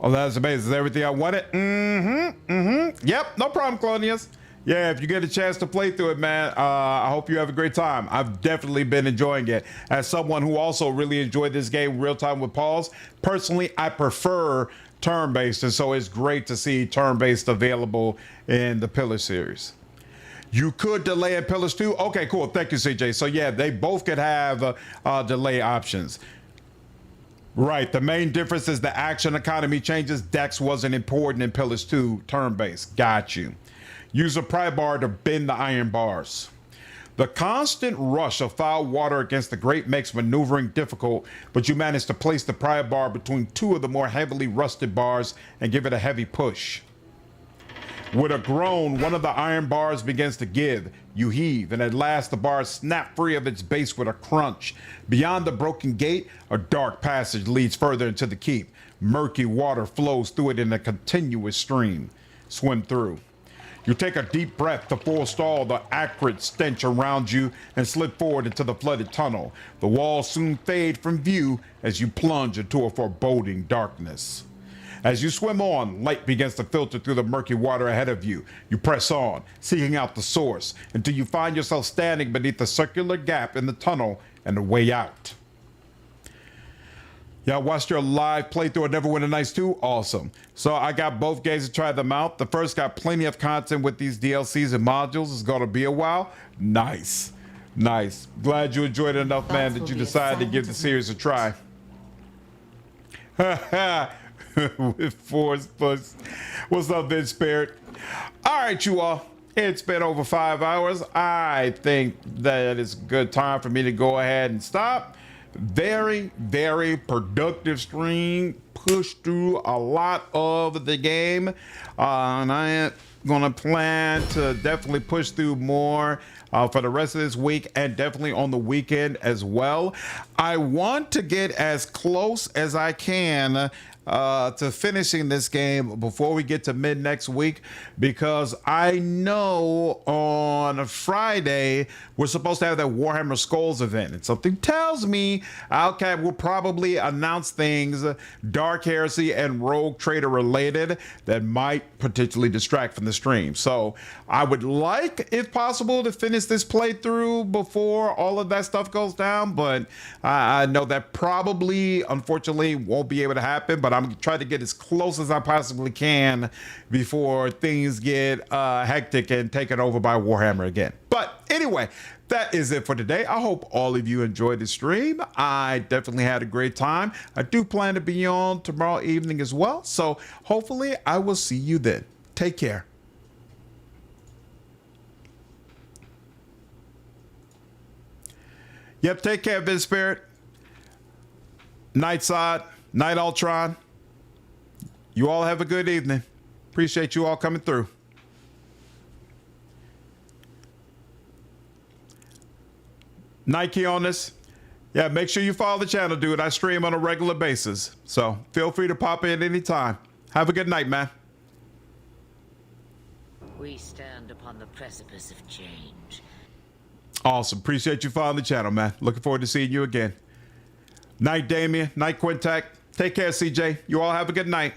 Oh, that's amazing. Is everything I wanted? Yep, no problem, Clonius. Yeah, if you get a chance to play through it, man, I hope you have a great time. I've definitely been enjoying it. As someone who also really enjoyed this game real time with pause, personally, I prefer turn-based, and so it's great to see turn-based available in the Pillar series. You could delay in Pillars too. Okay, cool. Thank you, CJ. So yeah, they both could have delay options. Right. The main difference is the action economy changes. Dex wasn't important in Pillars 2 turn-based. Got you. Use a pry bar to bend the iron bars. The constant rush of foul water against the grate makes maneuvering difficult, but you manage to place the pry bar between two of the more heavily rusted bars and give it a heavy push. With a groan, one of the iron bars begins to give. You heave, and at last the bars snap free of its base with a crunch. Beyond the broken gate, a dark passage leads further into the keep. Murky water flows through it in a continuous stream. Swim through. You take a deep breath to forestall the acrid stench around you and slip forward into the flooded tunnel. The walls soon fade from view as you plunge into a foreboding darkness. As you swim on, light begins to filter through the murky water ahead of you. You press on, seeking out the source, until you find yourself standing beneath a circular gap in the tunnel and a way out. Y'all watched your live playthrough of Neverwinter Nights 2? Awesome. So I got both games to try them out. The first got plenty of content with these DLCs and modules. It's going to be a while. Nice. Nice. Glad you enjoyed it enough, man, that you decided to give the series a try. With Force Puss. What's up, Vince Spirit? All right, you all. It's been over 5 hours. I think that it's a good time for me to go ahead and stop. Very, very productive stream. Pushed through a lot of the game. And I am going to plan to definitely push through more for the rest of this week and definitely on the weekend as well. I want to get as close as I can to finishing this game before we get to mid next week, because I know on Friday we're supposed to have that Warhammer Skulls event, and something tells me Alcat will probably announce things Dark Heresy and Rogue Trader related that might potentially distract from the stream. So I would like, if possible, to finish this playthrough before all of that stuff goes down, but I know that probably unfortunately won't be able to happen. But I'm trying to get as close as I possibly can before things get hectic and taken over by Warhammer again. But anyway, that is it for today. I hope all of you enjoyed the stream. I definitely had a great time. I do plan to be on tomorrow evening as well, so hopefully I will see you then. Take care. Yep, take care, Vince Spirit. Night Side, Night Ultron. You all have a good evening. Appreciate you all coming through. Nike on this. Yeah, make sure you follow the channel, dude. I stream on a regular basis, so feel free to pop in anytime. Have a good night, man. We stand upon the precipice of change. Awesome. Appreciate you following the channel, man. Looking forward to seeing you again. Night, Damien. Night, Quintac. Take care, CJ. You all have a good night.